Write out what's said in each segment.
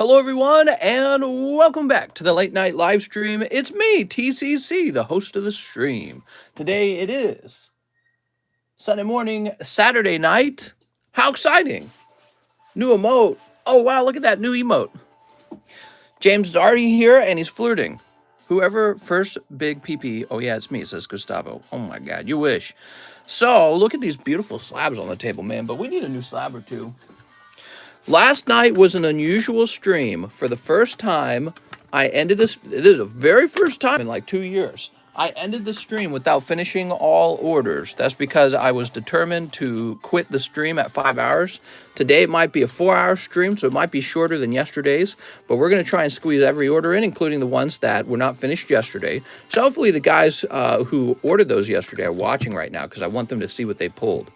Hello, everyone, and welcome back to the late night live stream. It's me, TCC, the host of the stream. Today it is Sunday morning, Saturday night. How exciting! New emote. Oh, wow, look at that new emote. James is already here and he's flirting. Whoever first big PP. Oh, yeah, it's me, says Gustavo. Oh, my God, you wish. So, look at these beautiful slabs on the table, man, but we need a new slab or two. Last night was an unusual stream. For the first time, I ended this. This is the very first time in like 2 years. I ended the stream without finishing all orders. That's because I was determined to quit the stream at 5 hours. Today it might be a 4-hour stream, so it might be shorter than yesterday's, but we're going to try and squeeze every order in, including the ones that were not finished yesterday. So hopefully the guys who ordered those yesterday are watching right now because I want them to see what they pulled.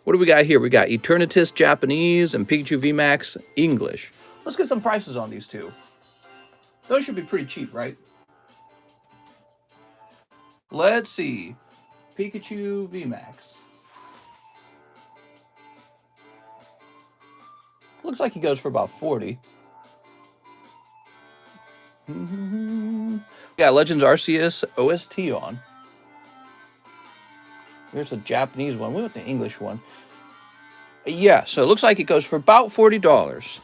What do we got here? We got Eternatus Japanese and Pikachu VMAX English. Let's get some prices on these two. Those should be pretty cheap, right? Let's see. Pikachu VMAX. Looks like he goes for about 40. Got Legends Arceus OST on. Here's a Japanese one. We want the English one. Yeah, so it looks like it goes for about $40.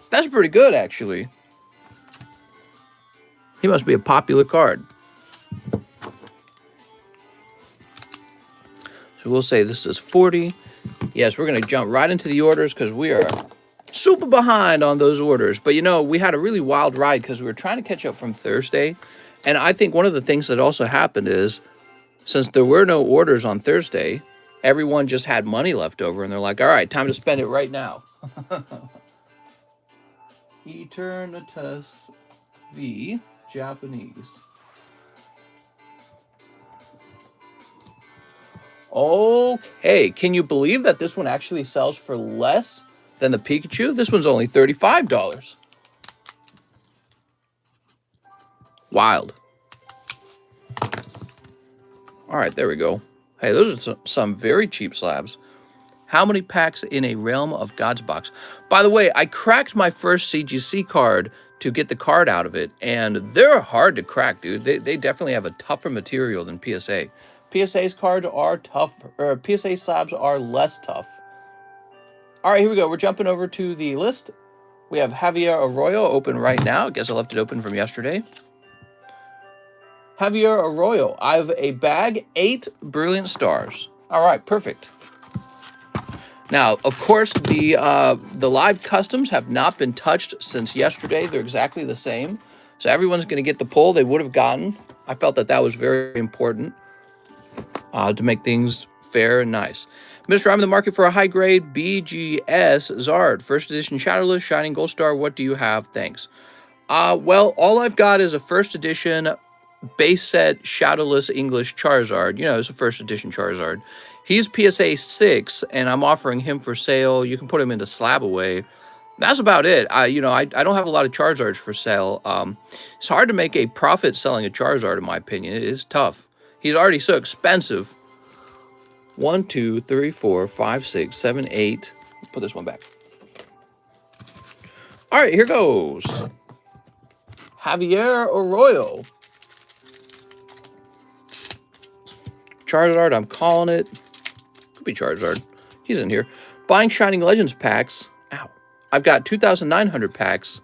That's pretty good, actually. He must be a popular card. So we'll say this is 40. Yes, we're going to jump right into the orders because we are super behind on those orders. But, you know, we had a really wild ride because we were trying to catch up from Thursday. And I think one of the things that also happened is, since there were no orders on Thursday, everyone just had money left over, and they're like, all right, time to spend it right now. Eternatus V Japanese. Okay, can you believe that this one actually sells for less than the Pikachu? This one's only $35. Wild. All right, there we go. Hey, those are some very cheap slabs. How many packs in a Realm of Gods box? By the way, I cracked my first CGC card to get the card out of it, and they're hard to crack, dude. They definitely have a tougher material than PSA. PSA's cards are tough, or PSA slabs are less tough. All right, here we go. We're jumping over to the list. We have Javier Arroyo open right now. I guess I left it open from yesterday. Javier Arroyo, I have a bag, 8 Brilliant Stars. All right, perfect. Now, of course, the live customs have not been touched since yesterday. They're exactly the same. So everyone's going to get the pull they would have gotten. I felt that was very important to make things fair and nice. Mr. I'm in the market for a high-grade BGS Zard. First edition Shadowless, Shining Gold Star. What do you have? Thanks. Well, all I've got is a first edition base set Shadowless English Charizard. You know, it's a first edition Charizard. He's PSA 6, and I'm offering him for sale. You can put him into slab away. That's about it. I don't have a lot of Charizards for sale. It's hard to make a profit selling a Charizard, in my opinion. It is tough. He's already so expensive. 1, 2, 3, 4, 5, 6, 7, 8. Put this one back. All right, here goes. Javier Arroyo. Charizard, I'm calling it. Could be Charizard. He's in here. Buying Shining Legends packs. Ow. I've got 2,900 packs.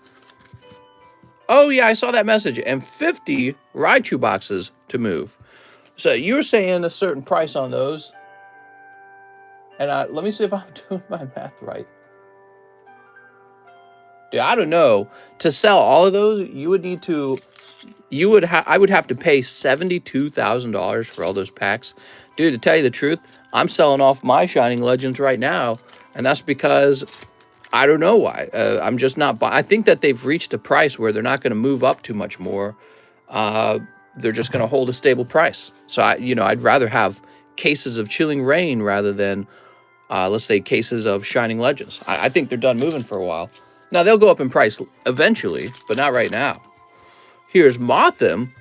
Oh, yeah, I saw that message. And 50 Raichu boxes to move. So you were saying a certain price on those. And let me see if I'm doing my math right. Dude, I don't know. To sell all of those, you would need to... I would have to pay $72,000 for all those packs. Dude, to tell you the truth, I'm selling off my Shining Legends right now, and that's because I don't know why. I'm just not buying. I think that they've reached a price where they're not going to move up too much more. They're just going to hold a stable price. So I'd rather have cases of Chilling Rain rather than, let's say, cases of Shining Legends. I think they're done moving for a while. Now they'll go up in price eventually, but not right now. Here's Mothim.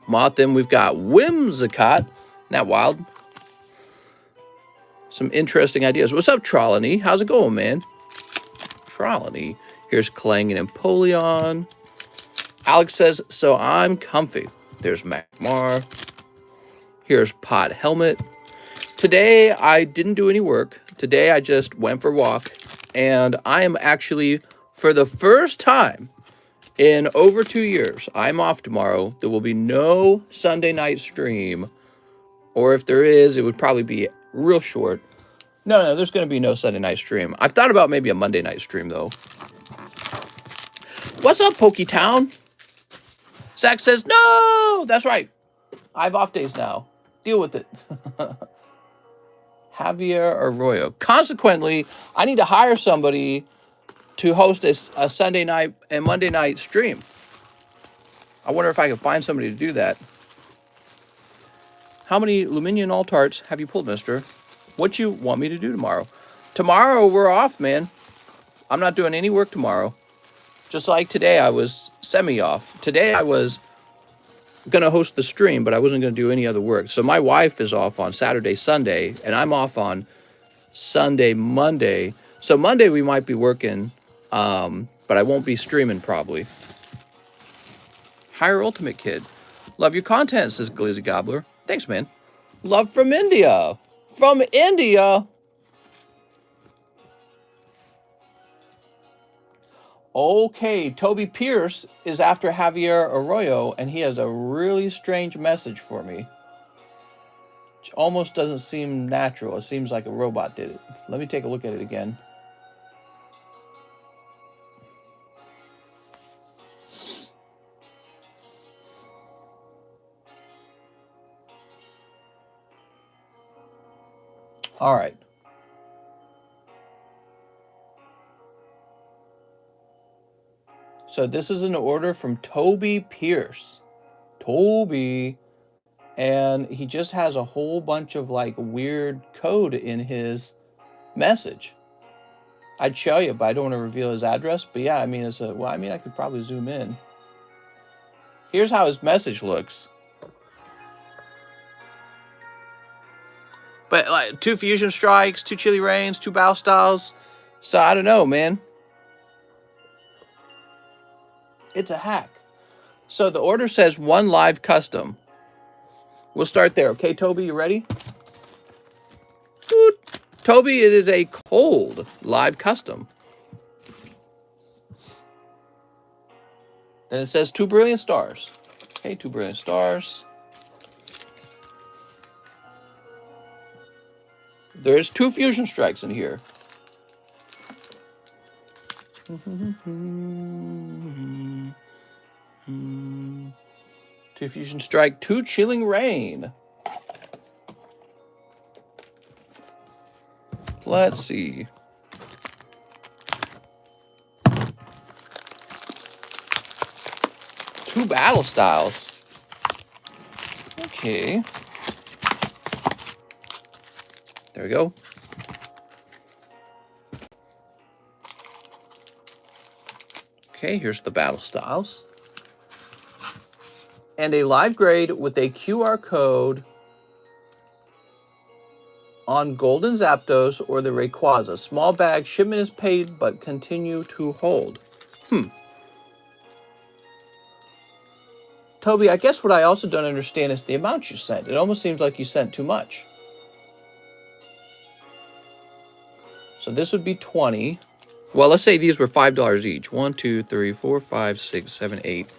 We've got Whimsicott. Isn't that wild? Some interesting ideas. What's up, Trelawney? How's it going, man? Trelawney. Here's Clang and Empoleon. Alex says, so I'm comfy. There's Magmar. Here's Pod Helmet. Today, I didn't do any work. Today, I just went for a walk. And I am actually, for the first time in over 2 years, I'm off tomorrow. There will be no Sunday night stream. Or if there is, it would probably be real short. No, there's going to be no Sunday night stream. I've thought about maybe a Monday night stream, though. What's up, Poketown? Zach says, no! That's right. I have off days now. Deal with it. Javier Arroyo. Consequently, I need to hire somebody to host a Sunday night and Monday night stream. I wonder if I can find somebody to do that. How many Luminion Altarts have you pulled, mister? What you want me to do tomorrow? Tomorrow, we're off, man. I'm not doing any work tomorrow. Just like today, I was semi-off. Today, I was going to host the stream, but I wasn't going to do any other work. So my wife is off on Saturday, Sunday, and I'm off on Sunday, Monday. So Monday, we might be working, but I won't be streaming probably. Hire Ultimate Kid. Love your content, says Glizzy Gobbler. Thanks, man. Love from India. From India. Okay, Toby Pierce is after Javier Arroyo, and he has a really strange message for me. Which almost doesn't seem natural. It seems like a robot did it. Let me take a look at it again. All right. So this is an order from Toby Pierce. Toby. And he just has a whole bunch of like weird code in his message. I'd show you, but I don't want to reveal his address. But yeah, I mean, I could probably zoom in. Here's how his message looks. But like 2 Fusion Strikes, 2 Chilly Rains, 2 Battle Styles. So I don't know, man. It's a hack. So the order says 1 live custom. We'll start there. Okay, Toby, you ready? Toby, it is a cold live custom. Then it says 2 Brilliant Stars. Okay, 2 Brilliant Stars. There's 2 Fusion Strikes in here. 2 Fusion Strike, 2 Chilling Rain. Let's see. Two Battle Styles. Okay. There we go. Okay, here's the Battle Styles. And a live grade with a QR code on Golden Zapdos or the Rayquaza. Small bag, shipment is paid, but continue to hold. Toby, I guess what I also don't understand is the amount you sent. It almost seems like you sent too much. So this would be 20. Well, let's say these were $5 each. 1, 2, 3, 4, 5, 6, 7, 8.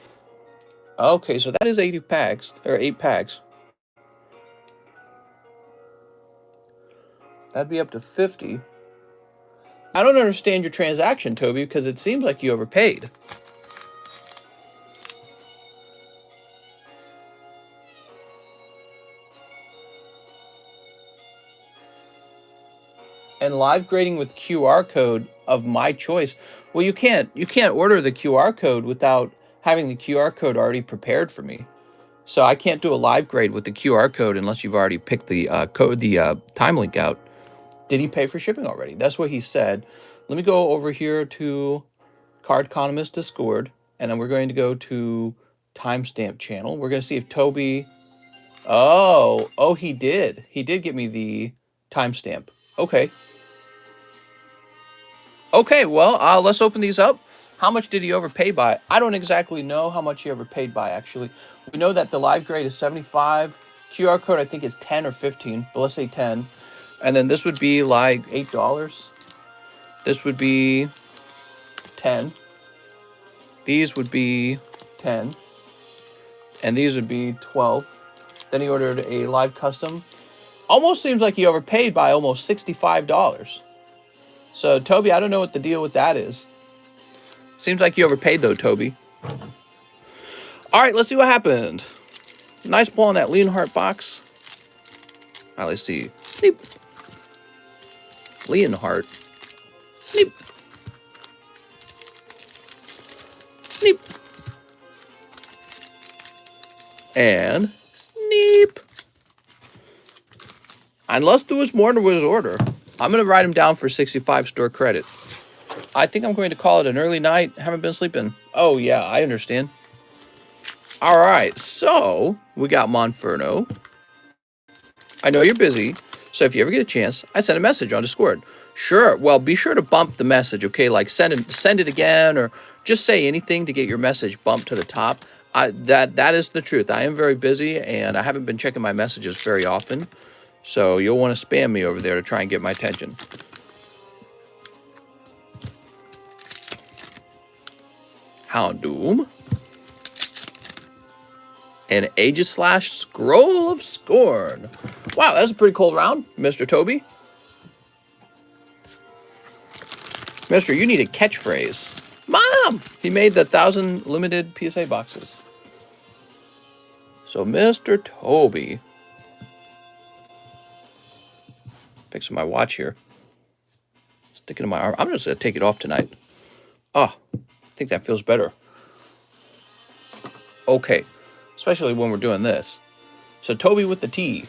Okay, so that is 80 packs, or 8 packs. That'd be up to 50. I don't understand your transaction, Toby, because it seems like you overpaid. And live grading with QR code of my choice. Well, you can't order the QR code without having the QR code already prepared for me. So I can't do a live grade with the QR code unless you've already picked the time link out. Did he pay for shipping already? That's what he said. Let me go over here to TheCardconomist Discord, and then we're going to go to timestamp channel. We're going to see if Toby... Oh, he did. He did get me the timestamp. Okay. Okay, well, let's open these up. How much did he overpay by? I don't exactly know how much he overpaid by, actually. We know that the live grade is 75. QR code, I think, is 10 or 15, but let's say 10. And then this would be like $8. This would be 10. These would be 10. And these would be 12. Then he ordered a live custom. Almost seems like he overpaid by almost $65. So, Toby, I don't know what the deal with that is. Seems like you overpaid, though, Toby. All right, let's see what happened. Nice pull on that Leonhardt box. All right, let's see. Sneep. Leonhardt. Sneep. Sneep. And sneep. Unless there was more to his order, I'm going to write him down for 65 store credit. I think I'm going to call it an early night. Haven't been sleeping. Oh, yeah, I understand. All right, so we got Monferno. I know you're busy, so if you ever get a chance, I send a message on Discord. Sure, well, be sure to bump the message, okay? Like send it again, or just say anything to get your message bumped to the top. That is the truth. I am very busy, and I haven't been checking my messages very often. So you'll want to spam me over there to try and get my attention. Houndoom. And Aegis / Scroll of Scorn. Wow, that's a pretty cool round, Mr. Toby. Mister, you need a catchphrase. Mom! He made the 1,000 limited PSA boxes. So, Mr. Toby. Fixing my watch here. Stick it in my arm. I'm just going to take it off tonight. Oh, I think that feels better. Okay. Especially when we're doing this. So, Toby with the T.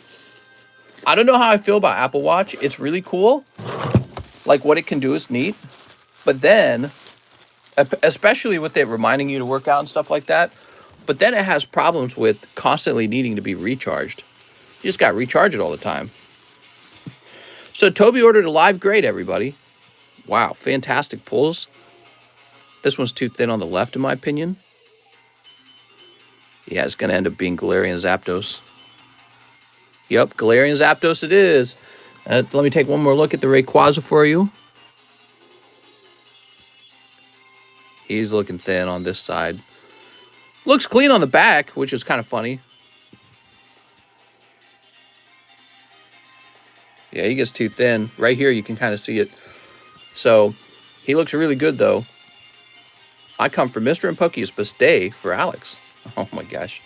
I don't know how I feel about Apple Watch. It's really cool. Like, what it can do is neat. But then, especially with it reminding you to work out and stuff like that, but then it has problems with constantly needing to be recharged. You just got to recharge it all the time. So Toby ordered a live grade, everybody. Wow, fantastic pulls. This one's too thin on the left, in my opinion. Yeah, it's going to end up being Galarian Zapdos. Yep, Galarian Zapdos it is. Let me take one more look at the Rayquaza for you. He's looking thin on this side. Looks clean on the back, which is kind of funny. Yeah, he gets too thin. Right here, you can kind of see it. So, he looks really good, though. I come for Mr. and Poke's best day for Alex. Oh, my gosh.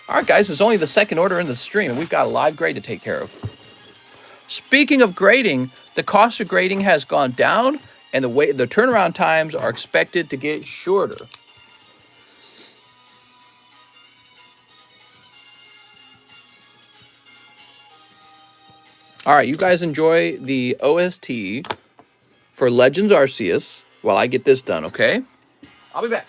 All right, guys, it's only the second order in the stream, and we've got a live grade to take care of. Speaking of grading, the cost of grading has gone down, and the turnaround times are expected to get shorter. All right, you guys enjoy the OST for Legends Arceus while I get this done, okay? I'll be back.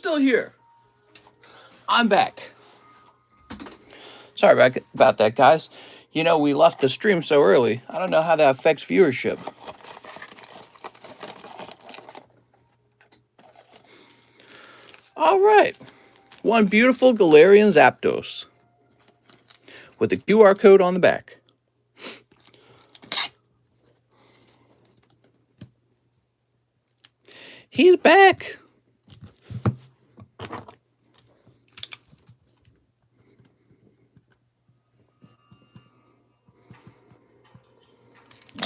still here. I'm back. Sorry about that, guys. You know, we left the stream so early. I don't know how that affects viewership. All right. One beautiful Galarian Zapdos with the QR code on the back. He's back.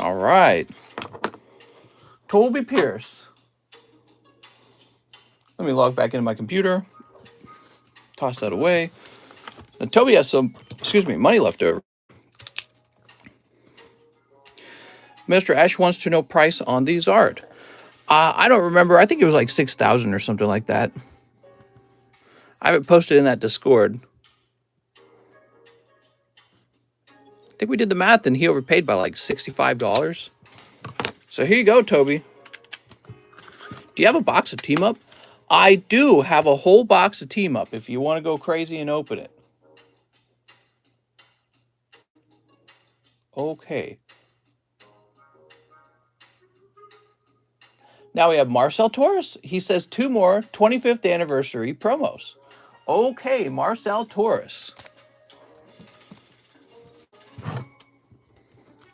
All right. Toby Pierce. Let me log back into my computer. Toss that away. And Toby has some, money left over. Mr. Ash wants to know price on these art. I don't remember. I think it was like 6,000 or something like that. I have it posted in that Discord. I think we did the math and he overpaid by like $65. So here you go, Toby. Do you have a box of Team Up? I do have a whole box of Team Up if you want to go crazy and open it. Okay. Now we have Marcel Torres. He says 2 more 25th anniversary promos. Okay, Marcel Torres.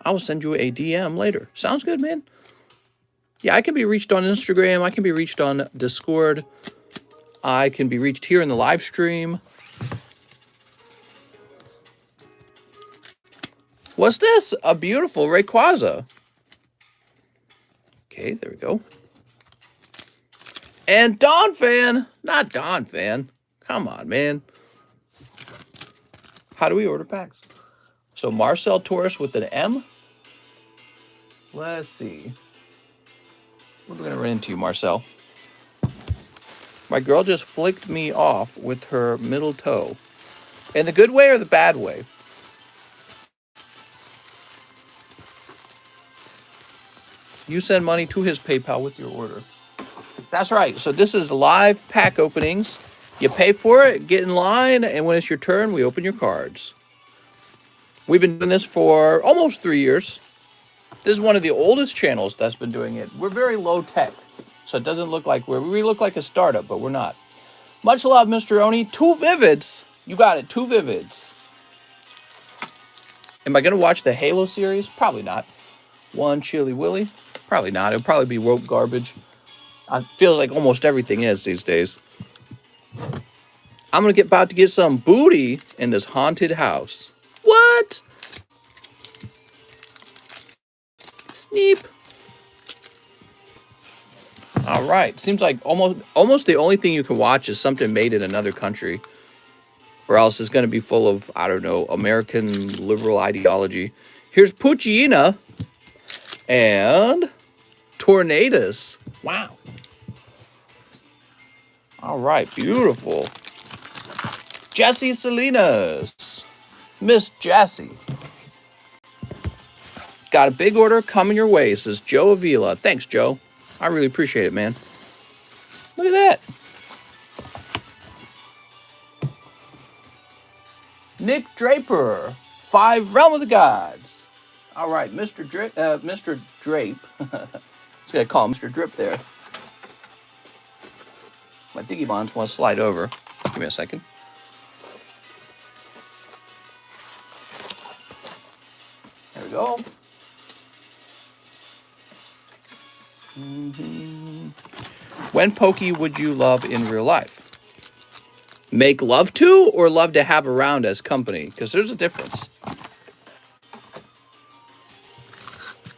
I will send you a DM later. Sounds good, man. Yeah, I can be reached on Instagram. I can be reached on Discord. I can be reached here in the live stream. What's this? A beautiful Rayquaza. Okay, there we go. And Don Fan. Not Don Fan. Come on, man. How do we order packs? So Marcel Torres with an M. Let's see. What are we going to run into, Marcel? My girl just flicked me off with her middle toe. In the good way or the bad way? You send money to his PayPal with your order. That's right. So this is live pack openings. You pay for it, get in line, and when it's your turn, we open your cards. We've been doing this for almost 3 years. This is one of the oldest channels that's been doing it. We're very low tech, so it doesn't look like we look like a startup, but we're not. Much love, Mr. Oni. 2 Vivids. You got it, 2 Vivids. Am I going to watch the Halo series? Probably not. 1 Chili Willy? Probably not. It'll probably be rope garbage. It feels like almost everything is these days. I'm going to about to get some booty in this haunted house. What? Sneep. All right. Seems like almost the only thing you can watch is something made in another country. Or else it's going to be full of, I don't know, American liberal ideology. Here's Poochyena and Tornadus. Wow. All right. Beautiful. Jessie Salinas. Miss Jessie. Got a big order coming your way, says Joe Avila. Thanks, Joe. I really appreciate it, man. Look at that. Nick Draper. 5 Realm of the Gods. All right, Mr. Drape. I was going to call him Mr. Drip there. My Digimons want to slide over. Give me a second. There we go. When Pokey would you love in real life? Make love to or love to have around as company? Because there's a difference.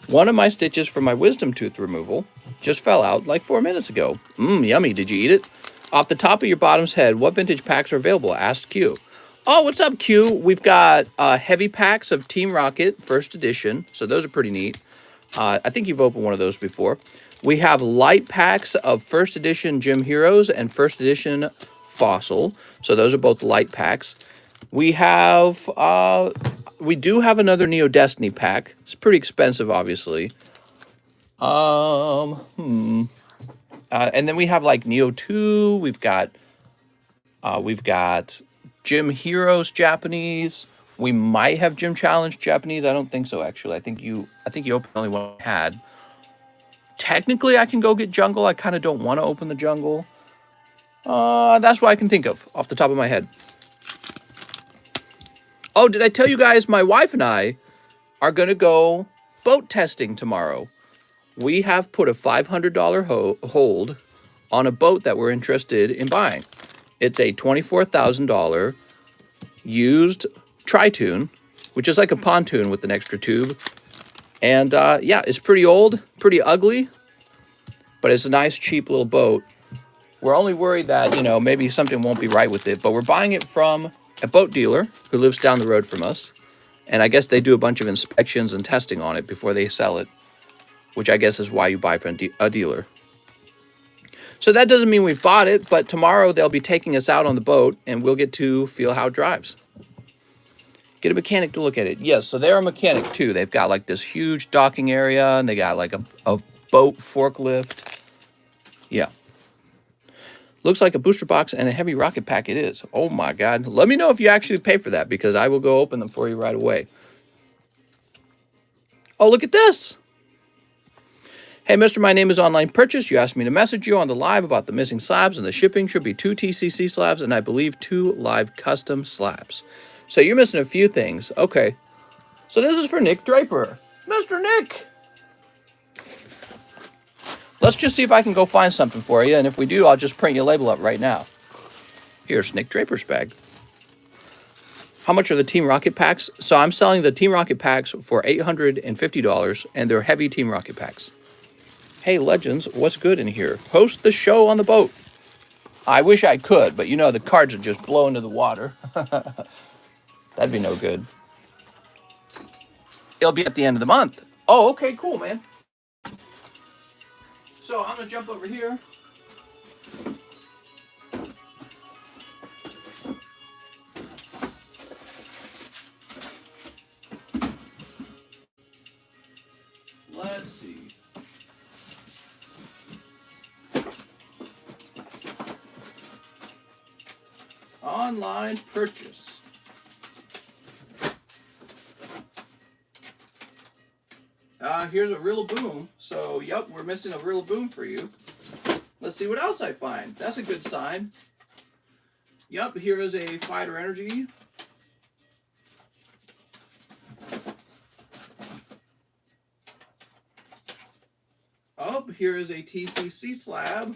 One of my stitches for my wisdom tooth removal just fell out like 4 minutes ago. Yummy. Did you eat it? Off the top of your bottom's head, what vintage packs are available? Asked Q. Oh, what's up, Q? We've got heavy packs of Team Rocket, first edition. So those are pretty neat. I think you've opened one of those before. We have light packs of first edition Gym Heroes and first edition Fossil. So those are both light packs. We have, we do have another Neo Destiny pack. It's pretty expensive, obviously. And then we have like Neo 2. We've got Gym Heroes Japanese. We might have Gym Challenge Japanese. I don't think so, actually. I think you opened the only one I had. Technically, I can go get Jungle. I kind of don't want to open the Jungle. That's what I can think of off the top of my head. Oh, did I tell you guys my wife and I are going to go boat testing tomorrow? We have put a $500 hold on a boat that we're interested in buying. It's a $24,000 used Tritoon, which is like a pontoon with an extra tube. And yeah, it's pretty old, pretty ugly, but it's a nice, cheap little boat. We're only worried that, maybe something won't be right with it, but we're buying it from a boat dealer who lives down the road from us. And I guess they do a bunch of inspections and testing on it before they sell it, which I guess is why you buy from a dealer. So that doesn't mean we've bought it, but tomorrow they'll be taking us out on the boat and we'll get to feel how it drives. Get a mechanic to look at it. Yes, so they're a mechanic too. They've got like this huge docking area and they got like a boat forklift. Yeah. Looks like a booster box and a heavy rocket pack it is. Oh my God. Let me know if you actually pay for that because I will go open them for you right away. Oh, look at this. Hey, mister, my name is Online Purchase. You asked me to message you on the live about the missing slabs, and the shipping should be 2 TCC slabs and I believe 2 live custom slabs. So you're missing a few things. Okay. So this is for Nick Draper. Mr. Nick! Let's just see if I can go find something for you, and if we do, I'll just print your label up right now. Here's Nick Draper's bag. How much are the Team Rocket packs? So I'm selling the Team Rocket packs for $850, and they're heavy Team Rocket packs. Hey, Legends, what's good in here? Host the show on the boat. I wish I could, but the cards would just blow into the water. That'd be no good. It'll be at the end of the month. Oh, okay, cool, man. So I'm going to jump over here. Let's see. Online purchase. Here's a Rillaboom. So, yep, we're missing a Rillaboom for you. Let's see what else I find. That's a good sign. Yep, here is a Fighter Energy. Oh, here is a TCC slab.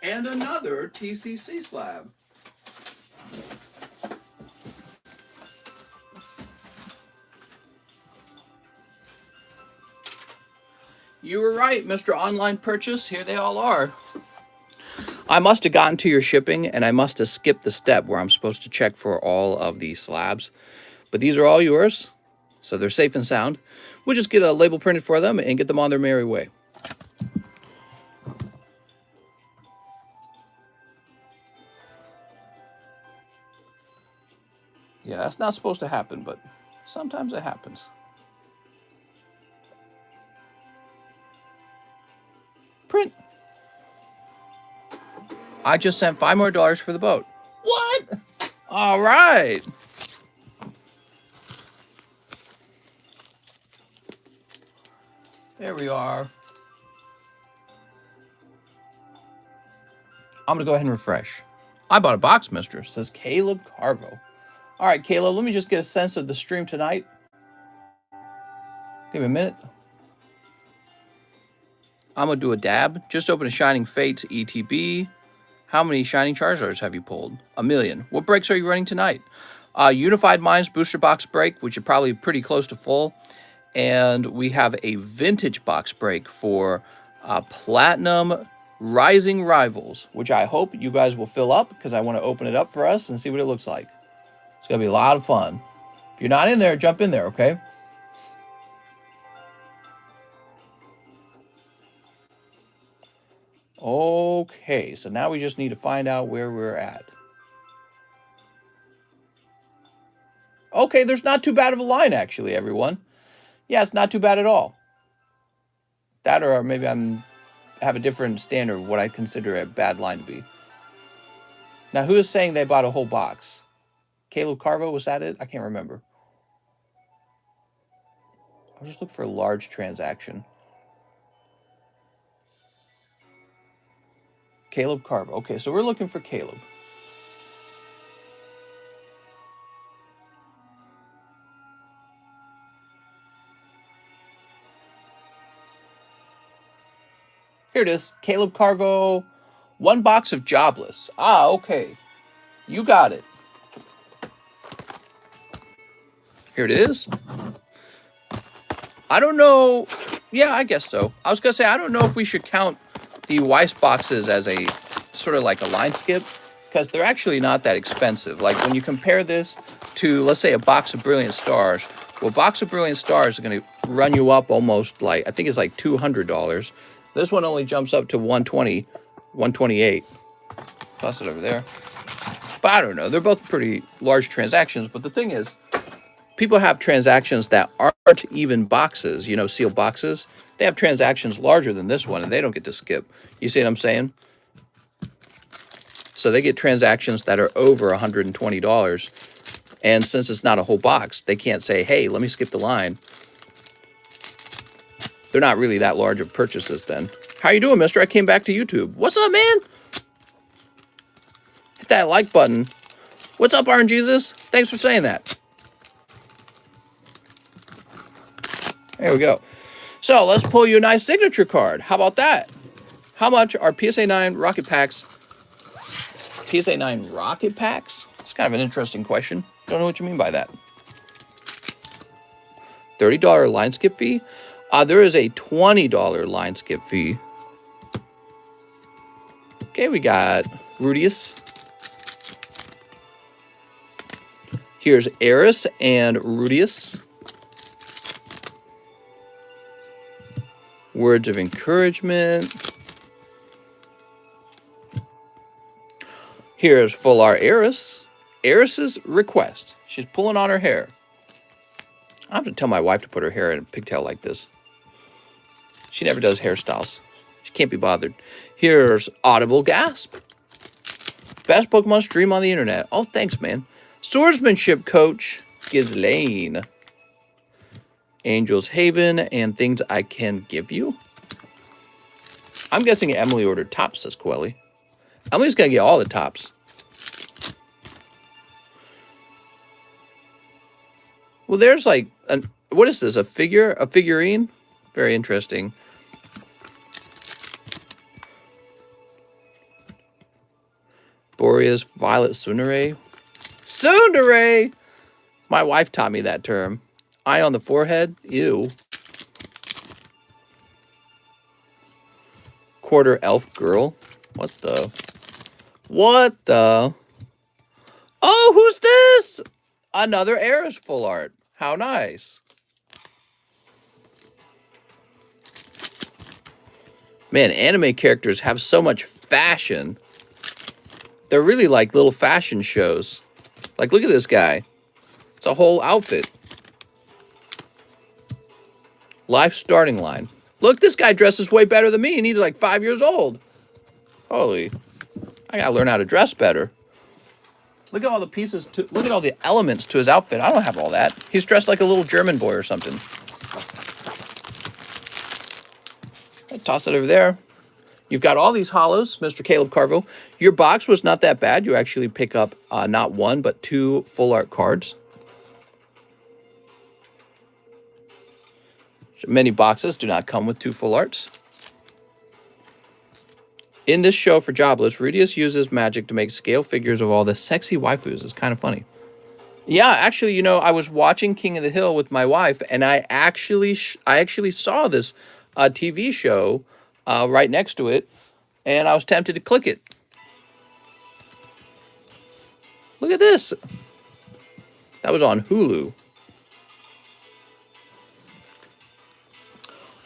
And another TCC slab. You were right, Mr. Online Purchase. Here they all are. I must have gotten to your shipping, and I must have skipped the step where I'm supposed to check for all of these slabs. But these are all yours, so they're safe and sound. We'll just get a label printed for them and get them on their merry way. Yeah, that's not supposed to happen, but sometimes it happens. Print. I just sent $5 more for the boat. What? All right. There we are. I'm going to go ahead and refresh. I bought a box, mister, says Caleb Cargo. All right, Caleb, let me just get a sense of the stream tonight. Give me a minute. I'm going to do a dab. Just open a Shining Fates ETB. How many Shining Charizards have you pulled? 1 million. What breaks are you running tonight? Unified Minds booster box break, which is probably pretty close to full. And we have a vintage box break for Platinum Rising Rivals, which I hope you guys will fill up because I want to open it up for us and see what it looks like. It's going to be a lot of fun. If you're not in there, jump in there, okay? Okay, so now we just need to find out where we're at. Okay, there's not too bad of a line, actually, everyone. Yeah, it's not too bad at all. That, or maybe have a different standard of what I consider a bad line to be. Now, who is saying they bought a whole box? Caleb Carvo, was that it? I can't remember. I'll just look for a large transaction. Caleb Carvo. Okay, so we're looking for Caleb. Here it is. Caleb Carvo, 1 box of Jobless. Ah, okay. You got it. Here it is. I don't know. Yeah, I guess so. I was going to say, I don't know if we should count the Weiss boxes as a sort of like a line skip, because they're actually not that expensive. Like when you compare this to, let's say, a box of Brilliant Stars, well, a box of Brilliant Stars is going to run you up almost like, I think it's like $200. This one only jumps up to 120, 128. Toss it over there. But I don't know. They're both pretty large transactions. But the thing is, people have transactions that aren't even boxes, sealed boxes. They have transactions larger than this one, and they don't get to skip. You see what I'm saying? So they get transactions that are over $120. And since it's not a whole box, they can't say, hey, let me skip the line. They're not really that large of purchases then. How you doing, mister? I came back to YouTube. What's up, man? Hit that like button. What's up, Iron Jesus? Thanks for saying that. There we go. So let's pull you a nice signature card. How about that? How much are PSA 9 rocket packs? PSA 9 rocket packs? It's kind of an interesting question. Don't know what you mean by that. $30 line skip fee? There is a $20 line skip fee. Okay, we got Rudius. Here's Eris and Rudius. Words of encouragement. Here's Full Art Eris. Eris's request. She's pulling on her hair. I have to tell my wife to put her hair in a pigtail like this. She never does hairstyles. She can't be bothered. Here's Audible Gasp. Best Pokemon stream on the internet. Oh, thanks, man. Swordsmanship Coach Ghislaine. Angel's Haven and Things I Can Give You. I'm guessing Emily ordered tops, says Quelly. Emily's going to get all the tops. Well, there's like, what is this, a figurine? Very interesting. Boreas Violet Tsundere. Tsundere! My wife taught me that term. Eye on the forehead? Ew. Quarter elf girl? What the? What the? Oh, who's this? Another Eris full art. How nice. Man, anime characters have so much fashion. They're really like little fashion shows. Like, look at this guy. It's a whole outfit. Life starting line. Look, this guy dresses way better than me, and he's like 5 years old. Holy. I gotta learn how to dress better. Look at all the pieces, look at all the elements to his outfit. I don't have all that. He's dressed like a little German boy or something. I'll toss it over there. You've got all these hollows, Mr. Caleb Carvo. Your box was not that bad. You actually pick up not 1, but 2 full art cards. Many boxes do not come with 2 full arts. In this show for Jobless, Rudius uses magic to make scale figures of all the sexy waifus. It's kind of funny. Yeah, actually, I was watching King of the Hill with my wife, and I actually saw this TV show right next to it, and I was tempted to click it. Look at this. That was on Hulu.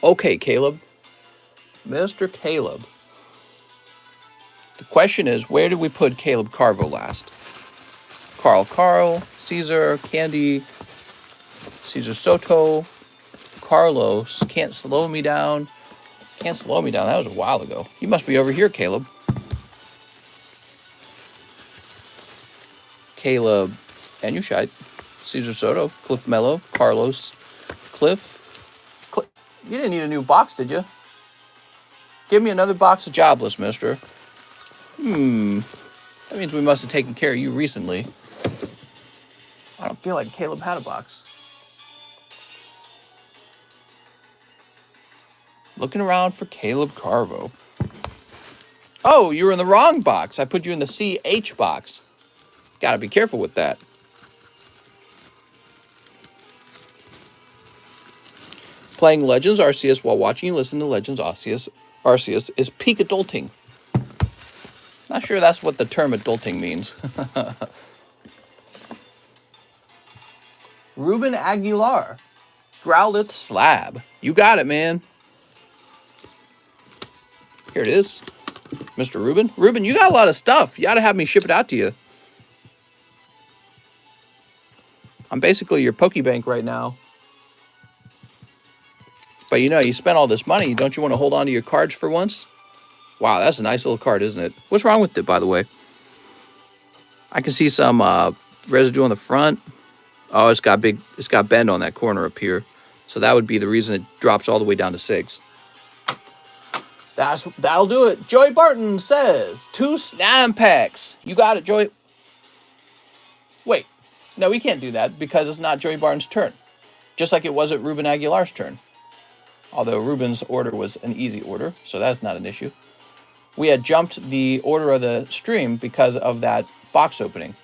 Okay, Caleb. Mr. Caleb. The question is, where did we put Caleb Carvo last? Carl, Caesar, Candy, Caesar Soto, Carlos, Can't Slow Me Down. Can't slow me down. That was a while ago. You must be over here, Caleb. Caleb and you shite. Cesar Soto, Cliff Mello, Carlos, Cliff. You didn't need a new box, did you? Give me another box of Jobless, mister. That means we must have taken care of you recently. I don't feel like Caleb had a box. Looking around for Caleb Carvo. Oh, you were in the wrong box. I put you in the CH box. Gotta be careful with that. Playing Legends Arceus while watching you listen to Legends Arceus is peak adulting. Not sure that's what the term adulting means. Ruben Aguilar. Growlithe Slab. You got it, man. Here it is. Mr. Ruben. Ruben, you got a lot of stuff. You got to have me ship it out to you. I'm basically your Pokebank right now. But you know, you spent all this money. Don't you want to hold on to your cards for once? Wow, that's a nice little card, isn't it? What's wrong with it, by the way? I can see some residue on the front. Oh, it's got bend on that corner up here. So that would be the reason it drops all the way down to 6. That'll do it. Joey Barton says 2 snap packs. You got it, Joey. Wait. No, we can't do that because it's not Joey Barton's turn. Just like it wasn't Ruben Aguilar's turn. Although Ruben's order was an easy order, so that's not an issue. We had jumped the order of the stream because of that box opening.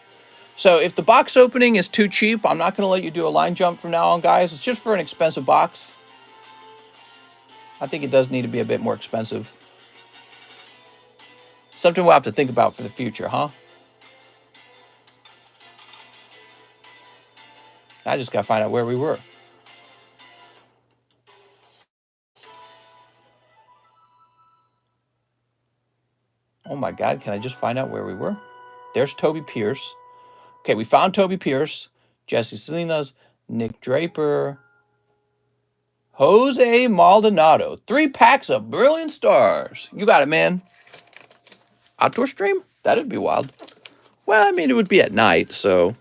So if the box opening is too cheap, I'm not going to let you do a line jump from now on, guys. It's just for an expensive box. I think it does need to be a bit more expensive. Something we'll have to think about for the future, huh? I just got to find out where we were. Oh my God, can I just find out where we were? There's Toby Pierce. Okay, we found Toby Pierce, Jesse Salinas, Nick Draper, Jose Maldonado. 3 packs of Brilliant Stars. You got it, man. Outdoor stream? That'd be wild. Well, I mean, it would be at night, so.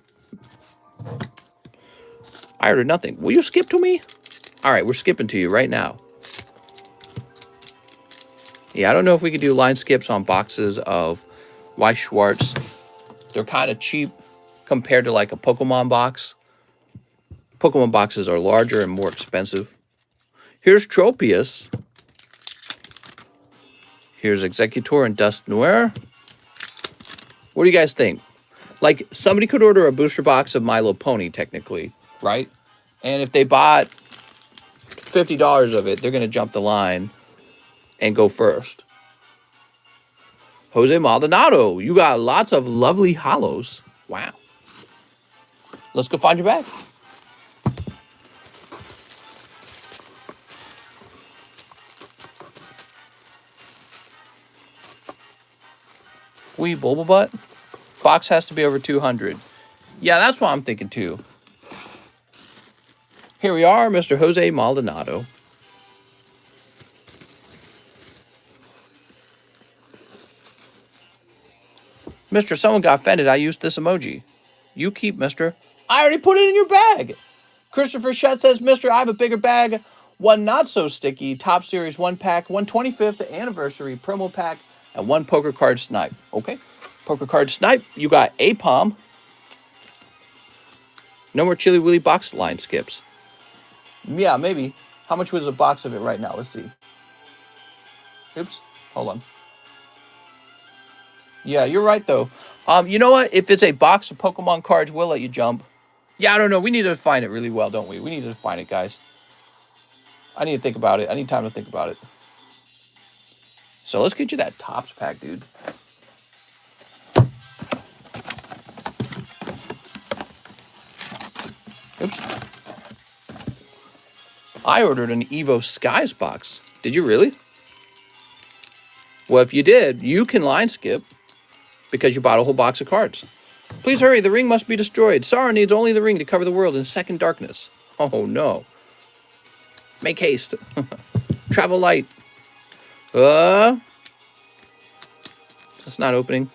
I ordered nothing. Will you skip to me? All right, we're skipping to you right now. Yeah, I don't know if we could do line skips on boxes of Weiss Schwarz. They're kind of cheap compared to like a Pokemon box. Pokemon boxes are larger and more expensive. Here's Tropius. Here's Executor and Dust Noir. What do you guys think? Like, somebody could order a booster box of My Little Pony, technically, right? And if they bought $50 of it, they're going to jump the line and go first. Jose Maldonado, you got lots of lovely hollows. Wow. Let's go find your bag. Wee Butt. Box has to be over 200. Yeah, that's what I'm thinking too. Here we are, Mr. Jose Maldonado. Mister, someone got offended. I used this emoji. You keep, mister. I already put it in your bag. Christopher Shutt says, Mister, I have a bigger bag. One not so sticky. Top Series 1 pack. 125th anniversary promo pack. And 1 poker card snipe. Okay. Poker card snipe. You got a palm. No more Chili Willy box line skips. Yeah, maybe. How much was a box of it right now? Let's see. Oops. Hold on. Yeah, you're right, though. You know what? If it's a box of Pokemon cards, we'll let you jump. Yeah, I don't know. We need to define it really well, don't we? We need to define it, guys. I need to think about it. I need time to think about it. So let's get you that Topps pack, dude. Oops. I ordered an Evo Skies box. Did you really? Well, if you did, you can line skip because you bought a whole box of cards. Please hurry, the ring must be destroyed. Sauron needs only the ring to cover the world in second darkness. Oh, no. Make haste. Travel light. It's not opening.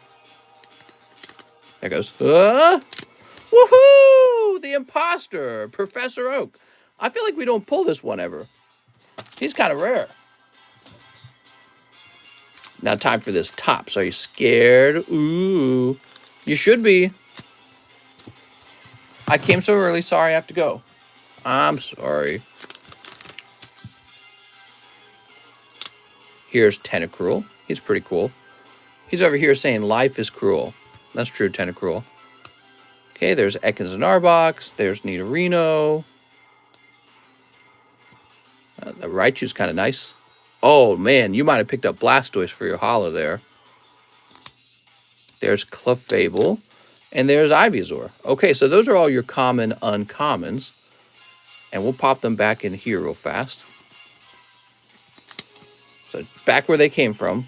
There it goes. Woohoo! The Imposter, Professor Oak. I feel like we don't pull this one ever. He's kind of rare. Now time for this Tops. Are you scared? Ooh. You should be. I came so early. Sorry, I have to go. I'm sorry. Here's Tentacruel. He's pretty cool. He's over here saying life is cruel. That's true, Tentacruel. Okay, there's Ekans and Arbox. There's Nidorino. The Raichu's kind of nice. Oh, man, you might have picked up Blastoise for your holo there. There's Clefable. And there's Ivysaur. Okay, so those are all your common uncommons. And we'll pop them back in here real fast. So back where they came from.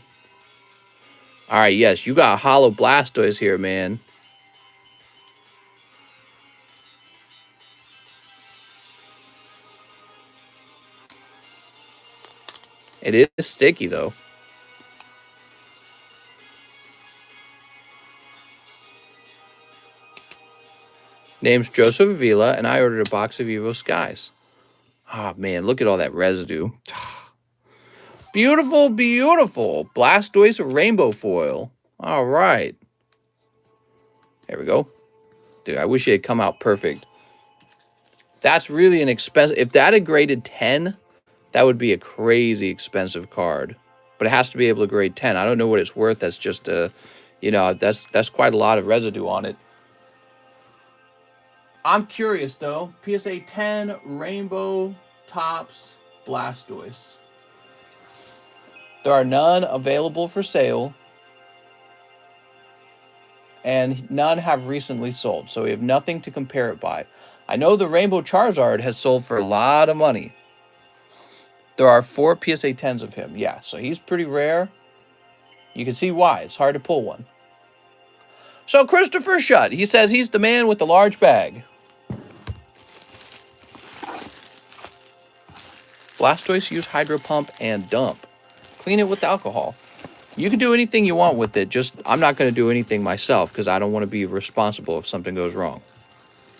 All right, yes, you got a holo Blastoise here, man. It is sticky, though. Name's Joseph Avila, and I ordered a box of Evo Skies. Oh, man, look at all that residue. Beautiful, beautiful. Blastoise Rainbow Foil. All right. There we go. Dude, I wish it had come out perfect. That's really an expensive... If that had graded 10, that would be a crazy expensive card. But it has to be able to grade 10. I don't know what it's worth. That's just a... You know, that's quite a lot of residue on it. I'm curious, though. PSA 10 Rainbow Tops Blastoise. There are none available for sale. And none have recently sold. So we have nothing to compare it by. I know the Rainbow Charizard has sold for a lot of money. There are 4 PSA 10s of him. Yeah, so he's pretty rare. You can see why. It's hard to pull one. So Christopher Shutt, he says he's the man with the large bag. Blastoise, use Hydro Pump and dump. Clean it with alcohol. You can do anything you want with it. Just, I'm not going to do anything myself because I don't want to be responsible if something goes wrong.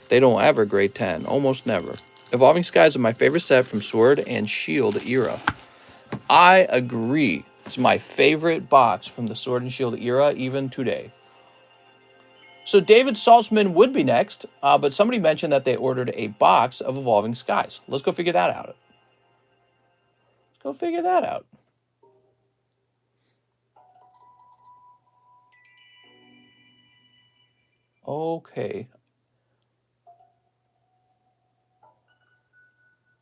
They don't ever grade 10. Almost never. Evolving Skies is my favorite set from Sword and Shield era. I agree. It's my favorite box from the Sword and Shield era, even today. So David Saltzman would be next, but somebody mentioned that they ordered a box of Evolving Skies. Let's go figure that out. Let's go figure that out. Okay.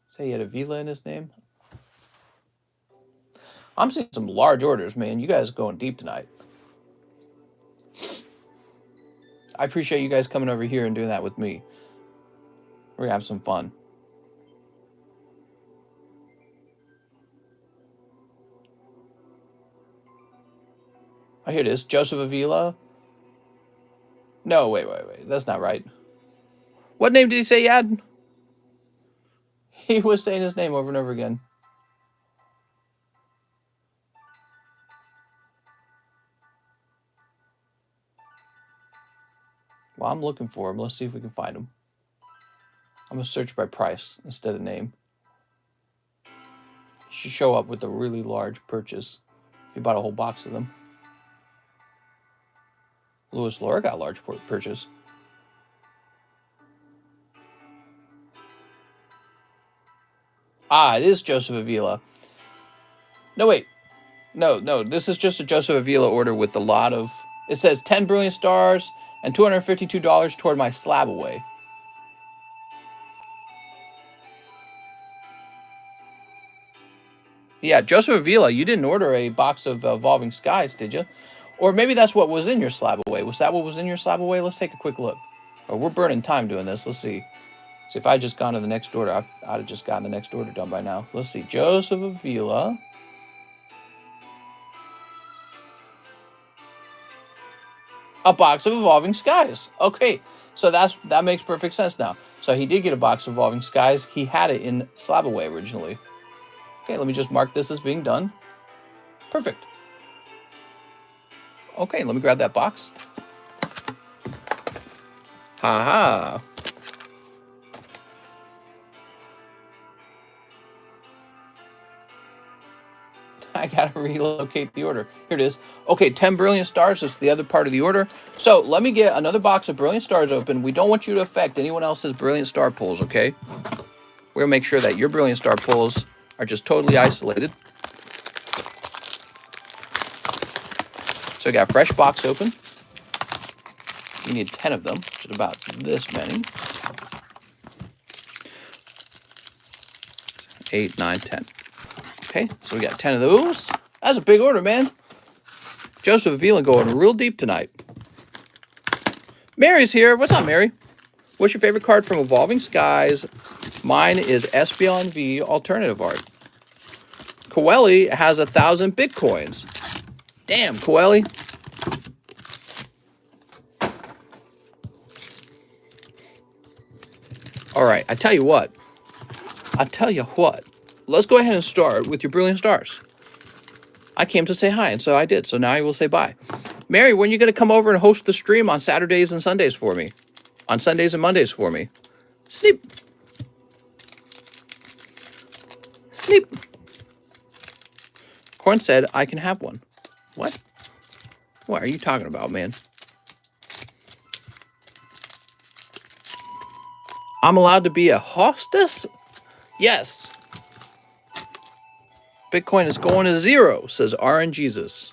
Say he had a Vila in his name. I'm seeing some large orders, man. You guys are going deep tonight. I appreciate you guys coming over here and doing that with me. We're gonna have some fun. Oh, here it is. Joseph Avila. No, wait. That's not right. What name did he say he had? He was saying his name over and over again. Well, I'm looking for him. Let's see if we can find him. I'm going to search by price instead of name. He should show up with a really large purchase. If you bought a whole box of them. Louis Laura got a large purchase. Ah, it is Joseph Avila. No, wait. No. This is just a Joseph Avila order with a lot of... It says 10 Brilliant Stars and $252 toward my slab away. Yeah, Joseph Avila, you didn't order a box of Evolving Skies, did you? Or maybe that's what was in your slab away. Was that what was in your slab away? Let's take a quick look. Oh, we're burning time doing this. Let's see. See, if I had just gone to the next order, I'd have just gotten the next order done by now. Let's see. Joseph Avila. A box of Evolving Skies. Okay, so that makes perfect sense now. So he did get a box of Evolving Skies. He had it in slab away originally. Okay, let me just mark this as being done. Perfect. Okay, let me grab that box. Ha ha. I gotta relocate the order. Here it is. Okay, 10 Brilliant Stars is the other part of the order. So let me get another box of Brilliant Stars open. We don't want you to affect anyone else's Brilliant Star pulls, okay? We're gonna make sure that your Brilliant Star pulls are just totally isolated. So I got a fresh box open. You need 10 of them, which is about this many. 8, 9, 10. Okay, so we got 10 of those. That's a big order, man. Joseph Avila going real deep tonight. Mary's here. What's up, Mary? What's your favorite card from Evolving Skies? Mine is Espeon V Alternative Art. Coeli has 1,000 Bitcoins. Damn, Coeli. All right, I tell you what. Let's go ahead and start with your Brilliant Stars. I came to say hi, and so I did. So now I will say bye. Mary, when are you going to come over and host the stream on Saturdays and Sundays for me? On Sundays and Mondays for me? Sleep. Sleep. Corn said, I can have one. What? What are you talking about, man? I'm allowed to be a hostess? Yes. Bitcoin is going to 0, says RN Jesus.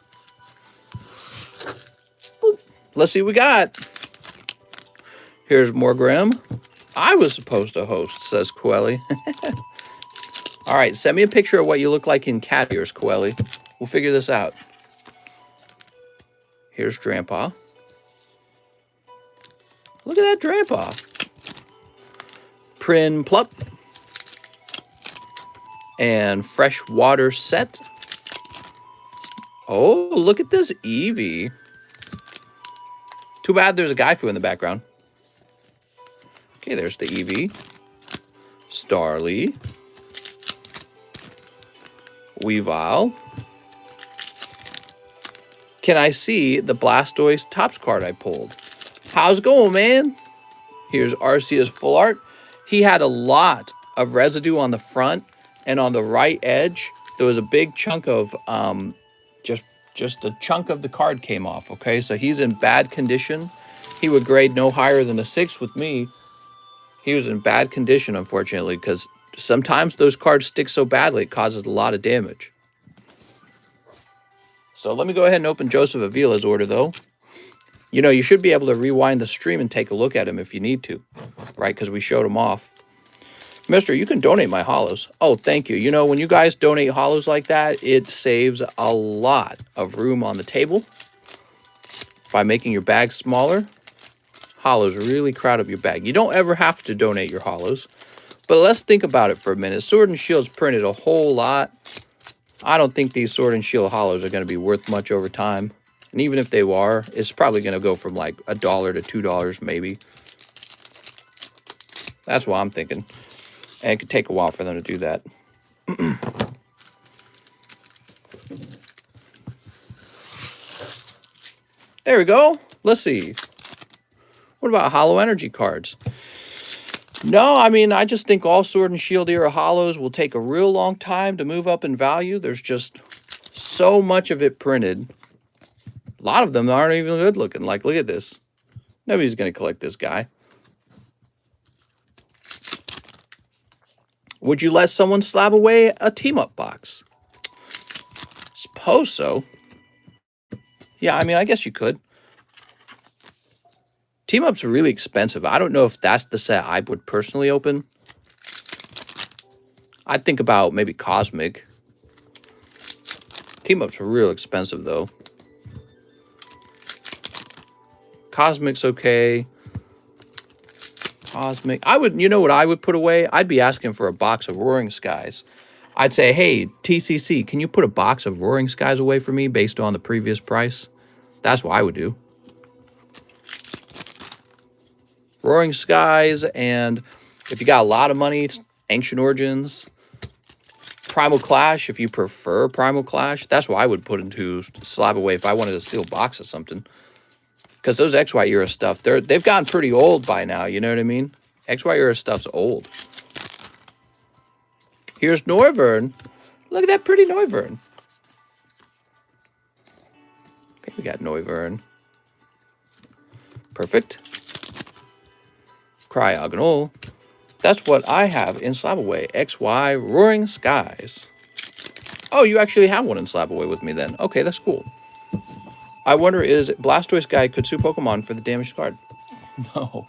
Let's see what we got. Here's more Grim. I was supposed to host, says Coeli. All right, send me a picture of what you look like in cat ears, Coeli. We'll figure this out. Here's Grandpa. Look at that Grandpa. Prin Plup. And Freshwater Set. Oh, look at this Eevee. Too bad there's a Gaifu in the background. Okay, there's the Eevee. Starly. Weavile. Can I see the Blastoise Topps card I pulled? How's it going, man? Here's Arceus Full Art. He had a lot of residue on the front, and on the right edge, there was a big chunk of, just a chunk of the card came off, okay? So he's in bad condition. He would grade no higher than a 6 with me. He was in bad condition, unfortunately, because sometimes those cards stick so badly, it causes a lot of damage. So let me go ahead and open Joseph Avila's order, though. You know, you should be able to rewind the stream and take a look at him if you need to, right? Because we showed him off. Mister, you can donate my hollows. Oh, thank you. You know, when you guys donate hollows like that, it saves a lot of room on the table by making your bag smaller. Hollows really crowd up your bag. You don't ever have to donate your hollows, but let's think about it for a minute. Sword and Shield's printed a whole lot. I don't think these Sword and Shield hollows are going to be worth much over time. And even if they are, it's probably going to go from like $1 to $2 maybe. That's what I'm thinking. And it could take a while for them to do that. There we go. Let's see. What about Hollow Energy cards? No, I mean, I just think all Sword and Shield era hollows will take a real long time to move up in value. There's just so much of it printed. A lot of them aren't even good looking. Like, look at this. Nobody's going to collect this guy. Would you let someone slab away a team-up box? Suppose so. Yeah, I mean, I guess you could. Team-ups are really expensive. I don't know if that's the set I would personally open. I'd think about maybe Cosmic. Team-ups are real expensive, though. Cosmic's okay. Cosmic. You know what I would put away? I'd be asking for a box of Roaring Skies. I'd say, hey, TCC, can you put a box of Roaring Skies away for me based on the previous price? That's what I would do. Roaring Skies, and if you got a lot of money, Ancient Origins. Primal Clash, if you prefer Primal Clash, that's what I would put into Slab Away if I wanted a sealed box of something. Because those XY era stuff, they've gotten pretty old by now, you know what I mean? XY era stuff's old. Here's Noivern. Look at that pretty Noivern. Okay, we got Noivern. Perfect. Cryogonal. That's what I have in Slab Away. XY Roaring Skies. Oh, you actually have one in Slab Away with me then. Okay, that's cool. I wonder, is Blastoise guy could sue Pokemon for the damaged card? No.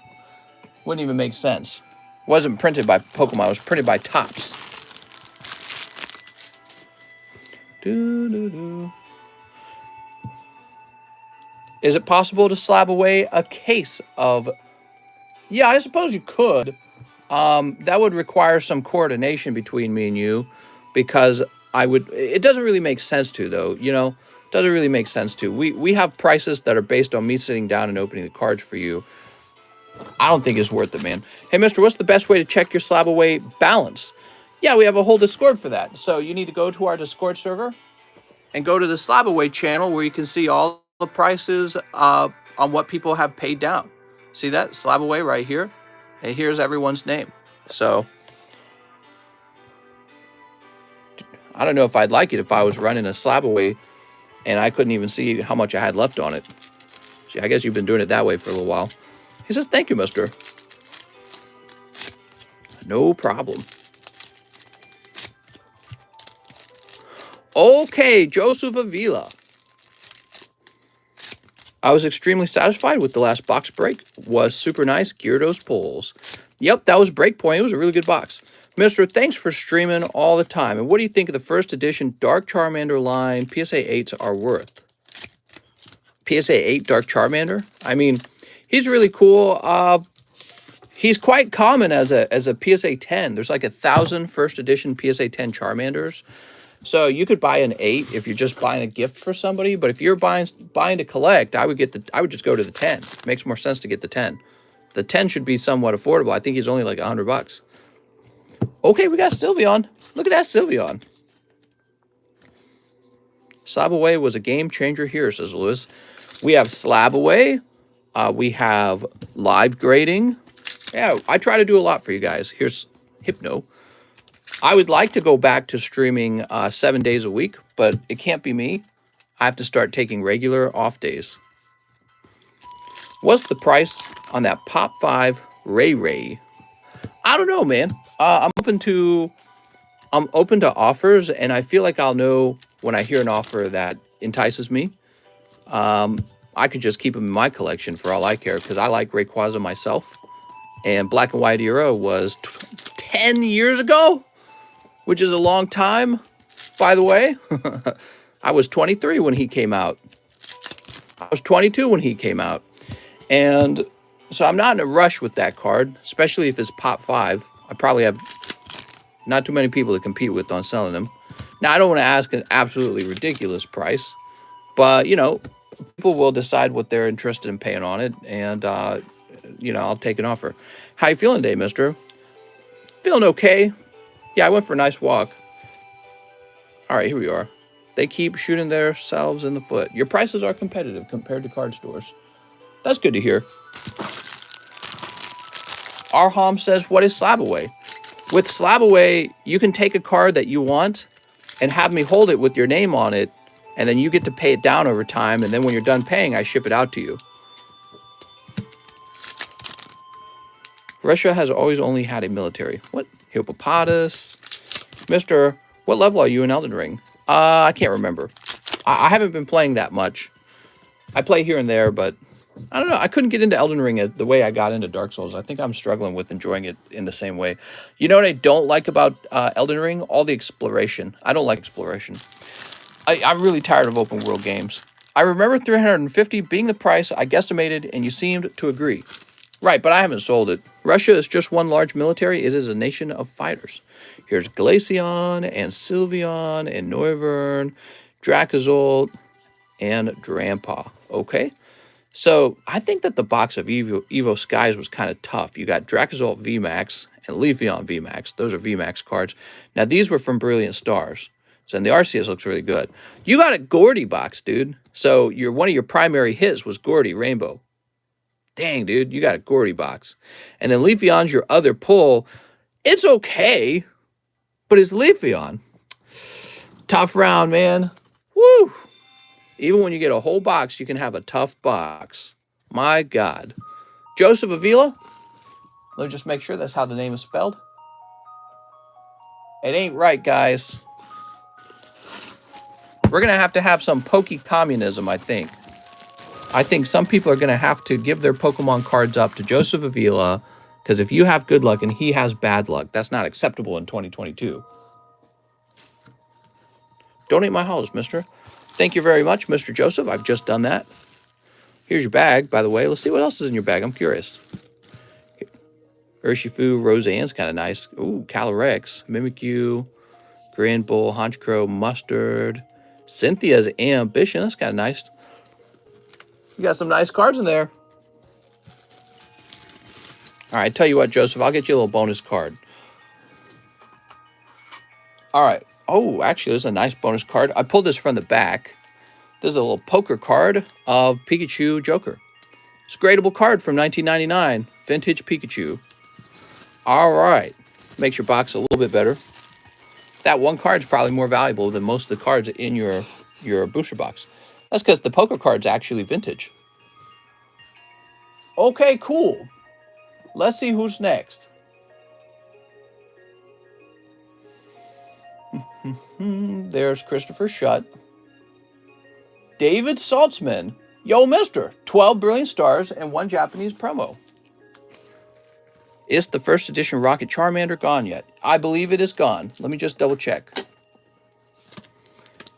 Wouldn't even make sense. Wasn't printed by Pokemon. It was printed by Topps. Is it possible to slab away a case of... Yeah, I suppose you could. That would require some coordination between me and you, because I would... It doesn't really make sense to, though, you know? Doesn't really make sense to. We have prices that are based on me sitting down and opening the cards for you. I don't think it's worth it, man. Hey, mister, what's the best way to check your slab away balance? Yeah, we have a whole Discord for that. So you need to go to our Discord server and go to the Slab Away channel where you can see all the prices on what people have paid down. See that? Slab Away right here. And here's everyone's name. So I don't know if I'd like it if I was running a Slab Away and I couldn't even see how much I had left on it. See, I guess you've been doing it that way for a little while. He says, thank you, mister. No problem. Okay, Joseph Avila. I was extremely satisfied with the last box break. Was super nice. Gyarados pulls. Yep, that was Breakpoint. It was a really good box. Mister, thanks for streaming all the time. And what do you think of the first edition Dark Charmander line PSA 8s are worth? PSA 8 Dark Charmander? I mean, he's really cool. He's quite common as a PSA 10. There's like 1,000 first edition PSA 10 Charmanders. So you could buy an 8 if you're just buying a gift for somebody, but if you're buying to collect, I would just go to the 10. It makes more sense to get the 10. The 10 should be somewhat affordable. I think he's only like $100. Okay, we got Sylveon. Look at that Sylveon. Slab Away was a game changer here, says Lewis. We have Slab Away. We have live grading. Yeah, I try to do a lot for you guys. Here's Hypno. I would like to go back to streaming 7 days a week, but it can't be me. I have to start taking regular off days. What's the price on that Pop 5 Ray Ray? I don't know, man. I'm open to offers, and I feel like I'll know when I hear an offer that entices me. I could just keep them in my collection for all I care, because I like Rayquaza myself. And Black and White Era was 10 years ago, which is a long time, by the way. I was 23 when he came out. I was 22 when he came out. And so I'm not in a rush with that card, especially if it's Pop 5. I probably have not too many people to compete with on selling them. Now, I don't want to ask an absolutely ridiculous price, but, you know, people will decide what they're interested in paying on it, and, you know, I'll take an offer. How you feeling today, mister? Feeling okay. Yeah, I went for a nice walk. All right, here we are. They keep shooting themselves in the foot. Your prices are competitive compared to card stores. That's good to hear. Arham says, what is Slab Away? With Slab Away, you can take a card that you want and have me hold it with your name on it, and then you get to pay it down over time, and then when you're done paying, I ship it out to you. Russia has always only had a military. What? Hippopotamus. Mister, what level are you in Elden Ring? I can't remember. I haven't been playing that much. I play here and there, but I don't know. I couldn't get into Elden Ring the way I got into Dark Souls. I think I'm struggling with enjoying it in the same way. You know what I don't like about Elden Ring? All the exploration. I don't like exploration. I'm really tired of open world games. I remember 350 being the price I guesstimated, and you seemed to agree. Right, but I haven't sold it. Russia is just one large military. It is a nation of fighters. Here's Glaceon and Sylveon and Noivern, Dracozolt, and Drampa. Okay. So I think that the box of Evo Skies was kind of tough. You got Dracozolt VMAX and Leafeon VMAX. Those are VMAX cards. Now these were from Brilliant Stars. So and the RCS looks really good. You got a Gordy box, dude. So one of your primary hits was Gordy Rainbow. Dang, dude, you got a Gordy box. And then Leafeon's your other pull. It's okay, but it's Leafeon. Tough round, man. Woo! Even when you get a whole box, you can have a tough box. My God. Joseph Avila. Let me just make sure that's how the name is spelled. It ain't right, guys. We're going to have some pokey communism, I think. I think some people are going to have to give their Pokemon cards up to Joseph Avila, because if you have good luck and he has bad luck, that's not acceptable in 2022. Donate my hollows, mister. Thank you very much, Mr. Joseph. I've just done that. Here's your bag, by the way. Let's see what else is in your bag. I'm curious. Urshifu, Roseanne's kind of nice. Ooh, Calyrex, Mimikyu, Grand Bull, Honchkrow, Mustard. Cynthia's Ambition. That's kind of nice. You got some nice cards in there. All right, tell you what, Joseph, I'll get you a little bonus card. All right. Oh, actually, this is a nice bonus card. I pulled this from the back. This is a little poker card of Pikachu Joker. It's a gradable card from 1999. Vintage Pikachu. All right. Makes your box a little bit better. That one card is probably more valuable than most of the cards in your booster box. That's because the poker card's actually vintage. Okay, cool. Let's see who's next. There's Christopher Schutt. David Saltzman. Yo, mister. 12 Brilliant Stars and 1 Japanese promo. Is the first edition Rocket Charmander gone yet? I believe it is gone. Let me just double check.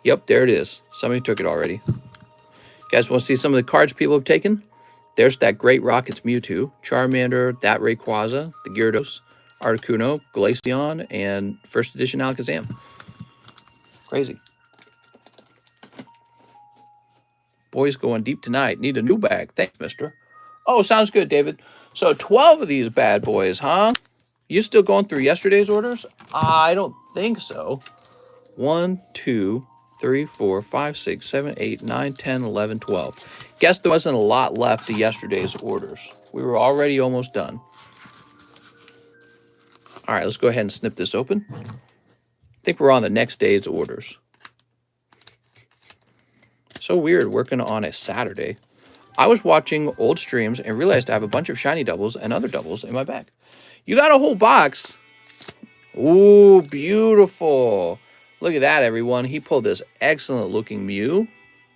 Yep, there it is. Somebody took it already. You guys want to see some of the cards people have taken? There's that great Rockets Mewtwo, Charmander, that Rayquaza, the Gyarados, Articuno, Glaceon, and first edition Alakazam. Crazy. Boys going deep tonight. Need a new bag. Thanks, mister. Oh, sounds good, David. So 12 of these bad boys, huh? You still going through yesterday's orders? I don't think so. 1, 2, 3, 4, 5, 6, 7, 8, 9, 10, 11, 12. Guess there wasn't a lot left of yesterday's orders. We were already almost done. All right, let's go ahead and snip this open. I think we're on the next day's orders. So weird working on a Saturday. I was watching old streams and realized I have a bunch of shiny doubles and other doubles in my bag. You got a whole box. Ooh, beautiful. Look at that, everyone. He pulled this excellent looking Mew.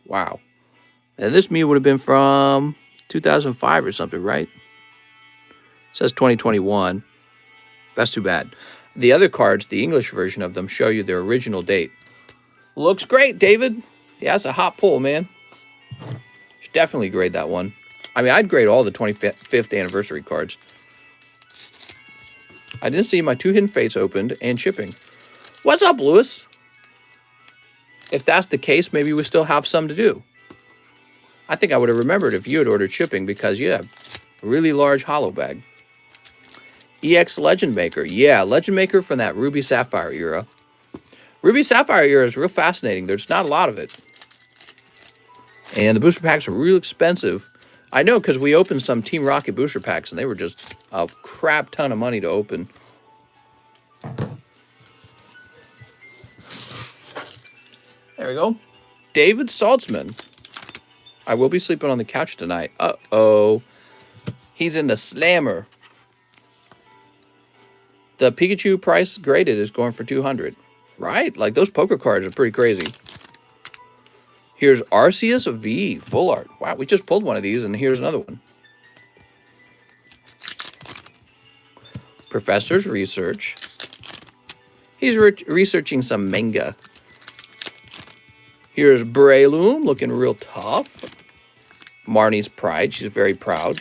Wow. And this Mew would have been from 2005 or something, right? It says 2021. That's too bad. The other cards, the English version of them, show you their original date. Looks great, David. Yeah, that's a hot pull, man. Should definitely grade that one. I mean, I'd grade all the 25th anniversary cards. I didn't see my 2 Hidden Fates opened and shipping. What's up, Lewis? If that's the case, maybe we still have some to do. I think I would have remembered if you had ordered shipping because you have a really large holo bag. EX Legend Maker. Yeah, Legend Maker from that Ruby Sapphire era. Ruby Sapphire era is real fascinating. There's not a lot of it. And the booster packs are real expensive. I know because we opened some Team Rocket booster packs and they were just a crap ton of money to open. There we go. David Saltzman. I will be sleeping on the couch tonight. Uh-oh. He's in the slammer. The Pikachu price graded is going for $200. Right? Like, those poker cards are pretty crazy. Here's Arceus V, full art. Wow, we just pulled one of these, and here's another one. Professor's Research. He's researching some manga. Here's Breloom, looking real tough. Marnie's Pride, she's very proud.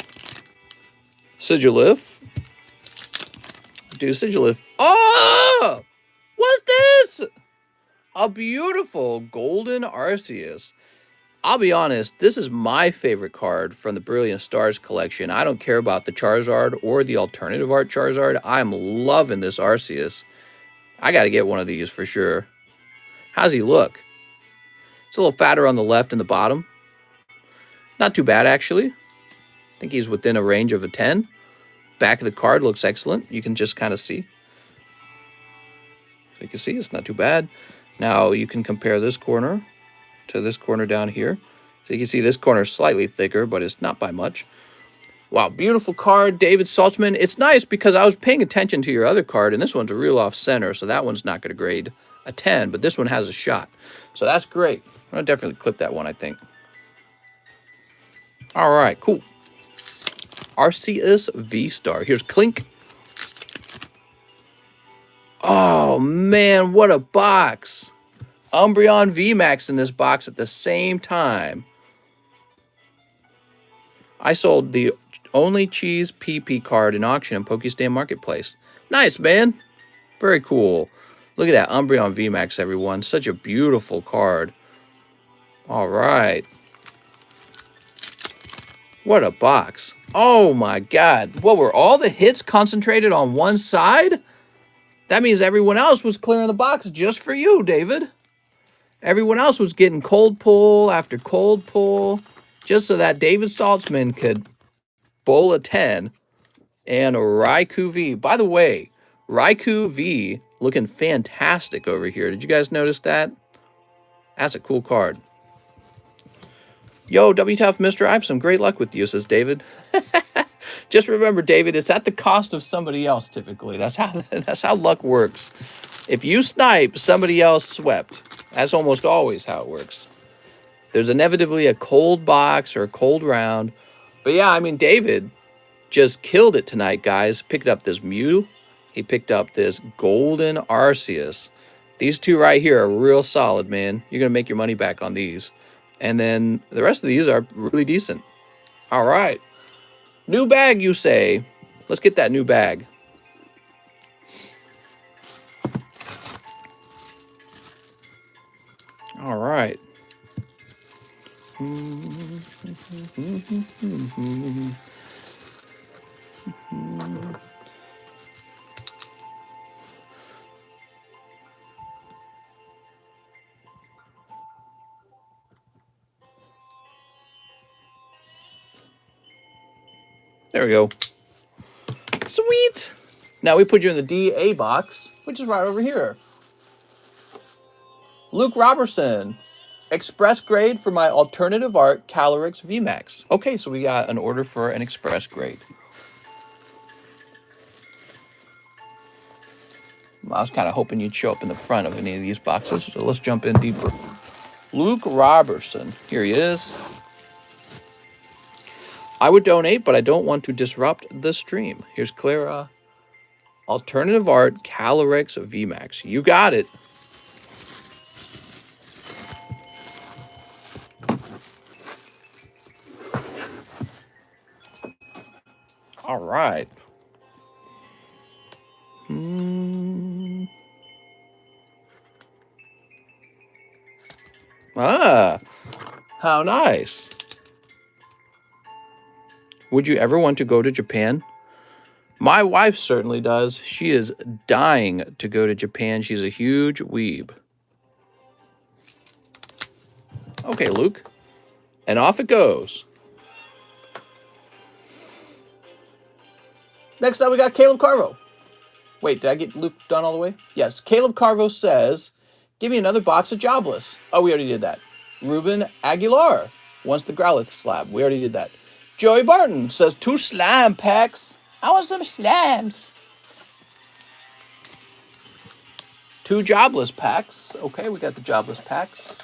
Sigilif. Dude, Sigilif. Oh! What's this? A beautiful golden Arceus. I'll be honest, this is my favorite card from the Brilliant Stars collection. I don't care about the Charizard or the alternative art Charizard. I'm loving this Arceus. I got to get one of these for sure. How's he look? It's a little fatter on the left and the bottom. Not too bad, actually. I think he's within a range of a 10. Back of the card looks excellent. You can just kind of see. So you can see it's not too bad. Now you can compare this corner to this corner down here. So you can see this corner is slightly thicker, but it's not by much. Wow, beautiful card, David Saltzman. It's nice because I was paying attention to your other card, and this one's a real off-center, so that one's not going to grade a 10, but this one has a shot. So that's great. I'm going to definitely clip that one, I think. All right, cool. Arceus V-Star. Here's Clink. Oh, man, what a box. Umbreon VMAX in this box at the same time. I sold the only cheese PP card in auction in Pokestan Marketplace. Nice, man. Very cool. Look at that Umbreon VMAX, everyone. Such a beautiful card. All right. What a box. Oh, my God. What, were all the hits concentrated on one side? That means everyone else was clearing the box just for you, David. Everyone else was getting cold pull after cold pull just so that David Saltzman could bowl a 10 and a Raikou V. By the way, Raikou V looking fantastic over here. Did you guys notice that? That's a cool card. Yo, WTF, mister, I have some great luck with you, says David. Just remember, David, it's at the cost of somebody else typically. That's how luck works. If you snipe, somebody else swept. That's almost always how it works. There's inevitably a cold box or a cold round. But yeah, I mean, David just killed it tonight, guys. Picked up this Mew. He picked up this Golden Arceus. These two right here are real solid, man. You're going to make your money back on these. And then the rest of these are really decent. All right. New bag, you say. Let's get that new bag. All right. There we go. Sweet. Now we put you in the DA box, which is right over here. Luke Robertson, express grade for my alternative art Calyrex VMAX. Okay, so we got an order for an express grade. I was kind of hoping you'd show up in the front of any of these boxes, so let's jump in deeper. Luke Robertson, here he is. I would donate, but I don't want to disrupt the stream. Here's Clara. Alternative art Calyrex VMAX. You got it. All right. Ah, how nice. Would you ever want to go to Japan? My wife certainly does. She is dying to go to Japan. She's a huge weeb. Okay, Luke. And off it goes. Next up, we got Caleb Carvo. Wait, did I get Luke done all the way? Yes. Caleb Carvo says, give me another box of Jobless. Oh, we already did that. Ruben Aguilar wants the Growlithe slab. We already did that. Joey Barton says 2 slime packs. I want some slams. 2 Jobless packs. Okay, we got the Jobless packs.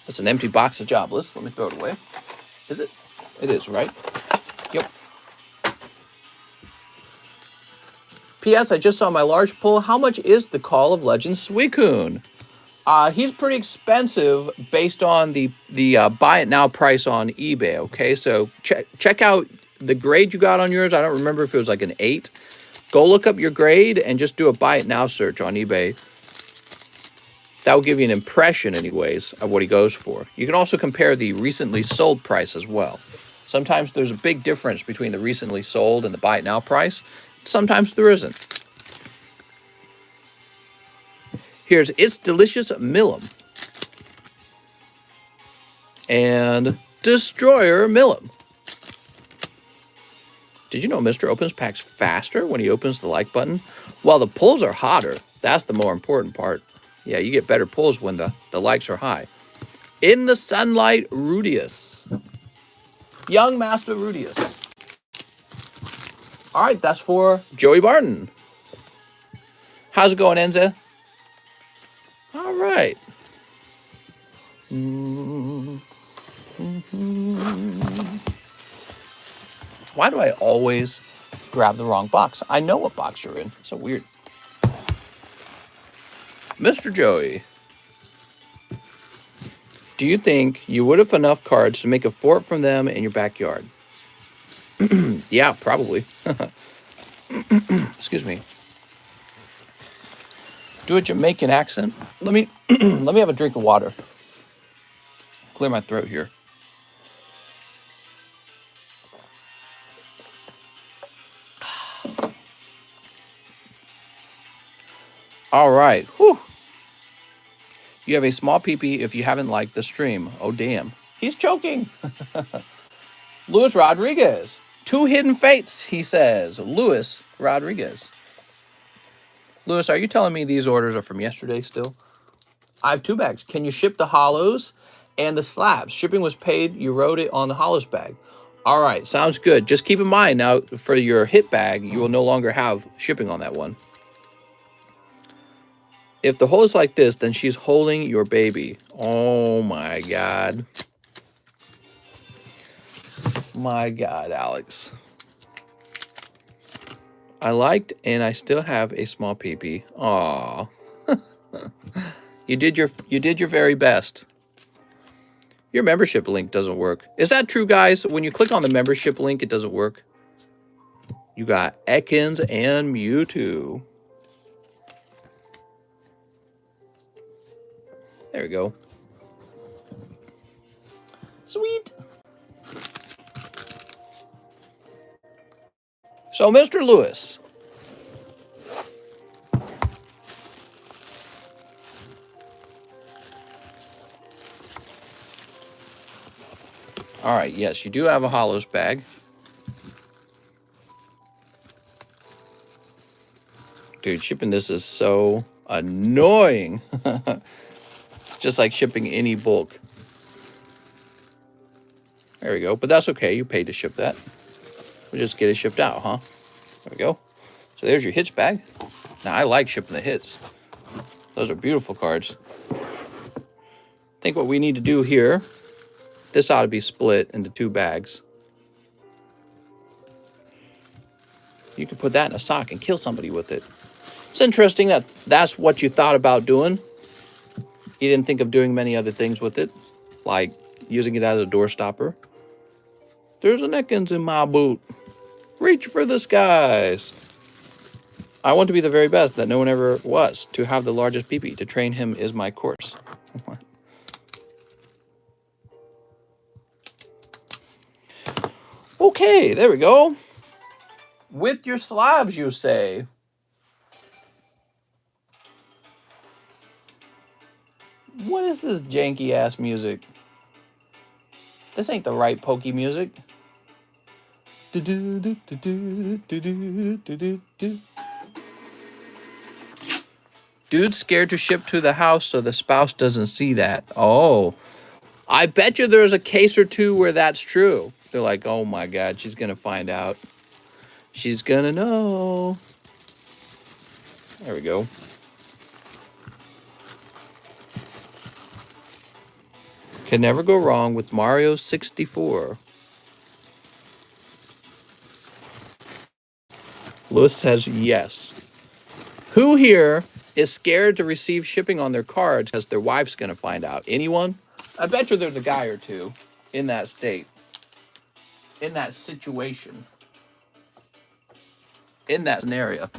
That's an empty box of Jobless. Let me throw it away. Is it? It is, right? Yep. P.S. I just saw my large pull. How much is the Call of Legends Suicune? He's pretty expensive based on the buy it now price on eBay, okay? So check out the grade you got on yours. I don't remember if it was like an 8. Go look up your grade and just do a buy it now search on eBay. That will give you an impression, anyways, of what he goes for. You can also compare the recently sold price as well. Sometimes there's a big difference between the recently sold and the buy it now price. Sometimes there isn't. Here's It's Delicious Millum and Destroyer Millum. Did you know Mr. opens packs faster when he opens the like button? While the pulls are hotter, that's the more important part. Yeah, you get better pulls when the likes are high. In the Sunlight, Rudius. Young Master Rudius. All right, that's for Joey Barton. How's it going, Enza? All right. Why do I always grab the wrong box? I know what box you're in. So weird. Mr. Joey, do you think you would have enough cards to make a fort from them in your backyard? Yeah, probably. Excuse me. Do a Jamaican accent. Let me have a drink of water. Clear my throat here. All right. Whew. You have a small peepee if you haven't liked the stream. Oh, damn. He's choking. Luis Rodriguez. 2 hidden fates, he says. Luis Rodriguez. Luis, are you telling me these orders are from yesterday still? I have 2 bags. Can you ship the hollows and the slabs? Shipping was paid. You wrote it on the hollows bag. All right. Sounds good. Just keep in mind now for your hit bag, you will no longer have shipping on that one. If the hole is like this, then she's holding your baby. Oh, my God. My God, Alex. I liked and I still have a small peepee. Aw. You did your very best. Your membership link doesn't work. Is that true, guys? When you click on the membership link, it doesn't work. You got Ekans and Mewtwo. There we go. Sweet. So, Mr. Lewis. All right, yes, you do have a hollows bag. Dude, shipping this is so annoying. It's just like shipping any bulk. There we go. But that's okay. You paid to ship that. We'll just get it shipped out, huh? There we go. So there's your hits bag. Now, I like shipping the hits. Those are beautiful cards. I think what we need to do here, this ought to be split into 2 bags. You can put that in a sock and kill somebody with it. It's interesting that that's what you thought about doing. You didn't think of doing many other things with it, like using it as a door stopper. There's an Ekans in my boot. Reach for the skies. I want to be the very best that no one ever was. To have the largest peepee. To train him is my course. Okay, there we go. With your slabs, you say. What is this janky ass music? This ain't the right pokey music. Dude's scared to ship to the house so the spouse doesn't see that. Oh, I bet you there's a case or two where that's true. They're like, oh my God, she's going to find out. She's going to know. There we go. Can never go wrong with Mario 64. Lewis says yes. Who here is scared to receive shipping on their cards because their wife's going to find out? Anyone? I bet you there's a guy or two in that state, in that situation, in that scenario.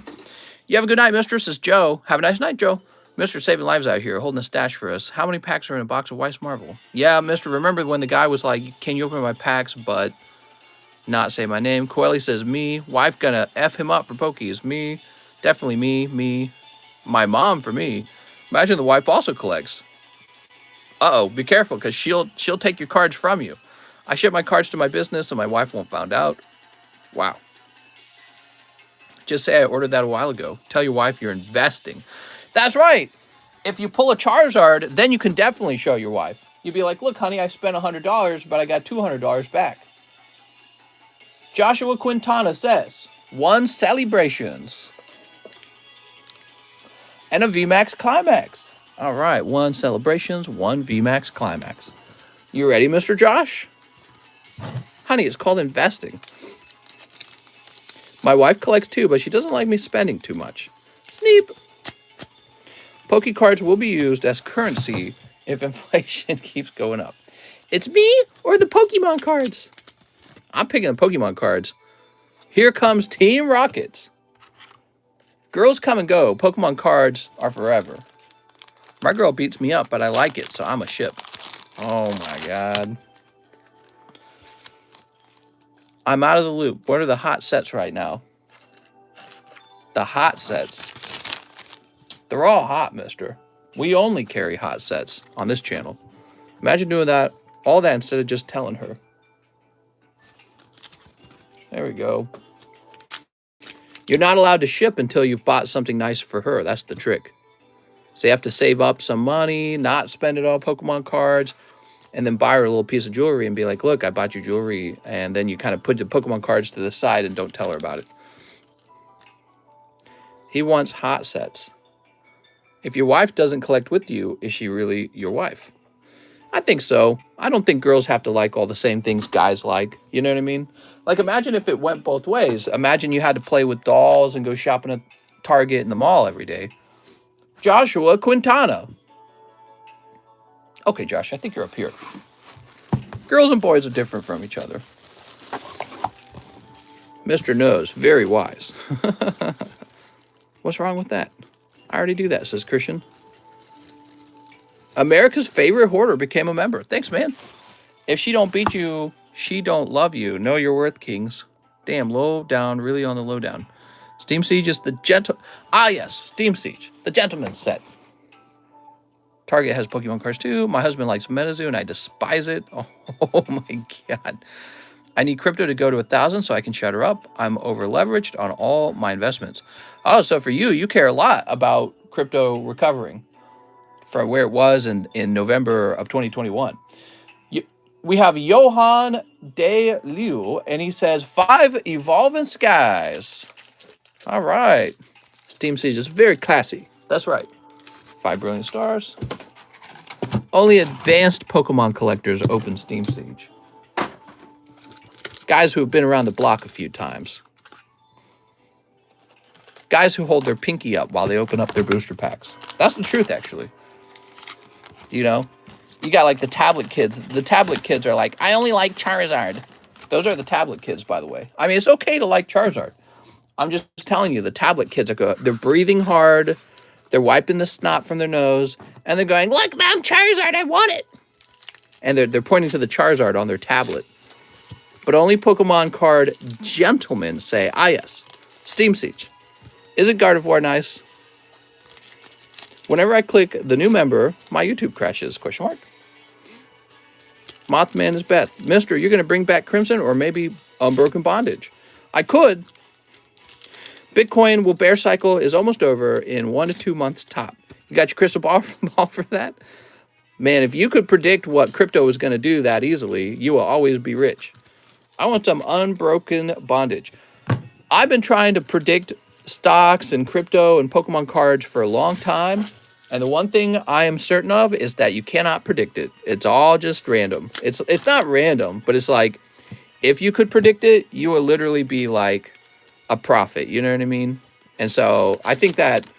You have a good night, mistress. It's Joe. Have a nice night, Joe. Mr. Saving Lives out here holding a stash for us. How many packs are in a box of Weiss Marvel? Yeah, Mr. Remember when the guy was like, can you open my packs, but not say my name? Coeli says me. Wife gonna F him up for pokies. Me. Definitely me. My mom for me. Imagine the wife also collects. Uh-oh, be careful, because she'll take your cards from you. I ship my cards to my business, so my wife won't find out. Wow. Just say I ordered that a while ago. Tell your wife you're investing. That's right. If you pull a Charizard, then you can definitely show your wife. You'd be like, look, honey, I spent $100, but I got $200 back. Joshua Quintana says, 1 celebrations and a VMAX climax. All right, 1 celebrations, 1 VMAX climax. You ready, Mr. Josh? Honey, it's called investing. My wife collects too, but she doesn't like me spending too much. Sneep. Poke cards will be used as currency if inflation keeps going up. It's me or the Pokemon cards? I'm picking the Pokemon cards. Here comes Team Rockets. Girls come and go. Pokemon cards are forever. My girl beats me up, but I like it, so I'm a ship. Oh my God. I'm out of the loop. What are the hot sets right now? The hot sets. They're all hot, mister. We only carry hot sets on this channel. Imagine doing that, all that instead of just telling her. There we go. You're not allowed to ship until you've bought something nice for her. That's the trick. So you have to save up some money, not spend it all Pokemon cards, and then buy her a little piece of jewelry and be like, look, I bought you jewelry. And then you kind of put the Pokemon cards to the side and don't tell her about it. He wants hot sets. If your wife doesn't collect with you, is she really your wife? I think so. I don't think girls have to like all the same things guys like. You know what I mean? Like, imagine if it went both ways. Imagine you had to play with dolls and go shopping at Target and the mall every day. Joshua Quintana. Okay, Josh, I think you're up here. Girls and boys are different from each other. Mr. Knows, very wise. What's wrong with that? I already do that, says Christian. America's favorite hoarder became a member. Thanks, man. If she don't beat you, she don't love you. Know your worth, kings. Damn, low down, really on the low down. Steam Siege is the gentle... Ah, yes, Steam Siege, the gentleman's set. Target has Pokemon cards too. My husband likes Metazoo and I despise it. Oh my God. I need crypto to go to 1,000 so I can shut her up. I'm over leveraged on all my investments. Oh, so for you care a lot about crypto recovering from where it was in November of 2021. We have Johan De Liu, and he says 5 Evolving Skies. All right. Steam Siege is very classy. That's right. 5 Brilliant Stars. Only advanced Pokemon collectors open Steam Siege. Guys who have been around the block a few times. Guys who hold their pinky up while they open up their booster packs. That's the truth, actually. You know? You got like the tablet kids. The tablet kids are like, I only like Charizard. Those are the tablet kids, by the way. I mean, it's okay to like Charizard. I'm just telling you, the tablet kids are they're breathing hard. They're wiping the snot from their nose. And they're going, look, Mom, Charizard, I want it. And they're pointing to the Charizard on their tablet. But only Pokemon card gentlemen say, ah, yes, Steam Siege. Isn't Gardevoir nice? Whenever I click the new member, my YouTube crashes, question mark. Mothman is Beth. Mister, you're going to bring back Crimson or maybe Unbroken Bondage? I could. Bitcoin will bear cycle is almost over in 1 to 2 months top. You got your crystal ball for that? Man, if you could predict what crypto is going to do that easily, you will always be rich. I want some Unbroken Bondage. I've been trying to predict stocks and crypto and Pokemon cards for a long time. And the one thing I am certain of is that you cannot predict it. It's all just random. It's not random, but it's like, if you could predict it, you will literally be like a prophet. You know what I mean? And so I think that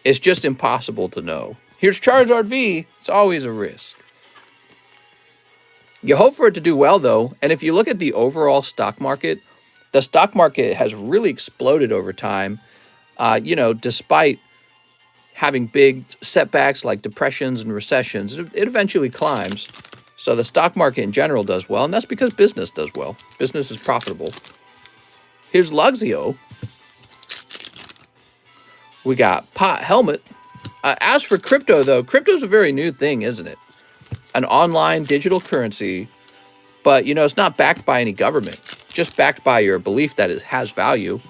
it's just impossible to know. Here's Charizard V. It's always a risk. You hope for it to do well, though. And if you look at the overall stock market, the stock market has really exploded over time, you know, despite having big setbacks like depressions and recessions, it eventually climbs. So the stock market in general does well, and that's because business does well. Business is profitable. Here's Luxio. We got Pot Helmet. As for crypto, though, crypto's a very new thing, isn't it? An online digital currency, but it's not backed by any government, just backed by your belief that it has value.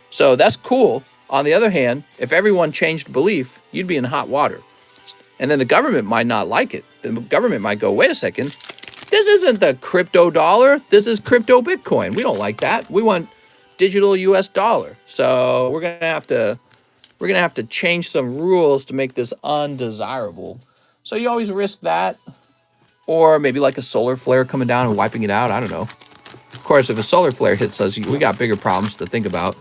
So that's cool. On the other hand, if everyone changed belief, you'd be in hot water. And then the government might not like it. The government might go, wait a second, this isn't the crypto dollar. This is crypto Bitcoin. We don't like that. We want digital US dollar. So we're gonna have to change some rules to make this undesirable. So you always risk that. Or maybe like a solar flare coming down and wiping it out. I don't know. Of course, if a solar flare hits us, we got bigger problems to think about.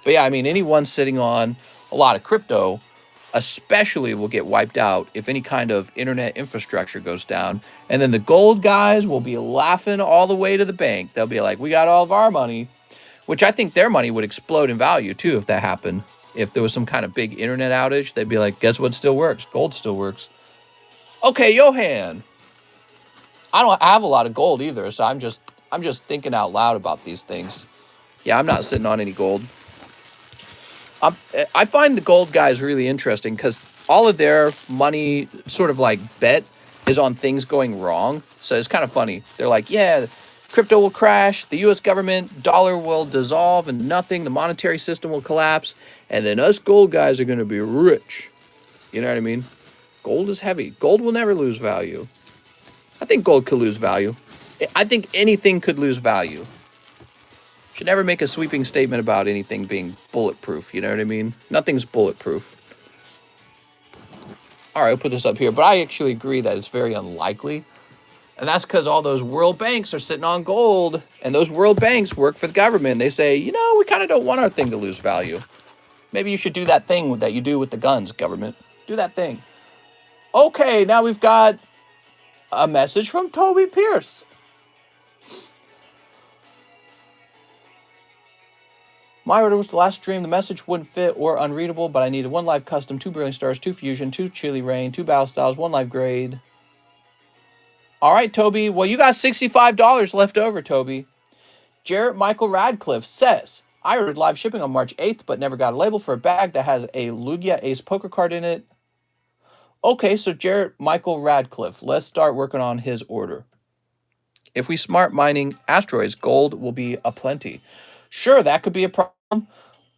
But yeah, I mean, anyone sitting on a lot of crypto especially will get wiped out if any kind of internet infrastructure goes down. And then the gold guys will be laughing all the way to the bank. They'll be like, we got all of our money, which I think their money would explode in value too if that happened. If there was some kind of big internet outage, they'd be like, guess what still works? Gold still works. Okay, Johan. I don't have a lot of gold either, so I'm just thinking out loud about these things. Yeah, I'm not sitting on any gold. I find the gold guys really interesting because all of their money sort of like bet is on things going wrong. So it's kind of funny. They're like, yeah, crypto will crash, the US government, dollar will dissolve and nothing, the monetary system will collapse, and then us gold guys are going to be rich. You know what I mean? Gold is heavy. Gold will never lose value. I think gold could lose value. I think anything could lose value. Should never make a sweeping statement about anything being bulletproof. You know what I mean? Nothing's bulletproof. All right, I'll put this up here. But I actually agree that it's very unlikely. And that's because all those world banks are sitting on gold. And those world banks work for the government. They say, we kind of don't want our thing to lose value. Maybe you should do that thing that you do with the guns, government. Do that thing. Okay, now we've got a message from Toby Pierce. My order was the last stream. The message wouldn't fit or unreadable, but I needed 1 live custom, 2 brilliant stars, 2 fusion, 2 chili rain, 2 battle styles, 1 live grade. All right, Toby. Well, you got $65 left over, Toby. Jarrett Michael Radcliffe says, I ordered live shipping on March 8th, but never got a label for a bag that has a Lugia Ace poker card in it. Okay, so Jarrett Michael Radcliffe, let's start working on his order. If we smart mining asteroids, gold will be aplenty. Sure, that could be a problem.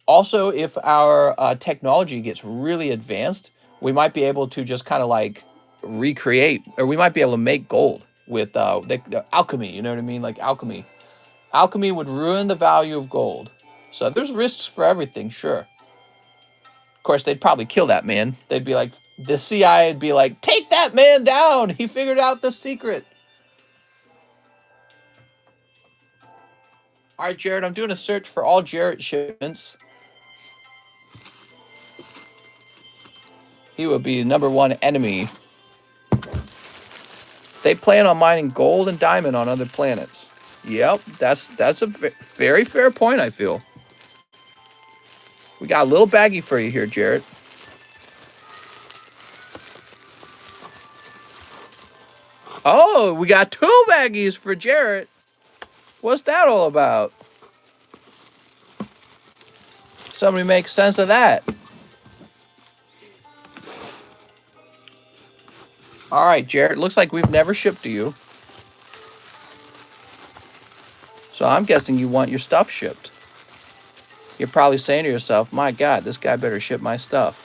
Also, if our technology gets really advanced, we might be able to just kind of like recreate, or we might be able to make gold with the alchemy, you know what I mean? Like alchemy. Alchemy would ruin the value of gold. So there's risks for everything, sure. Of course, they'd probably kill that man. They'd be like, the CIA would be like, take that man down. He figured out the secret. All right, Jared, I'm doing a search for all Jarrett shipments. He would be the #1 enemy. They plan on mining gold and diamond on other planets. Yep, that's a very fair point, I feel. We got a little baggie for you here, Jarrett. Oh, we got 2 baggies for Jarrett. What's that all about? Somebody make sense of that. All right, Jarrett, looks like we've never shipped to you. So I'm guessing you want your stuff shipped. You're probably saying to yourself, my God, this guy better ship my stuff.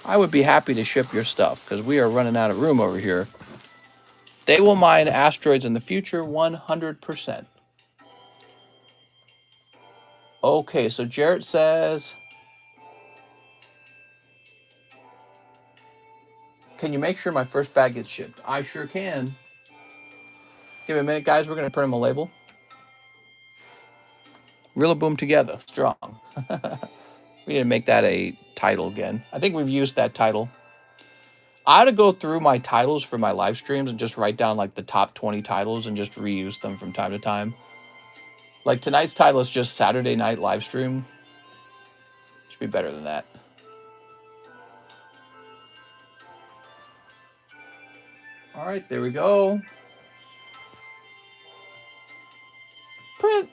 I would be happy to ship your stuff because we are running out of room over here. They will mine asteroids in the future 100%. Okay, so Jarrett says, can you make sure my first bag gets shipped? I sure can. Give me a minute, guys. We're going to print him a label. Rillaboom together. Strong. We need to make that a title again. I think we've used that title. I ought to go through my titles for my live streams and just write down like the top 20 titles and just reuse them from time to time. Like tonight's title is just Saturday Night Live Stream. Should be better than that. All right, there we go. Print.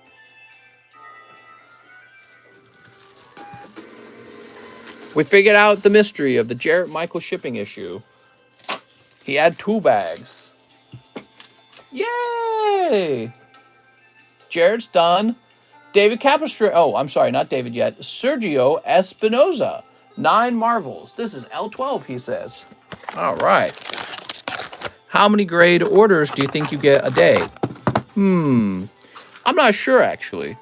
We figured out the mystery of the Jarrett Michael shipping issue. He had 2 bags. Yay! Jarrett's done. David Capistrano. Oh, I'm sorry, not David yet. Sergio Espinoza. 9 marvels. This is L12, he says. All right. How many grade orders do you think you get a day? I'm not sure, actually.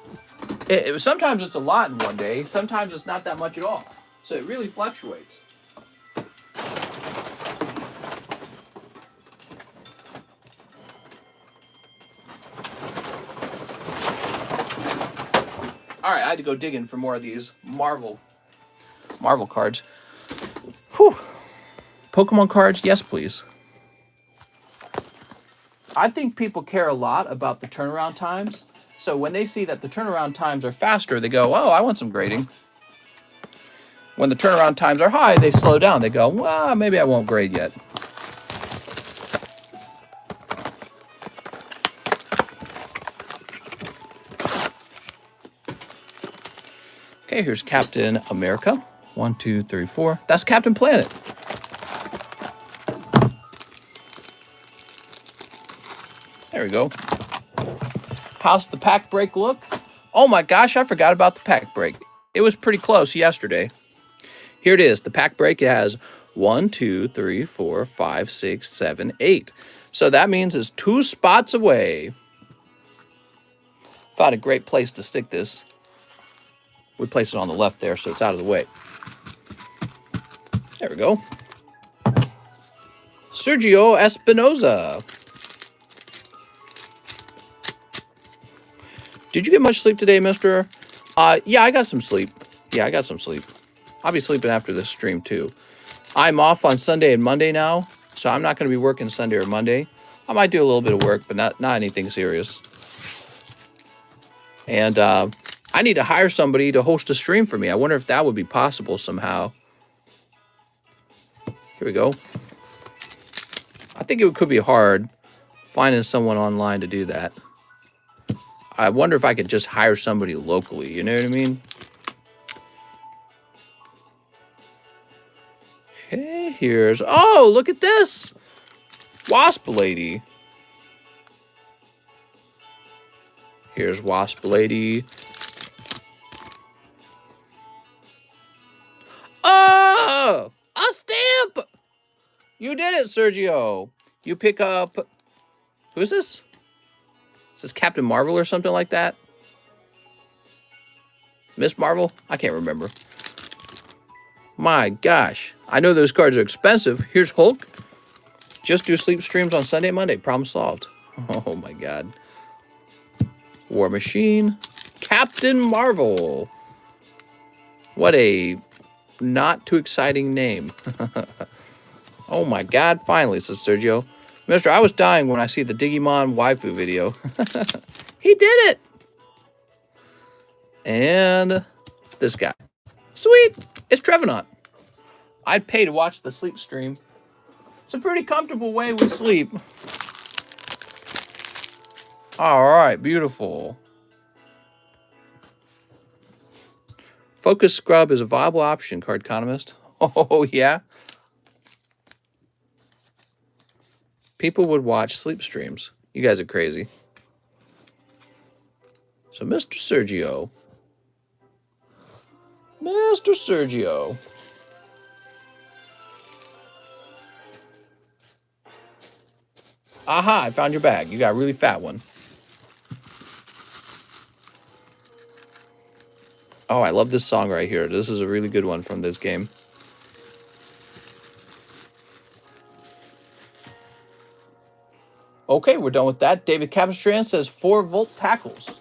Sometimes it's a lot in one day. Sometimes it's not that much at all. So it really fluctuates. All right, I had to go digging for more of these Marvel cards. Whew. Pokemon cards, yes, please. I think people care a lot about the turnaround times. So when they see that the turnaround times are faster, they go, oh, I want some grading. When the turnaround times are high, they slow down. They go, well, maybe I won't grade yet. Okay, here's Captain America. 1, 2, 3, 4. That's Captain Planet. There we go. How's the pack break look? Oh my gosh, I forgot about the pack break. It was pretty close yesterday. Here it is. The pack break has 1, 2, 3, 4, 5, 6, 7, 8. So that means it's 2 spots away. Found a great place to stick this. We place it on the left there so it's out of the way. There we go. Sergio Espinoza. Did you get much sleep today, mister? Yeah, I got some sleep. I'll be sleeping after this stream, too. I'm off on Sunday and Monday now, so I'm not going to be working Sunday or Monday. I might do a little bit of work, but not anything serious. And I need to hire somebody to host a stream for me. I wonder if that would be possible somehow. Here we go. I think it could be hard finding someone online to do that. I wonder if I could just hire somebody locally. You know what I mean? Okay, here's... Oh, look at this! Wasp Lady. Here's Wasp Lady. Oh! A stamp! You did it, Sergio. You pick up... Who is this? Is this Captain Marvel or something like that? Miss Marvel? I can't remember. My gosh. I know those cards are expensive. Here's Hulk. Just do sleep streams on Sunday and Monday. Problem solved. Oh my god. War Machine. Captain Marvel. What a not too exciting name. Oh my god. Finally, says Sergio. Mister, I was dying when I see the Digimon waifu video. He did it! And this guy. Sweet! It's Trevenant. I'd pay to watch the sleep stream. It's a pretty comfortable way we sleep. Alright, beautiful. Focus Scrub is a viable option, Cardconomist. Oh, yeah? People would watch sleep streams. You guys are crazy. So, Mr. Sergio. Mr. Sergio. Aha, I found your bag. You got a really fat one. Oh, I love this song right here. This is a really good one from this game. Okay, we're done with that. David Capistran says 4-volt tackles.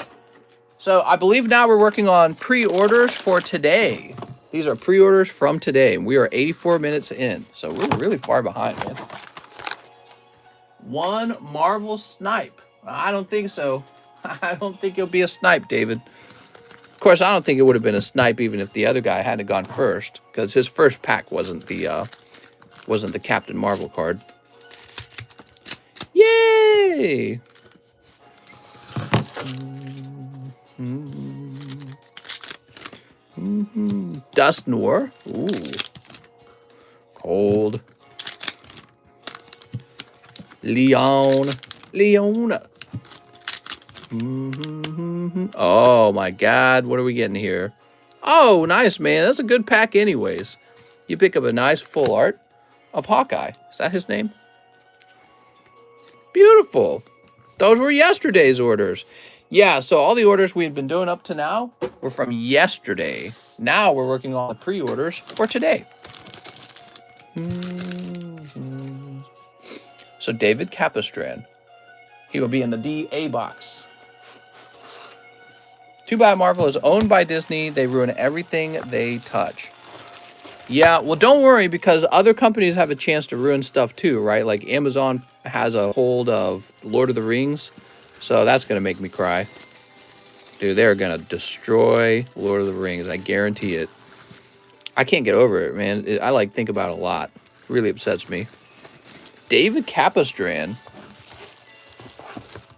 So I believe now we're working on pre-orders for today. These are pre-orders from today, and we are 84 minutes in. So we're really far behind, man. 1 Marvel Snipe. I don't think so. I don't think it'll be a snipe, David. course, I don't think it would have been a snipe even if the other guy hadn't gone first, because his first pack wasn't the Captain Marvel card. Yay! Dust Noir. Ooh. Cold. Leona. Oh my God, what are we getting here? Oh, nice, man. That's a good pack anyways. You pick up a nice full art of Hawkeye. Is that his name? Beautiful. Those were yesterday's orders. Yeah, so all the orders we've been doing up to now were from yesterday. Now we're working on the pre-orders for today. So David Capistran. He will be in the DA box. Too bad Marvel is owned by Disney. They ruin everything they touch. Yeah, well, don't worry, because other companies have a chance to ruin stuff too, right? Like Amazon has a hold of Lord of the Rings, so that's going to make me cry. Dude, they're going to destroy Lord of the Rings. I guarantee it. I can't get over it, man. I think about it a lot. It really upsets me. David Capistran.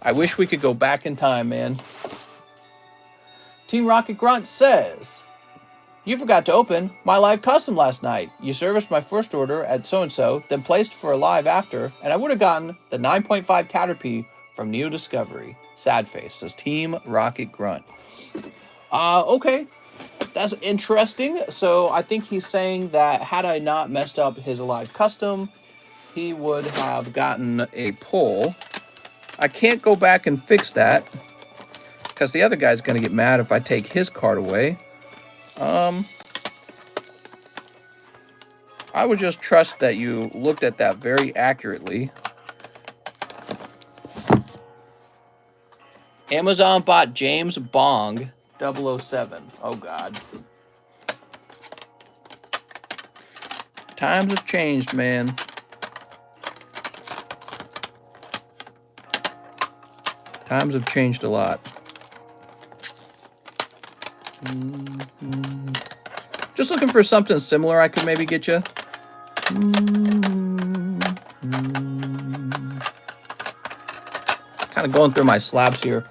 I wish we could go back in time, man. Team Rocket Grunt says, you forgot to open my live custom last night. You serviced my first order at so-and-so, then placed for a live after, and I would have gotten the 9.5 Caterpie from Neo Discovery. Sad face, says Team Rocket Grunt. Okay. That's interesting. So I think he's saying that had I not messed up his live custom, he would have gotten a pull. I can't go back and fix that, because the other guy's going to get mad if I take his card away. I would just trust that you looked at that very accurately. Amazon bought James Bong 007. Oh, God. Times have changed, man. Times have changed a lot. Just looking for something similar I could maybe get you. Kind of going through my slabs here.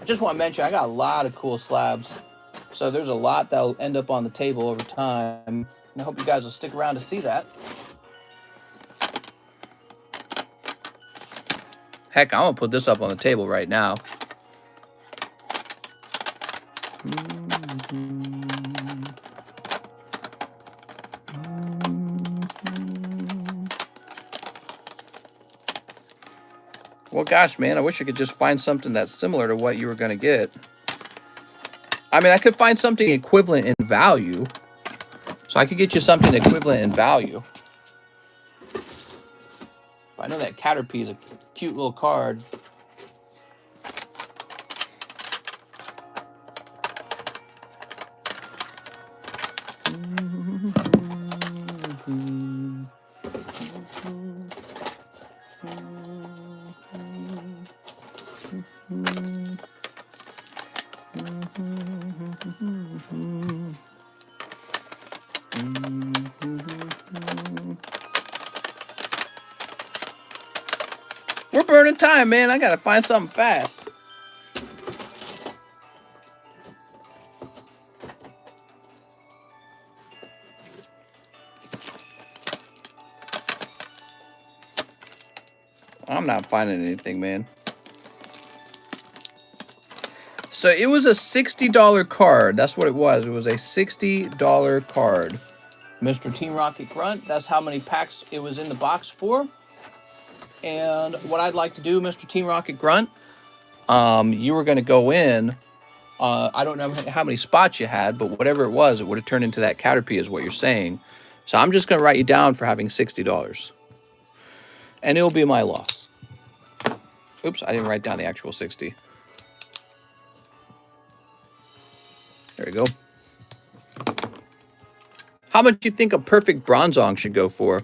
I just want to mention I got a lot of cool slabs. So there's a lot that'll end up on the table over time. And I hope you guys will stick around to see that. Heck, I'm going to put this up on the table right now. Well, gosh, man, I wish I could just find something that's similar to what you were going to get. I mean, I could find something equivalent in value. So I could get you something equivalent in value. I know that Caterpie is a cute little card. We're burning time, man. I gotta find something fast. I'm not finding anything, man. So it was a $60 card. That's what it was. It was a $60 card. Mr. Team Rocket Grunt, that's how many packs it was in the box for. And what I'd like to do, Mr. Team Rocket Grunt, you were going to go in. I don't know how many spots you had, but whatever it was, it would have turned into that Caterpie is what you're saying. So I'm just going to write you down for having $60. And it'll be my loss. Oops, I didn't write down the actual 60. There we go. How much do you think a perfect Bronzong should go for?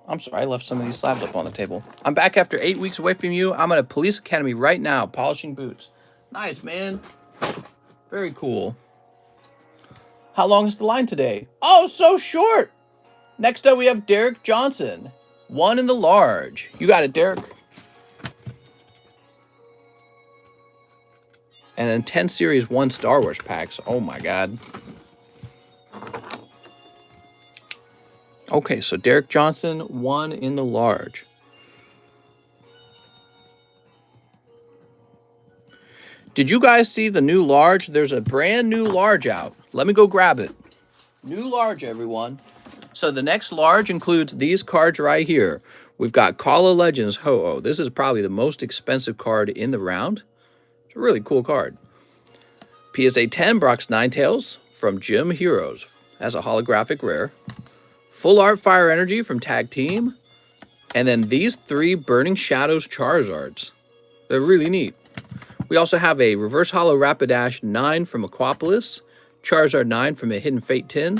I'm sorry, I left some of these slabs up on the table. I'm back after 8 weeks away from you. I'm at a police academy right now, polishing boots. Nice, man. Very cool. How long is the line today? Oh, so short. Next up, we have Derek Johnson. 1 in the large. You got it, Derek. And then 10 Series 1 Star Wars packs. Oh, my God. Okay, so Derek Johnson, 1 in the large. Did you guys see the new large? There's a brand new large out. Let me go grab it. New large, everyone. So the next large includes these cards right here. We've got Call of Legends Ho-Oh. This is probably the most expensive card in the round. It's a really cool card. PSA 10 Brock's Ninetales from Gym Heroes as a holographic rare. Full Art Fire Energy from Tag Team. And then these 3 Burning Shadows Charizards. They're really neat. We also have a Reverse Holo Rapidash 9 from Aquapolis, Charizard 9 from a Hidden Fate tin,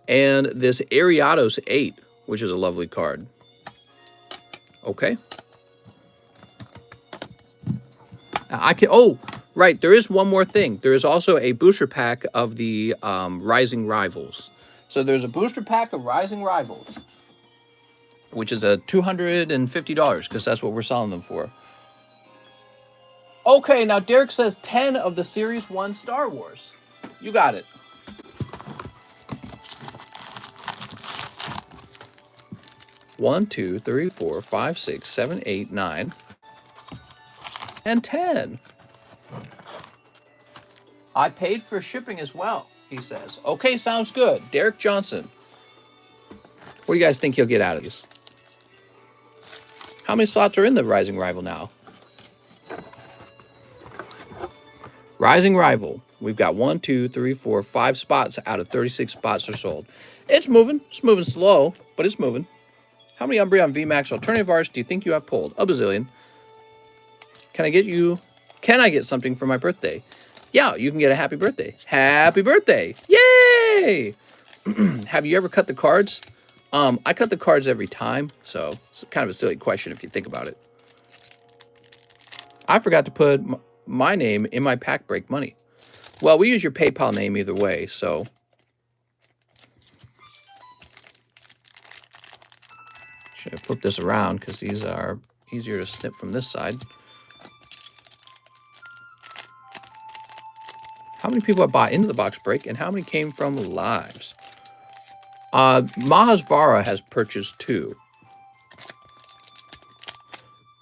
and this Ariados 8, which is a lovely card. Okay. Oh, right, there is one more thing. There is also a booster pack of the Rising Rivals. So there's a booster pack of Rising Rivals, which is a $250 because that's what we're selling them for. Okay, now Derek says 10 of the Series 1 Star Wars. You got it. One, 2, 3, 4, 5, 6, 7, 8, 9, and 10. I paid for shipping as well, he says. Okay, sounds good. Derek Johnson. What do you guys think he'll get out of these? How many slots are in the Rising Rival now? Rising Rival. We've got 1, 2, 3, 4, 5 spots out of 36 spots are sold. It's moving. It's moving slow, but it's moving. How many Umbreon VMAX alternative arts do you think you have pulled? A bazillion. Can I get something for my birthday? Yeah, you can get a happy birthday. Happy birthday. Yay! Have you ever cut the cards? I cut the cards every time, so it's kind of a silly question if you think about it. I forgot to put my name in my pack break money. Well, we use your PayPal name either way, so. Should have flipped this around because these are easier to snip from this side. How many people have bought into the box break and how many came from lives? Mahasvara has purchased 2.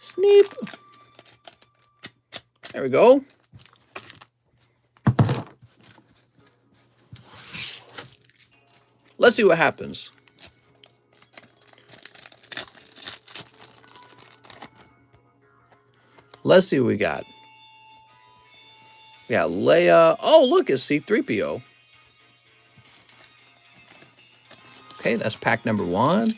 Sneep. There we go. Let's see what happens. Let's see what we got. We got Leia. Oh, look, it's C-3PO. Okay, that's pack number 1.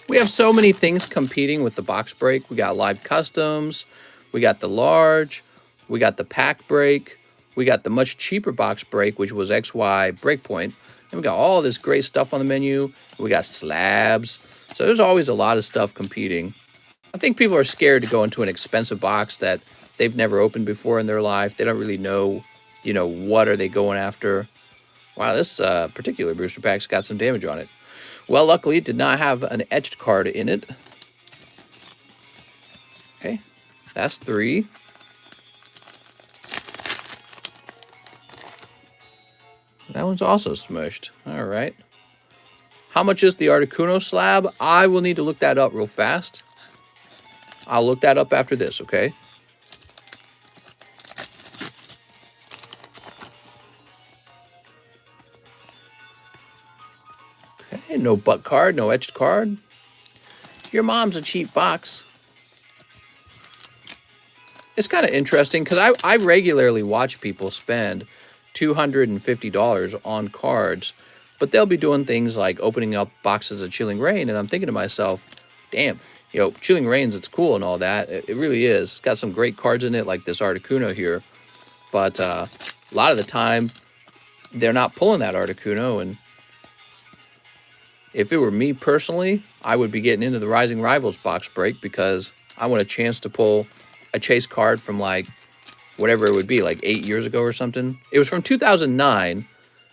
We have so many things competing with the box break. We got live customs. We got the large. We got the pack break. We got the much cheaper box break, which was XY Breakpoint. And we got all this great stuff on the menu. We got slabs. So there's always a lot of stuff competing. I think people are scared to go into an expensive box that they've never opened before in their life. They don't really know, what are they going after. Wow, this particular booster pack's got some damage on it. Well, luckily, it did not have an etched card in it. Okay, that's 3. That one's also smushed. All right. How much is the Articuno slab? I will need to look that up real fast. I'll look that up after this, okay? Okay, no butt card, no etched card. Your mom's a cheap box. It's kind of interesting because I regularly watch people spend $250 on cards, but they'll be doing things like opening up boxes of Chilling Reign, and I'm thinking to myself, damn, Chilling Reigns, it's cool and all that. It really is. It's got some great cards in it, like this Articuno here, but a lot of the time, they're not pulling that Articuno, and If it were me personally, I would be getting into the Rising Rivals box break because I want a chance to pull a chase card from like whatever it would be, like 8 years ago or something. It was from 2009,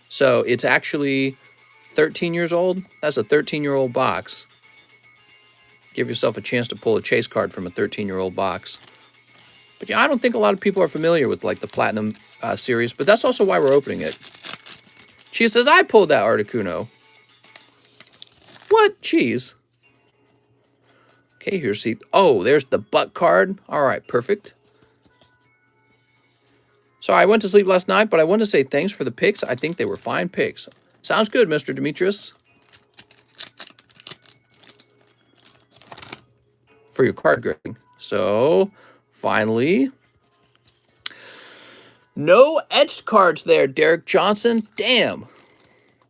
so it's actually 13 years old. That's a 13-year-old box. Give yourself a chance to pull a chase card from a 13-year-old box. But yeah, I don't think a lot of people are familiar with like the Platinum series, but that's also why we're opening it. She says, I pulled that Articuno. What? Cheese. Okay, here's the... Oh, there's the butt card. All right, perfect. So I went to sleep last night, but I want to say thanks for the picks. I think they were fine picks. Sounds good, Mr. Demetrius. For your card grading. So, finally... No etched cards there, Derek Johnson. Damn.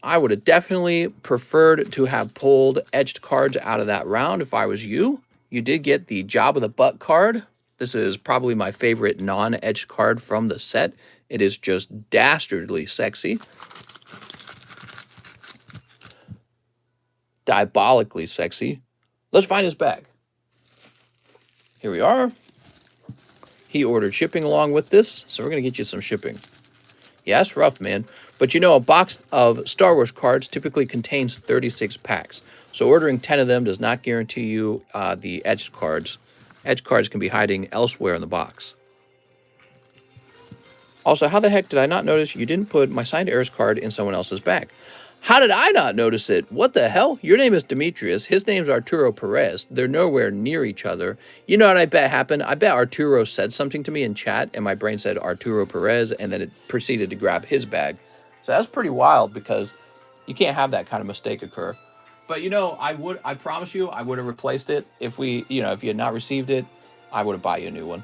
I would have definitely preferred to have pulled etched cards out of that round if I was you. You did get the Job of the Butt card. This is probably my favorite non-etched card from the set. It is just dastardly sexy. Diabolically sexy. Let's find his bag. Here we are. He ordered shipping along with this, so we're going to get you some shipping. Yeah, it's rough, man. But you know, a box of Star Wars cards typically contains 36 packs. So ordering 10 of them does not guarantee you the etched cards. Etched cards can be hiding elsewhere in the box. Also, how the heck did I not notice you didn't put my signed Heirs card in someone else's bag? How did I not notice it? What the hell? Your name is Demetrius. His name's Arturo Perez. They're nowhere near each other. You know what I bet happened? I bet Arturo said something to me in chat, and my brain said Arturo Perez, and then it proceeded to grab his bag. So that's pretty wild because you can't have that kind of mistake occur. But you know, I promise you, I would have replaced it if if you had not received it, I would have bought you a new one.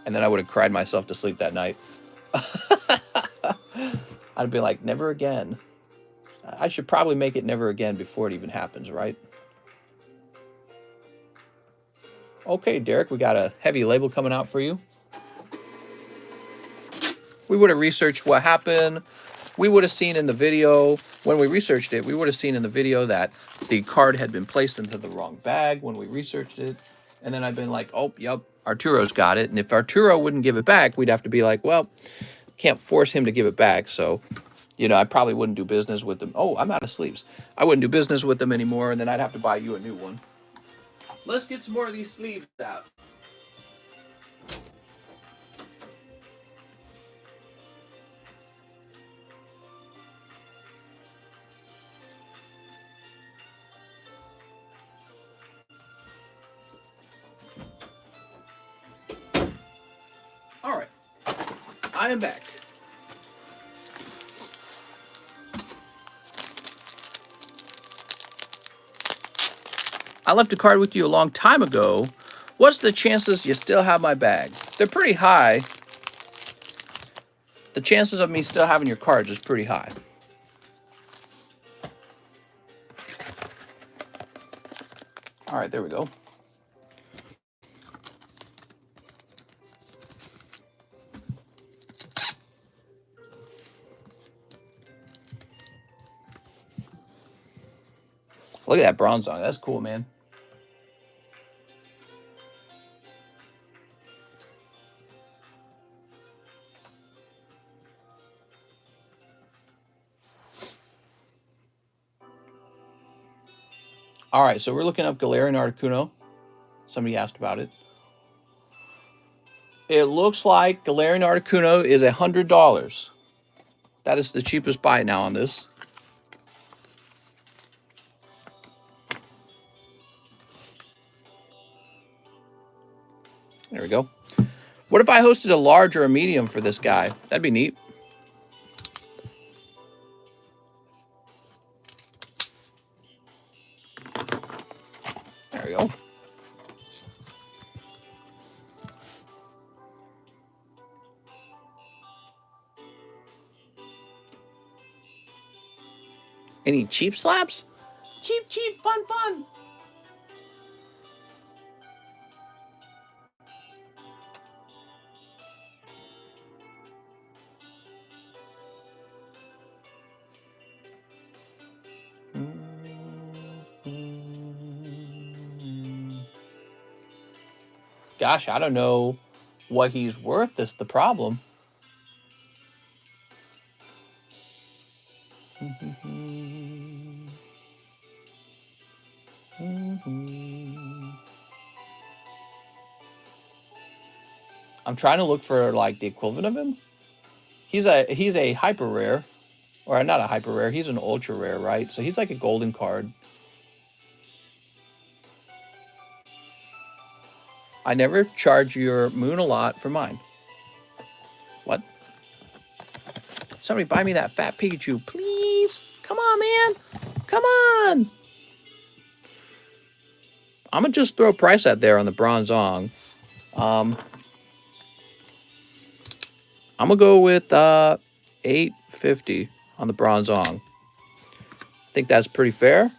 And then I would have cried myself to sleep that night. I'd be like, never again. I should probably make it never again before it even happens, right? Okay, Derek, we got a heavy label coming out for you. We would have researched what happened. We would have seen in the video, when we researched it, we would have seen in the video that the card had been placed into the wrong bag when we researched it. And then I've been like, oh, yep, Arturo's got it. And if Arturo wouldn't give it back, we'd have to be like, well, can't force him to give it back. So, I probably wouldn't do business with them. Oh, I'm out of sleeves. I wouldn't do business with them anymore, and then I'd have to buy you a new one. Let's get some more of these sleeves out. All right. I am back. I left a card with you a long time ago. What's the chances you still have my bag? They're pretty high. The chances of me still having your cards is pretty high. All right, there we go. Look at that bronze on it. That's cool, man. All right, so we're looking up Galarian Articuno. Somebody asked about it. It looks like Galarian Articuno is $100. That is the cheapest buy now on this. There we go. What if I hosted a large or a medium for this guy? That'd be neat. There we go. Any cheap slaps? Cheap, cheap, fun, fun. Gosh, I don't know what he's worth. That's the problem. I'm trying to look for like the equivalent of him. He's a hyper rare, or not a hyper rare. He's an ultra rare, right? So he's like a golden card. I never charge your moon a lot for mine. What? Somebody buy me that fat Pikachu, please. Come on, man. Come on. I'm going to just throw a price out there on the Bronzong. I'm going to go with $8.50 on the Bronzong. I think that's pretty fair.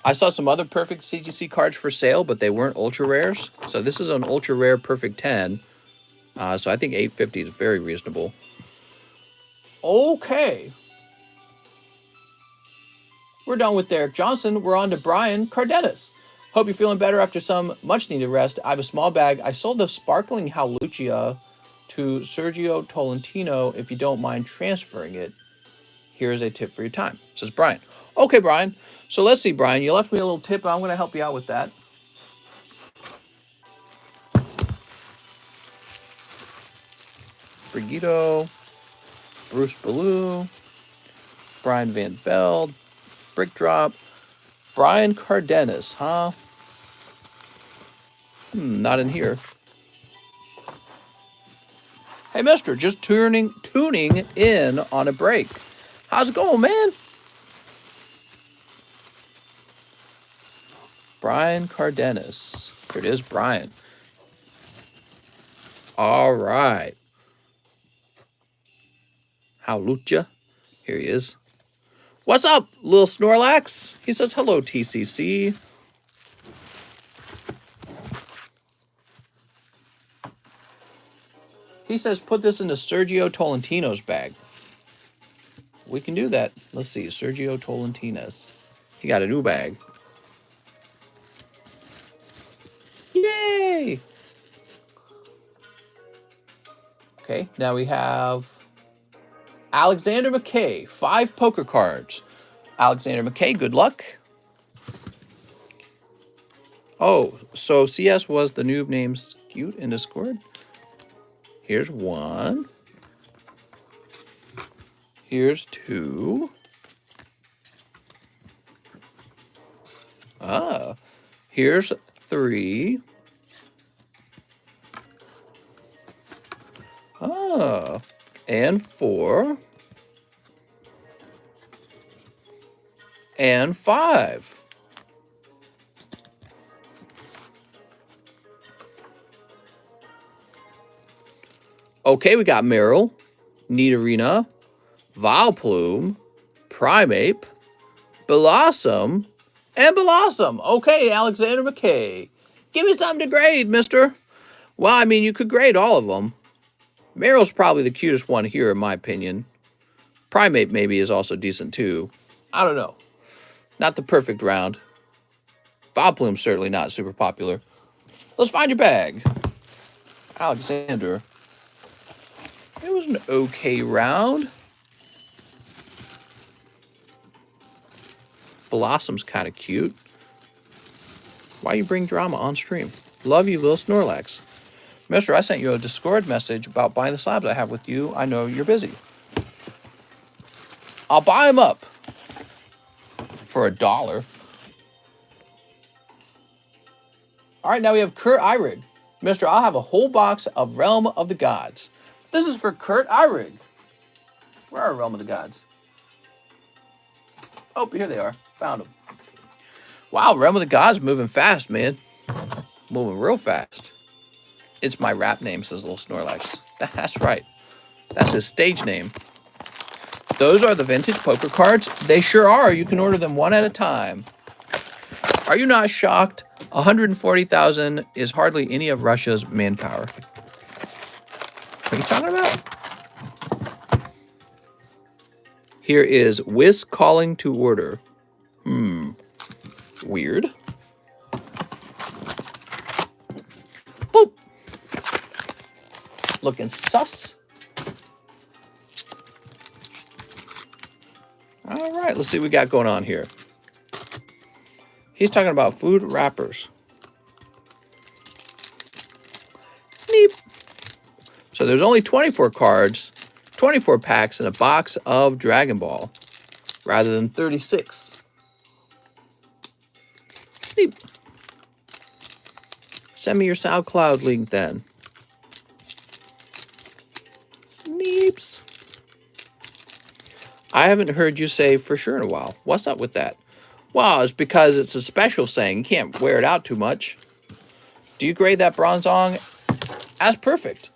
I saw some other perfect CGC cards for sale, but they weren't ultra rares. So this is an ultra rare perfect 10. So I think $8.50 is very reasonable. Okay. We're done with Derek Johnson. We're on to Brian Cardenas. Hope you're feeling better after some much-needed rest. I have a small bag. I sold the sparkling Halucia to Sergio Tolentino. If you don't mind transferring it, here's a tip for your time, says Brian. Okay, Brian. So let's see, Brian. You left me a little tip, and I'm going to help you out with that. Brigido, Bruce Ballou, Brian Van Veld, Brick Drop, Brian Cardenas, huh? Not in here. Hey, mister, just tuning in on a break. How's it going, man? Brian Cardenas. Here it is, Brian. All right. Halucha. Here he is. What's up, Lil Snorlax? He says, hello, TCC. He says, put this into Sergio Tolentino's bag. We can do that. Let's see, Sergio Tolentino's. He got a new bag. Yay! Okay, now we have Alexander McKay, 5 poker cards. Alexander McKay, good luck. Oh, so CS was the noob named Scoot in Discord? Here's 1. Here's 2. Here's 3. And 4. And 5. Okay, we got Meryl, Nidorina, Vileplume, Primeape, Blossom, and Blossom. Okay, Alexander McKay. Give me something to grade, mister. Well, I mean, you could grade all of them. Meryl's probably the cutest one here, in my opinion. Primeape maybe is also decent, too. I don't know. Not the perfect round. Vileplume's certainly not super popular. Let's find your bag. Alexander. It was an okay round. Blossom's kind of cute. Why you bring drama on stream? Love you, little Snorlax. Mister, I sent you a Discord message about buying the slabs I have with you. I know you're busy. I'll buy them up for $1. All right, now we have Kurt Eyrig. Mister, I'll have a whole box of Realm of the Gods. This is for Kurt Eyrig. Where are Realm of the Gods? Oh, here they are. Found them. Wow, Realm of the Gods moving fast, man. Moving real fast. It's my rap name, says little Snorlax. That's right. That's his stage name. Those are the vintage poker cards. They sure are. You can order them one at a time. Are you not shocked? 140,000 is hardly any of Russia's manpower. What are you talking about? Here is Whisk calling to order. Weird. Boop. looking sus. All right, let's see what we got going on here. He's talking about food wrappers. Sneep. So there's only 24 cards, 24 packs in a box of Dragon Ball, rather than 36. Sneep. Send me your SoundCloud link then. Sneeps. I haven't heard you say for sure in a while. What's up with that? Well, it's because it's a special saying. You can't wear it out too much. Do you grade that Bronzong as perfect?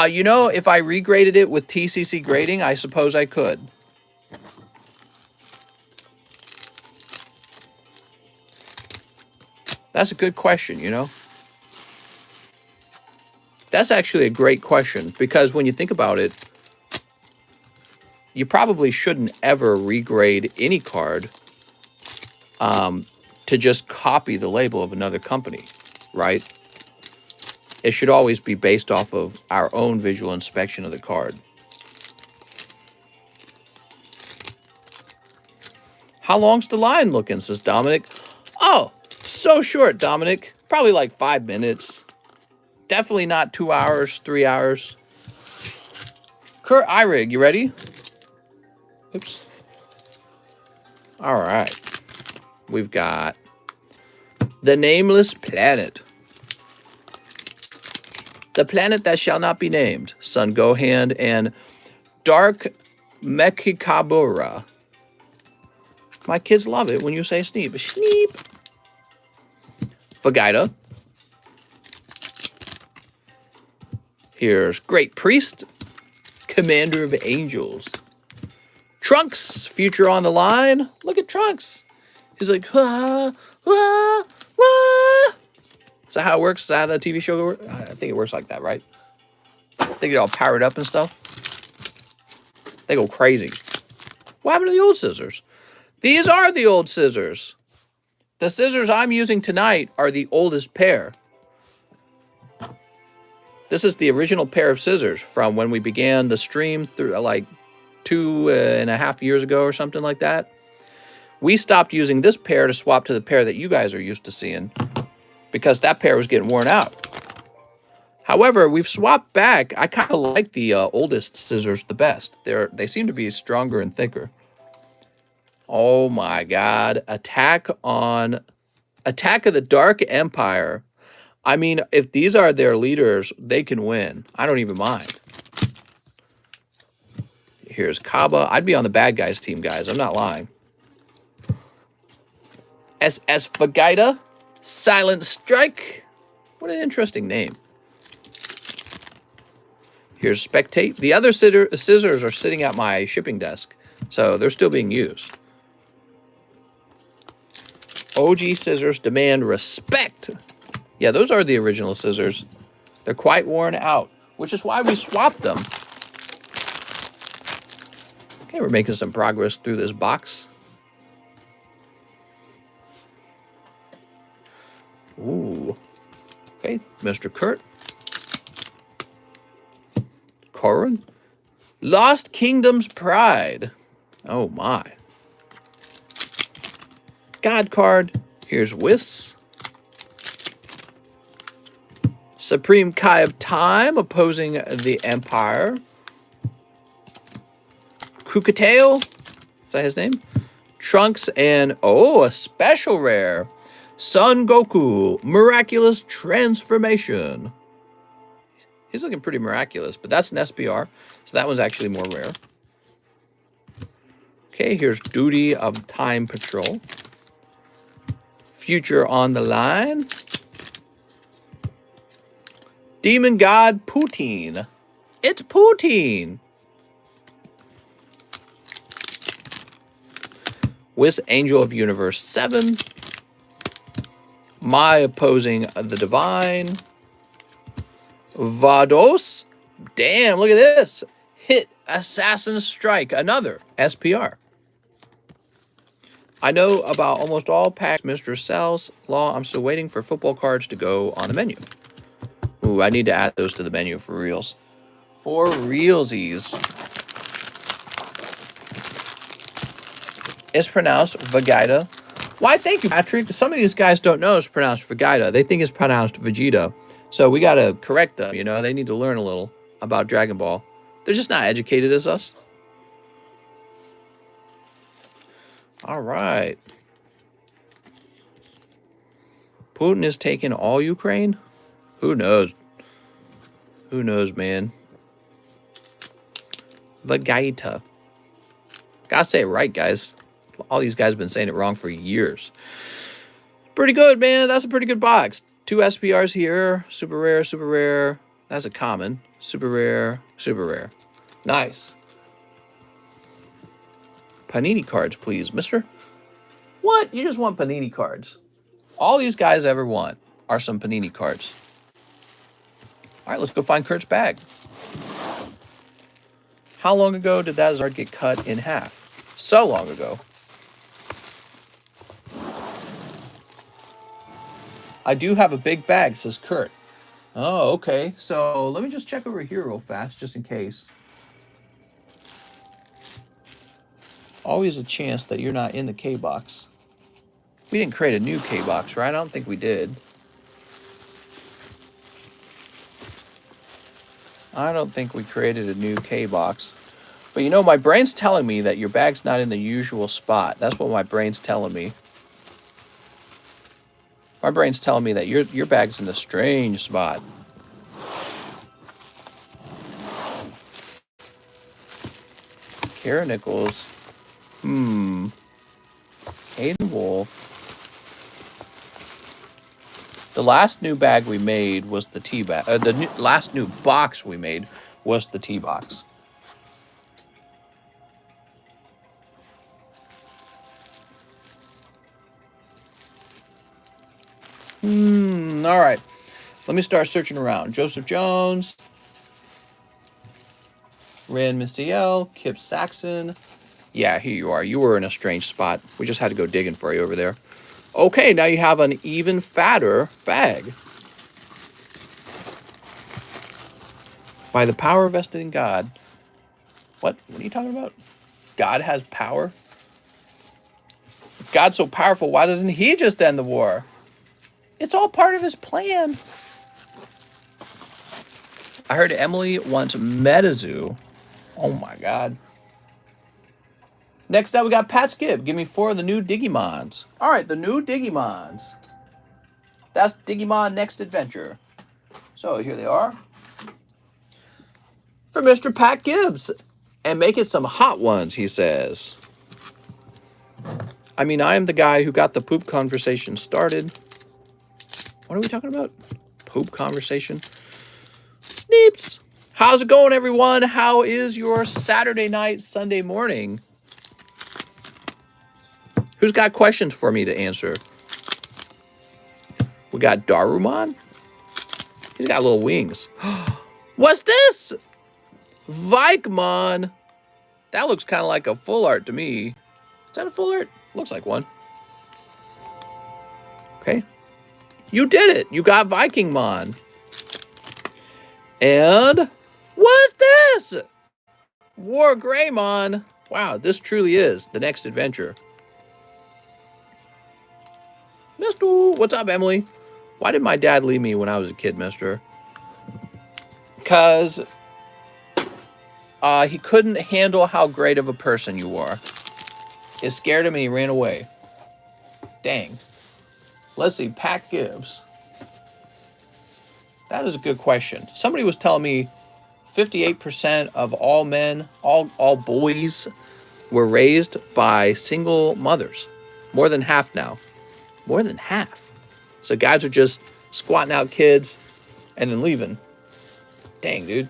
You know, if I regraded it with TCC grading, I suppose I could. That's a good question, you know? That's actually a great question, because when you think about it, you probably shouldn't ever regrade any card to just copy the label of another company, right? It should always be based off of our own visual inspection of the card. How long's the line looking, says Dominic. Oh, so short, Dominic. Probably like 5 minutes. Definitely not 2 hours, 3 hours. Kurt Irig, you ready? Oops. All right. We've got the Nameless Planet. The planet that shall not be named. Sun Gohand and Dark Mechikabura. My kids love it when you say Sneep. Sneep. Vegeta. Here's Great Priest. Commander of Angels. Trunks. Future on the line. Look at Trunks. He's like, wah, wah, wah. Is that how it works? Is that how the TV show works? I think it works like that, right? They get all powered up and stuff. They go crazy. What happened to the old scissors? These are the old scissors. The scissors I'm using tonight are the oldest pair. This is the original pair of scissors from when we began the stream through like 2.5 years ago or something like that. We stopped using this pair to swap to the pair that you guys are used to seeing because that pair was getting worn out. However, we've swapped back. I kind of like the oldest scissors the best. They seem to be stronger and thicker. Oh my God. Attack of the Dark Empire. I mean, if these are their leaders, they can win. I don't even mind. Here's Kaba. I'd be on the bad guys team, guys. I'm not lying. SS Vegeta. Silent Strike. What an interesting name. Here's Spectate. The other scissors are sitting at my shipping desk, so they're still being used. OG scissors demand respect. Yeah, those are the original scissors. They're quite worn out, which is why we swapped them. Okay, we're making some progress through this box. Ooh. Okay, Mr. Kurt. Corrin. Lost Kingdom's Pride. Oh my. God card. Here's Whis. Supreme Kai of Time opposing the Empire. Kukatail. Is that his name? Trunks and, oh, a special rare. Son Goku. Miraculous Transformation. He's looking pretty miraculous, but that's an SPR, so that one's actually more rare. Okay, here's Duty of Time Patrol. Future on the line. Demon God Poutine. It's Poutine. Whis Angel of Universe 7. My opposing the Divine. Vados. Damn, look at this. Hit Assassin Strike. Another SPR. I know about almost all packs Mr. Sells. Law, I'm still waiting for football cards to go on the menu. Ooh, I need to add those to the menu for reals. For realsies. It's pronounced Vegeta. Why, thank you, Patrick. Some of these guys don't know it's pronounced Vegeta. They think it's pronounced Vegeta. So we got to correct them, you know. They need to learn a little about Dragon Ball. They're just not educated as us. All right. Putin is taking all Ukraine? Who knows? Who knows, man? Vegeta. Gotta say it right, guys. All these guys have been saying it wrong for years. Pretty good, man. That's a pretty good box. 2 SPRs here. Super rare, super rare. That's a common. Super rare, super rare. Nice. Panini cards, please, mister. What? You just want Panini cards. All these guys ever want are some Panini cards. All right, let's go find Kurt's bag. How long ago did that Zard get cut in half? So long ago. I do have a big bag, says Kurt. Oh, okay. So let me just check over here real fast, just in case. Always a chance that you're not in the K box. We didn't create a new K box, right? I don't think we did. I don't think we created a new K box. But you know, my brain's telling me that your bag's not in the usual spot. That's what my brain's telling me. My brain's telling me that your bag's in a strange spot. Kara Nichols. Aiden Wolf. The last new bag we made was the T bag. Last new box we made was the T box. All right. Let me start searching around. Joseph Jones. Rand Mistiel. Kip Saxon. Yeah, here you are. You were in a strange spot. We just had to go digging for you over there. Okay, now you have an even fatter bag. By the power vested in God. What? What are you talking about? God has power? If God's so powerful, why doesn't he just end the war? It's all part of his plan. I heard Emily wants MetaZoo. Oh my God. Next up, we got Pat Skip. Give me 4 of the new Digimons. All right, the new Digimons. That's Digimon Next Adventure. So here they are. For Mr. Pat Gibbs. And make it some hot ones, he says. I mean, I am the guy who got the poop conversation started. What are we talking about? Poop conversation? Sneeps. How's it going, everyone? How is your Saturday night, Sunday morning? Who's got questions for me to answer? We got Darumon. He's got little wings. What's this? Vikemon. That looks kind of like a full art to me. Is that a full art? Looks like one. Okay. You did it. You got Vikingmon. And what's this? War Greymon. Wow, this truly is the next adventure. Mister, what's up, Emily? Why did my dad leave me when I was a kid, mister? Because he couldn't handle how great of a person you are. It scared him and he ran away. Dang. Let's see, Pat Gibbs. That is a good question. Somebody was telling me 58% of all men, all boys, were raised by single mothers. More than half now. More than half. So guys are just squatting out kids and then leaving. Dang, dude.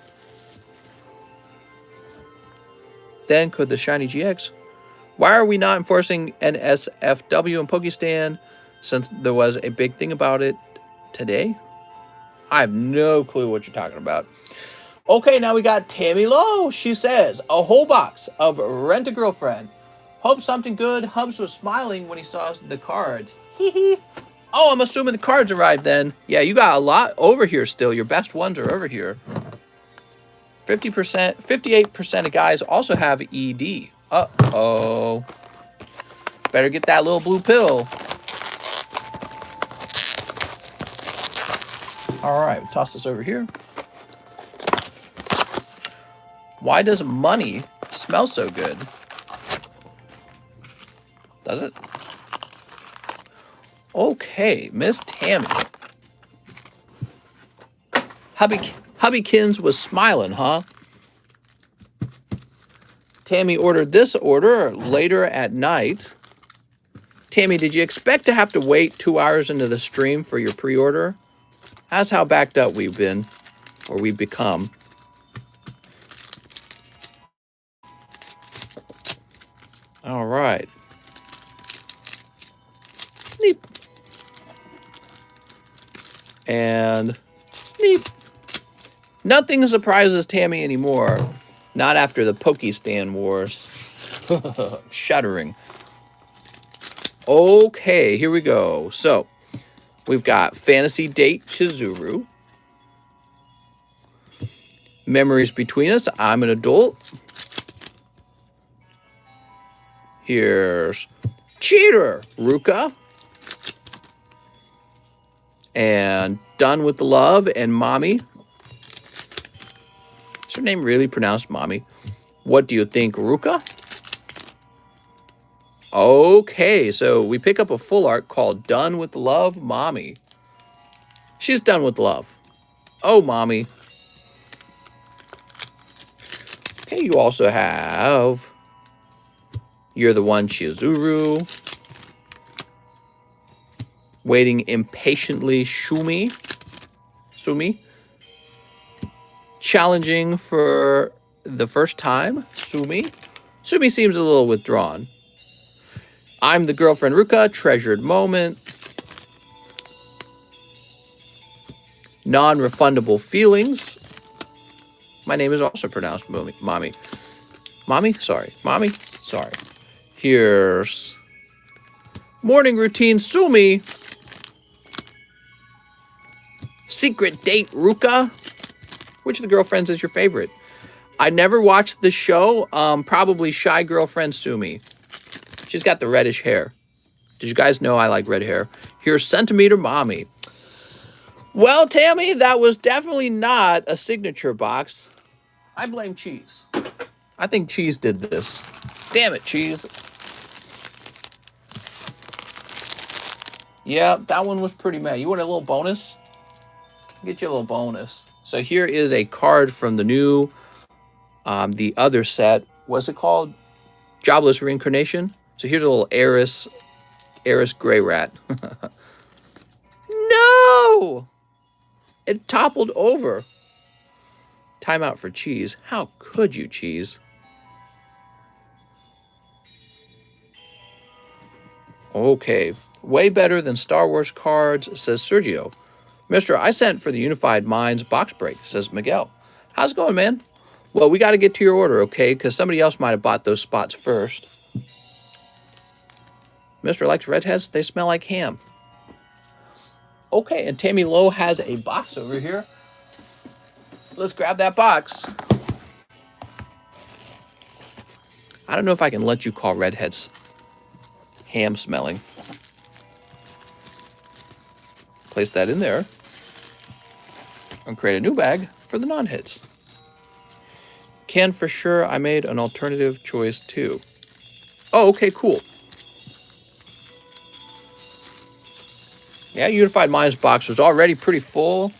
Then could the Shiny GX? Why are we not enforcing NSFW in Pokestan since there was a big thing about it today? I have no clue what you're talking about. Okay, now we got Tammy Lowe. She says, a whole box of Rent a Girlfriend. Hope something good. Hubs was smiling when he saw the cards. Hee hee. Oh, I'm assuming the cards arrived then. Yeah, you got a lot over here still. Your best ones are over here. 50%, 58% of guys also have ED. Uh-oh. Better get that little blue pill. All right, toss this over here. Why does money smell so good? Does it? Okay, Miss Tammy. Hubbykins was smiling, huh? Tammy ordered this order later at night. Tammy, did you expect to have to wait 2 hours into the stream for your pre-order? That's how backed up we've been, or we've become. All right. Sneep. And sneep. Nothing surprises Tammy anymore. Not after the Pokestan wars. Shuddering. Okay, here we go. So, we've got Fantasy Date Chizuru. Memories Between Us. I'm an Adult. Here's Cheater, Ruka. And Done with the Love and Mommy. Is her name really pronounced Mommy? What do you think, Ruka? Okay, so we pick up a full art called Done with Love, Mommy. She's done with love. Oh, Mommy. Okay, you also have You're the One, Chizuru. Waiting Impatiently, Sumi. Challenging for the first time, Sumi. Sumi seems a little withdrawn. I'm the Girlfriend, Ruka. Treasured Moment. Non-refundable Feelings. My name is also pronounced Mommy. Mommy? Sorry. Mommy? Sorry. Here's Morning Routine, Sumi. Secret Date, Ruka. Which of the girlfriends is your favorite? I never watched the show. Probably Shy Girlfriend, Sumi. She's got the reddish hair. Did you guys know I like red hair? Here's Centimeter Mommy. Well, Tammy, that was definitely not a signature box. I blame Cheese. I think Cheese did this. Damn it, Cheese. Yeah, that one was pretty mad. You want a little bonus? Get you a little bonus. So here is a card from the new, the other set. What's it called? Jobless Reincarnation. So here's a little Eris Gray Rat. No! It toppled over. Timeout for Cheese. How could you, Cheese? Okay. Way better than Star Wars cards, says Sergio. Mister, I sent for the Unified Minds box break, says Miguel. How's it going, man? Well, we got to get to your order, okay? Because somebody else might have bought those spots first. Mister likes redheads. They smell like ham. Okay, and Tammy Lowe has a box over here. Let's grab that box. I don't know if I can let you call redheads ham smelling. Place that in there. And create a new bag for the non-hits. Can for sure I made an alternative choice too. Oh, okay, cool. Yeah, Unified Minds box was already pretty full.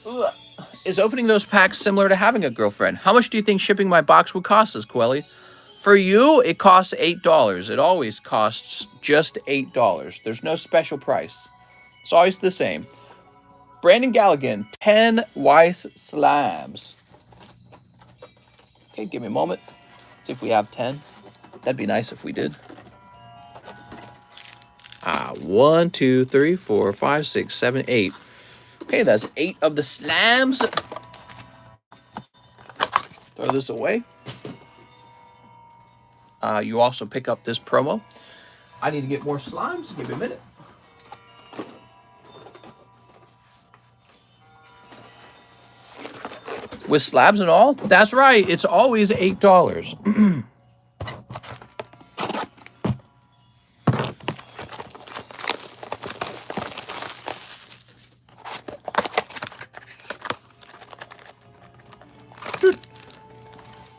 Ugh. Is opening those packs similar to having a girlfriend? How much do you think shipping my box would cost us, Quelly? For you, it costs $8. It always costs just $8. There's no special price. It's always the same. Brandon Galligan, 10 Weiss slabs. Okay, give me a moment. See if we have 10. That'd be nice if we did. 1, 2, 3, 4, 5, 6, 7, 8. Okay, that's 8 of the slabs. Throw this away. You also pick up this promo. I need to get more slimes. Give me a minute. With slabs and all? That's right. It's always $8.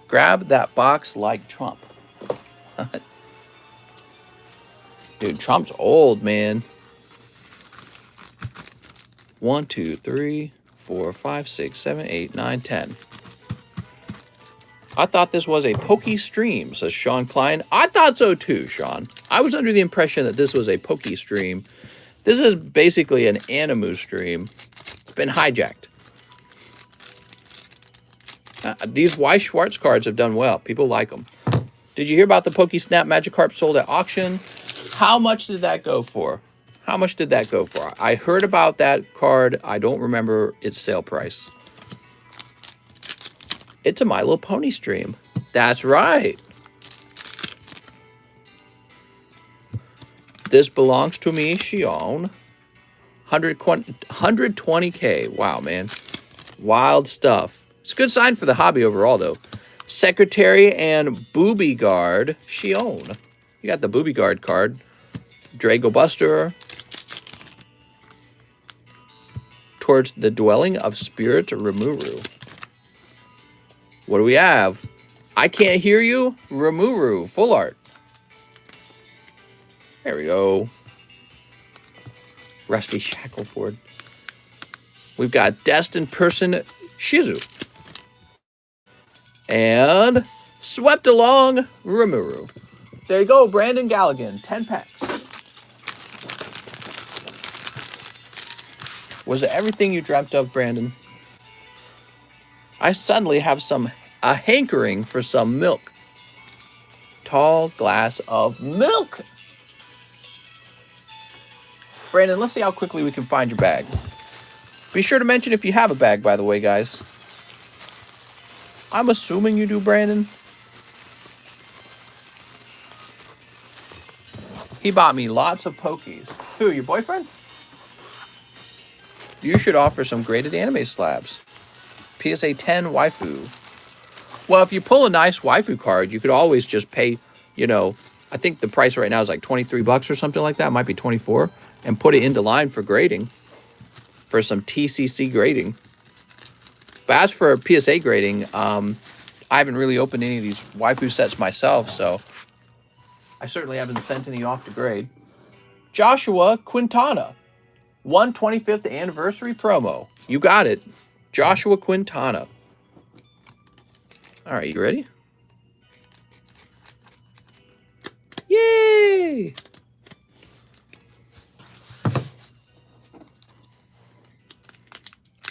Grab that box like Trump. Dude, Trump's old, man. 1, 2, 3, 4, 5, 6, 7, 8, 9, 10. I thought this was a pokey stream, says Sean Klein. I thought so too, Sean. I was under the impression that this was a pokey stream. This is basically an Animu stream. It's been hijacked. These Y Schwartz cards have done well. People like them. Did you hear about the Poke Snap Magikarp sold at auction? How much did that go for? How much did that go for? I heard about that card. I don't remember its sale price. It's a My Little Pony stream. That's right. This belongs to me, Shion. 120K. Wow, man. Wild stuff. It's a good sign for the hobby overall, though. Secretary and Booby Guard, Shion. You got the Booby Guard card. Drago Buster. Towards the Dwelling of Spirit, Rimuru. What do we have? I Can't Hear You, Rimuru, full art. There we go. Rusty Shackleford. We've got Destined Person, Shizu. And Swept Along, Rimuru. There you go, Brandon Galligan, 10 packs. Was it everything you dreamt of, Brandon? I suddenly have a hankering for some milk. Tall glass of milk. Brandon, let's see how quickly we can find your bag. Be sure to mention if you have a bag, by the way, guys. I'm assuming you do, Brandon. He bought me lots of Pokies. Who, your boyfriend? You should offer some graded anime slabs. PSA 10 waifu. Well, if you pull a nice waifu card, you could always just pay, you know, I think the price right now is like 23 bucks or something like that. It might be 24. And put it into line for grading. For some TCC grading. But as for PSA grading, I haven't really opened any of these waifu sets myself, so I certainly haven't sent any off to grade. Joshua Quintana. 125th anniversary promo. You got it. Joshua Quintana. All right, you ready? Yay!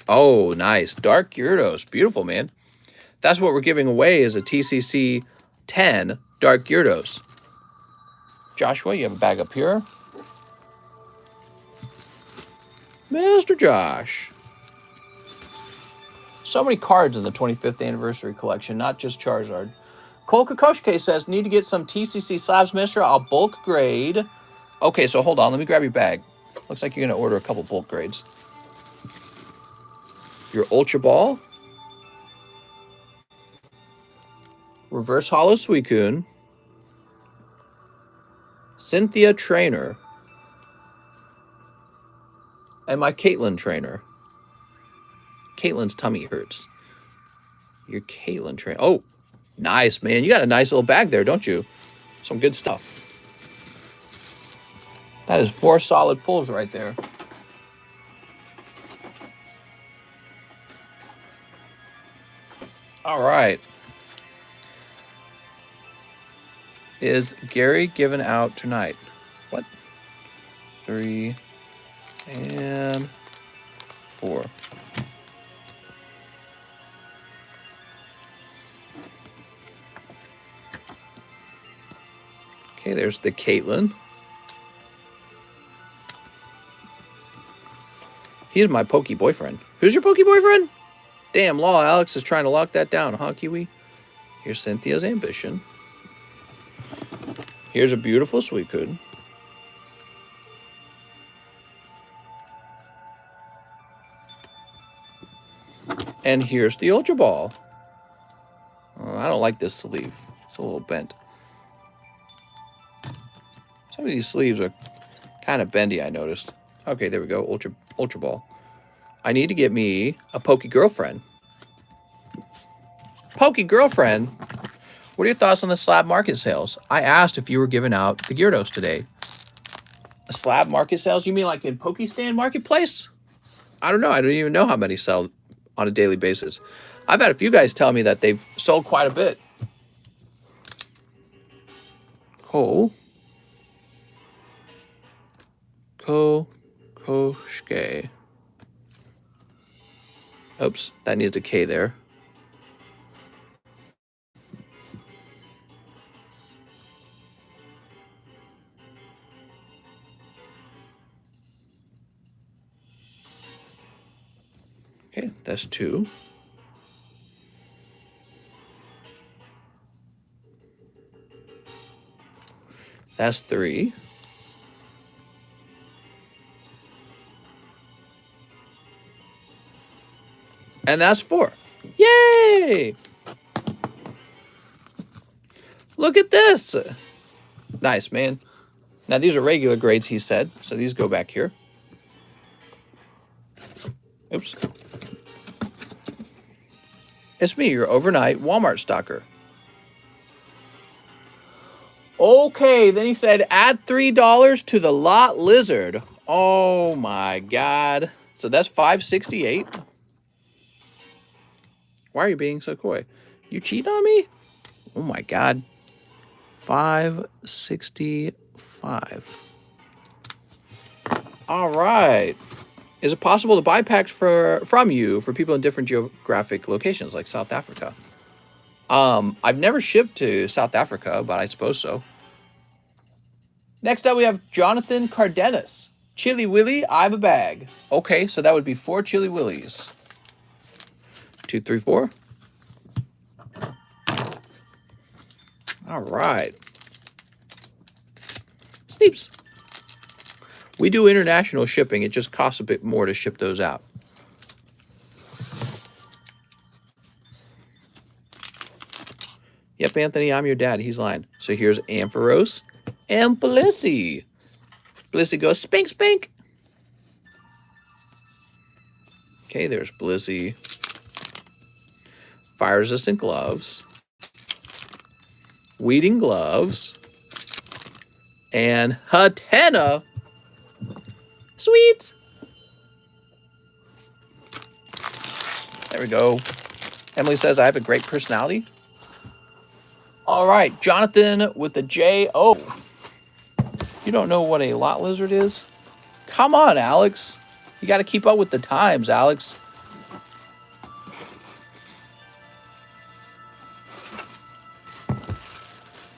Oh, nice. Dark Gyarados. Beautiful, man. That's what we're giving away is a TCC 10 Dark Gyarados. Joshua, you have a bag up here. Mr. Josh. So many cards in the 25th anniversary collection, not just Charizard. Cole Kokoshke says, need to get some TCC slabs, mister. I'll bulk grade. Okay, so hold on. Let me grab your bag. Looks like you're going to order a couple bulk grades. Your Ultra Ball. Reverse Hollow Suicune. Cynthia Trainer. And my Caitlyn Trainer. Caitlin's tummy hurts. Your Caitlyn Trainer. Oh, nice, man. You got a nice little bag there, don't you? Some good stuff. That is 4 solid pulls right there. All right. Is Gary given out tonight? What? 3 and 4. Okay, there's the Caitlyn. He's my pokey boyfriend. Who's your pokey boyfriend? Damn, Law Alex is trying to lock that down, huh, Kiwi? Here's Cynthia's Ambition. Here's a beautiful Suicune. And here's the Ultra Ball. Oh, I don't like this sleeve. It's a little bent. Some of these sleeves are kind of bendy, I noticed. Okay, there we go. Ultra Ball. I need to get me a Pokey Girlfriend. Pokey Girlfriend? What are your thoughts on the slab market sales? I asked if you were giving out the Gyarados today. A slab market sales? You mean like in Pokestand Marketplace? I don't know. I don't even know how many sell on a daily basis. I've had a few guys tell me that they've sold quite a bit. Koshke. Oops, that needs a K there. Okay, that's 2. That's 3. And that's 4. Yay! Look at this. Nice, man. Now, these are regular grades, he said. So these go back here. Oops. It's me, your overnight Walmart stalker. Okay, then he said, add $3 to the lot lizard. Oh, my God. So that's $5.68. Why are you being so coy? You cheating on me? Oh, my God. $5.65. All right. Is it possible to buy packs from you for people in different geographic locations like South Africa? I've never shipped to South Africa, but I suppose so. Next up, we have Jonathan Cardenas. Chili Willy, I have a bag. Okay, so that would be 4 Chili Willies. 2, 3, 4. All right. Sneeps. We do international shipping. It just costs a bit more to ship those out. Yep, Anthony, I'm your dad. He's lying. So here's Ampharos and Blissey. Blissey goes, spink, spink. Okay, there's Blissey. Fire-resistant gloves. Weeding gloves. And Hatena. Sweet. There we go. Emily says, I have a great personality. All right, Jonathan with the J-O. You don't know what a lot lizard is? Come on, Alex. You got to keep up with the times, Alex.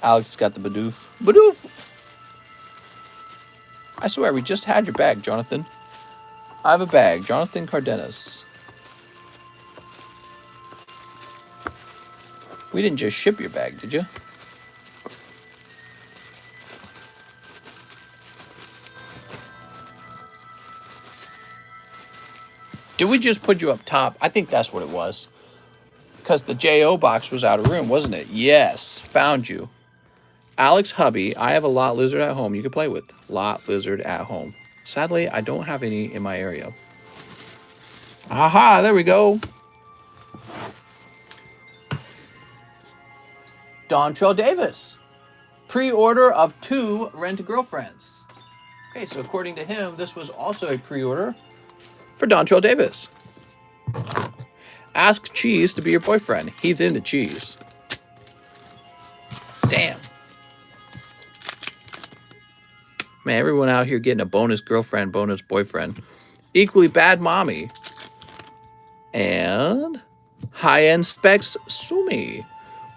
Alex got the Bidoof. Bidoof! I swear, we just had your bag, Jonathan. I have a bag. Jonathan Cardenas. We didn't just ship your bag, did you? Did we just put you up top? I think that's what it was. Because the J.O. box was out of room, wasn't it? Yes, found you. Alex Hubby, I have a lot lizard at home you can play with. Lot lizard at home. Sadly, I don't have any in my area. Aha, there we go. Dontrell Davis. Pre-order of 2 Rent-A-Girlfriends. Okay, so according to him, this was also a pre-order for Dontrell Davis. Ask Cheese to be your boyfriend. He's into cheese. Damn. Man, everyone out here getting a bonus girlfriend, bonus boyfriend. Equally bad mommy. And high-end specs Sumi.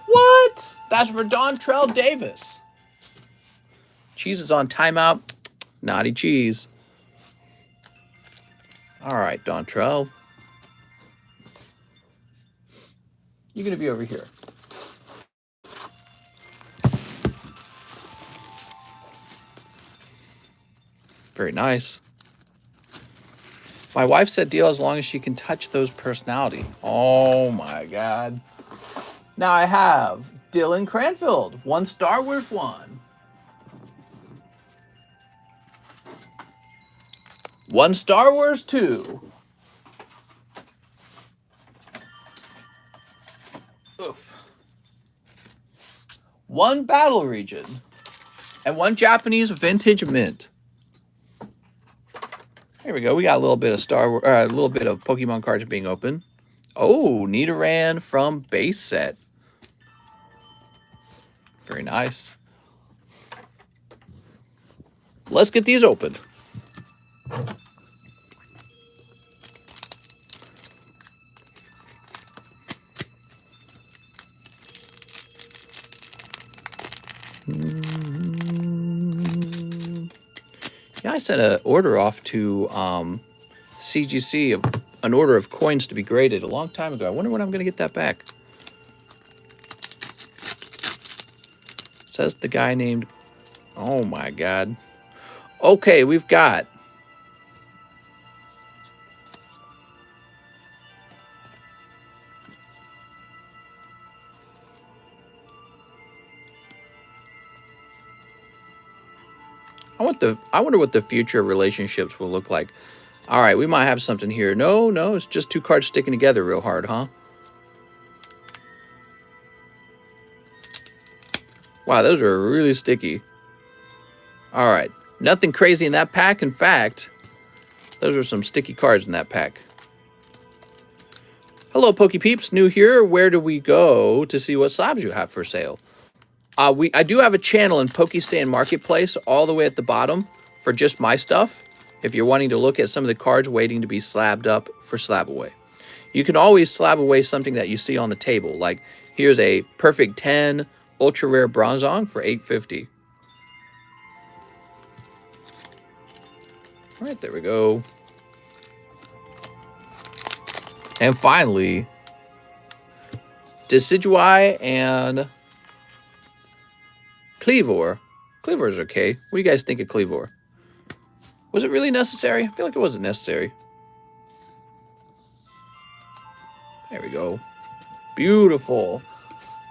What? That's for Dontrell Davis. Cheese is on timeout. Naughty Cheese. All right, Dontrell. You're going to be over here. Very nice. My wife said deal as long as she can touch those personality. Oh my God. Now I have Dylan Cranfield, one Star Wars one. One Star Wars 2. Oof. One Battle Region. And one Japanese Vintage Mint. Here we go. We got a little bit of a little bit of Pokemon cards being opened. Oh, Nidoran from base set. Very nice. Let's get these opened. Yeah, I sent an order off to CGC, of an order of coins to be graded a long time ago. I wonder when I'm going to get that back. Says the guy named... Oh, my God. Okay, we've got... I wonder what the future relationships will look like. All right, we might have something here. No, it's just two cards sticking together real hard, huh? Wow, those are really sticky. All right, nothing crazy in that pack. In fact, those are some sticky cards in that pack. Hello, Poke Peeps, new here. Where do we go to see what slabs you have for sale? I do have a channel in Pokestand Marketplace all the way at the bottom for just my stuff. If you're wanting to look at some of the cards waiting to be slabbed up for slab away. You can always slab away something that you see on the table. Like here's a perfect 10 ultra rare Bronzong for $8.50. All right, there we go. And finally, Decidueye and Cleavor. Cleavor's okay. What do you guys think of Cleavor? Was it really necessary? I feel like it wasn't necessary. There we go. Beautiful.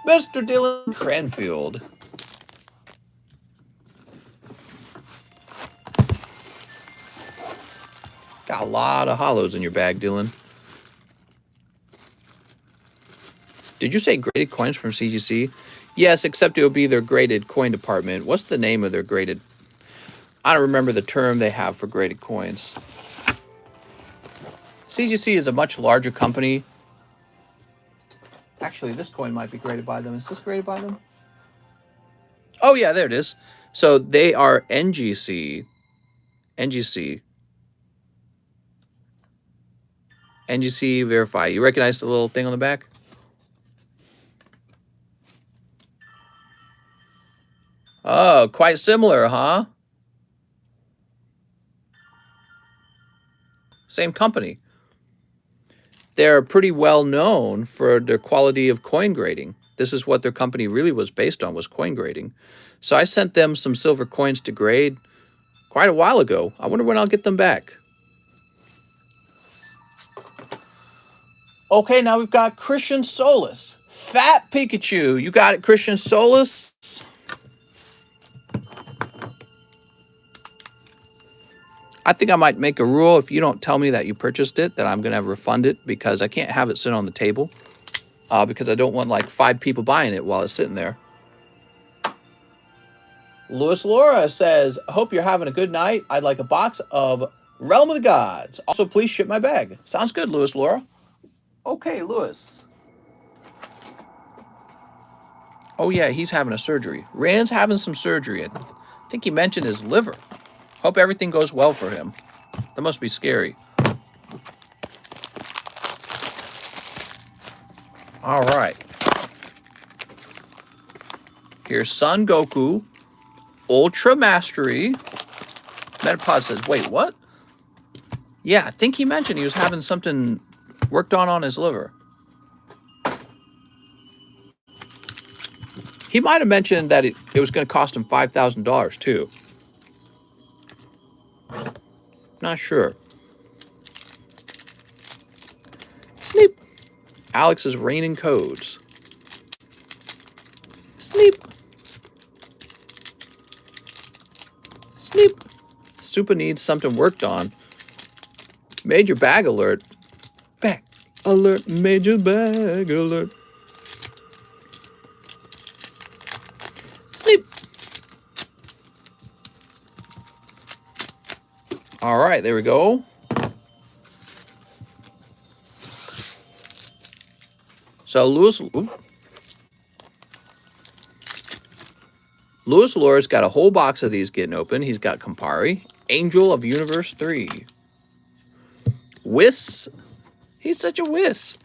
Mr. Dylan Cranfield. Got a lot of hollows in your bag, Dylan. Did you say graded coins from CGC? Yes, except it will be their graded coin department. What's the name of their graded? I don't remember the term they have for graded coins. CGC is a much larger company. Actually, this coin might be graded by them. Is this graded by them? Oh, yeah, there it is. So they are NGC. NGC verify. You recognize the little thing on the back? Oh, quite similar, huh? Same company. They're pretty well known for their quality of coin grading. This is what their company really was based on, was coin grading. So I sent them some silver coins to grade quite a while ago. I wonder when I'll get them back. Okay, now we've got Christian Solis. Fat Pikachu. You got it, Christian Solis. I think I might make a rule, if you don't tell me that you purchased it, that I'm going to refund it, because I can't have it sit on the table. Because I don't want like 5 people buying it while it's sitting there. Louis Laura says, hope you're having a good night. I'd like a box of Realm of the Gods. Also, please ship my bag. Sounds good, Louis Laura. Okay, Louis. Oh, yeah, he's having a surgery. Rand's having some surgery. I think he mentioned his liver. Hope everything goes well for him. That must be scary. All right. Here's Son Goku. Ultra Mastery. Metapod says, wait, what? Yeah, I think he mentioned he was having something worked on his liver. He might have mentioned that it was going to cost him $5,000 too. Not sure. Sleep. Alex is raining codes. Sleep. Sleep. Supa needs something worked on. Major bag alert. Bag alert. Major bag alert. Sleep. All right, there we go. So Lewis Lore's got a whole box of these getting open. He's got Campari, Angel of Universe 3. Whis. He's such a whiz.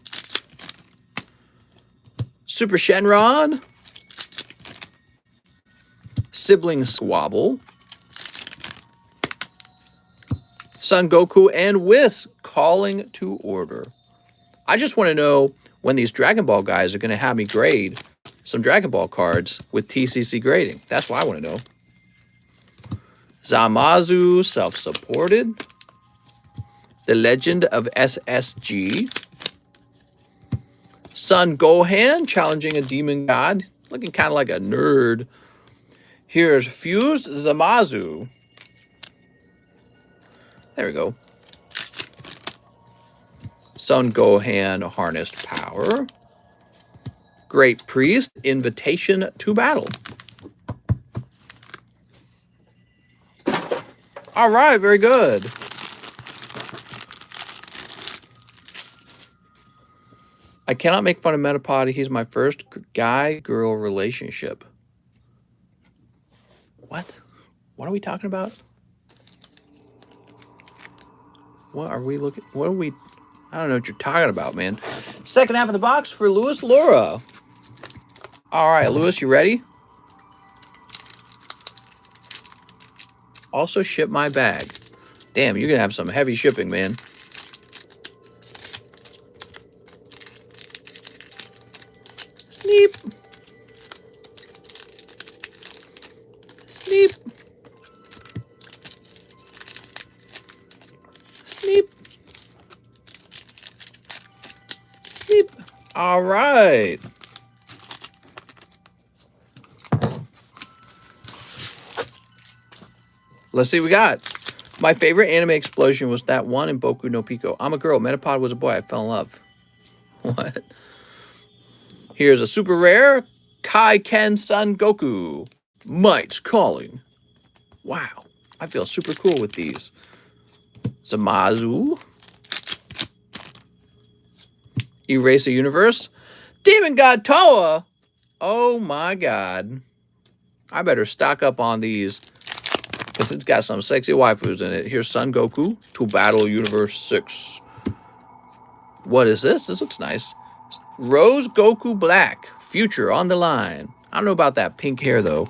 Super Shenron. Sibling Squabble. Son Goku and Whis calling to order. I just want to know when these Dragon Ball guys are going to have me grade some Dragon Ball cards with TCC grading. That's what I want to know. Zamazu, self-supported. The Legend of SSG. Son Gohan, challenging a demon god. Looking kind of like a nerd. Here's Fused Zamazu. There we go. Son Gohan, harnessed power. Great Priest, invitation to battle. All right, very good. I cannot make fun of Metapod. He's my first guy-girl relationship. What? What are we talking about? What are we looking? What are we? I don't know what you're talking about, man. Second half of the box for Lewis Laura. All right, Lewis, you ready? Also ship my bag. Damn, you're going to have some heavy shipping, man. Sleep. Sleep. Sleep. Sleep. All right. Let's see what we got. My favorite anime explosion was that one in Boku no Pico. I'm a girl. Metapod was a boy. I fell in love. What? Here's a super rare. Kai Ken Son Goku. Might's calling. Wow. I feel super cool with these. Zamazu. Erase a Universe. Demon God Toa. Oh my god. I better stock up on these, because it's got some sexy waifus in it. Here's Son Goku to battle Universe 6. What is this? This looks nice. Rose Goku Black. Future on the line. I don't know about that pink hair, though.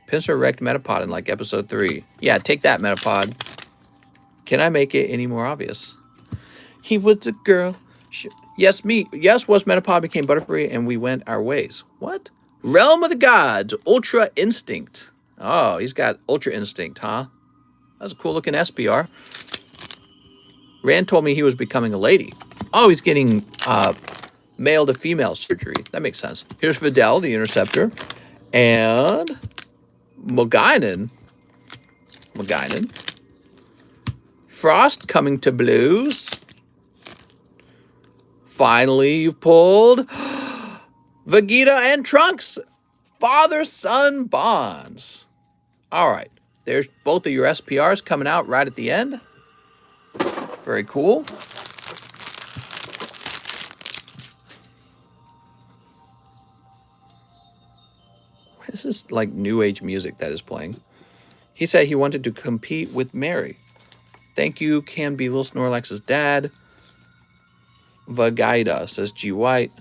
Pincer wrecked Metapod in like episode 3. Yeah, take that, Metapod. Can I make it any more obvious? He was a girl. Yes, me. Yes, was Metapod became Butterfree and we went our ways. What? Realm of the Gods. Ultra Instinct. Oh, he's got Ultra Instinct, huh? That's a cool looking SPR. Rand told me he was becoming a lady. Oh, he's getting male to female surgery. That makes sense. Here's Videl, the Interceptor. And Mogainen. Frost coming to blues. Finally, you've pulled Vegeta and Trunks. Father-son bonds. All right. There's both of your SPRs coming out right at the end. Very cool. This is like new age music that is playing. He said he wanted to compete with Mary. Thank you, can be Lil Snorlax's dad. Vagaida, says G White.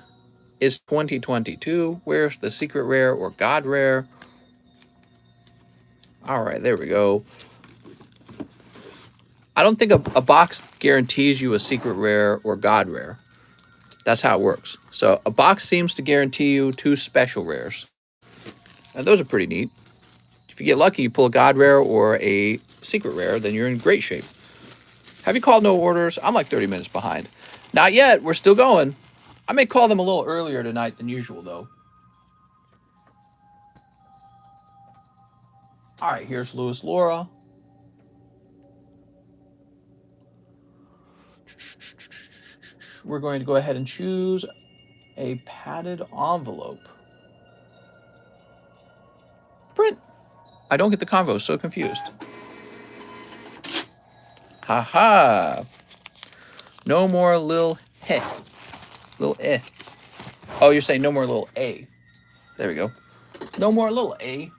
It's 2022. Where's the secret rare or god rare? All right, there we go. I don't think a box guarantees you a secret rare or god rare. That's how it works. So a box seems to guarantee you 2 special rares. And those are pretty neat. If you get lucky, you pull a god rare or a secret rare, then you're in great shape. Have you called no orders? I'm like 30 minutes behind. Not yet. We're still going. I may call them a little earlier tonight than usual, though. All right, here's Louis Laura. We're going to go ahead and choose a padded envelope. Print. I don't get the convo, so confused. Haha. No more lil heh. Lil eh. Oh, you're saying no more little A. There we go. No more little A.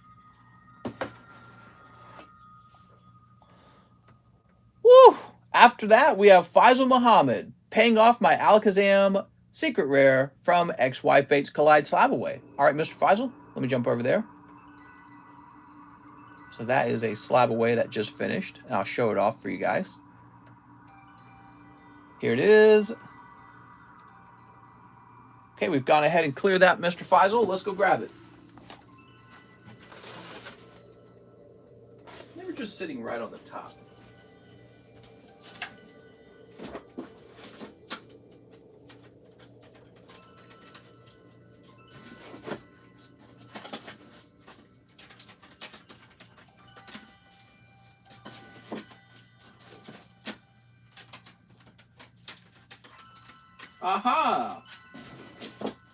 Woo! After that, we have Faisal Muhammad paying off my Alakazam secret rare from XY Fates Collide Slab Away. All right, Mr. Faisal, let me jump over there. So that is a slab away that just finished, and I'll show it off for you guys. Here it is. Okay, we've gone ahead and cleared that, Mr. Faisal. Let's go grab it. They were just sitting right on the top. Aha!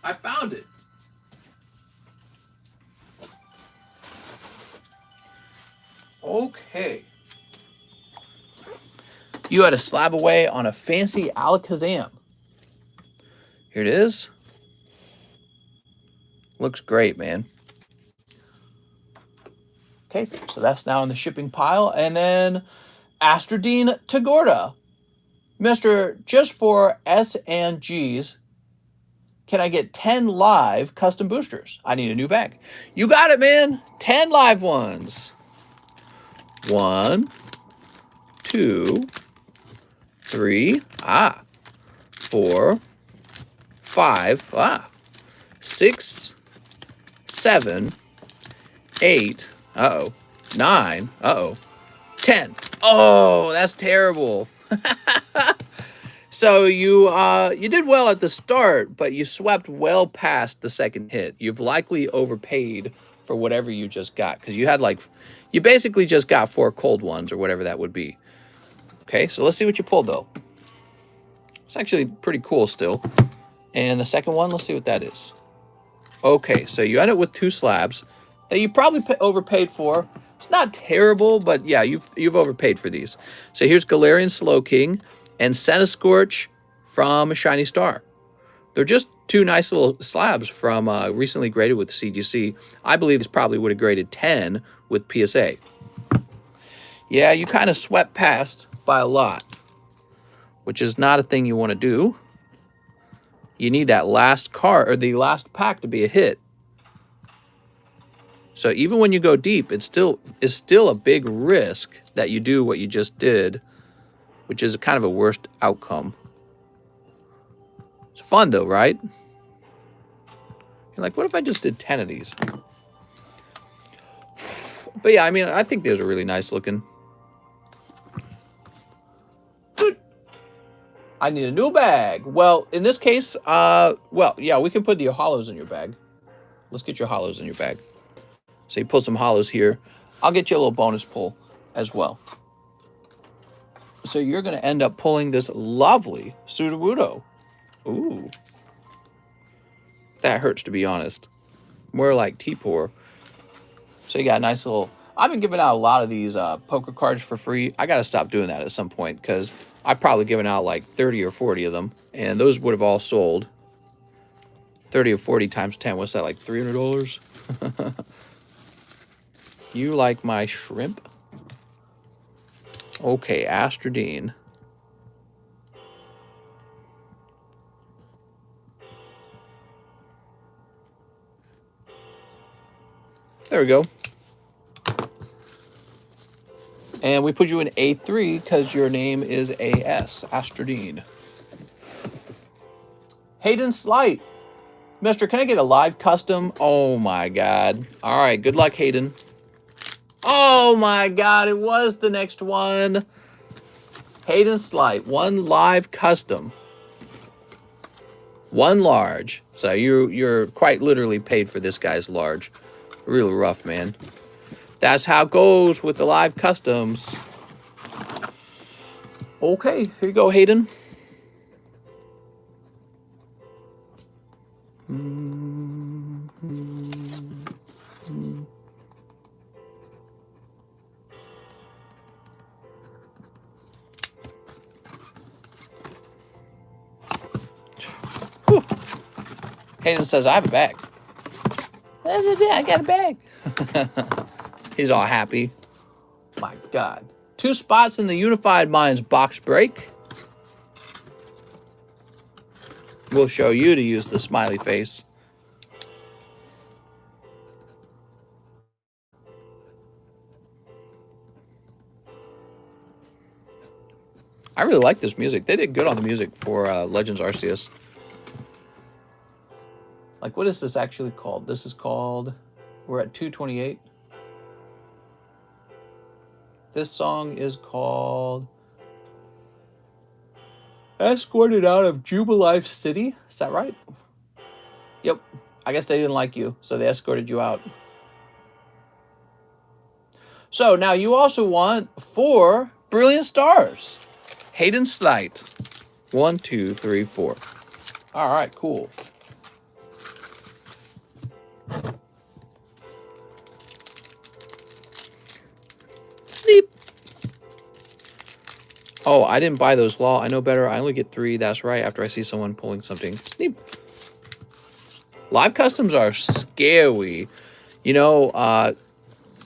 I found it. Okay. You had a slab away on a fancy Alakazam. Here it is. Looks great, man. Okay, so that's now in the shipping pile. And then Astrodine Tagorda. Mr. Just for S and G's, can I get 10 live custom boosters? I need a new bag. You got it, man. 10 live ones. 1, 2, 3, 4, 5, 6, 7, 8, 9, 10. Oh, that's terrible. So you did well at the start, but you swept well past the second hit. You've likely overpaid for whatever you just got, because you basically just got 4 cold ones or whatever that would be. Okay, so let's see what you pulled though. It's actually pretty cool still. And the second one, let's see what that is. Okay, so you end up with 2 slabs that you probably overpaid for. It's not terrible, but yeah, you've overpaid for these. So here's Galarian Slowking and Centiskorch from Shiny Star. They're just 2 nice little slabs from recently graded with the CGC. I believe this probably would have graded 10 with PSA. Yeah, you kind of swept past by a lot, which is not a thing you want to do. You need that last card or the last pack to be a hit. So even when you go deep, it's still a big risk that you do what you just did, which is kind of a worst outcome. It's fun though, right? You're like, what if I just did 10 of these? But yeah, I mean, I think these are really nice looking. I need a new bag. Well, in this case, well, yeah, we can put the hollows in your bag. Let's get your hollows in your bag. So you pull some hollows here. I'll get you a little bonus pull as well. So you're going to end up pulling this lovely Sudowoodo. Ooh. That hurts, to be honest. More like T-Pour. So you got a nice little... I've been giving out a lot of these poker cards for free. I got to stop doing that at some point, because I've probably given out like 30 or 40 of them. And those would have all sold. 30 or 40 times 10. What's that, like $300? You like my shrimp? Okay, Astrodine. There we go. And we put you in A3 because your name is AS, Astrodine. Hayden Slight. Mister, can I get a live custom? Oh my God. All right, good luck, Hayden. Oh my God, it was the next one. Hayden Slight, one live custom, one large. So you're quite literally paid for this guy's large. Real rough, man. That's how it goes with the live customs. Okay, here you go, Hayden. Whew. Hayden says, I have a bag. I got a bag. He's all happy. My God. 2 spots in the Unified Minds box break. We'll show you to use the smiley face. I really like this music. They did good on the music for Legends Arceus. Like, what is this actually called? This is called, we're at 228. This song is called Escorted Out of Jubilife City. Is that right? Yep. I guess they didn't like you, so they escorted you out. So now you also want 4 Brilliant Stars. Hayden Slight. 1, 2, 3, 4. All right, cool. Sleep. Oh, I didn't buy those law. I know better. I only get 3. That's right. After I see someone pulling something. Sleep. Live customs are scary. You know,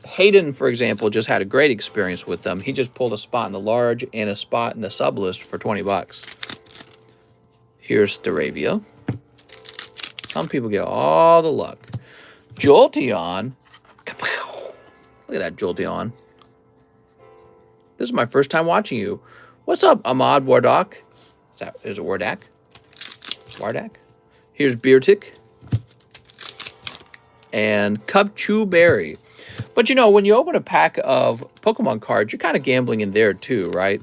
Hayden, for example, just had a great experience with them. He just pulled a spot in the large and a spot in the Sublist for 20 bucks. Here's Staravia. Some people get all the luck. Jolteon. Look at that Jolteon. This is my first time watching you. What's up, Ahmad Wardak? Is it Wardak? Wardak? Here's Beartic. And Cubchoo Berry. But you know, when you open a pack of Pokemon cards, you're kind of gambling in there too, right?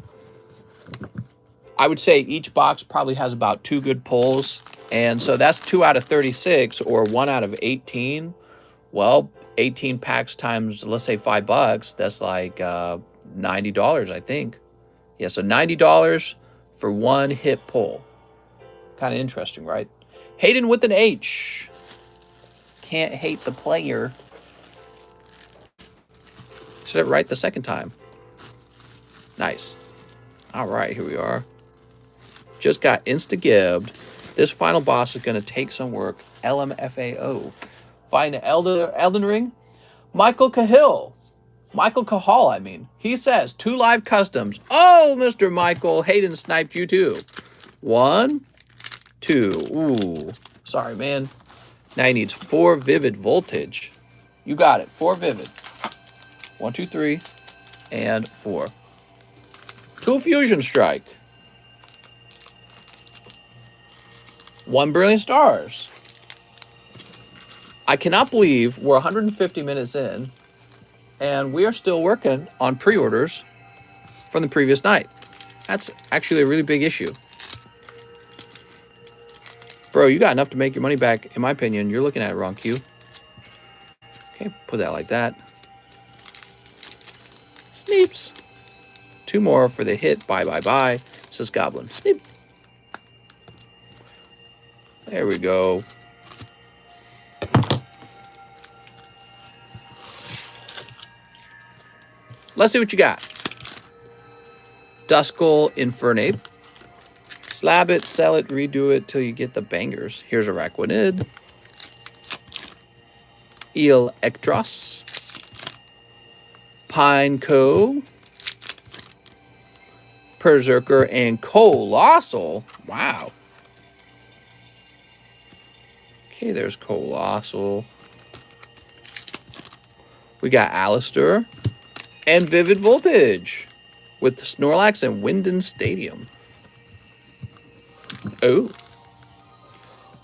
I would say each box probably has about 2 good pulls. And so that's 2 out of 36 or 1 out of 18. Well, 18 packs times, let's say $5. That's like $90, I think. Yeah, so $90 for 1 hit pull. Kind of interesting, right? Hayden with an H. Can't hate the player. Said it right the second time. Nice. All right, here we are. Just got insta-gibbed. This final boss is going to take some work. LMFAO. Find Elden Ring. Michael Cahill. Michael Cahal, I mean. He says, 2 live customs. Oh, Mr. Michael. Hayden sniped you too. 1, 2. Ooh. Sorry, man. Now he needs 4 Vivid Voltage. You got it. 4 Vivid. 1, 2, 3, and 4. 2 Fusion Strike. 1 Brilliant Stars. I cannot believe we're 150 minutes in, and we are still working on pre-orders from the previous night. That's actually a really big issue. Bro, you got enough to make your money back. In my opinion, you're looking at it wrong, Q. Okay, put that like that. Sneeps. 2 more for the hit. Bye, bye, bye. Says Goblin. Sneep. There we go. Let's see what you got. Duskull Infernate. Slab it, sell it, redo it till you get the bangers. Here's Araquanid. Eel Ectros. Pineco. Berserker and Colossal. Wow. Okay, there's Colossal. We got Alistair and Vivid Voltage with Snorlax and Winden Stadium. Oh.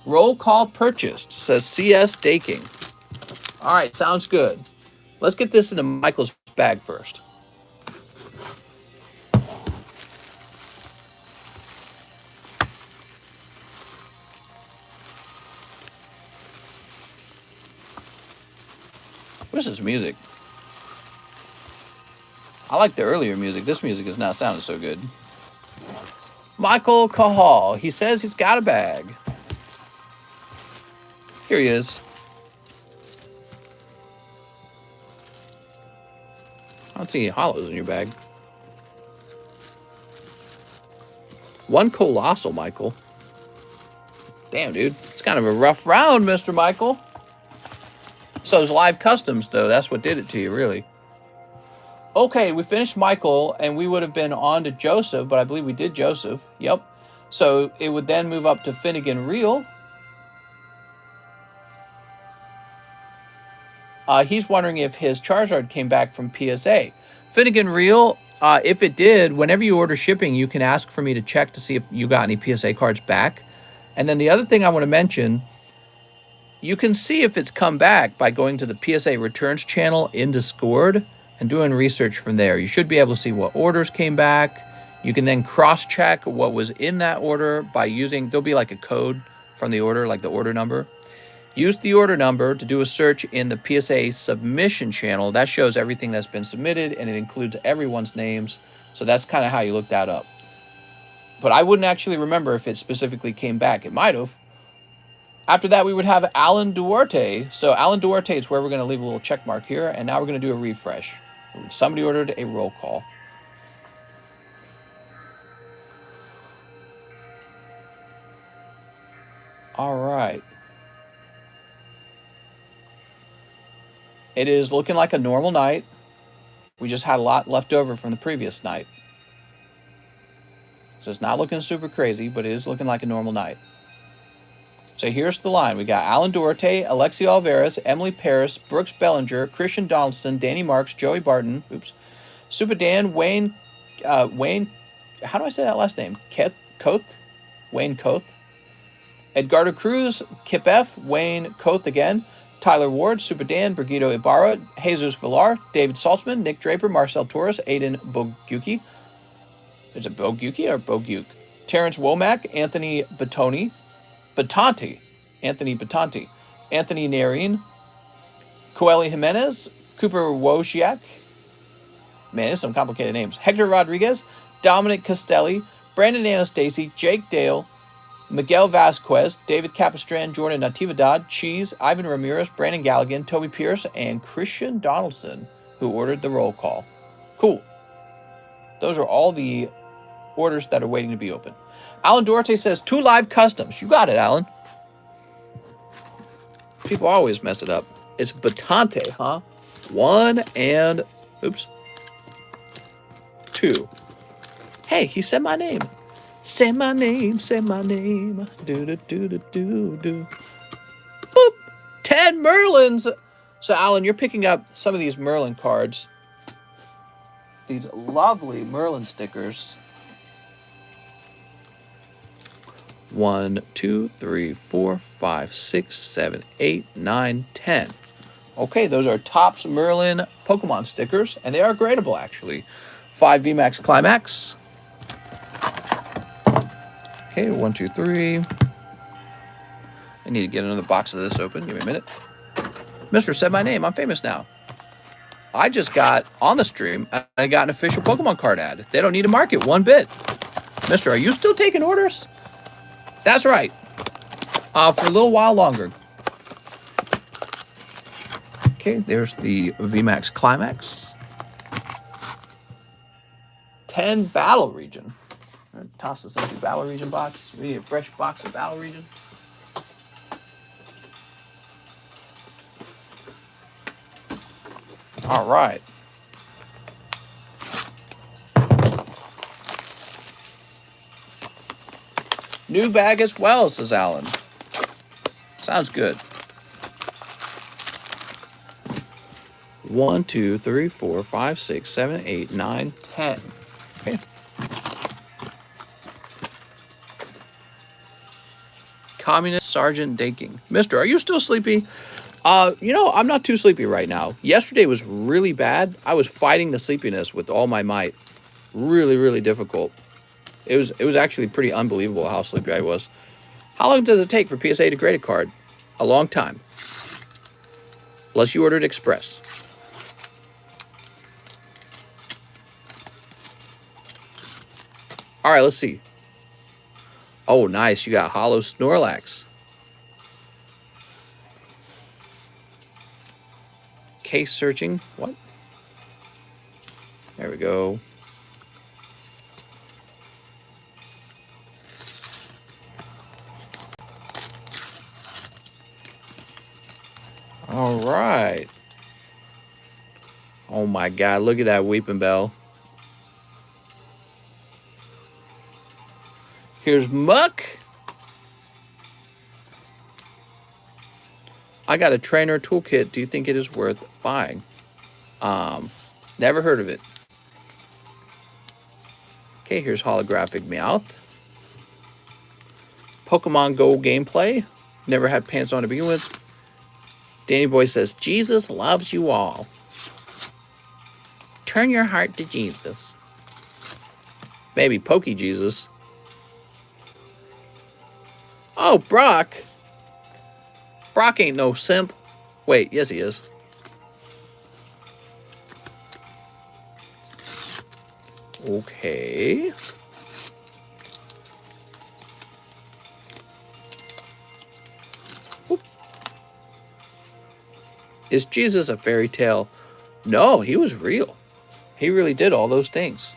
Roll call purchased, says CS Daking. All right, sounds good. Let's get this into Michael's bag first. What is this music? I like the earlier music. This music is not sounding so good. Michael Cahal. He says he's got a bag. Here he is. I don't see any hollows in your bag. One colossal, Michael. Damn, dude. It's kind of a rough round, Mr. Michael. So it's live customs, though. That's what did it to you, really. Okay, we finished Michael, and we would have been on to Joseph, but I believe we did Joseph. Yep. So it would then move up to Finnegan Reel. He's wondering if his Charizard came back from PSA. Finnegan Reel, if it did, whenever you order shipping, you can ask for me to check to see if you got any PSA cards back. And then the other thing I want to mention, you can see if it's come back by going to the PSA returns channel in Discord and doing research from there. You should be able to see what orders came back. You can then cross-check what was in that order by using, there'll be like a code from the order, like the order number. Use the order number to do a search in the PSA submission channel. That shows everything that's been submitted, and it includes everyone's names. So that's kind of how you look that up. But I wouldn't actually remember if it specifically came back. It might have. After that, we would have Alan Duarte. So Alan Duarte is where we're going to leave a little check mark here. And now we're going to do a refresh. Somebody ordered a roll call. All right. It is looking like a normal night. We just had a lot left over from the previous night. So it's not looking super crazy, but it is looking like a normal night. So here's the line. We got Alan Duarte, Alexi Alvarez, Emily Paris, Brooks Bellinger, Christian Donaldson, Danny Marks, Joey Barton, Super Dan, Wayne, how do I say that last name? Koth? Wayne Koth. Edgardo Cruz, Kip F, Wayne Koth again, Tyler Ward, Super Dan, Brigido Ibarra, Jesus Villar, David Saltzman, Nick Draper, Marcel Torres, Aiden Boguki. Is it Boguki or Boguke? Terrence Womack, Anthony Batanti, Anthony Narine, Coeli Jimenez, Cooper Wojciak. Man, there's some complicated names. Hector Rodriguez, Dominic Castelli, Brandon Anastasi, Jake Dale, Miguel Vasquez, David Capistran, Jordan Natividad, Cheese, Ivan Ramirez, Brandon Galligan, Toby Pierce, and Christian Donaldson, who ordered the roll call. Cool. Those are all the orders that are waiting to be opened. Alan Duarte says 2 live customs. You got it, Alan. People always mess it up. It's Batante, huh? 1 and... Oops. 2. Hey, he said my name. Say my name, say my name. Do. Boop. 10 Merlins. So, Alan, you're picking up some of these Merlin cards. These lovely Merlin stickers. 1, 2, 3, 4, 5, 6, 7, 8, 9, 10. Okay, those are Topps Merlin Pokemon stickers, and they are gradable, actually. 5 VMAX Climax. Okay, 1, 2, 3. I need to get another box of this open. Give me a minute. Mr. said my name. I'm famous now. I just got on the stream, and I got an official Pokemon card ad. They don't need to market one bit. Mister, are you still taking orders? That's right. For a little while longer. Okay, there's the VMAX Climax. 10 Battle Region. Toss this empty Battle Region box. We need a fresh box of Battle Region. All right. New bag as well, says Alan. Sounds good. 1, 2, 3, 4, 5, 6, 7, 8, 9, 10. Okay. Communist Sergeant Daking. Mister, are you still sleepy? I'm not too sleepy right now. Yesterday was really bad. I was fighting the sleepiness with all my might. Really, really difficult. It was actually pretty unbelievable how sleepy I was. How long does it take for PSA to grade a card? A long time. Unless you ordered express. All right, let's see. Oh, nice. You got hollow Snorlax. Case searching. What? There we go. All right. Oh my God, look at that Weeping Bell. Here's Muck. I got a trainer toolkit. Do you think it is worth buying? Never heard of it. Okay, here's holographic Meowth. Pokemon Go gameplay. Never had pants on to begin with. Danny Boy says, Jesus loves you all. Turn your heart to Jesus. Maybe Pokey Jesus. Oh, Brock. Brock ain't no simp. Wait, yes he is. Okay. Whoop. Is Jesus a fairy tale? No, he was real. He really did all those things.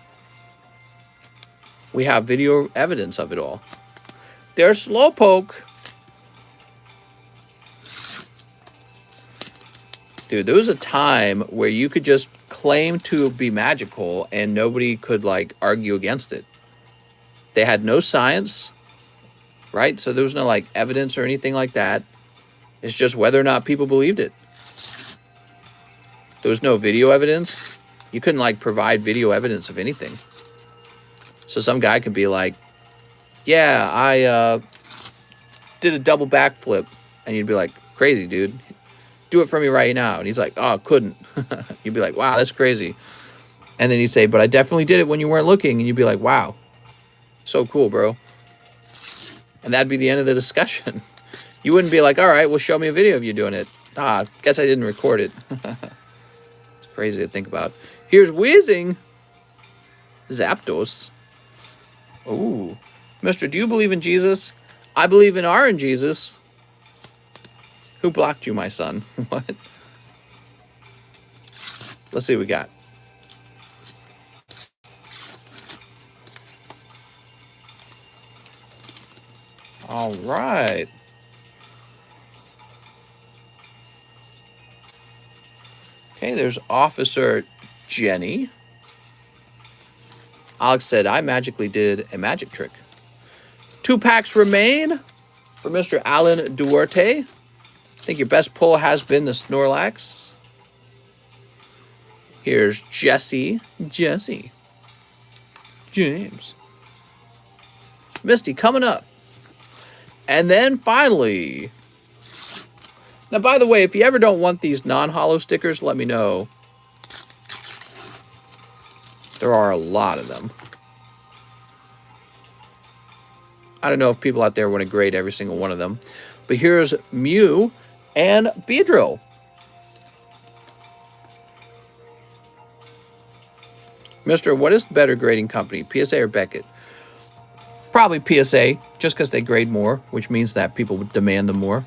We have video evidence of it all. There's Slowpoke. Dude, there was a time where you could just claim to be magical and nobody could, like, argue against it. They had no science, right? So there was no, like, evidence or anything like that. It's just whether or not people believed it. There was no video evidence. You couldn't, like, provide video evidence of anything. So some guy could be like, yeah, I did a double backflip. And you'd be like, crazy, dude. Do it for me right now. And he's like, oh, couldn't. You'd be like, wow, that's crazy. And then he'd say, but I definitely did it when you weren't looking. And you'd be like, wow, so cool, bro. And that'd be the end of the discussion. You wouldn't be like, all right, well, show me a video of you doing it. Guess I didn't record it. It's crazy to think about. Here's Whizzing. Zapdos. Ooh. Mister, do you believe in Jesus? I believe in our in Jesus. Who blocked you, my son? What? Let's see what we got. All right. Okay, there's Officer Jenny. Alex said, I magically did a magic trick. 2 packs remain for Mr. Alan Duarte. I think your best pull has been the Snorlax. Here's Jesse. James. Misty coming up. And then finally. Now, by the way, if you ever don't want these non-hollow stickers, let me know. There are a lot of them. I don't know if people out there want to grade every single one of them. But here's Mew and Beedrill. Mister, what is the better grading company, PSA or Beckett? Probably PSA, just because they grade more, which means that people would demand them more.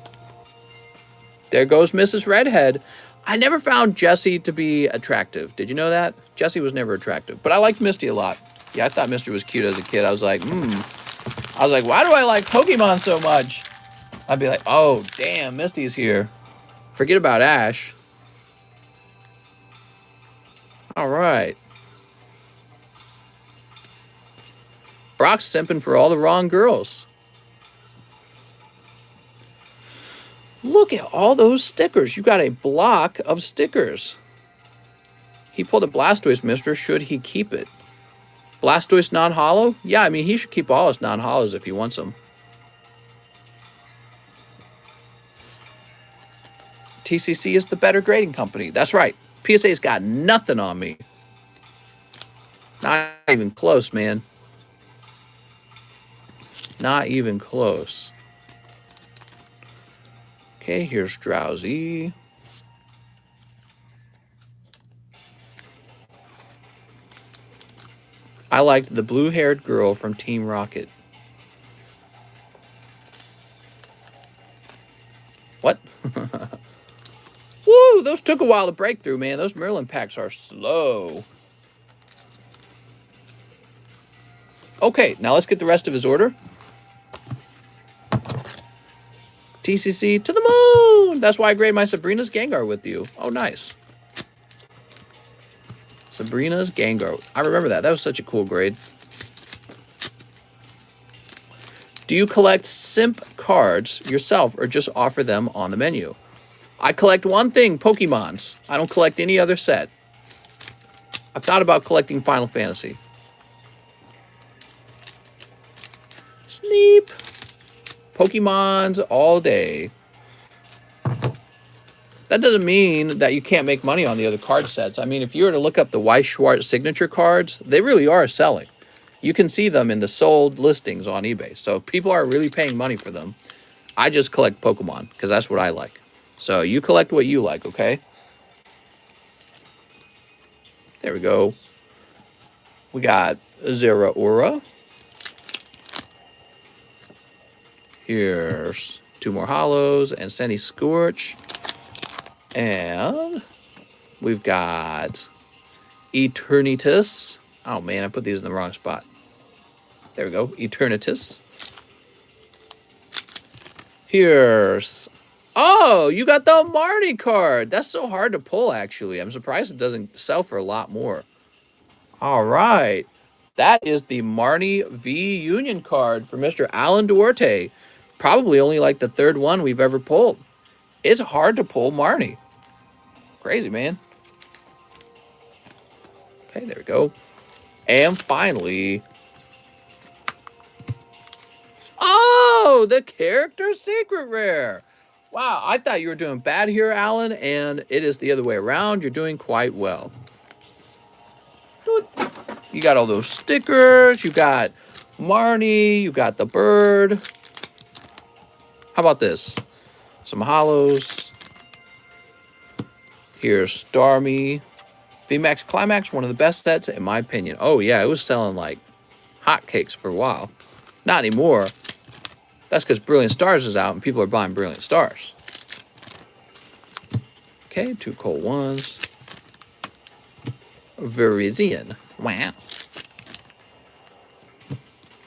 There goes Mrs. Redhead. I never found Jessie to be attractive. Did you know that? Jessie was never attractive. But I liked Misty a lot. Yeah, I thought Misty was cute as a kid. I was like, why do I like Pokemon so much? I'd be like, oh, damn, Misty's here. Forget about Ash. All right. Brock's simping for all the wrong girls. Look at all those stickers. You got a block of stickers. He pulled a Blastoise, mister. Should he keep it? Blastoise non-hollow? Yeah, I mean, he should keep all his non-hollows if he wants them. TCC is the better grading company. That's right. PSA's got nothing on me. Not even close, man. Not even close. Okay, here's Drowsy. I liked the blue-haired girl from Team Rocket. What? Woo, those took a while to break through, man. Those Merlin packs are slow. Okay, now let's get the rest of his order. TCC to the moon! That's why I grade my Sabrina's Gengar with you. Oh, nice. Sabrina's Gengar. I remember that. That was such a cool grade. Do you collect simp cards yourself or just offer them on the menu? I collect one thing, Pokemons. I don't collect any other set. I've thought about collecting Final Fantasy. Sneep. Pokemons all day. That doesn't mean that you can't make money on the other card sets. I mean, if you were to look up the Weiss Schwartz signature cards, they really are selling. You can see them in the sold listings on eBay. So people are really paying money for them. I just collect Pokemon because that's what I like. So you collect what you like, okay? There we go. We got Zeraora. Here's 2 more Hollows and Senny Scorch. And we've got Eternatus. Oh man, I put these in the wrong spot. There we go, Eternatus. Here's... Oh, you got the Marnie card. That's so hard to pull, actually. I'm surprised it doesn't sell for a lot more. All right. That is the Marnie V Union card for Mr. Alan Duarte. Probably only like the 3rd one we've ever pulled. It's hard to pull Marnie. Crazy, man. Okay, there we go. And finally... Oh, the character secret rare. Wow, I thought you were doing bad here, Alan, and it is the other way around. You're doing quite well. You got all those stickers. You got Marnie. You got the bird. How about this? Some hollows. Here's Starmie. VMAX Climax, one of the best sets, in my opinion. Oh, yeah, it was selling like hotcakes for a while. Not anymore. That's because Brilliant Stars is out and people are buying Brilliant Stars. Okay, 2 cold ones. Virizion. Wow.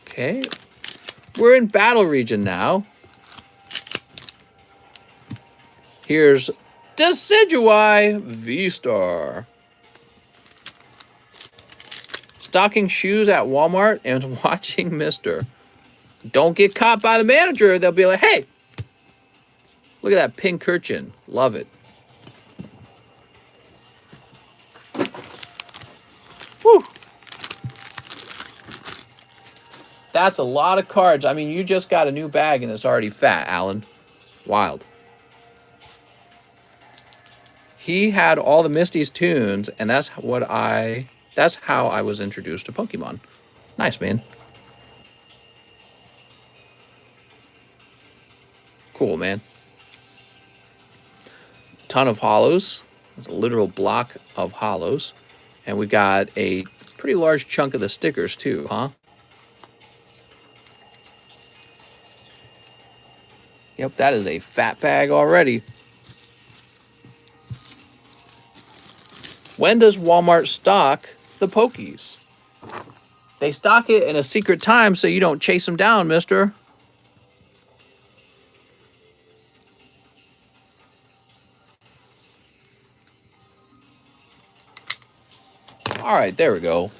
Okay. We're in Battle Region now. Here's Decidueye V-Star. Stocking shoes at Walmart and watching Mister. Don't get caught by the manager. They'll be like, hey, look at that Pincurchin. Love it. Whew. That's a lot of cards. I mean, you just got a new bag and it's already fat, Alan. Wild. He had all the Misty's tunes, and that's how I was introduced to Pokemon. Nice, man. Cool, man. Ton of hollows. It's a literal block of hollows. And we got a pretty large chunk of the stickers too, huh? Yep, that is a fat bag already. When does Walmart stock the Pokies? They stock it in a secret time so you don't chase them down, mister. All right, there we go.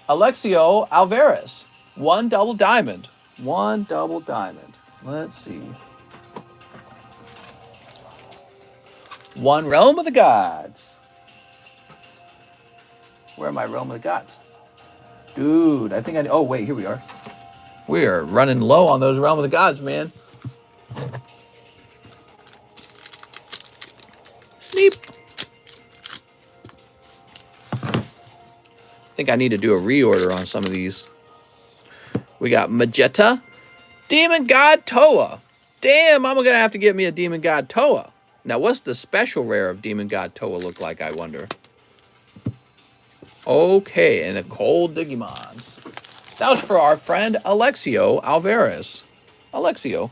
Alexio Alvarez. 1 double diamond. 1 double diamond. Let's see. 1 Realm of the Gods. Where am I, Realm of the Gods? Dude, I think I... Oh, wait, here we are. We are running low on those Realm of the Gods, man. Sneep. I think I need to do a reorder on some of these. We got Magetta. Demon God Toa. Damn, I'm going to have to get me a Demon God Toa Now, what's the special rare of Demon God Toa look like, I wonder? Okay, and a cold Digimons. That was for our friend Alexio Alvarez. Alexio.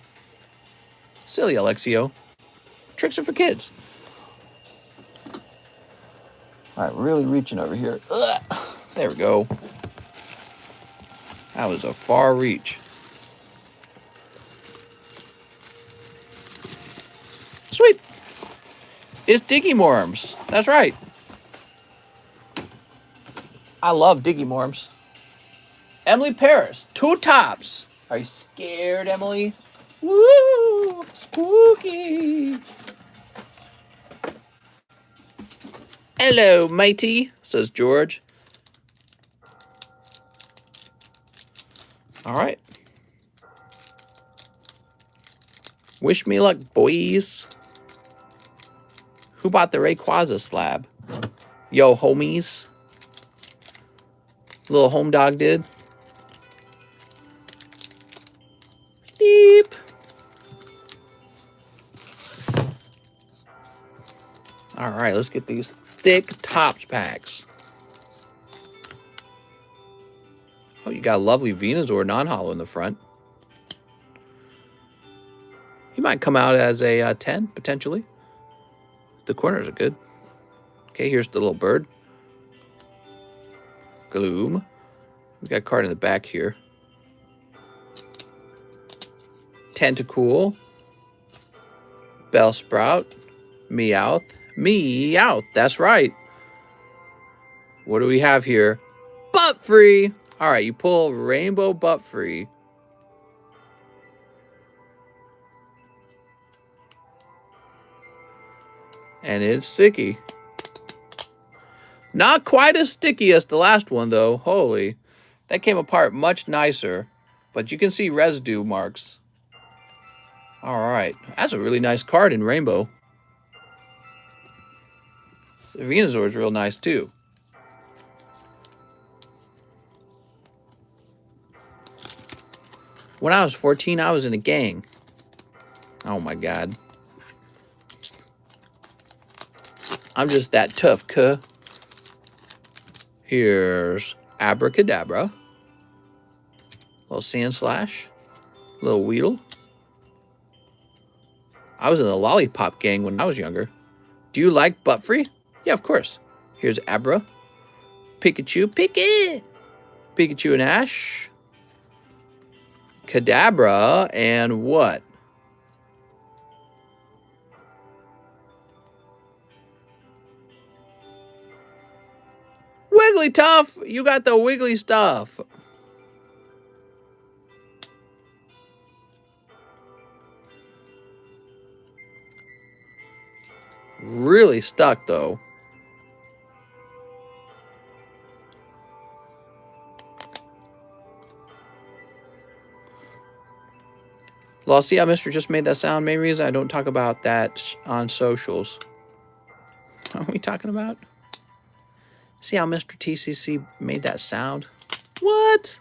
Silly Alexio. Tricks are for kids. All right, really reaching over here. Ugh. There we go. That was a far reach. Sweet. It's Digimorphs. That's right. I love Digimorphs. Emily Paris, 2 tops. Are you scared, Emily? Woo! Spooky. Hello, matey, says George. All right. Wish me luck, boys. Who bought the Rayquaza slab? Yo, homies. Little home dog did. Steep. All right, let's get these thick tops packs. Oh, you got a lovely Venusaur non-hollow in the front. He might come out as a 10, potentially. The corners are good. Okay, here's the little bird. Gloom. We got a card in the back here. Tentacool. Bellsprout. Meowth. Meowth, that's right. What do we have here? Butt free. All right, you pull Rainbow Butt free. And it's sticky. Not quite as sticky as the last one, though. Holy. That came apart much nicer. But you can see residue marks. All right. That's a really nice card in Rainbow. The Venusaur is real nice, too. When I was 14, I was in a gang. Oh, my God. I'm just that tough, cuh. Here's Abracadabra. Little Sandslash. Little Weedle. I was in the Lollipop gang when I was younger. Do you like butt free? Yeah, of course. Here's Abra. Pikachu. Pikachu and Ash. Kadabra and what? Wigglytuff! You got the wiggly stuff. Really stuck, though. Well, see how Mr. just made that sound? Main reason I don't talk about that on socials. What are we talking about? See how Mr. TCC made that sound? What?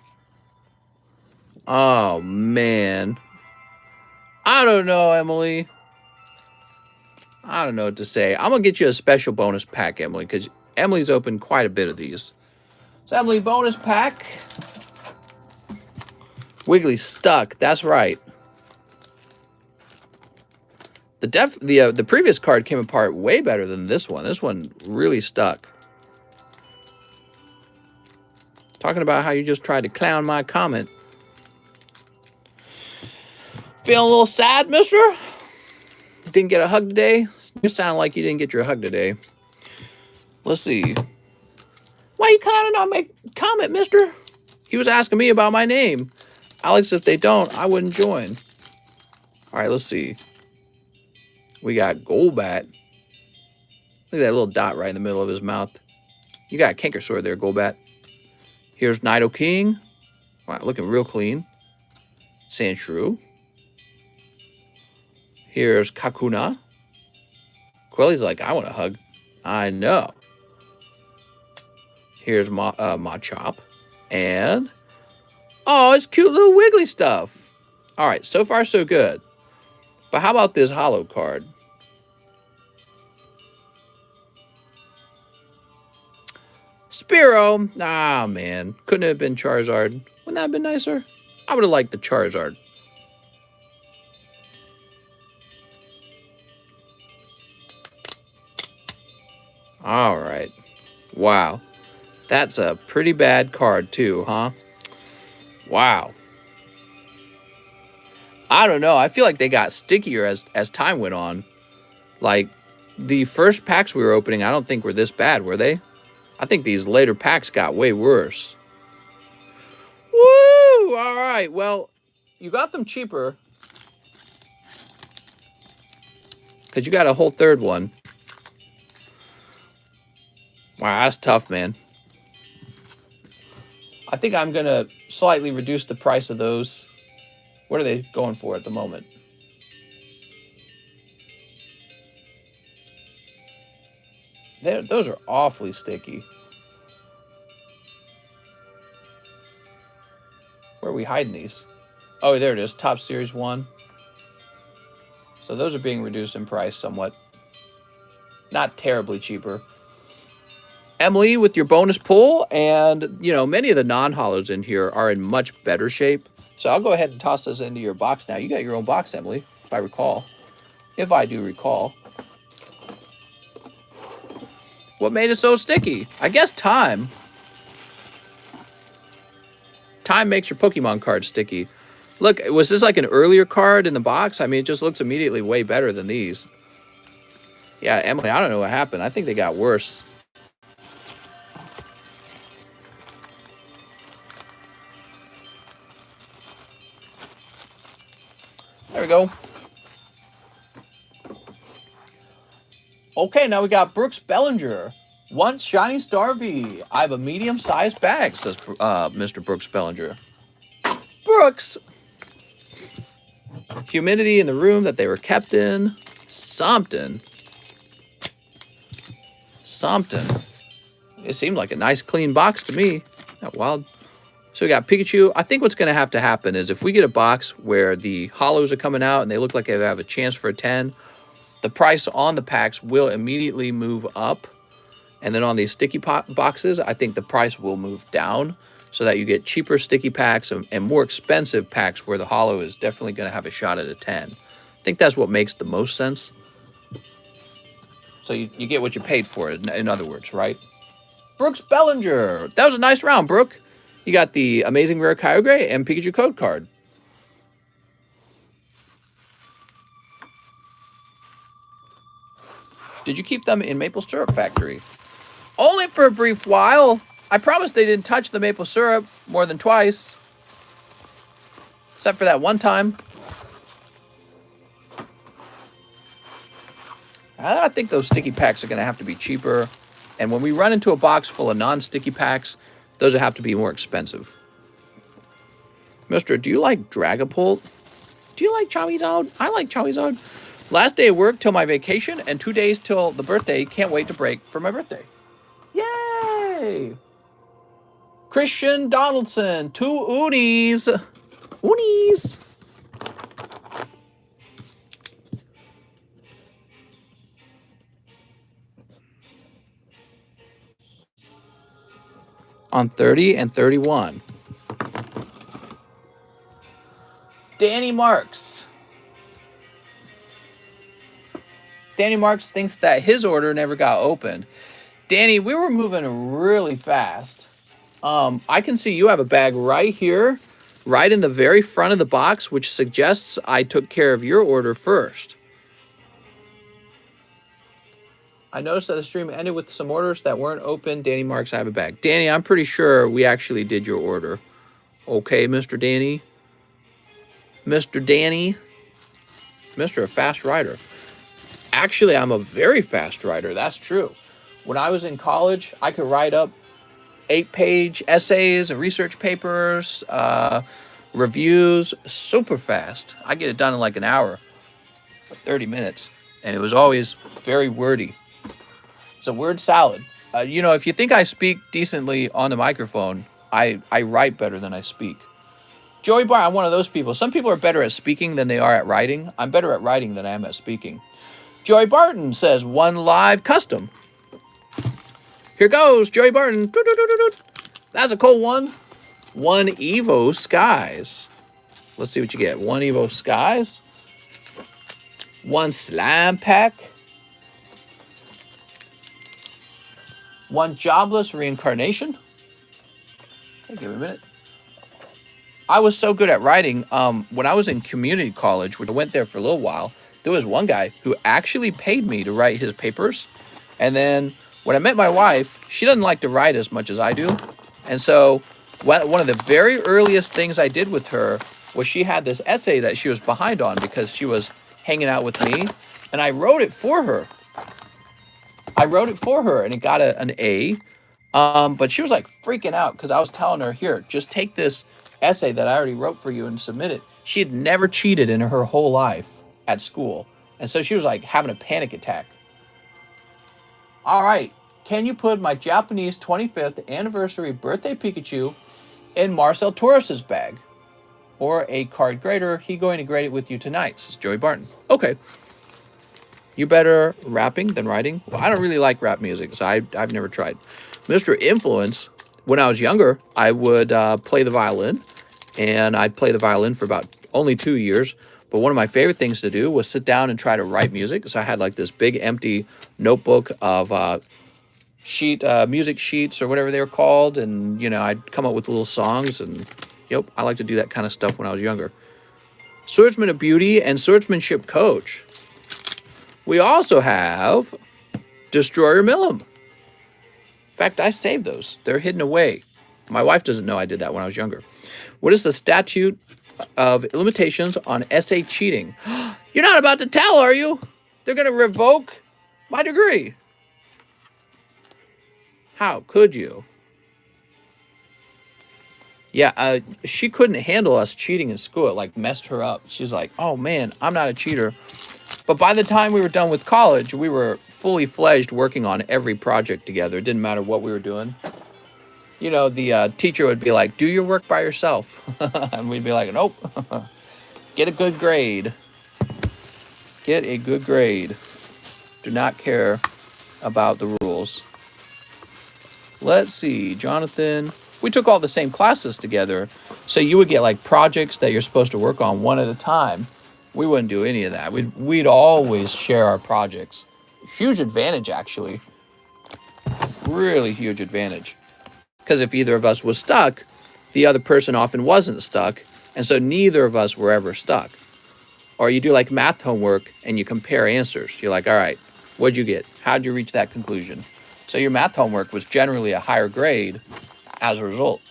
Oh, man. I don't know, Emily. I don't know what to say. I'm going to get you a special bonus pack, Emily, because Emily's opened quite a bit of these. So, Emily, bonus pack. Wiggly stuck. That's right. The previous card came apart way better than this one. This one really stuck. Talking about how you just tried to clown my comment. Feeling a little sad, mister? Didn't get a hug today? You sound like you didn't get your hug today. Let's see. Why are you commenting on my comment, mister? He was asking me about my name. Alex, if they don't, I wouldn't join. All right, let's see. We got Golbat. Look at that little dot right in the middle of his mouth. You got a Cankersaur there, Golbat. Here's Nidoking. Wow, looking real clean. Sandshrew. Here's Kakuna. Quelly's like, I want a hug. I know. Here's Machop. And, oh, it's cute little wiggly stuff. All right, so far so good. But how about this hollow card? Spearow. Ah, man. Couldn't it have been Charizard? Wouldn't that have been nicer? I would have liked the Charizard. All right. Wow. That's a pretty bad card too, huh? Wow. I don't know. I feel like they got stickier as time went on. Like, the first packs we were opening, I don't think were this bad, were they? I think these later packs got way worse. Woo! All right. Well, you got them cheaper. Because you got a whole third one. Wow, that's tough, man. I think I'm going to slightly reduce the price of those. What are they going for at the moment? Those are awfully sticky. Where are we hiding these? Oh, there it is. Top Series 1. So those are being reduced in price somewhat. Not terribly cheaper. Emily, with your bonus pull, and, you know, many of the non-hollows in here are in much better shape. So I'll go ahead and toss this into your box now. You got your own box, Emily, if I recall. If I do recall. What made it so sticky? I guess time. Time makes your Pokemon card sticky. Look, was this like an earlier card in the box? I mean, it just looks immediately way better than these. Yeah, Emily, I don't know what happened. I think they got worse. There we go. Okay, now we got Brooks Bellinger. One Shiny Star V. I have a medium-sized bag, says Mr. Brooks Bellinger. Brooks! Humidity in the room that they were kept in. Something. It seemed like a nice, clean box to me. Not wild. So we got Pikachu. I think what's going to have to happen is if we get a box where the hollows are coming out and they look like they have a chance for a 10, the price on the packs will immediately move up. And then on these sticky boxes, I think the price will move down so that you get cheaper sticky packs and more expensive packs where the hollow is definitely going to have a shot at a 10. I think that's what makes the most sense. So you get what you paid for it, in other words, right? Brooks Bellinger. That was a nice round, Brooke. You got the Amazing Rare Kyogre and Pikachu code card. Did you keep them in Maple Syrup Factory? Only for a brief while. I promised they didn't touch the maple syrup more than twice. Except for that one time. I think those sticky packs are going to have to be cheaper. And when we run into a box full of non-sticky packs, those will have to be more expensive. Mister, do you like Dragapult? Do you like Charizard? I like Charizard. Last day of work till my vacation and 2 days till the birthday. Can't wait to break for my birthday. Yay! Christian Donaldson, 2 Unis. Unis. On 30 and 31. Danny Marks. Danny Marks thinks that his order never got opened. Danny, we were moving really fast. I can see you have a bag right here, right in the very front of the box, which suggests I took care of your order first. I noticed that the stream ended with some orders that weren't open. Danny Marks, I have a bag. Danny, I'm pretty sure we actually did your order. Okay, Mr. Danny. Mr. Danny. Mr. A fast writer. Actually, I'm a very fast writer. That's true. When I was in college, I could write up 8-page essays, research papers, reviews, super fast. I get it done in like an hour, 30 minutes. And it was always very wordy. It's a word salad. You know, if you think I speak decently on the microphone, I write better than I speak. Joey Barr, I'm one of those people. Some people are better at speaking than they are at writing. I'm better at writing than I am at speaking. Joey Barton says, 1 live custom. Here goes, Joey Barton. That's a cool one. 1 Evo Skies. Let's see what you get. 1 Evo Skies. 1 Slab Pack. 1 Jobless Reincarnation. Okay, give me a minute. I was so good at writing. When I was in community college, when I went there for a little while, there was one guy who actually paid me to write his papers. And then when I met my wife, she doesn't like to write as much as I do. And so one of the very earliest things I did with her was she had this essay that she was behind on because she was hanging out with me. And I wrote it for her. And it got an A. But she was like freaking out because I was telling her, here, just take this essay that I already wrote for you and submit it. She had never cheated in her whole life at school. And so she was like having a panic attack. All right. Can you put my Japanese 25th anniversary birthday Pikachu in Marcel Torres's bag? Or a card grader. He going to grade it with you tonight, says Joey Barton. Okay. You better rapping than writing? Well, I don't really like rap music, so I've never tried. Mr. Influence, when I was younger, I would play the violin, and I'd play the violin for about only 2 years. But one of my favorite things to do was sit down and try to write music. So I had like this big empty notebook of music sheets or whatever they were called, and I'd come up with little songs, and I like to do that kind of stuff when I was younger. Swordsman of Beauty and Swordsmanship Coach. We also have Destroyer Millum. In fact, I saved those. They're hidden away. My wife doesn't know I did that when I was younger. What is the statute of limitations on essay cheating? You're not about to tell, are you? They're going to revoke my degree. How could you? Yeah, she couldn't handle us cheating in school. It like messed her up. She's like, oh man, I'm not a cheater. But by the time we were done with college, we were fully fledged working on every project together. It didn't matter what we were doing. The teacher would be like, do your work by yourself. And we'd be like, nope. Get a good grade. Get a good grade. Do not care about the rules. Let's see, Jonathan. We took all the same classes together. So you would get like projects that you're supposed to work on one at a time. We wouldn't do any of that. We'd always share our projects. Huge advantage, actually. Really huge advantage. Because if either of us was stuck, the other person often wasn't stuck. And so neither of us were ever stuck. Or you do like math homework and you compare answers. You're like, all right, what'd you get? How'd you reach that conclusion? So your math homework was generally a higher grade as a result.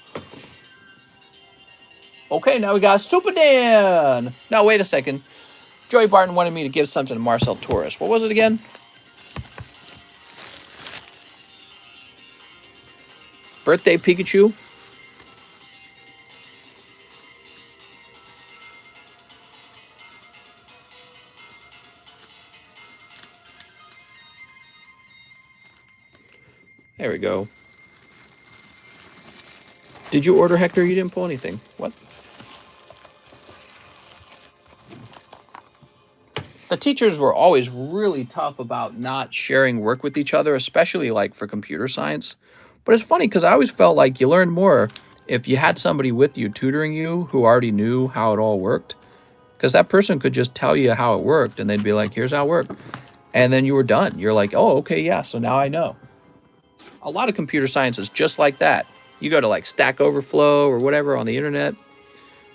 Okay, now we got Super Dan. Now, wait a second. Joey Barton wanted me to give something to Marcel Torres. What was it again? Birthday Pikachu. There we go. Did you order, Hector? You didn't pull anything. What? The teachers were always really tough about not sharing work with each other, especially like for computer science. But it's funny because I always felt like you learned more if you had somebody with you tutoring you who already knew how it all worked. Because that person could just tell you how it worked and they'd be like, here's how it worked. And then you were done. You're like, oh, okay, yeah, so now I know. A lot of computer science is just like that. You go to like Stack Overflow or whatever on the internet.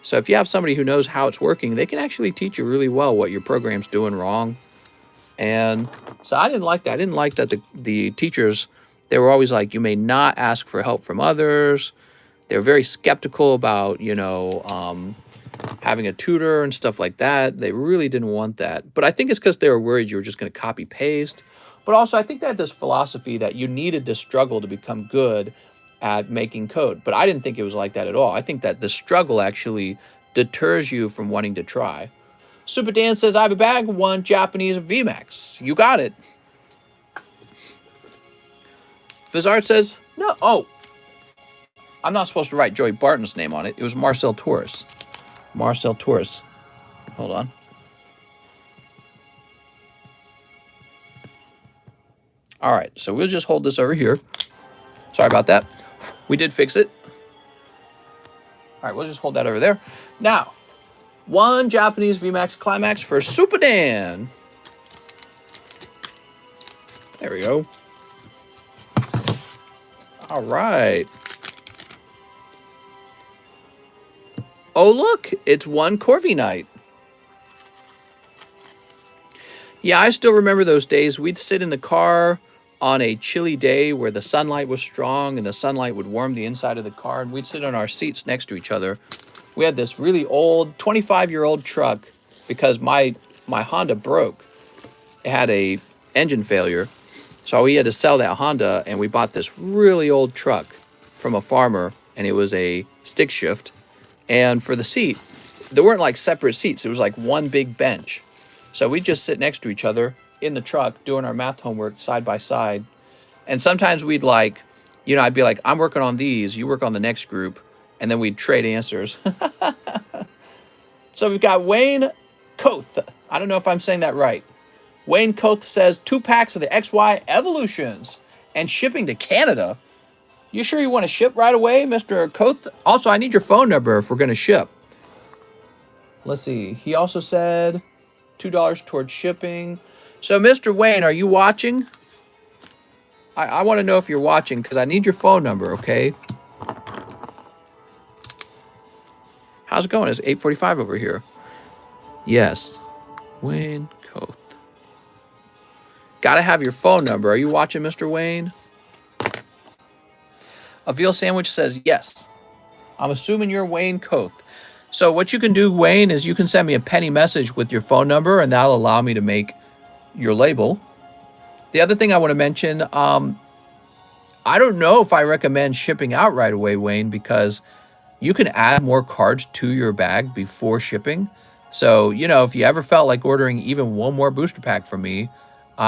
So if you have somebody who knows how it's working, they can actually teach you really well what your program's doing wrong. And so I didn't like that. I didn't like that the teachers, they were always like, you may not ask for help from others. They were very skeptical about, having a tutor and stuff like that. They really didn't want that. But I think it's because they were worried you were just going to copy paste. But also I think they had this philosophy that you needed to struggle to become good at making code. But I didn't think it was like that at all. I think that the struggle actually deters you from wanting to try. Super Dan says, I have a bag, 1 Japanese VMAX. You got it. Vizard says, no, oh, I'm not supposed to write Joey Barton's name on it. It was Marcel Torres. Marcel Torres. Hold on. All right, so we'll just hold this over here. Sorry about that. We did fix it. All right, we'll just hold that over there. Now, one Japanese VMAX Climax for Super Dan. There we go. All right. Oh, look, it's one Corvi night. Yeah, I still remember those days. We'd sit in the car on a chilly day where the sunlight was strong and the sunlight would warm the inside of the car, and we'd sit on our seats next to each other. We had this really old 25-year-old truck because my Honda broke. It had a engine failure. So we had to sell that Honda, and we bought this really old truck from a farmer, and it was a stick shift. And for the seat, there weren't like separate seats. It was like one big bench. So we'd just sit next to each other in the truck doing our math homework side by side. And sometimes we'd like, you know, I'd be like, I'm working on these, you work on the next group. And then we'd trade answers. So we've got Wayne Koth. I don't know if I'm saying that right. Wayne Koth says 2 packs of the XY Evolutions and shipping to Canada. You sure you want to ship right away, Mr. Koth? Also, I need your phone number if we're going to ship. Let's see. He also said $2 towards shipping. So, Mr. Wayne, are you watching? I want to know if you're watching because I need your phone number, okay? How's it going? It's 8:45 over here. Yes. Wayne Koth. Gotta have your phone number. Are you watching, Mr. Wayne? A veal sandwich says yes. I'm assuming you're Wayne Koth. So what you can do, Wayne, is you can send me a penny message with your phone number, and that'll allow me to make your label. The other thing I want to mention, I don't know if I recommend shipping out right away, Wayne, because you can add more cards to your bag before shipping. So, you know, if you ever felt like ordering even one more booster pack from me,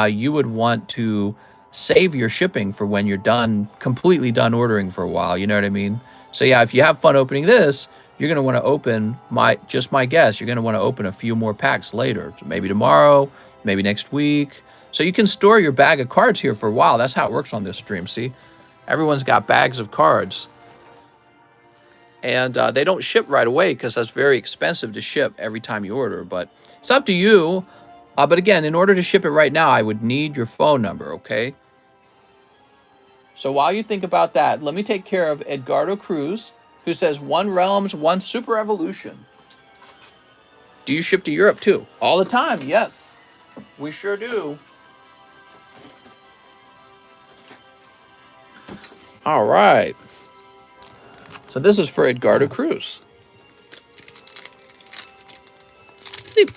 you would want to save your shipping for when you're done, completely done ordering for a while. You know what I mean? So yeah, if you have fun opening this, you're going to want to open my guess, you're going to want to open a few more packs later. So maybe tomorrow, maybe next week. So you can store your bag of cards here for a while. That's how it works on this stream. See, everyone's got bags of cards. And they don't ship right away because that's very expensive to ship every time you order. But it's up to you. But again, in order to ship it right now, I would need your phone number, okay? So while you think about that, let me take care of Edgardo Cruz, who says 1 Realms, 1 Super Evolution. Do you ship to Europe too? All the time, yes. We sure do. All right. So this is for Edgardo Cruz. Sleep.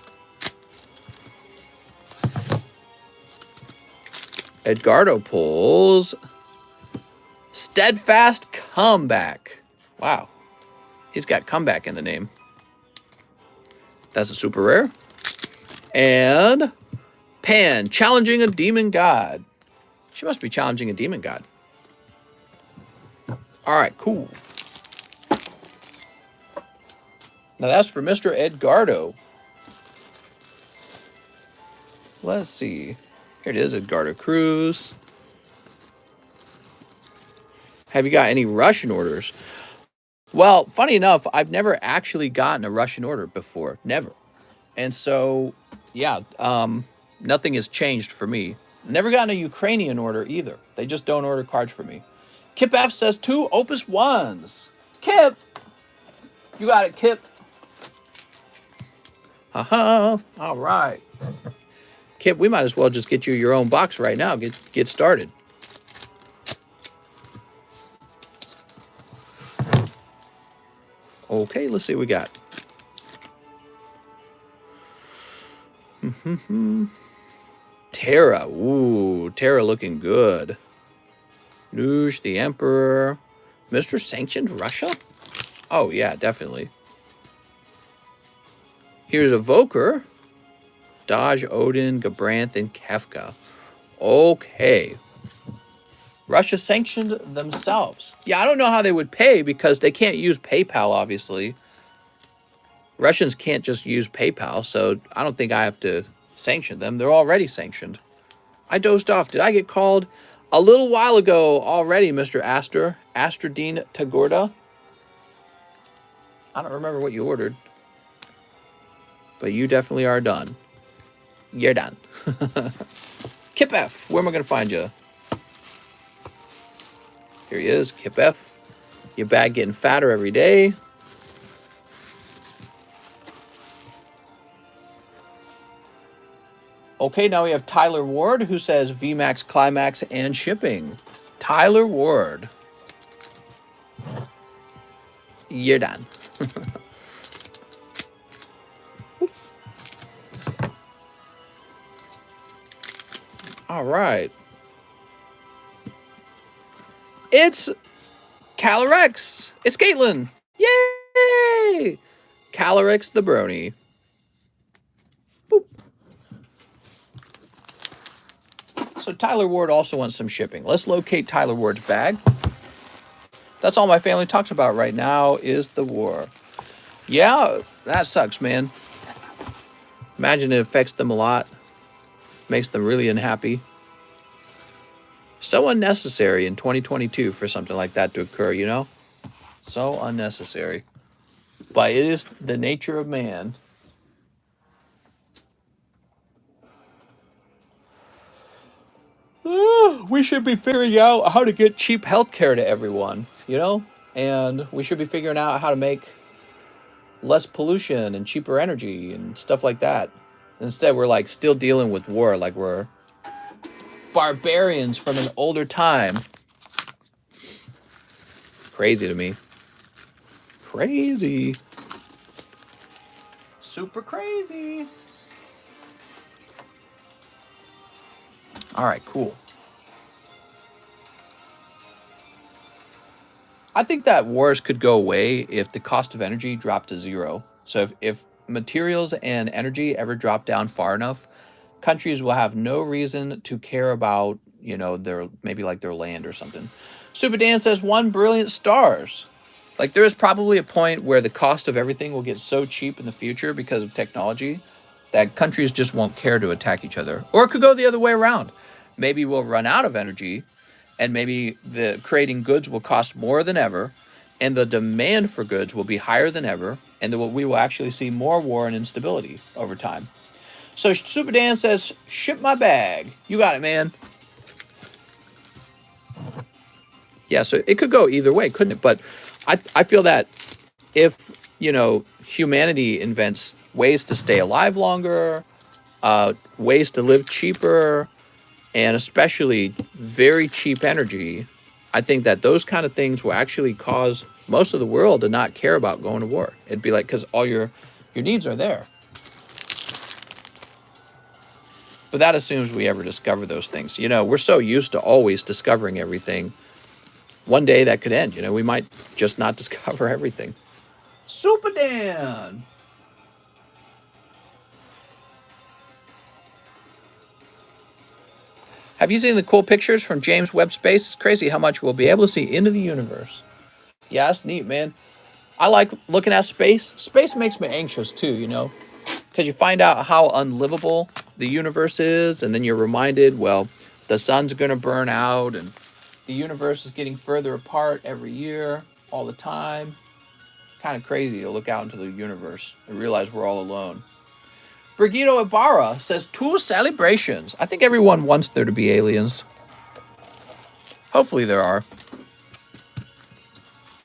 Edgardo pulls Steadfast Comeback. Wow. He's got comeback in the name. That's a super rare. And Pan, challenging a demon god. She must be challenging a demon god. All right, cool. Now that's for Mr. Edgardo. Let's see. Here it is, Edgardo Cruz. Have you got any Russian orders? Well, funny enough, I've never actually gotten a Russian order before. Never. And so, yeah, nothing has changed for me. Never gotten a Ukrainian order either. They just don't order cards for me. Kip F says 2 Opus 1s. Kip! You got it, Kip. All right. Kip, we might as well just get you your own box right now. Get started. Okay, let's see what we got. Terra. Ooh, Terra looking good. Nuge, the Emperor. Mr. Sanctioned Russia? Oh, yeah, definitely. Here's Evoker. Dodge, Odin, Gabranth, and Kefka. Okay. Russia sanctioned themselves. Yeah, I don't know how they would pay because they can't use PayPal, obviously. Russians can't just use PayPal, so I don't think I have to sanction them. They're already sanctioned. I dozed off. Did I get called? A little while ago already, Mr. Astradine Tagorda. I don't remember what you ordered, but you definitely are done. You're done. Kip F, where am I going to find you? Here he is, Kip F. Your bag getting fatter every day. Okay, now we have Tyler Ward, who says VMAX, Climax, and shipping. Tyler Ward. You're done. All right. It's Calorex. It's Caitlin. Yay! Calorex the Brony. Boop. So Tyler Ward also wants some shipping. Let's locate Tyler Ward's bag. That's all my family talks about right now is the war. Yeah, that sucks, man. Imagine it affects them a lot. Makes them really unhappy. So unnecessary in 2022 for something like that to occur, you know? So unnecessary. But it is the nature of man. We should be figuring out how to get cheap healthcare to everyone, you know? And we should be figuring out how to make less pollution and cheaper energy and stuff like that. Instead, we're like still dealing with war like we're barbarians from an older time. Crazy to me. Crazy. Super crazy. All right, cool. I think that wars could go away if the cost of energy dropped to zero. So if materials and energy ever drop down far enough, countries will have no reason to care about, you know, their maybe like their land or something. Super Dan says 1 brilliant stars. Like there is probably a point where the cost of everything will get so cheap in the future because of technology that countries just won't care to attack each other. Or it could go the other way around. Maybe we'll run out of energy and maybe the creating goods will cost more than ever and the demand for goods will be higher than ever and we will actually see more war and instability over time. So Super Dan says, ship my bag. You got it, man. Yeah, so it could go either way, couldn't it? But I feel that if, you know, humanity invents ways to stay alive longer, ways to live cheaper, and especially very cheap energy, I think that those kind of things will actually cause most of the world to not care about going to war. It'd be like, because all your needs are there. But that assumes we ever discover those things. You know, we're so used to always discovering everything. One day that could end. You know, we might just not discover everything. Super Dan! Have you seen the cool pictures from James Webb Space? It's crazy how much we'll be able to see into the universe. Yeah, it's neat, man. I like looking at space. Space makes me anxious too, you know, because you find out how unlivable the universe is, and then you're reminded, well, the sun's going to burn out, and the universe is getting further apart every year, all the time. Kind of crazy to look out into the universe and realize we're all alone. Brigido Ibarra says 2 celebrations. I think everyone wants there to be aliens. Hopefully there are.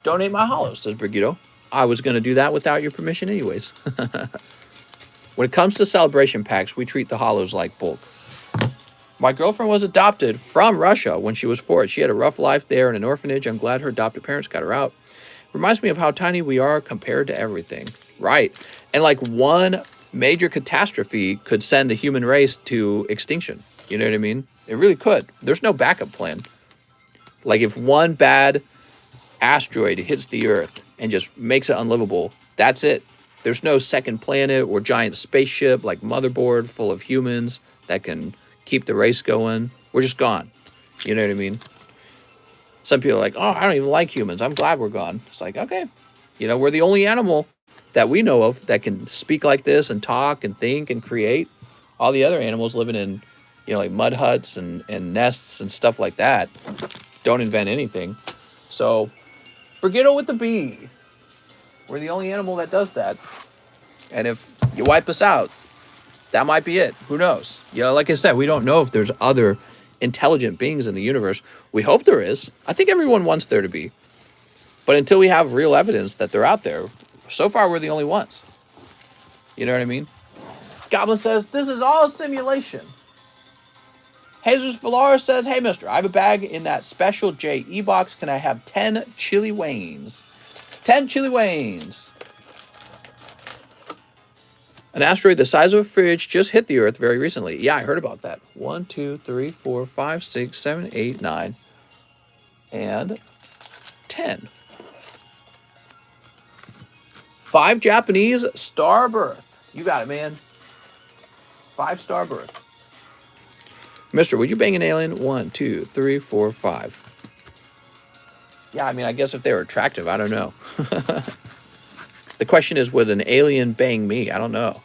Donate my hollow, says Brigido. I was going to do that without your permission anyways. When it comes to celebration packs, we treat the hollows like bulk. My girlfriend was adopted from Russia when she was 4. She had a rough life there in an orphanage. I'm glad her adopted parents got her out. Reminds me of how tiny we are compared to everything. Right. And like one major catastrophe could send the human race to extinction. You know what I mean? It really could. There's no backup plan. Like if one bad asteroid hits the Earth and just makes it unlivable, that's it. There's no second planet or giant spaceship like Motherboard full of humans that can keep the race going. We're just gone. You know what I mean? Some people are like, oh, I don't even like humans. I'm glad we're gone. It's like, okay. You know, we're the only animal that we know of that can speak like this and talk and think and create. All the other animals living in like mud huts and nests and stuff like that. Don't invent anything. So, Brigitto with the B. We're the only animal that does that. And if you wipe us out, that might be it. Who knows? Like I said, we don't know if there's other intelligent beings in the universe. We hope there is. I think everyone wants there to be. But until we have real evidence that they're out there, so far we're the only ones. You know what I mean? Goblin says, this is all a simulation. Jesus Villar says, hey, mister, I have a bag in that special JE box. Can I have 10 chili waynes? 10 chili waynes. An asteroid the size of a fridge just hit the Earth very recently. Yeah, I heard about that. 1, 2, 3, 4, 5, 6, 7, 8, 9, and 10. 5 Japanese star birth. You got it, man. 5-star birth. Mister, would you bang an alien? 1, 2, 3, 4, 5. Yeah, I mean, I guess if they were attractive, I don't know. The question is, would an alien bang me? I don't know.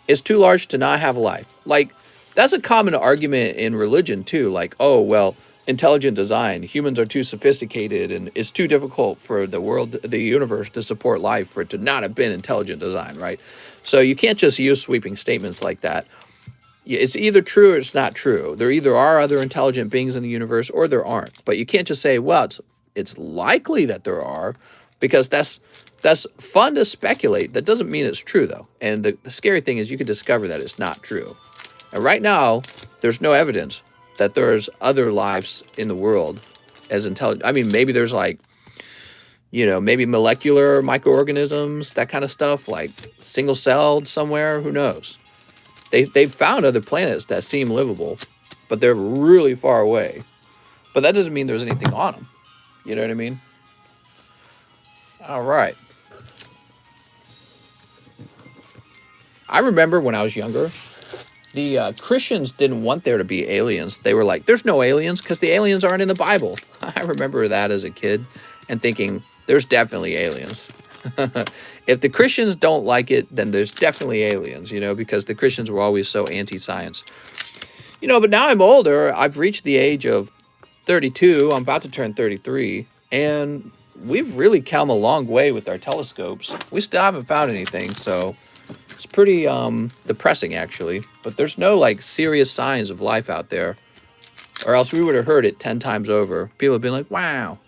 It's too large to not have life. Like, that's a common argument in religion, too. Like, oh, well, intelligent design. Humans are too sophisticated, and it's too difficult for the world, the universe, to support life for it to not have been intelligent design, right? So you can't just use sweeping statements like that. It's either true or it's not true. There either are other intelligent beings in the universe or there aren't. But you can't just say, well, it's likely that there are, because that's fun to speculate. That doesn't mean it's true, though. And the scary thing is you could discover that it's not true. And right now, there's no evidence that there's other lives in the world as intelligent. I mean, maybe there's like, maybe molecular microorganisms, that kind of stuff, like single-celled somewhere. Who knows? They've found other planets that seem livable, but they're really far away. But that doesn't mean there's anything on them. You know what I mean? All right. I remember when I was younger, the Christians didn't want there to be aliens. They were like, there's no aliens because the aliens aren't in the Bible. I remember that as a kid and thinking, there's definitely aliens. If the Christians don't like it, then there's definitely aliens, because the Christians were always so anti-science. But now I'm older. I've reached the age of 32. I'm about to turn 33. And we've really come a long way with our telescopes. We still haven't found anything, so it's pretty depressing, actually. But there's no, serious signs of life out there, or else we would have heard it 10 times over. People have been like, wow.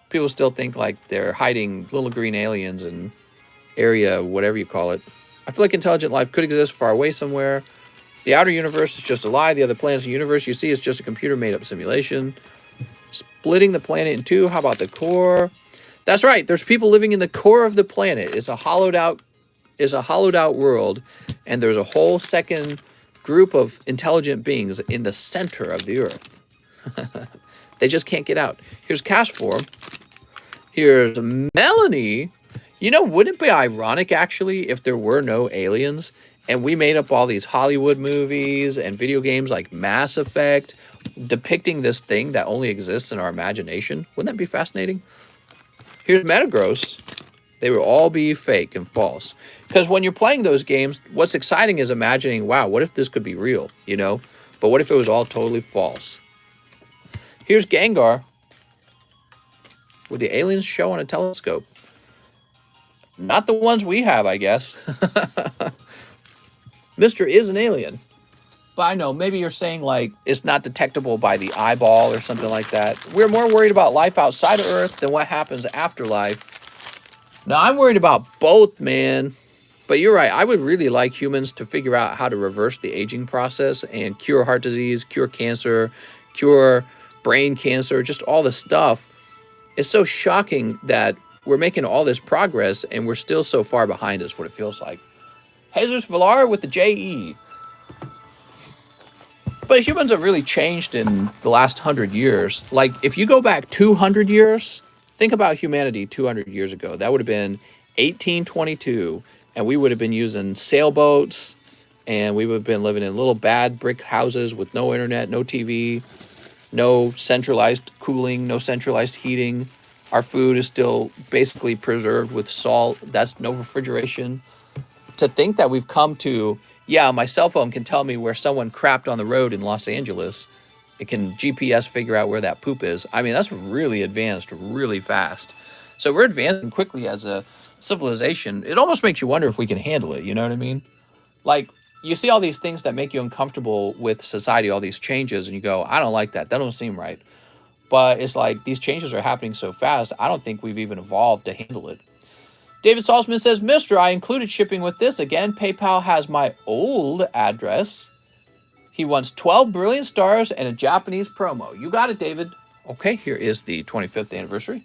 People still think, they're hiding little green aliens in area, whatever you call it. I feel like intelligent life could exist far away somewhere. The outer universe is just a lie. The other planets in the universe you see is just a computer made-up simulation. Splitting the planet in two. How about the core? That's right. There's people living in the core of the planet. It's a hollowed out world, and there's a whole second group of intelligent beings in the center of the Earth. They just can't get out. Here's Cash Form. Here's Melanie. Wouldn't it be ironic, actually, if there were no aliens and we made up all these Hollywood movies and video games like Mass Effect depicting this thing that only exists in our imagination? Wouldn't that be fascinating? Here's Metagross. They would all be fake and false. Because when you're playing those games, what's exciting is imagining, wow, what if this could be real, But what if it was all totally false? Here's Gengar with the aliens show on a telescope. Not the ones we have, I guess. Mister is an alien. But I know, maybe you're saying, it's not detectable by the eyeball or something like that. We're more worried about life outside of Earth than what happens after life. Now, I'm worried about both, man. But you're right. I would really like humans to figure out how to reverse the aging process and cure heart disease, cure cancer, cure brain cancer, just all this stuff. It's so shocking that we're making all this progress and we're still so far behind is what it feels like. Jesus Villar with the JE. But humans have really changed in the last 100 years. If you go back 200 years, think about humanity 200 years ago. That would have been 1822, and we would have been using sailboats, and we would have been living in little bad brick houses with no internet, no TV, no centralized cooling, no centralized heating. Our food is still basically preserved with salt. That's no refrigeration. To think that we've come to Yeah, my cell phone can tell me where someone crapped on the road in Los Angeles. It can GPS figure out where that poop is. I mean, that's really advanced, really fast. So we're advancing quickly as a civilization. It almost makes you wonder if we can handle it. You know what I mean? Like, you see all these things that make you uncomfortable with society, all these changes, and you go, I don't like that. That don't seem right. But it's like these changes are happening so fast, I don't think we've even evolved to handle it. David Salzman says, Mister, I included shipping with this. Again, PayPal has my old address. He wants 12 brilliant stars and a Japanese promo. You got it, David. Okay, here is the 25th anniversary.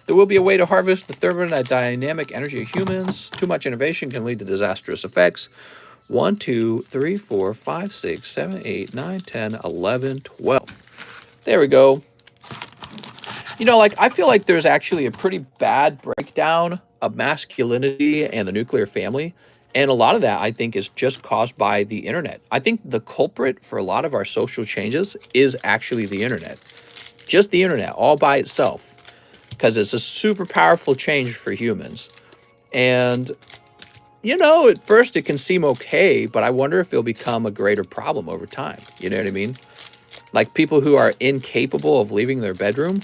There will be a way to harvest the thermodynamic energy of humans. Too much innovation can lead to disastrous effects. 1, 2, 3, 4, 5, 6, 7, 8, 9, 10, 11, 12. There we go. You know, like, I feel like there's actually a pretty bad breakdown of masculinity and the nuclear family. And a lot of that, I think, is just caused by the internet. I think the culprit for a lot of our social changes is actually the internet. Just the internet, all by itself. Because it's a super powerful change for humans. And, you know, at first it can seem okay, but I wonder if it'll become a greater problem over time. You know what I mean? Like people who are incapable of leaving their bedroom,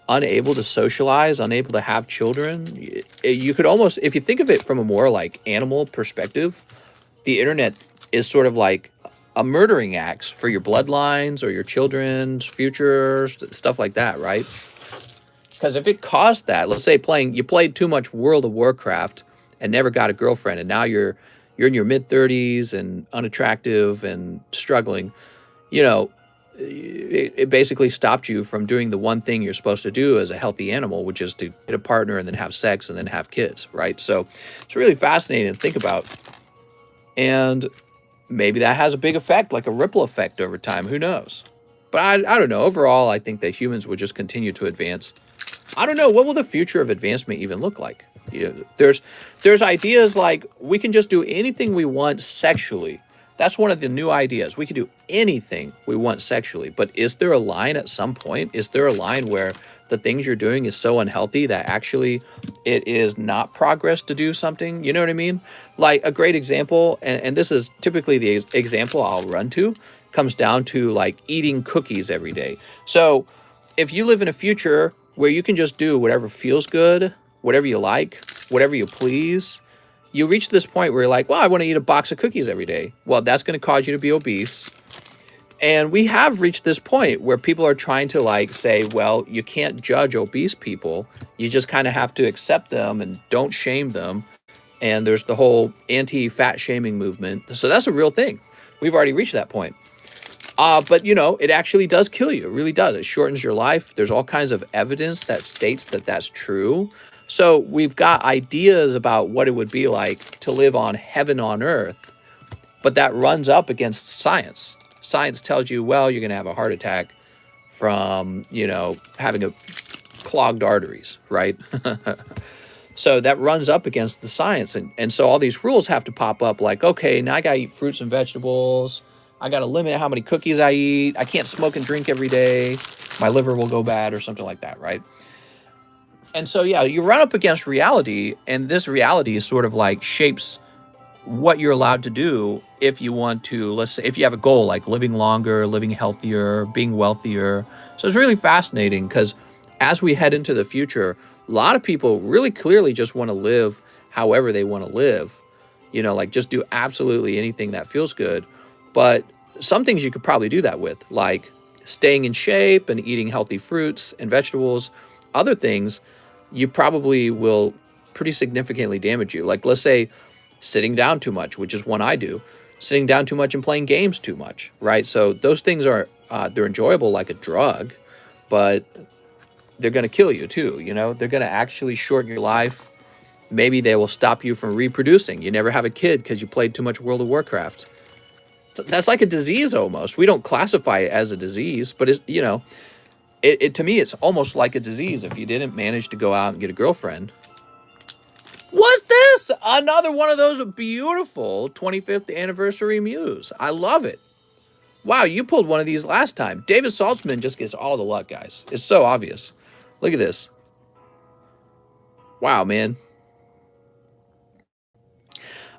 unable to socialize, unable to have children. You could almost, if you think of it from a more like animal perspective, the internet is sort of like a murdering axe for your bloodlines or your children's futures, stuff like that, right? Because if it caused that, let's say you played too much World of Warcraft and never got a girlfriend, and now you're in your mid-30s and unattractive and struggling, you know, it basically stopped you from doing the one thing you're supposed to do as a healthy animal, which is to get a partner and then have sex and then have kids, right? So it's really fascinating to think about. And maybe that has a big effect, like a ripple effect over time. Who knows? But I don't know. Overall, I think that humans would just continue to advance. I don't know. What will the future of advancement even look like? You know, there's ideas like we can just do anything we want sexually. That's one of the new ideas. We can do anything we want sexually. But is there a line at some point? Is there a line where the things you're doing is so unhealthy that actually it is not progress to do something? You know what I mean? Like a great example, and this is typically the example I'll run to, comes down to like eating cookies every day. So if you live in a future where you can just do whatever feels good, whatever you like, whatever you please, you reach this point where you're like, well, I want to eat a box of cookies every day. Well, that's going to cause you to be obese. And we have reached this point where people are trying to like say, well, you can't judge obese people. You just kind of have to accept them and don't shame them. And there's the whole anti-fat shaming movement. So that's a real thing. We've already reached that point. But, you know, it actually does kill you. It really does. It shortens your life. There's all kinds of evidence that states that that's true. So we've got ideas about what it would be like to live on heaven on earth, but that runs up against science. Science tells you, well, you're going to have a heart attack from, you know, having a clogged arteries, right? So that runs up against the science. And so all these rules have to pop up like, okay, now I got to eat fruits and vegetables. I got to limit how many cookies I eat. I can't smoke and drink every day. My liver will go bad or something like that, right? And so, yeah, you run up against reality, and this reality sort of like shapes what you're allowed to do if you want to, let's say, if you have a goal like living longer, living healthier, being wealthier. So it's really fascinating because as we head into the future, a lot of people really clearly just want to live however they want to live, you know, like just do absolutely anything that feels good. But some things you could probably do that with, like staying in shape and eating healthy fruits and vegetables. Other things you probably will pretty significantly damage you. Like, let's say sitting down too much, which is one I do, sitting down too much and playing games too much, right? So those things are, they're enjoyable like a drug, but they're going to kill you too. You know, they're going to actually shorten your life. Maybe they will stop you from reproducing. You never have a kid because you played too much World of Warcraft. So that's like a disease almost. We don't classify it as a disease, but it's, you know, it to me, it's almost like a disease if you didn't manage to go out and get a girlfriend. What's this? Another one of those beautiful 25th anniversary Muse. I love it. Wow, you pulled one of these last time. David Saltzman just gets all the luck, guys. It's so obvious. Look at this. Wow, man.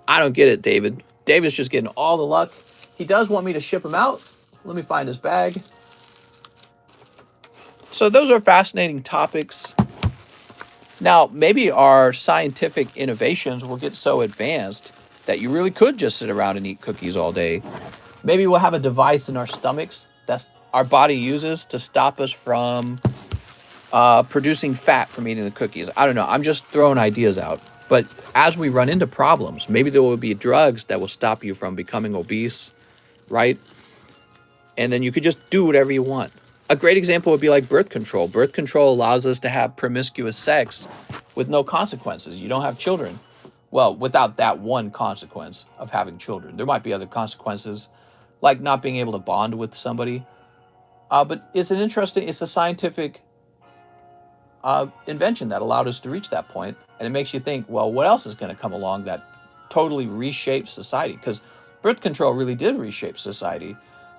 I don't get it, David. David's just getting all the luck. He does want me to ship him out. Let me find his bag. So those are fascinating topics. Now, maybe our scientific innovations will get so advanced that you really could just sit around and eat cookies all day. Maybe we'll have a device in our stomachs that our body uses to stop us from producing fat from eating the cookies. I don't know. I'm just throwing ideas out. But as we run into problems, maybe there will be drugs that will stop you from becoming obese, right? And then you could just do whatever you want. A great example would be like birth control. Birth control allows us to have promiscuous sex with no consequences. You don't have children. Well, without that one consequence of having children. There might be other consequences, like not being able to bond with somebody. But it's a scientific invention that allowed us to reach that point. And it makes you think, well, what else is going to come along that totally reshapes society? Because birth control really did reshape society.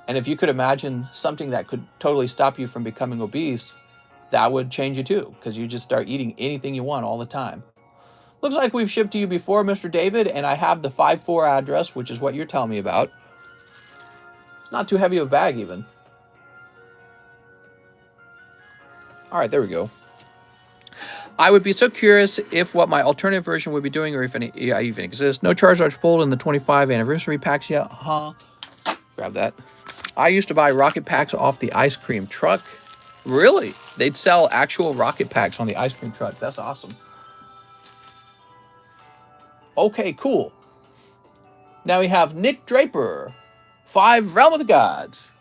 And if you could imagine something that could totally stop you from becoming obese, that would change you too, because you just start eating anything you want all the time. Looks like we've shipped to you before, Mr. David, and I have the 5-4 address, which is what you're telling me about. It's not too heavy of a bag even. All right, there we go. I would be so curious if what my alternative version would be doing, or if any even exists. No Charizards pulled in the 25 anniversary packs yet. Grab that. I used to buy rocket packs off the ice cream truck. Really? They'd sell actual rocket packs on the ice cream truck. That's awesome. Okay, cool. Now we have Nick Draper. 5 Realm of the Gods.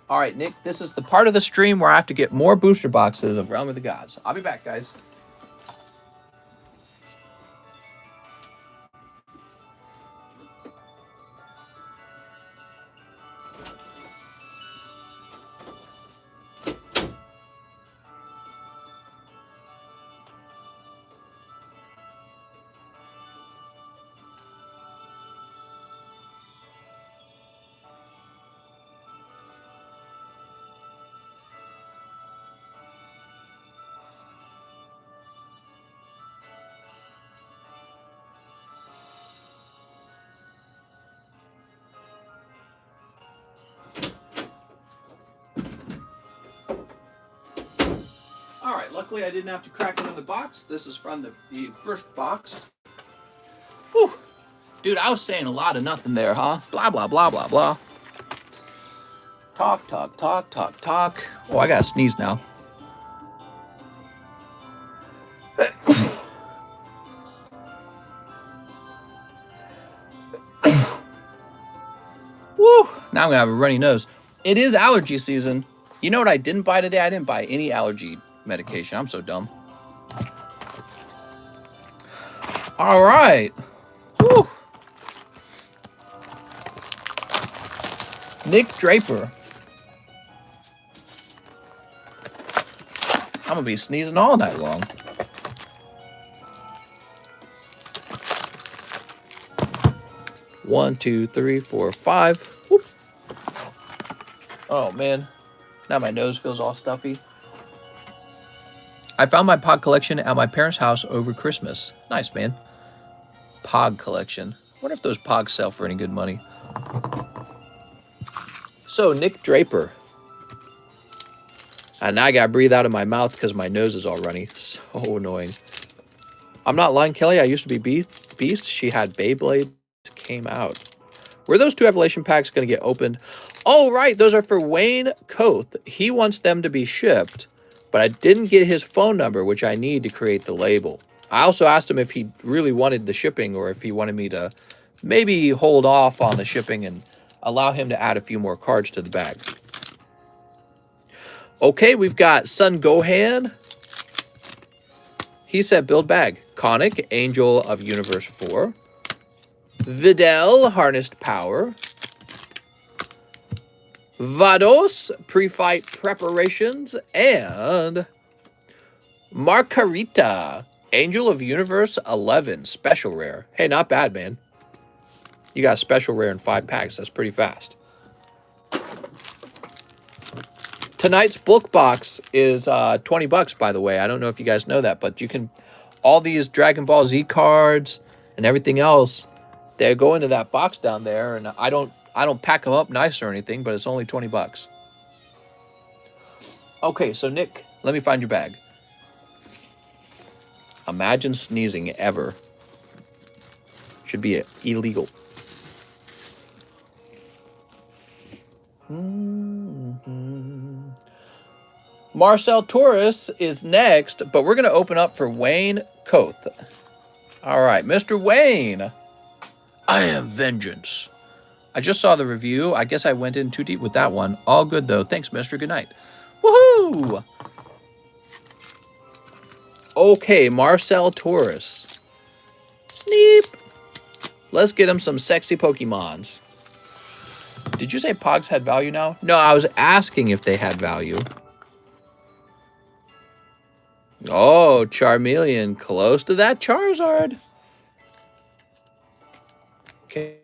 All right, Nick, this is the part of the stream where I have to get more booster boxes of Realm of the Gods. I'll be back, guys. All right, luckily I didn't have to crack another box. This is from the first box. Whew. Dude, I was saying a lot of nothing there, huh? Blah, blah, blah, blah, blah. Talk, talk, talk, talk, talk. Oh, I gotta sneeze now. Woo! Now I'm gonna have a runny nose. It is allergy season. You know what I didn't buy today? I didn't buy any allergy medication. I'm so dumb. All right. Woo. Nick Draper. I'm gonna be sneezing all night long. One, two, three, four, 5. Whoop. Oh man, now my nose feels all stuffy. I found my Pog collection at my parents' house over Christmas. Nice, man. Pog collection. Wonder if those Pogs sell for any good money. So, Nick Draper. And now I gotta breathe out of my mouth because my nose is all runny. So annoying. I'm not lying, Kelly. I used to be Beast. She had Beyblade. Came out. Were those 2 Evolution packs going to get opened? Oh, right. Those are for Wayne Koth. He wants them to be shipped, but I didn't get his phone number, which I need to create the label. I also asked him if he really wanted the shipping or if he wanted me to maybe hold off on the shipping and allow him to add a few more cards to the bag. Okay, we've got Sun Gohan. He said build bag. Conic, Angel of Universe 4. Videl, Harnessed Power. Vados, Pre-Fight Preparations. And Margarita, Angel of Universe 11, Special Rare. Hey, not bad, man. You got a Special Rare in 5 packs. That's pretty fast. Tonight's book box is $20, by the way. I don't know if you guys know that, but you can... All these Dragon Ball Z cards and everything else... They go into that box down there, and I don't pack them up nice or anything, but it's only 20 bucks. Okay, so Nick, let me find your bag. Imagine sneezing ever. Should be illegal. Marcel Torres is next, but we're going to open up for Wayne Koth. All right, Mr. Wayne. I am vengeance. I just saw the review. I guess I went in too deep with that one. All good, though. Thanks, mister. Good night. Woohoo! Okay, Marcel Torres. Sneep. Let's get him some sexy Pokemons. Did you say Pogs had value now? No, I was asking if they had value. Oh, Charmeleon. Close to that Charizard. Okay.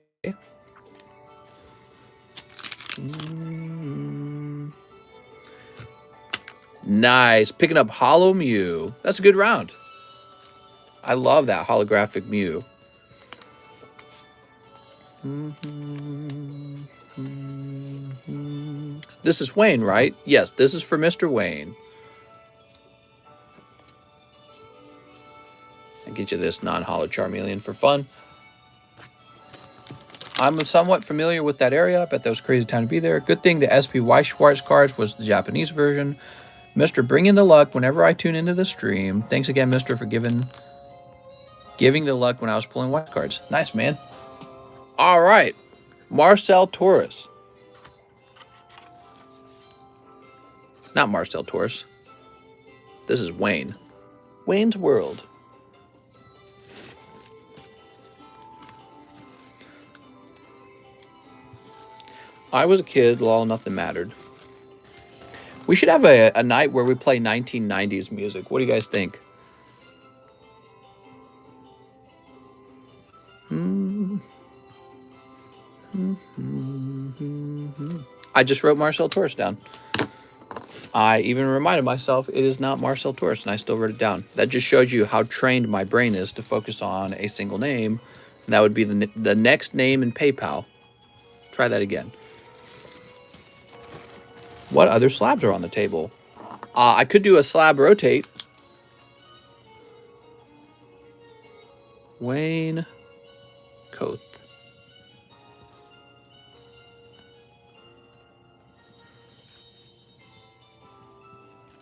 Nice. Picking up Holo Mew. That's a good round. I love that holographic Mew. This is Wayne, right? Yes, this is for Mr. Wayne. I'll get you this non-holo Charmeleon for fun. I'm somewhat familiar with that area. I bet that was a crazy time to be there. Good thing the SPY Schwartz cards was the Japanese version. Mr. Bring in the luck whenever I tune into the stream. Thanks again, Mr. for giving the luck when I was pulling white cards. Nice, man. All right. Marcel Torres. Not Marcel Torres. This is Wayne. Wayne's World. I was a kid, lol, nothing mattered. We should have a night where we play 1990s music. What do you guys think? I just wrote Marcel Torres down. I even reminded myself it is not Marcel Torres, and I still wrote it down. That just shows you how trained my brain is to focus on a single name. And that would be the next name in PayPal. Try that again. What other slabs are on the table? I could do a slab rotate. Wayne Koth.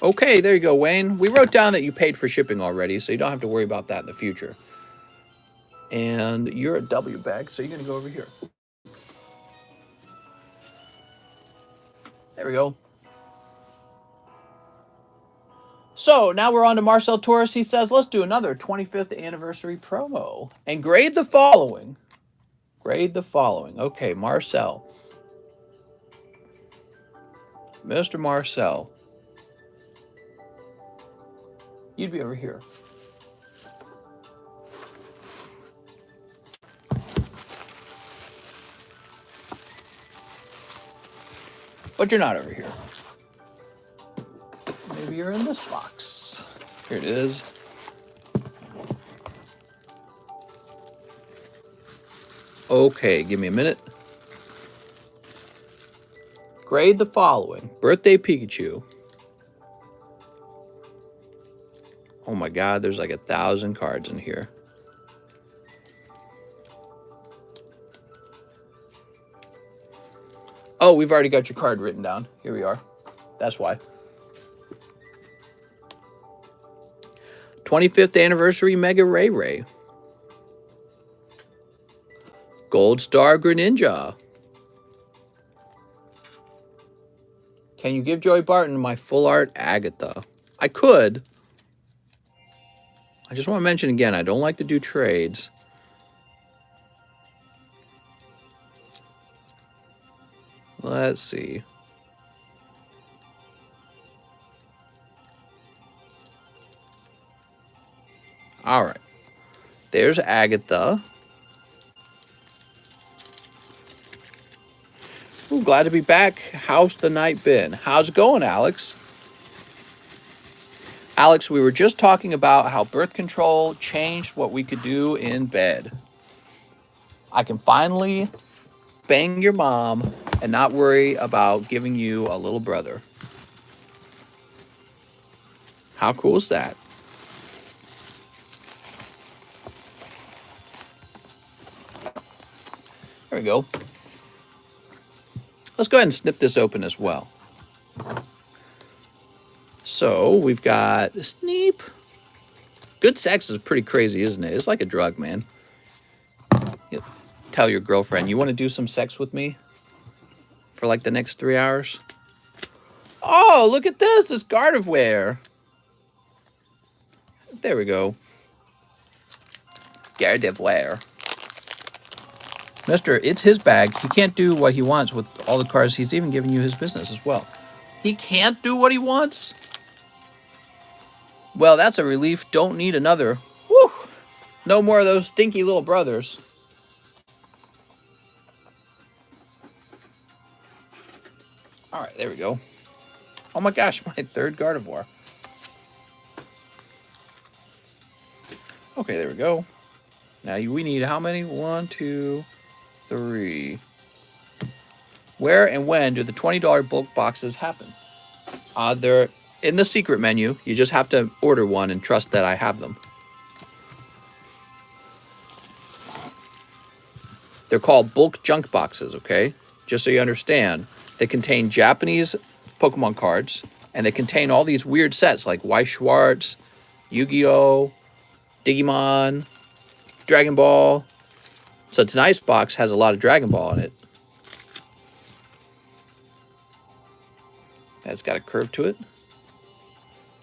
Okay, there you go, Wayne. We wrote down that you paid for shipping already, so you don't have to worry about that in the future. And you're a W bag, so you're going to go over here. There we go. So now we're on to Marcel Torres. He says, let's do another 25th anniversary promo and grade the following. Grade the following. Okay, Marcel. Mr. Marcel. You'd be over here. But you're not over here. Maybe you're in this box. Here it is. Okay, give me a minute. Grade the following. Birthday Pikachu. Oh my god, there's like 1,000 cards in here. Oh, we've already got your card written down. Here we are. That's why. 25th anniversary Mega Ray Ray. Gold Star Greninja. Can you give Joey Barton my full art Agatha? I could. I just want to mention again, I don't like to do trades. Let's see. All right. There's Agatha. Ooh, glad to be back. How's the night been? How's it going, Alex? Alex, we were just talking about how birth control changed what we could do in bed. I can finally bang your mom and not worry about giving you a little brother. How cool is that? There we go. Let's go ahead and snip this open as well. So we've got Sneep. Good sex is pretty crazy, isn't it? It's like a drug, man. You tell your girlfriend, you want to do some sex with me for like the next 3 hours? Oh, look at this. This Gardevoir. There we go. Gardevoir. Mister, it's his bag. He can't do what he wants with all the cards. He's even giving you his business as well. He can't do what he wants? Well, that's a relief. Don't need another. Woo! No more of those stinky little brothers. All right, there we go. Oh my gosh, my third Gardevoir. Okay, there we go. Now we need how many? 1, 2, 3. Where and when do the $20 bulk boxes happen? They're in the secret menu. You just have to order one and trust that I have them. They're called bulk junk boxes, okay? Just so you understand. They contain Japanese Pokemon cards, and they contain all these weird sets like Weiss Schwarz, Yu-Gi-Oh!, Digimon, Dragon Ball. So tonight's box has a lot of Dragon Ball in it. It's got a curve to it.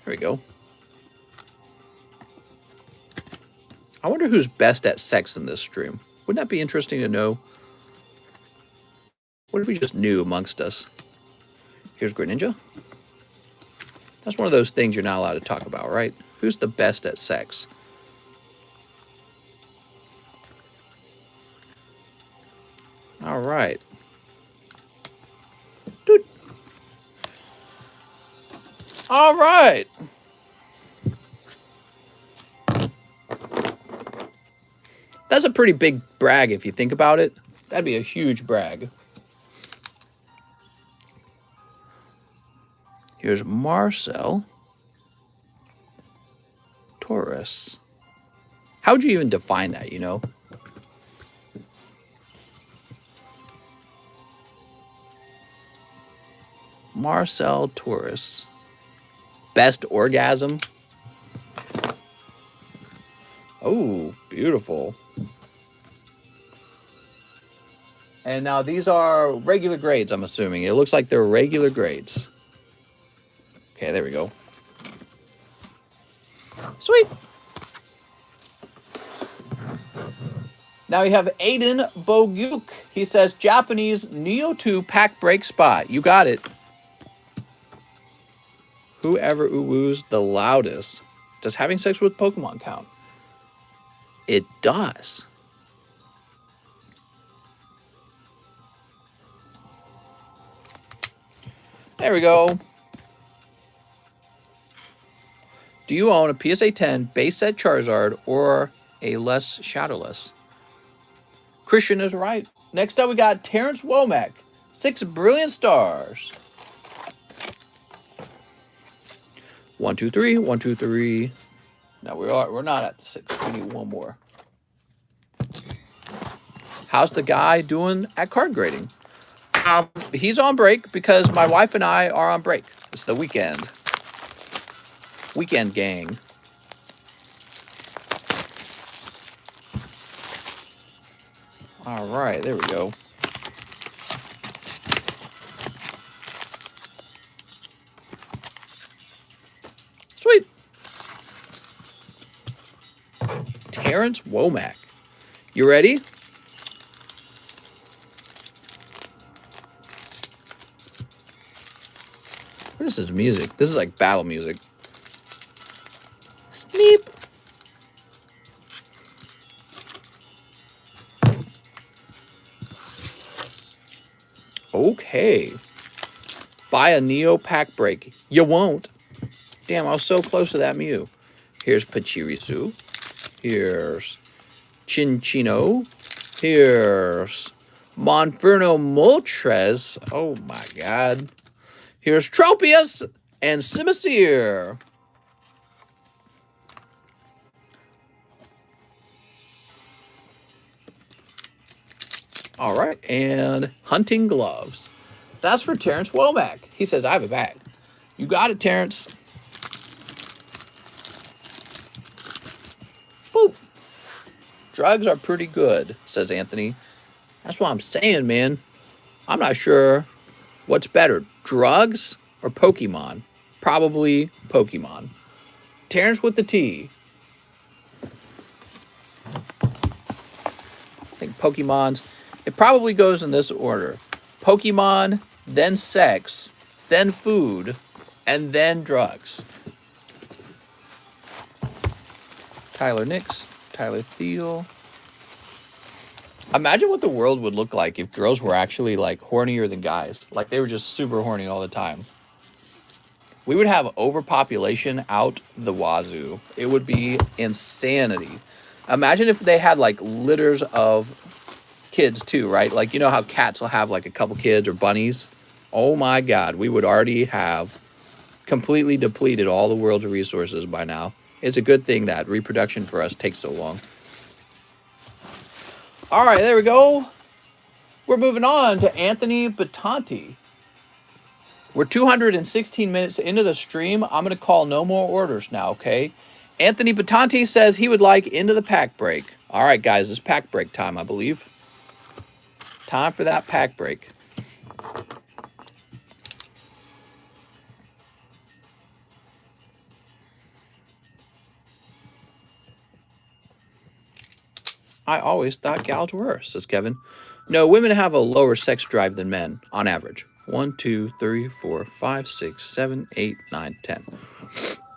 There we go. I wonder who's best at sex in this stream. Wouldn't that be interesting to know? What if we just knew amongst us? Here's Greninja. That's one of those things you're not allowed to talk about, right? Who's the best at sex? All right. Dude. All right. That's a pretty big brag if you think about it. That'd be a huge brag. Here's Marcel Taurus. How would you even define that, you know? Marcel Taurus. Best orgasm. Oh, beautiful. And now these are regular grades, I'm assuming. It looks like they're regular grades. Okay, there we go. Sweet. Now we have Aiden Bogyuk. He says, Japanese Neo 2 pack break spot. You got it. Whoever ooh-woos the loudest. Does having sex with Pokemon count? It does. There we go. Do you own a PSA 10 base set Charizard or a less Shadowless? Christian is right. Next up, we got Terrence Womack. 6 brilliant stars. 1, 2, 3. 1, 2, 3. No, we're not at the 6. We need one more. How's the guy doing at card grading? He's on break because my wife and I are on break. It's the weekend. Weekend gang. All right, there we go. Sweet. Terrence Womack. You ready? What is this music? This is like battle music. Sneep. Okay. Buy a Neo pack break. You won't. Damn, I was so close to that Mew. Here's Pachirisu. Here's Chinchino. Here's Monferno Moltres. Oh my god. Here's Tropius and Simisear. All right, and hunting gloves. That's for Terrence Womack. He says, I have a bag. You got it, Terrence. Boop. Drugs are pretty good, says Anthony. That's what I'm saying, man. I'm not sure what's better, drugs or Pokemon. Probably Pokemon. Terrence with the T. I think Pokemon's, it probably goes in this order. Pokemon, then sex, then food, and then drugs. Tyler Nix, Tyler Thiel. Imagine what the world would look like if girls were actually like hornier than guys. Like they were just super horny all the time. We would have overpopulation out the wazoo. It would be insanity. Imagine if they had like litters of kids too, right? Like, you know how cats will have like a couple kids or bunnies? Oh my God, we would already have completely depleted all the world's resources by now. It's a good thing that reproduction for us takes so long. All right, there we go. We're moving on to Anthony Batanti. We're 216 minutes into the stream. I'm going to call no more orders now, okay? Anthony Batanti says he would like into the pack break. All right, guys, it's pack break time, I believe. Time for that pack break. I always thought gals were, says Kevin. No, women have a lower sex drive than men, on average. 1, 2, 3, 4, 5, 6, 7, 8, 9, 10.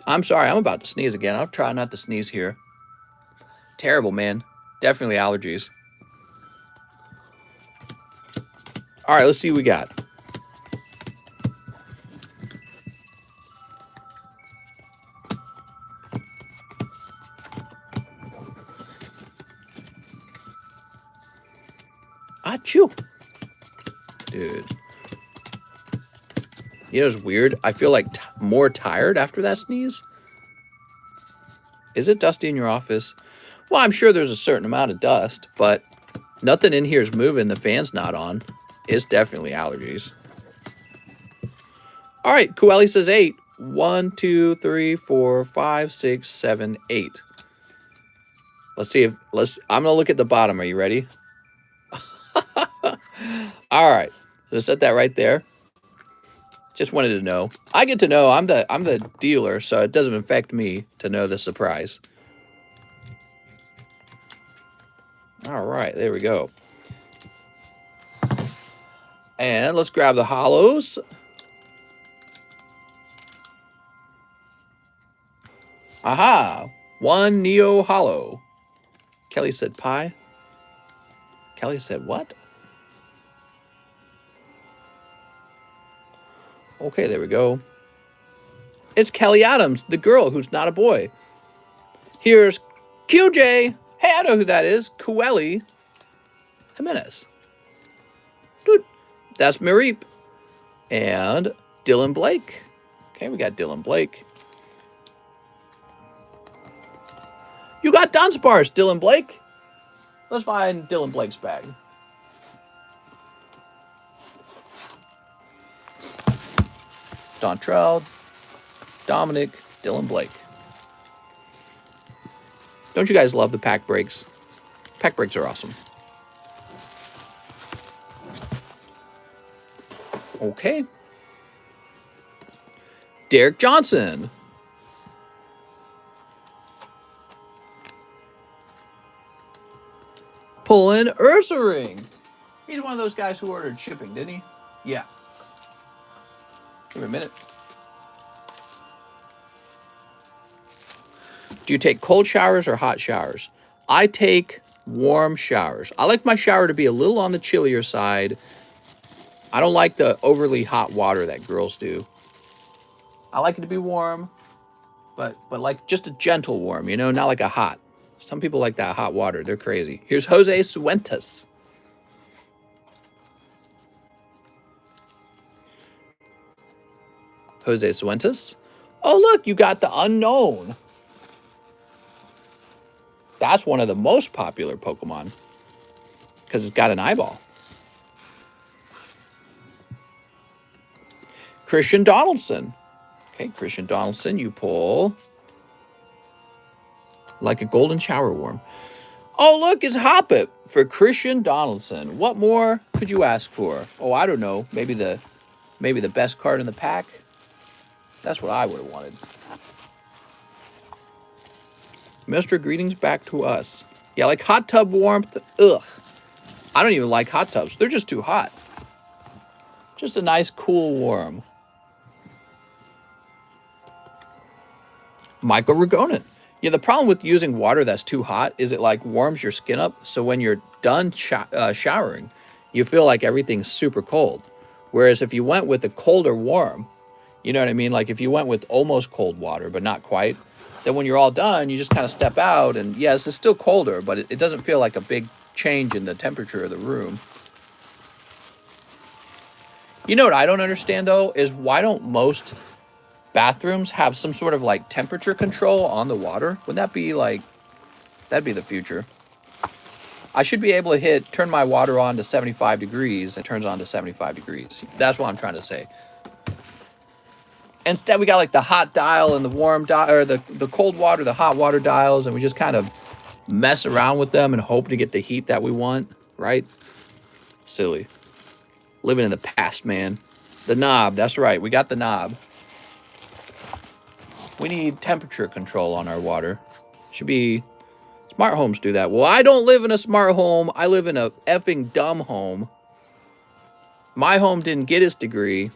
I'm sorry, I'm about to sneeze again. I'll try not to sneeze here. Terrible, man. Definitely allergies. All right, let's see what we got. Achoo. Dude. You know, it's weird. I feel like more tired after that sneeze. Is it dusty in your office? Well, I'm sure there's a certain amount of dust, but nothing in here is moving. The fan's not on. It's definitely allergies. All right, Kueli says 8. 1, 2, 3, 4, 5, 6, 7, 8. Let's see if I'm gonna look at the bottom. Are you ready? All right, just set that right there. Just wanted to know. I get to know. I'm the dealer, so it doesn't affect me to know the surprise. All right, there we go. And let's grab the hollows. Aha! 1 Neo Hollow. Kelly said pie. Kelly said what? Okay, there we go. It's Kelly Adams, the girl who's not a boy. Here's QJ. Hey, I know who that is. Kueli Jimenez. Dude, that's Mareep. And Dylan Blake. Okay, we got Dylan Blake. You got Dunsparce, Dylan Blake. Let's find Dylan Blake's bag. Dontrell, Dominic, Dylan Blake. Don't you guys love the pack breaks? Pack breaks are awesome. Okay. Derek Johnson. Pulling Ursaring. He's one of those guys who ordered shipping, didn't he? Yeah. Give me a minute. Do you take cold showers or hot showers? I take warm showers. I like my shower to be a little on the chillier side. I don't like the overly hot water that girls do. I like it to be warm, but like just a gentle warm, you know, not like a hot. Some people like that hot water. They're crazy. Here's Jose Suentas. Jose Suentas. Oh, look, you got the unknown. That's one of the most popular Pokemon because it's got an eyeball. Christian Donaldson. Okay, Christian Donaldson, you pull like a golden shower worm. Oh, look, it's Hoppip for Christian Donaldson. What more could you ask for? Oh, I don't know. Maybe the best card in the pack. That's what I would have wanted. Mr. Greetings back to us. Yeah, like hot tub warmth. Ugh. I don't even like hot tubs. They're just too hot. Just a nice cool warm. Michael Ragonin. Yeah, the problem with using water that's too hot is it like warms your skin up. So when you're done showering, you feel like everything's super cold. Whereas if you went with a colder warm, you know what I mean? Like if you went with almost cold water, but not quite, then when you're all done, you just kind of step out and yes, it's still colder, but it doesn't feel like a big change in the temperature of the room. You know what I don't understand though, is why don't most bathrooms have some sort of like temperature control on the water? Wouldn't that be like, that'd be the future. I should be able to turn my water on to 75 degrees. It turns on to 75 degrees. That's what I'm trying to say. Instead, we got like the hot dial and the warm dial, or the cold water, the hot water dials, and we just kind of mess around with them and hope to get the heat that we want, right? Silly. Living in the past, man. The knob, that's right. We got the knob. We need temperature control on our water. Should be smart homes do that. Well, I don't live in a smart home. I live in a effing dumb home. My home didn't get its degree.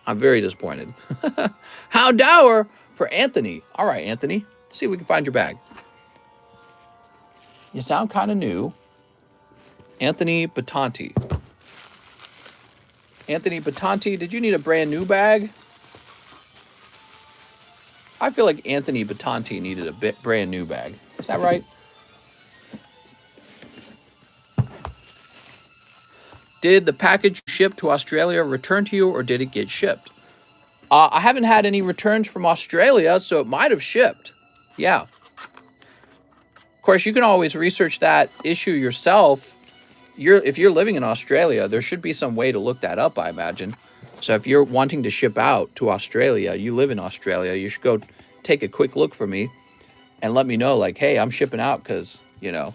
I'm very disappointed. How dour for Anthony. All right, Anthony. See if we can find your bag. You sound kind of new. Anthony Batanti. Anthony Batanti, did you need a brand new bag? I feel like Anthony Batanti needed a brand new bag. Is that right? Did the package shipped to Australia return to you or did it get shipped? I haven't had any returns from Australia, so it might have shipped. Yeah. Of course, you can always research that issue yourself. If you're living in Australia, there should be some way to look that up, I imagine. So if you're wanting to ship out to Australia, you live in Australia, you should go take a quick look for me and let me know, like, hey, I'm shipping out because, you know,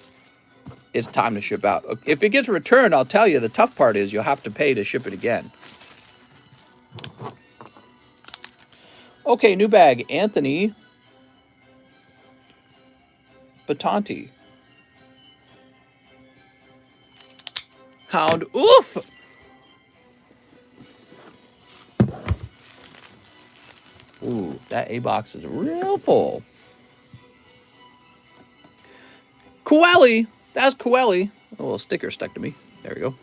it's time to ship out. If it gets returned, I'll tell you, the tough part is you'll have to pay to ship it again. Okay, new bag. Anthony Batanti. Hound. Oof! Ooh, that A-box is real full. Coeli. That's Coeli. A little sticker stuck to me. There we go.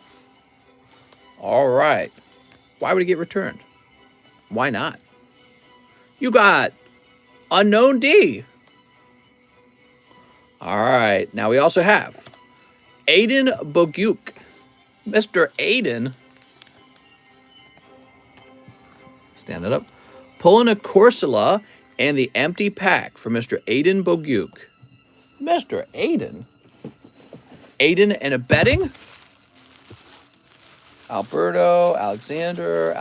All right. Why would it get returned? Why not? You got Unknown D. All right. Now we also have Aiden Bogyuk. Mr. Aiden. Stand that up. Pulling a Corsola and the empty pack for Mr. Aiden Bogyuk. Mr. Aiden. Aiden and a betting. Alberto, Alexander,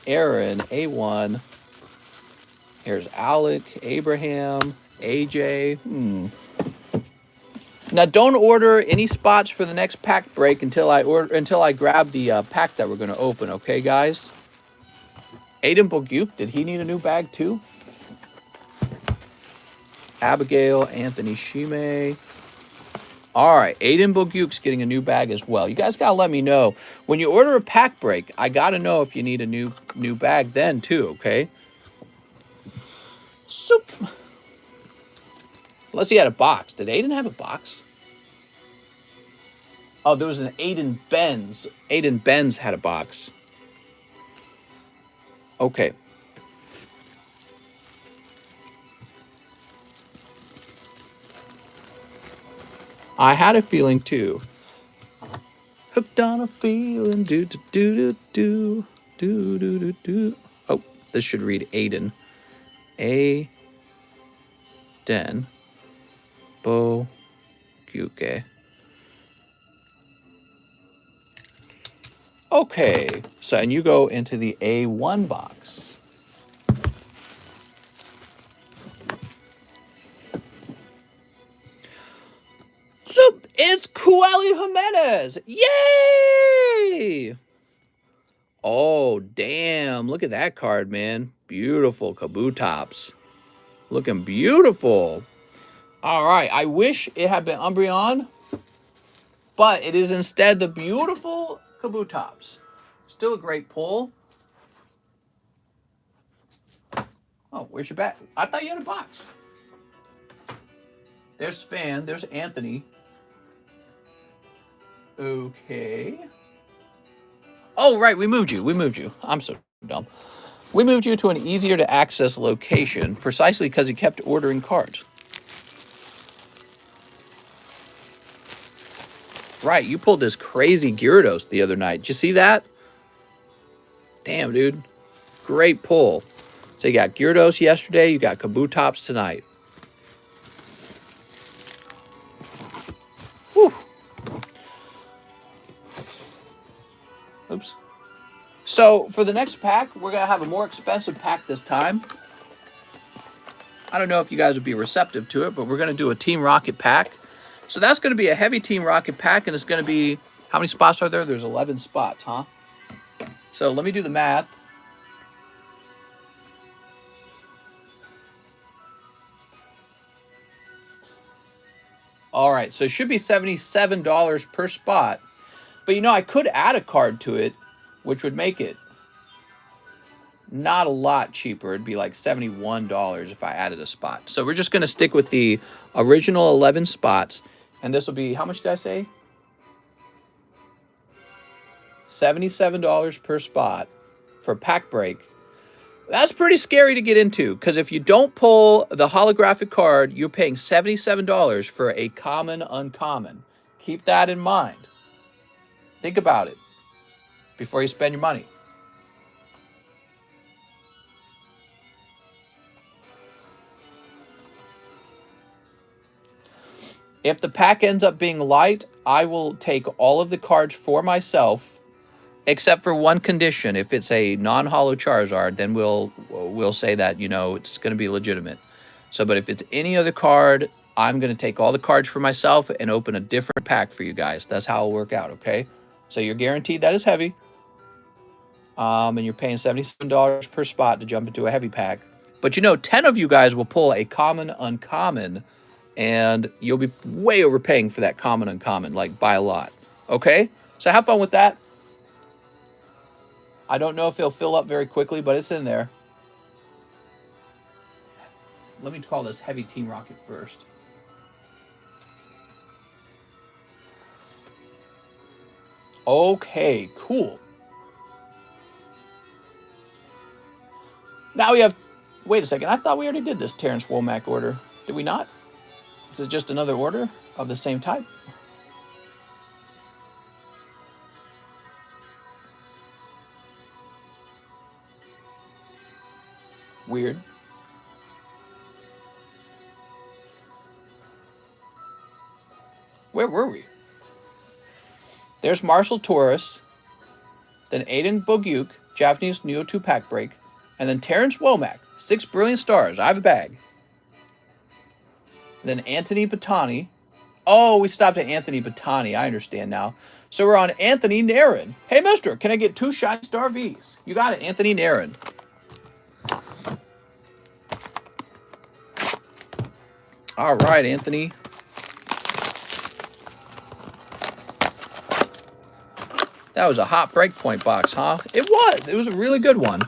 Aaron, A1. Here's Alec, Abraham, AJ. Now, don't order any spots for the next pack break until I grab the pack that we're going to open, okay, guys? Aiden Bogyuk, did he need a new bag too? Abigail, Anthony Shime. All right, Aiden Bogyuk's getting a new bag as well. You guys got to let me know. When you order a pack break, I got to know if you need a new bag then too, okay? Soup. Unless he had a box. Did Aiden have a box? Oh, there was an Aiden Benz. Aiden Benz had a box. Okay. I had a feeling too. Hooked on a feeling, do do do do do do do do do. Oh, this should read Aiden. A Den Bo Gyuke. Okay, so and you go into the A1 box. So it's Coelho Jimenez. Yay! Oh, damn. Look at that card, man. Beautiful Kabutops. Looking beautiful. All right. I wish it had been Umbreon, but it is instead the beautiful Kabutops. Still a great pull. Oh, where's your bat? I thought you had a box. There's Fan. There's Anthony. Okay. Oh, right. We moved you. We moved you. I'm so dumb. We moved you to an easier to access location precisely because you kept ordering cards. Right. You pulled this crazy Gyarados the other night. Did you see that? Damn, dude. Great pull. So you got Gyarados yesterday. You got Kabutops tonight. Whew. Oops. So for the next pack, we're going to have a more expensive pack this time. I don't know if you guys would be receptive to it, but we're going to do a Team Rocket pack. So that's going to be a heavy Team Rocket pack, and it's going to be, how many spots are there? There's 11 spots, huh? So let me do the math. All right, so it should be $77 per spot. But, you know, I could add a card to it, which would make it not a lot cheaper. It'd be like $71 if I added a spot. So we're just going to stick with the original 11 spots. And this will be, how much did I say? $77 per spot for pack break. That's pretty scary to get into, because if you don't pull the holographic card, you're paying $77 for a common uncommon. Keep that in mind. Think about it before you spend your money. If the pack ends up being light, I will take all of the cards for myself, except for one condition. If it's a non-holo Charizard, then we'll say that, you know, it's going to be legitimate. So, but if it's any other card, I'm going to take all the cards for myself and open a different pack for you guys. That's how it'll work out, okay? So you're guaranteed that is heavy. And you're paying $77 per spot to jump into a heavy pack. But you know, 10 of you guys will pull a common uncommon, and you'll be way overpaying for that common uncommon, like by a lot. Okay? So have fun with that. I don't know if it'll fill up very quickly, but it's in there. Let me call this Heavy Team Rocket first. Okay, cool. Now we have... Wait a second. I thought we already did this Terrence Womack order. Did we not? Is it just another order of the same type? Weird. Where were we? There's Marshall Torres, then Aiden Bogyuk, Japanese Neo 2 pack break, and then Terrence Womack, 6 brilliant stars. I have a bag. Then Anthony Battani. Oh, we stopped at Anthony Battani. I understand now. So we're on Anthony Narin. Hey, mister, can I get 2 Shiny Star Vs? You got it, Anthony Narin. All right, Anthony. That was a hot breakpoint box, huh? It was. It was a really good one.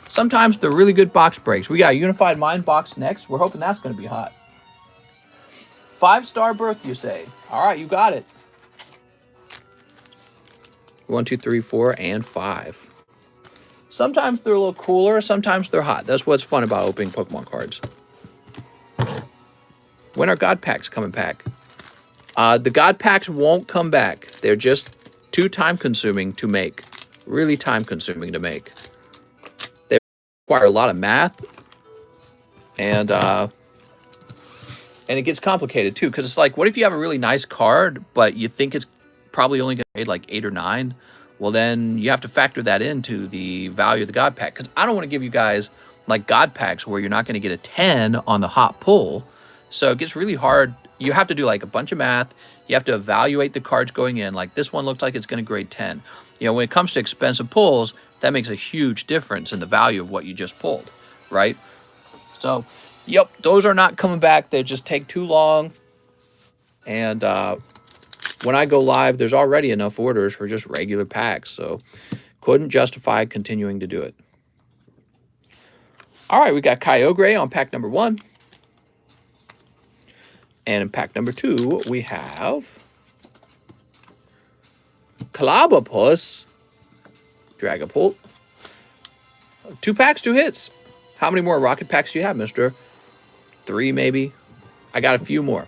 Sometimes they're really good box breaks. We got a Unified Mind box next. We're hoping that's going to be hot. 5-star berth, you say? All right, you got it. 1, 2, 3, 4, and 5. Sometimes they're a little cooler. Sometimes they're hot. That's what's fun about opening Pokemon cards. When are God packs coming back? The God packs won't come back. They're just too time consuming to make. Really time consuming to make. They require a lot of math, and it gets complicated too, because it's like, what if you have a really nice card, but you think it's probably only going to trade like 8 or 9? Well, then you have to factor that into the value of the God pack, because I don't want to give you guys like God packs where you're not going to get a 10 on the hot pull. So it gets really hard. You have to do like a bunch of math. You have to evaluate the cards going in. Like this one looks like it's going to grade 10. You know, when it comes to expensive pulls, that makes a huge difference in the value of what you just pulled, right? So, yep, those are not coming back. They just take too long. And when I go live, there's already enough orders for just regular packs. So, couldn't justify continuing to do it. All right, we got Kyogre on pack number 1. And in pack number 2, we have Calabapus, Dragapult. 2 packs, 2 hits. How many more rocket packs do you have, mister? 3, maybe? I got a few more.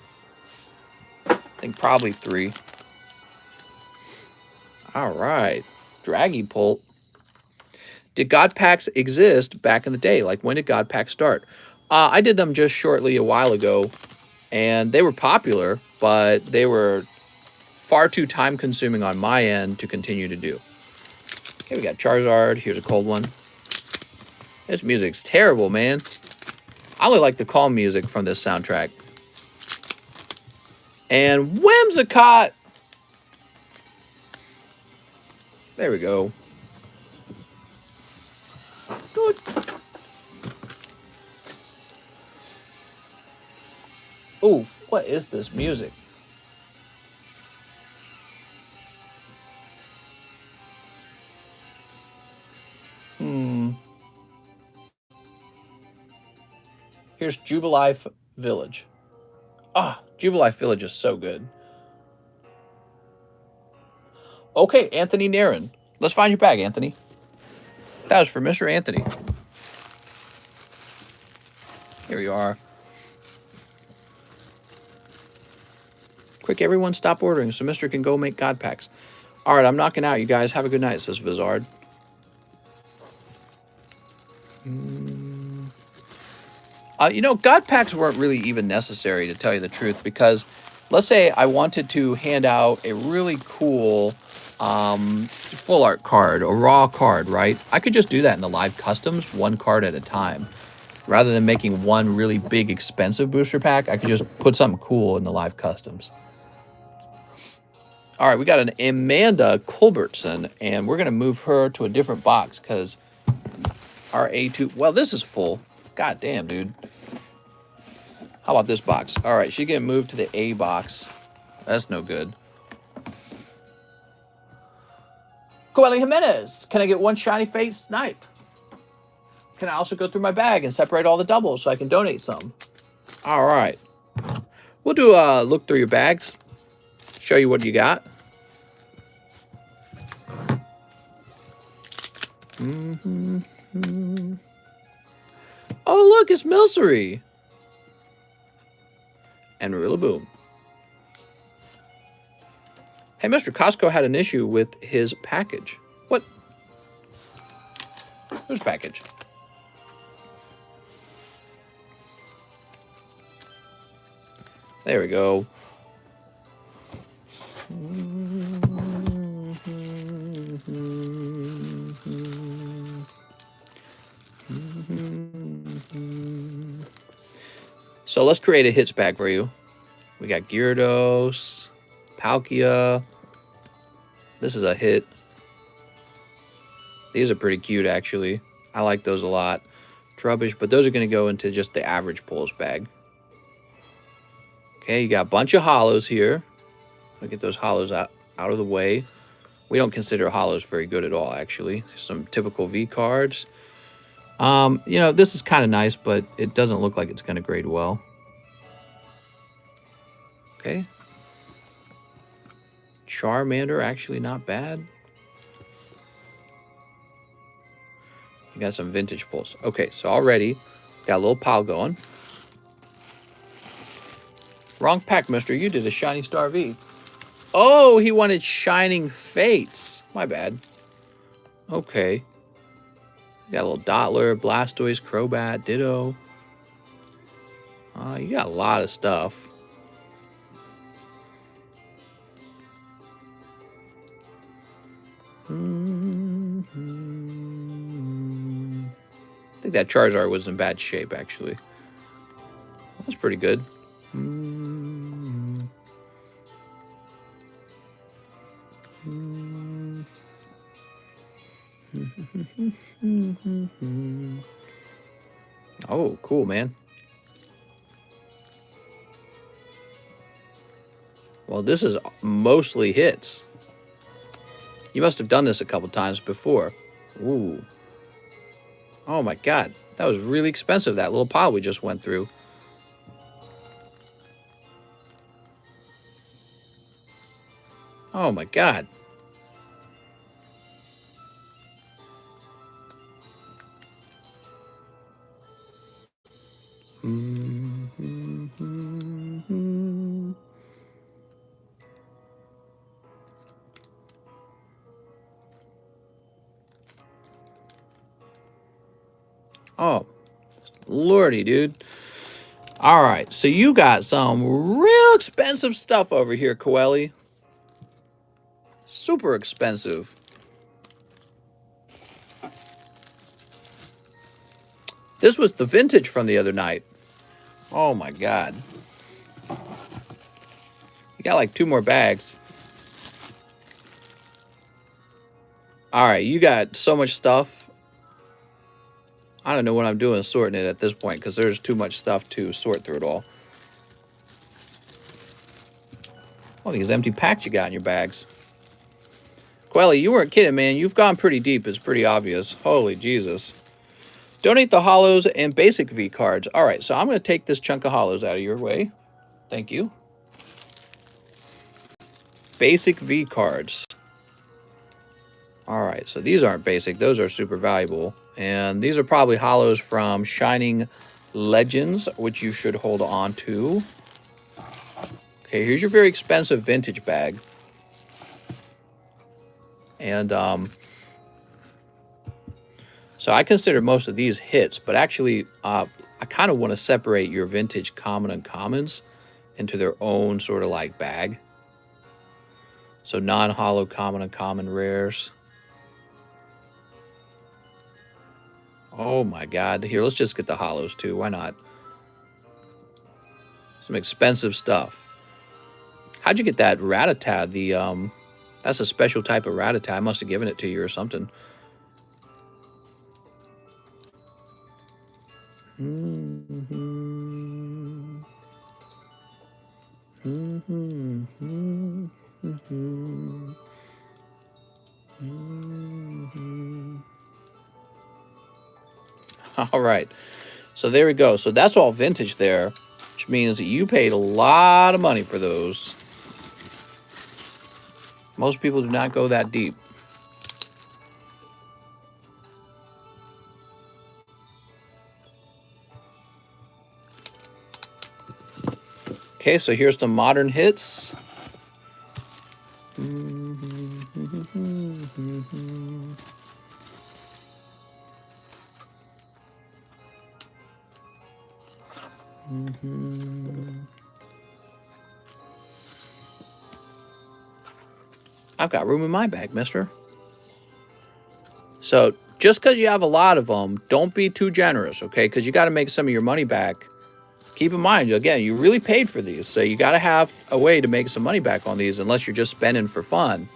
I think probably 3. All right. Dragapult. Did God packs exist back in the day? Like, when did God packs start? I did them just shortly a while ago, and they were popular, but they were far too time-consuming on my end to continue to do. Okay, we got Charizard. Here's a cold one. This music's terrible, man. I only like the calm music from this soundtrack. And Whimsicott. There we go. Good. Oof, what is this music? Here's Jubilife Village. Ah, Jubilife Village is so good. Okay, Anthony Nairn. Let's find your bag, Anthony. That was for Mr. Anthony. Here you are. Quick, everyone stop ordering so Mr. can go make God packs. All right, I'm knocking out, you guys. Have a good night, says Vizard. You know, God packs weren't really even necessary, to tell you the truth, because let's say I wanted to hand out a really cool full art card, a raw card, right? I could just do that in the live customs, 1 card at a time. Rather than making one really big, expensive booster pack, I could just put something cool in the live customs. All right, we got an Amanda Culbertson, and we're going to move her to a different box because our A2... Well, this is full. God damn, dude. How about this box? All right, she's getting moved to the A box. That's no good. Coeli Jimenez. Can I get 1 shiny face snipe? Can I also go through my bag and separate all the doubles so I can donate some? All right. We'll do a look through your bags. Show you what you got. Oh, look, it's Milcery. And Rillaboom. Hey, Mr. Costco had an issue with his package. What? Whose package? There we go. So let's create a hits pack for you. We got Gyarados, Palkia. This is a hit. These are pretty cute, actually. I like those a lot. Trubbish, but those are going to go into just the average pulls bag. Okay, you got a bunch of hollows here. I'll get those hollows out of the way. We don't consider hollows very good at all, actually. Some typical V cards. You know, this is kind of nice, but it doesn't look like it's going to grade well. Okay. Charmander, actually not bad. You got some vintage pulls. Okay, so already got a little pile going. Wrong pack, mister. You did a Shiny Star V. Oh, he wanted Shining Fates. My bad. Okay. Got a little Dottler, Blastoise, Crobat, Ditto. You got a lot of stuff. I think that Charizard was in bad shape, actually. That's pretty good. Oh, cool, man. Well, this is mostly hits. You must have done this a couple times before. Ooh. Oh my god. That was really expensive, that little pile we just went through. Oh my god. Oh, lordy, dude. All right, so you got some real expensive stuff over here, Coeli. Super expensive. This was the vintage from the other night. Oh my god. You got like 2 more bags. All right, you got so much stuff. I don't know what I'm doing sorting it at this point because there's too much stuff to sort through it all. All these empty packs you got in your bags. Quelly, you weren't kidding, man. You've gone pretty deep. It's pretty obvious. Holy Jesus. Donate the hollows and basic V cards. All right, so I'm going to take this chunk of hollows out of your way. Thank you. Basic V cards. All right, so these aren't basic. Those are super valuable. And these are probably hollows from Shining Legends, which you should hold on to. Okay, here's your very expensive vintage bag. And so I consider most of these hits, but actually I kind of want to separate your vintage common and commons into their own sort of like bag. So non-hollow common and common rares. Oh my god. Here, let's just get the hollows too. Why not? Some expensive stuff. How'd you get that Rattata? That's a special type of Rattata. I must have given it to you or something. All right. So there we go. So that's all vintage there, which means that you paid a lot of money for those. Most people do not go that deep. Okay, so here's some modern hits. I've got room in my bag, mister. So just because you have a lot of them, don't be too generous, okay? Because you got to make some of your money back. Keep in mind, again, you really paid for these, so you got to have a way to make some money back on these unless you're just spending for fun.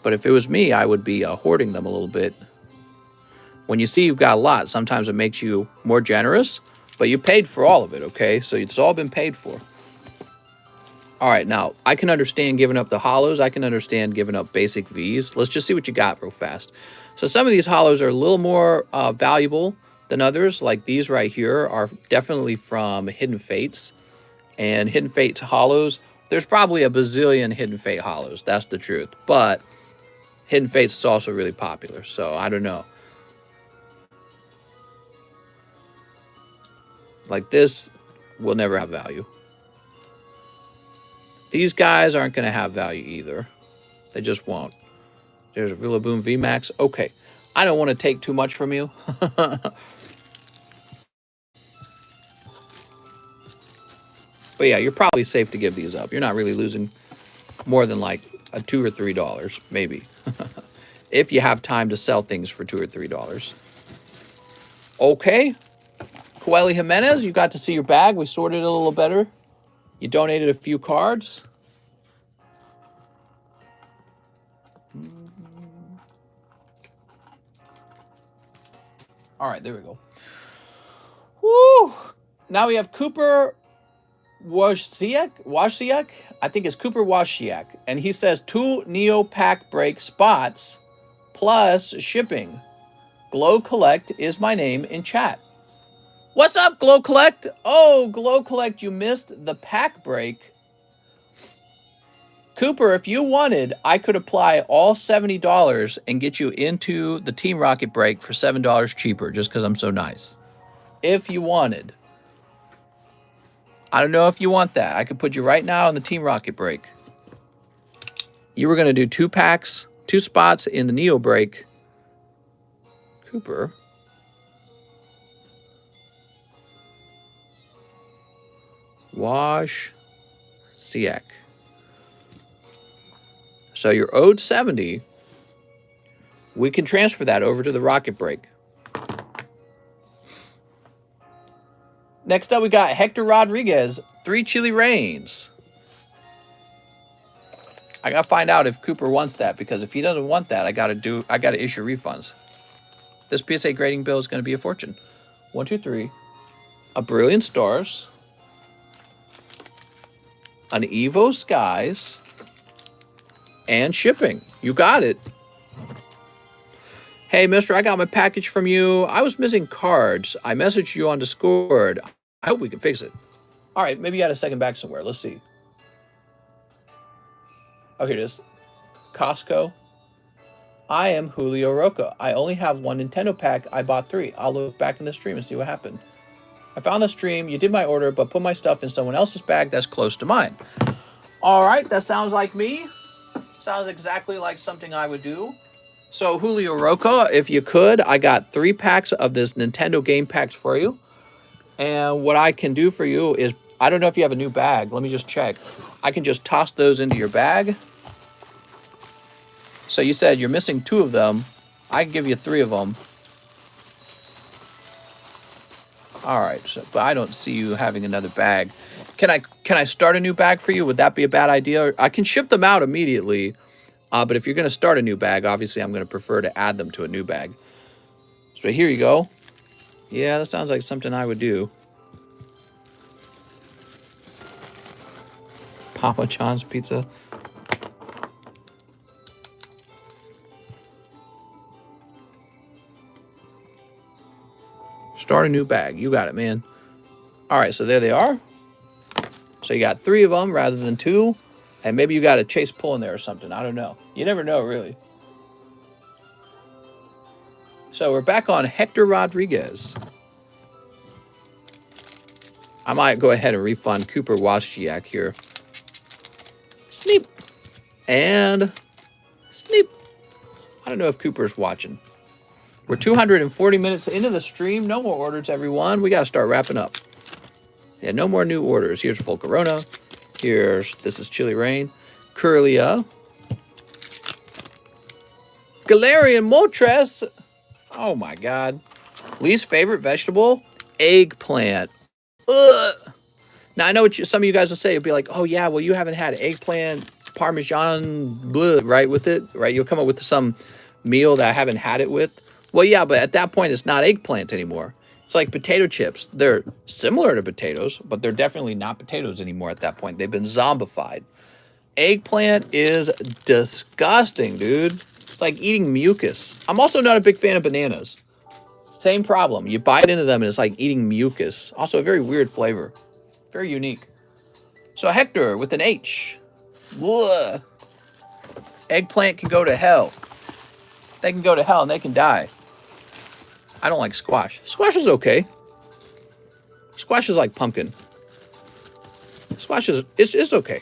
But if it was me, I would be hoarding them a little bit. When you see you've got a lot, sometimes it makes you more generous, but you paid for all of it, okay? So it's all been paid for. All right, now, I can understand giving up the hollows. I can understand giving up basic Vs. Let's just see what you got real fast. So some of these hollows are a little more valuable than others. Like these right here are definitely from Hidden Fates. And Hidden Fates hollows, there's probably a bazillion Hidden Fate hollows. That's the truth. But Hidden Fates is also really popular, so I don't know. Like this will never have value. These guys aren't going to have value either. They just won't. There's a Rillaboom VMAX. Okay. I don't want to take too much from you. But yeah, you're probably safe to give these up. You're not really losing more than like a $2 or $3, maybe. If you have time to sell things for $2 or $3. Okay. Coeli Jimenez, you got to see your bag. We sorted it a little better. You donated a few cards. All right, there we go. Woo! Now we have Cooper Wozniak. I think it's Cooper Wozniak. And he says 2 Neo Pack Break spots plus shipping. Glow Collect is my name in chat. What's up, Glow Collect? Oh, Glow Collect, you missed the pack break. Cooper, if you wanted, I could apply all $70 and get you into the Team Rocket break for $7 cheaper just because I'm so nice. If you wanted. I don't know if you want that. I could put you right now in the Team Rocket break. You were going to do 2 packs, 2 spots in the Neo break. Cooper. Wash. Siak. So you're owed 70. We can transfer that over to the Rocket break. Next up, we got Hector Rodriguez, 3 Chili Rains. I gotta find out if Cooper wants that, because if he doesn't want that, I gotta issue refunds. This PSA grading bill is gonna be a fortune. 1, 2, 3. A Brilliant Stars. An Evo Skies. And shipping. You got it. Hey, mister, I got my package from you. I was missing cards. I messaged you on Discord. I hope we can fix it. All right, maybe you got a second back somewhere. Let's see. Oh, here it is. Costco. I am Julio Roca. I only have 1 Nintendo pack. I bought 3. I'll look back in the stream and see what happened. I found the stream. You did my order, but put my stuff in someone else's bag that's close to mine. All right, that sounds like me. Sounds exactly like something I would do. So, Julio Roca, if you could, I got 3 packs of this Nintendo game packs for you. And what I can do for you is, I don't know if you have a new bag. Let me just check. I can just toss those into your bag. So you said you're missing 2 of them. I can give you 3 of them. All right, but I don't see you having another bag. Can I start a new bag for you? Would that be a bad idea? I can ship them out immediately. But if you're going to start a new bag, obviously I'm going to prefer to add them to a new bag. So here you go. Yeah, that sounds like something I would do. Papa John's Pizza. Start a new bag. You got it, man. All right, so there they are. So you got 3 of them rather than 2. And maybe you got a chase pull in there or something. I don't know. You never know, really. So we're back on Hector Rodriguez. I might go ahead and refund Cooper Wozniak here. Sneep. And sneep. I don't know if Cooper's watching. We're 240 minutes into the stream. No more orders, everyone. We got to start wrapping up. Yeah, no more new orders. Here's Volcarona. This is Chili Rain. Curlia. Galarian Moltres. Oh my God. Least favorite vegetable? Eggplant. Ugh. Now I know what some of you guys will say. You'll be like, oh yeah, well you haven't had eggplant Parmesan blah, right with it, right? You'll come up with some meal that I haven't had it with. Well, yeah, but at that point it's not eggplant anymore. It's like potato chips. They're similar to potatoes, but they're definitely not potatoes anymore at that point. They've been zombified. Eggplant is disgusting, dude. It's like eating mucus. I'm also not a big fan of bananas. Same problem. You bite into them and it's like eating mucus. Also a very weird flavor. Very unique. So Hector with an H. Ugh. Eggplant can go to hell. They can go to hell and they can die. I don't like squash. Squash is okay. Squash is like pumpkin. Squash is okay.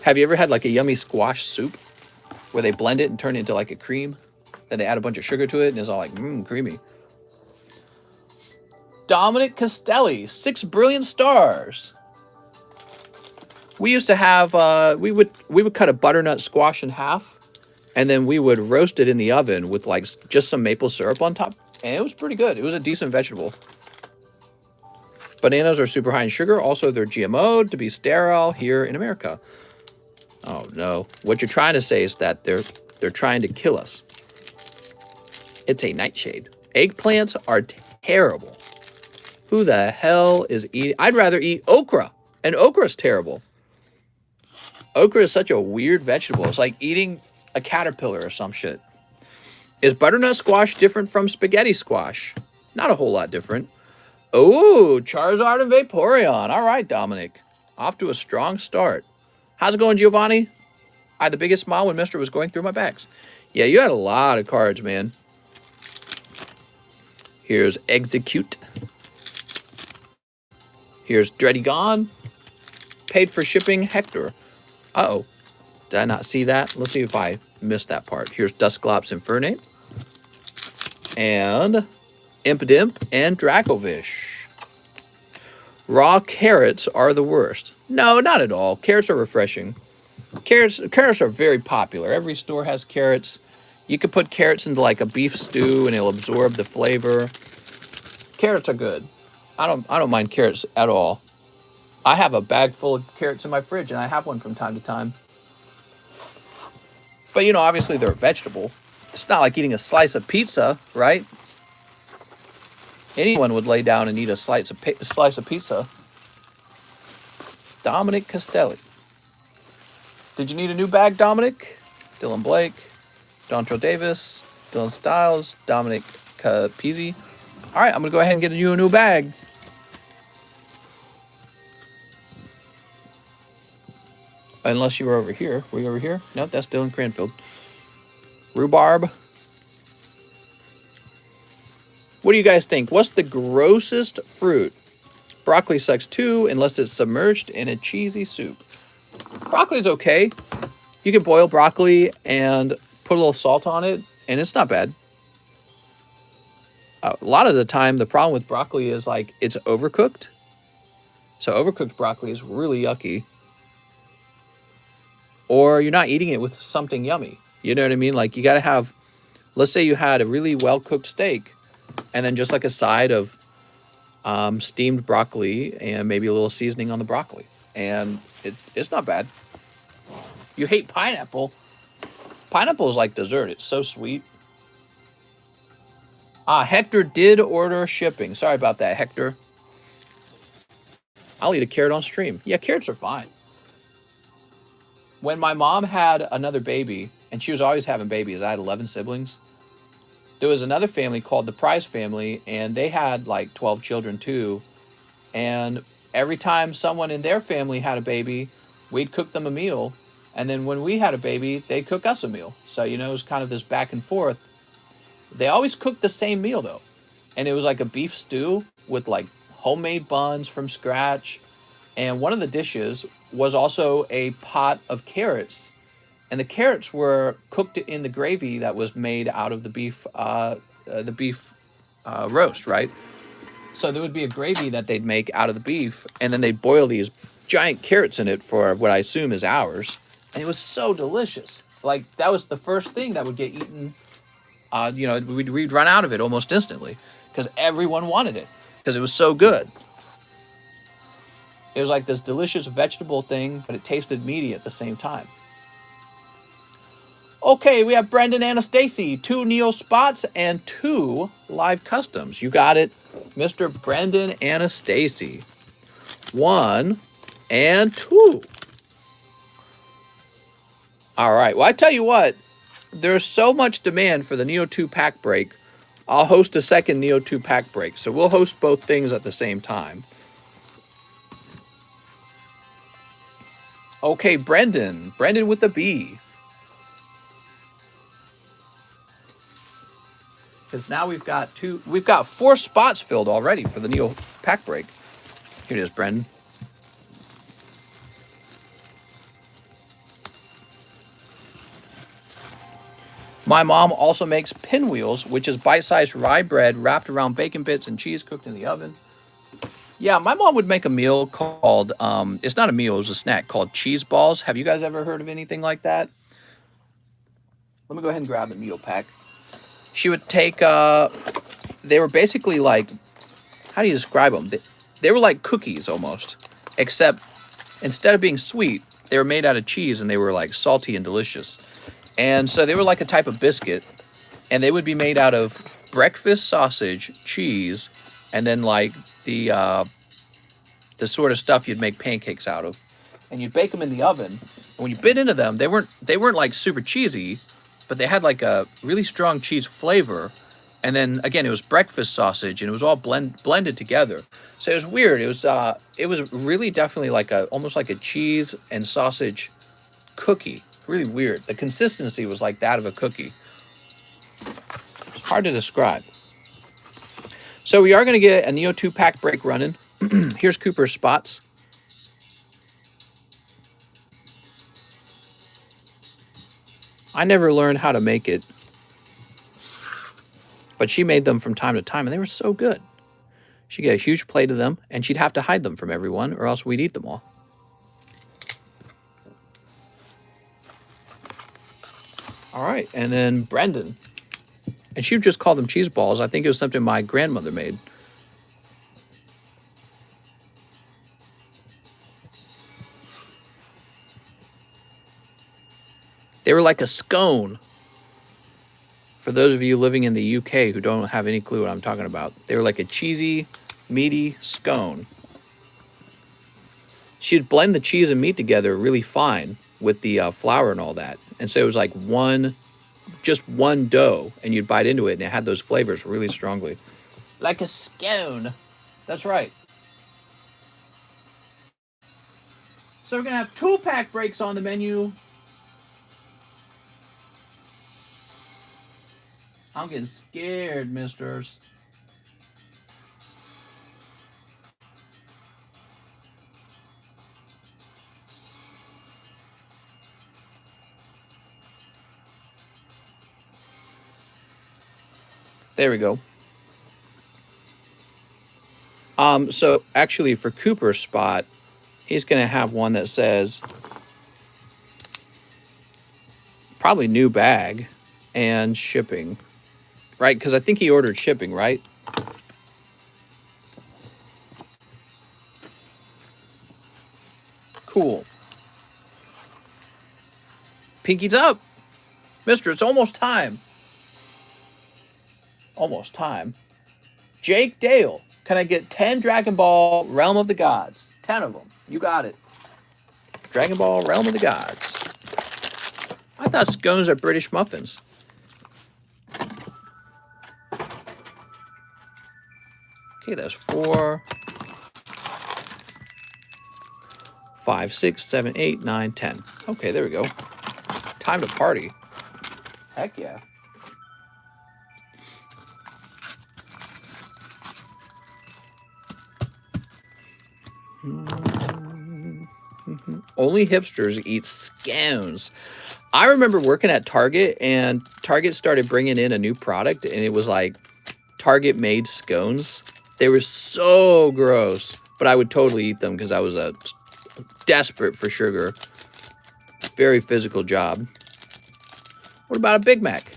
Have you ever had like a yummy squash soup where they blend it and turn it into like a cream? Then they add a bunch of sugar to it and it's all like, creamy. Dominic Castelli, 6 brilliant stars. We used to have, we would cut a butternut squash in half, and then we would roast it in the oven with like just some maple syrup on top. And it was pretty good. It was a decent vegetable. Bananas are super high in sugar. Also, they're GMO'd to be sterile here in America. Oh no. What you're trying to say is that they're trying to kill us. It's a nightshade. Eggplants are terrible. Who the hell is eating? I'd rather eat okra. And okra's terrible. Okra is such a weird vegetable. It's like eating a caterpillar or some shit. Is butternut squash different from spaghetti squash? Not a whole lot different. Oh, Charizard and Vaporeon. All right, Dominic. Off to a strong start. How's it going, Giovanni? I had the biggest smile when Mister was going through my bags. Yeah, you had a lot of cards, man. Here's Execute. Here's Dreadigon. Paid for shipping, Hector. Uh-oh. Did I not see that? Let's see if I missed that part. Here's Dusclops Infernate. And Impidimp and Dracovish. Raw carrots are the worst. No, not at all. Carrots are refreshing. Carrots are very popular. Every store has carrots. You could put carrots into like a beef stew and it'll absorb the flavor. Carrots are good. I don't mind carrots at all. I have a bag full of carrots in my fridge and I have one from time to time. But you know, obviously they're a vegetable. It's not like eating a slice of pizza, right? Anyone would lay down and eat a slice of pizza. Dominic Castelli. Did you need a new bag, Dominic? Dylan Blake, Dontrell Davis, Dylan Stiles, Dominic Capizzi. All right, I'm going to go ahead and get you a new bag. Unless you were over here. Were you over here? No, that's Dylan Cranfield. Rhubarb. What do you guys think? What's the grossest fruit? Broccoli sucks too, unless it's submerged in a cheesy soup. Broccoli's okay. You can boil broccoli and put a little salt on it, and it's not bad. A lot of the time, the problem with broccoli is like it's overcooked. So overcooked broccoli is really yucky. Or you're not eating it with something yummy. You know what I mean? Like you got to have, let's say you had a really well-cooked steak and then just like a side of steamed broccoli and maybe a little seasoning on the broccoli. And it's not bad. You hate pineapple. Pineapple is like dessert. It's so sweet. Hector did order shipping. Sorry about that, Hector. I'll eat a carrot on stream. Yeah, carrots are fine. When my mom had another baby, and she was always having babies, I had 11 siblings. There was another family called the Price family, and they had like 12 children too. And every time someone in their family had a baby, we'd cook them a meal. And then when we had a baby, they'd cook us a meal. So, you know, it was kind of this back and forth. They always cooked the same meal though. And it was like a beef stew with like homemade buns from scratch. And one of the dishes was also a pot of carrots. And the carrots were cooked in the gravy that was made out of the beef roast, right? So there would be a gravy that they'd make out of the beef, and then they'd boil these giant carrots in it for what I assume is hours. And it was so delicious. Like, that was the first thing that would get eaten. We'd run out of it almost instantly because everyone wanted it because it was so good. It was like this delicious vegetable thing, but it tasted meaty at the same time. Okay, we have Brendan Anastasi, 2 Neo spots and 2 live customs. You got it, Mr. Brendan Anastasi. 1 and 2. All right, well, I tell you what, there's so much demand for the Neo 2 pack break. I'll host a second Neo 2 pack break, so we'll host both things at the same time. Okay, Brendan with the B. Because now we've got 4 spots filled already for the Neo pack break. Here it is, Brendan. My mom also makes pinwheels, which is bite-sized rye bread wrapped around bacon bits and cheese cooked in the oven. Yeah, my mom would make a meal called, it's not a meal, it was a snack called cheese balls. Have you guys ever heard of anything like that? Let me go ahead and grab the meal pack. She would take, they were basically like, how do you describe them? They were like cookies almost, except instead of being sweet, they were made out of cheese and they were like salty and delicious. And so they were like a type of biscuit, and they would be made out of breakfast sausage, cheese, and then like the sort of stuff you'd make pancakes out of. And you'd bake them in the oven. And when you bit into them, they weren't like super cheesy, but they had like a really strong cheese flavor. And then again, it was breakfast sausage, and it was all blended together. So it was weird. It was really definitely like almost like a cheese and sausage cookie. Really weird. The consistency was like that of a cookie. It's hard to describe. So we are going to get a Neo 2-pack break running. Here's Cooper's spots. I never learned how to make it, but she made them from time to time, and they were so good. She'd get a huge plate of them, and she'd have to hide them from everyone, or else we'd eat them all. All right, and then Brendan. And she would just call them cheese balls. I think it was something my grandmother made. They were like a scone. For those of you living in the UK who don't have any clue what I'm talking about, they were like a cheesy, meaty scone. She'd blend the cheese and meat together really fine with the flour and all that. And so it was like just one dough, and you'd bite into it, and it had those flavors really strongly. Like a scone. That's right. So we're going to have 2-pack breaks on the menu. I'm getting scared, misters. There we go. So actually for Cooper's spot, he's going to have one that says probably new bag and shipping, right? Because I think he ordered shipping, right? Cool. Pinky's up. Mister, it's almost time. Almost time. Jake Dale, can I get 10 Dragon Ball Realm of the Gods? 10 of them. You got it. Dragon Ball Realm of the Gods. I thought scones are British muffins. Okay, that's 4, 5, 6, 7, 8, 9, 10. Okay, there we go. Time to party. Heck yeah. Only hipsters eat scones. I remember working at Target, and Target started bringing in a new product, and it was like Target made scones. They were so gross, but I would totally eat them because I was desperate for sugar. Very physical job. What about a Big Mac?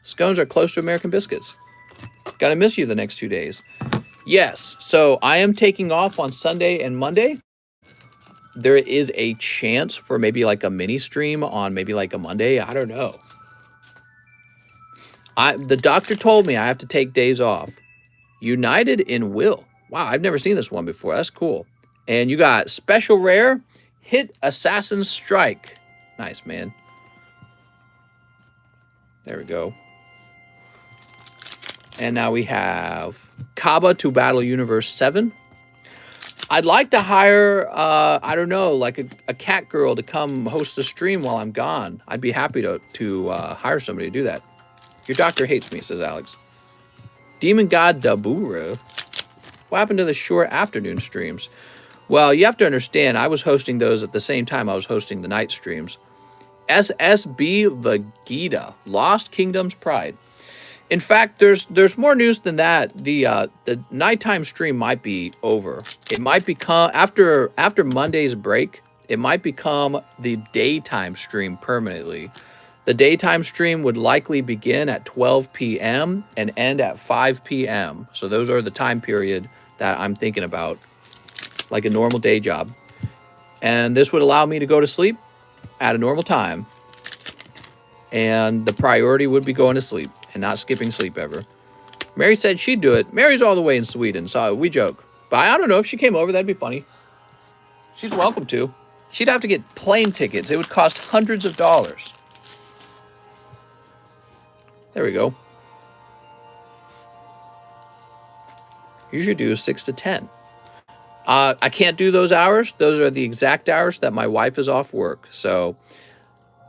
Scones are close to American biscuits. Gotta miss you the next 2 days. Yes, so I am taking off on Sunday and Monday. There is a chance for maybe like a mini stream on maybe like a Monday. I don't know. The doctor told me I have to take days off. United in Will. Wow, I've never seen this one before. That's cool. And you got special rare, hit Assassin's Strike. Nice, man. There we go. And now we have Kaba to Battle Universe 7. I'd like to hire, I don't know, like a cat girl to come host the stream while I'm gone. I'd be happy to hire somebody to do that. Your doctor hates me, says Alex. Demon God Dabura. What happened to the short afternoon streams? Well, you have to understand, I was hosting those at the same time I was hosting the night streams. SSB Vegeta, Lost Kingdom's Pride. In fact, there's more news than that. The nighttime stream might be over. It might become after Monday's break. It might become the daytime stream permanently. The daytime stream would likely begin at 12 p.m. and end at 5 p.m. So those are the time period that I'm thinking about, like a normal day job. And this would allow me to go to sleep at a normal time. And the priority would be going to sleep and not skipping sleep ever. Mary said she'd do it. Mary's all the way in Sweden, so we joke. But I don't know, if she came over, that'd be funny. She's welcome to. She'd have to get plane tickets. It would cost hundreds of dollars. There we go. You should do 6 to 10. I can't do those hours. Those are the exact hours that my wife is off work. So,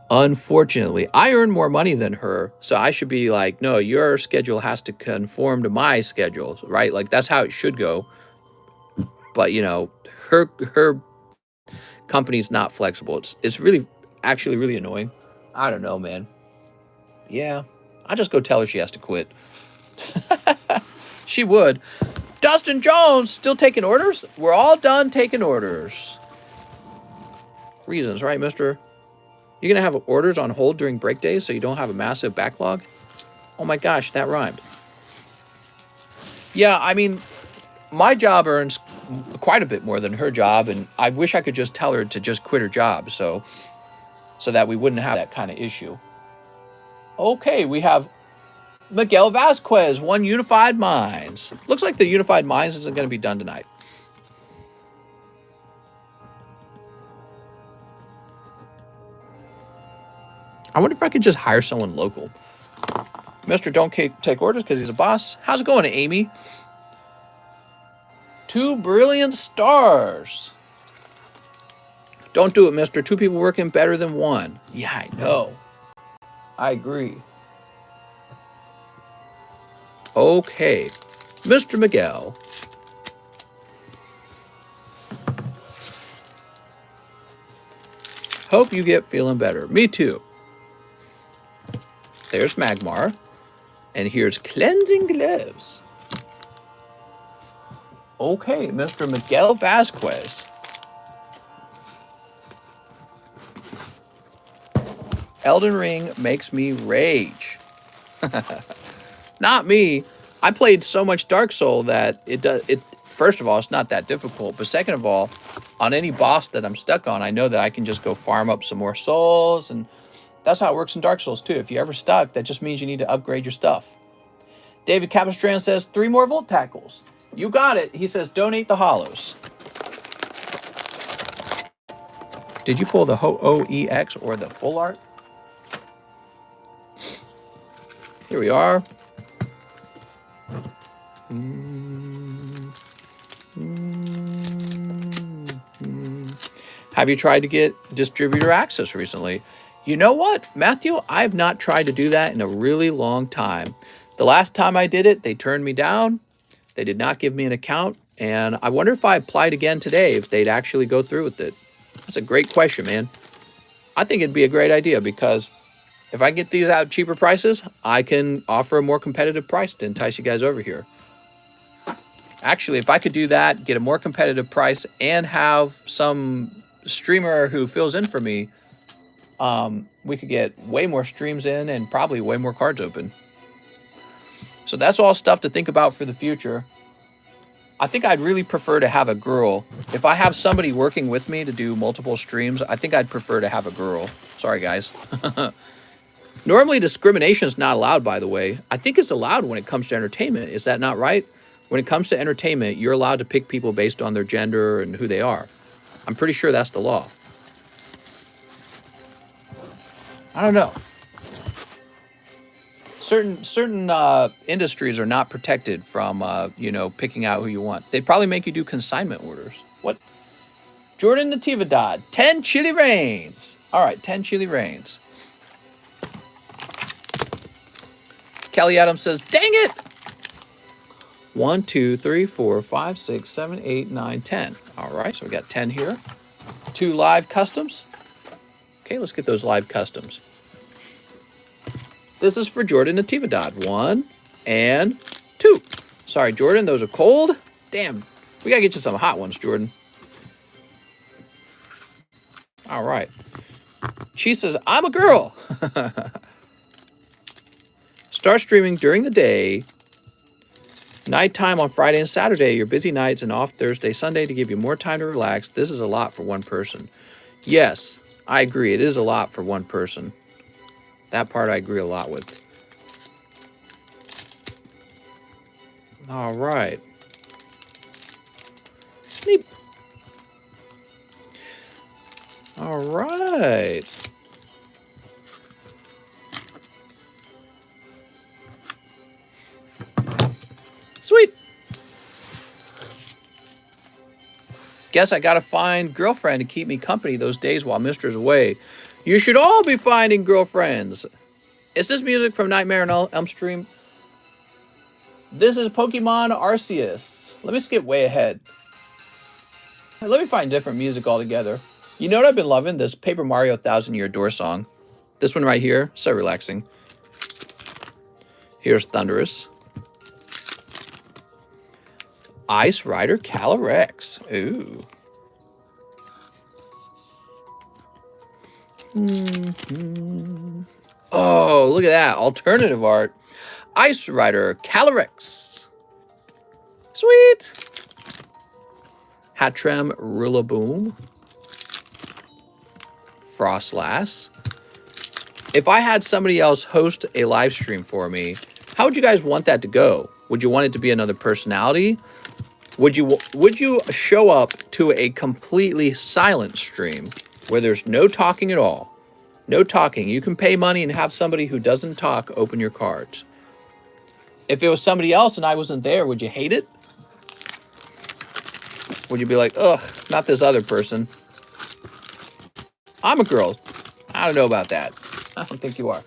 unfortunately, I earn more money than her. So I should be like, no, your schedule has to conform to my schedule, right? Like, that's how it should go. But, you know, her company's not flexible. It's really, actually really annoying. I don't know, man. Yeah, I'll just go tell her she has to quit. She would. Dustin Jones, still taking orders? We're all done taking orders. Reasons, right, mister? You're going to have orders on hold during break days so you don't have a massive backlog? Oh my gosh, that rhymed. Yeah, I mean, my job earns quite a bit more than her job, and I wish I could just tell her to just quit her job so that we wouldn't have that kind of issue. Okay, we have Miguel Vasquez, One Unified Minds. Looks like the Unified Minds isn't going to be done tonight. I wonder if I could just hire someone local. Mr. Don't take orders because he's a boss. How's it going, Amy? 2 brilliant stars. Don't do it, mister. 2 people working better than 1. Yeah, I know. I agree. Okay, Mr. Miguel. Hope you get feeling better. Me too. There's Magmar. And here's Cleansing Gloves. Okay, Mr. Miguel Vasquez. Elden Ring makes me rage. Not me. I played so much Dark Soul that first of all, it's not that difficult. But second of all, on any boss that I'm stuck on, I know that I can just go farm up some more souls. And that's how it works in Dark Souls too. If you're ever stuck, that just means you need to upgrade your stuff. David Capistran says 3 more Volt Tackles. You got it. He says donate the hollows. Did you pull the OEX or the full art? Here we are. Have you tried to get distributor access recently? You know what, Matthew? I've not tried to do that in a really long time. The last time I did it, they turned me down. They did not give me an account. And I wonder if I applied again today, if they'd actually go through with it. That's a great question, man. I think it'd be a great idea because if I get these out at cheaper prices, I can offer a more competitive price to entice you guys over here. Actually, if I could do that, get a more competitive price, and have some streamer who fills in for me, we could get way more streams in and probably way more cards open. So that's all stuff to think about for the future. I think I'd really prefer to have a girl. If I have somebody working with me to do multiple streams, I think I'd prefer to have a girl. Sorry, guys. Normally, discrimination is not allowed, by the way. I think it's allowed when it comes to entertainment. Is that not right? When it comes to entertainment, you're allowed to pick people based on their gender and who they are. I'm pretty sure that's the law. I don't know. Certain industries are not protected from, picking out who you want. They'd probably make you do consignment orders. What? Jordan Natividad, 10 chili rains. All right, 10 chili rains. Kelly Adams says, dang it. 1, 2, 3, 4, 5, 6, 7, 8, 9, 10. All right, so we got 10 here. 2 live customs. Okay, let's get those live customs. This is for Jordan Natividad. 1 and 2. Sorry, Jordan, those are cold. Damn, we gotta get you some hot ones, Jordan. All right. She says, I'm a girl. Start streaming during the day. Nighttime on Friday and Saturday. Your busy nights and off Thursday, Sunday to give you more time to relax. This is a lot for one person. Yes, I agree. It is a lot for one person. That part I agree a lot with. All right. Sleep. All right. Sweet. Guess I gotta find girlfriend to keep me company those days while Mister's away. You should all be finding girlfriends. Is this music from Nightmare on Elm Street? This is Pokemon Arceus. Let me skip way ahead. Let me find different music altogether. You know what I've been loving? This Paper Mario 1000 Year Door song. This one right here, so relaxing. Here's Thunderous. Ice Rider Calyrex. Ooh. Oh, look at that. Alternative art. Ice Rider Calyrex. Sweet. Hattrem Rillaboom. Frostlass. If I had somebody else host a live stream for me, how would you guys want that to go? Would you want it to be another personality? Would you show up to a completely silent stream where there's no talking at all? No talking. You can pay money and have somebody who doesn't talk open your cards. If it was somebody else and I wasn't there, would you hate it? Would you be like, ugh, not this other person? I'm a girl. I don't know about that. I don't think you are.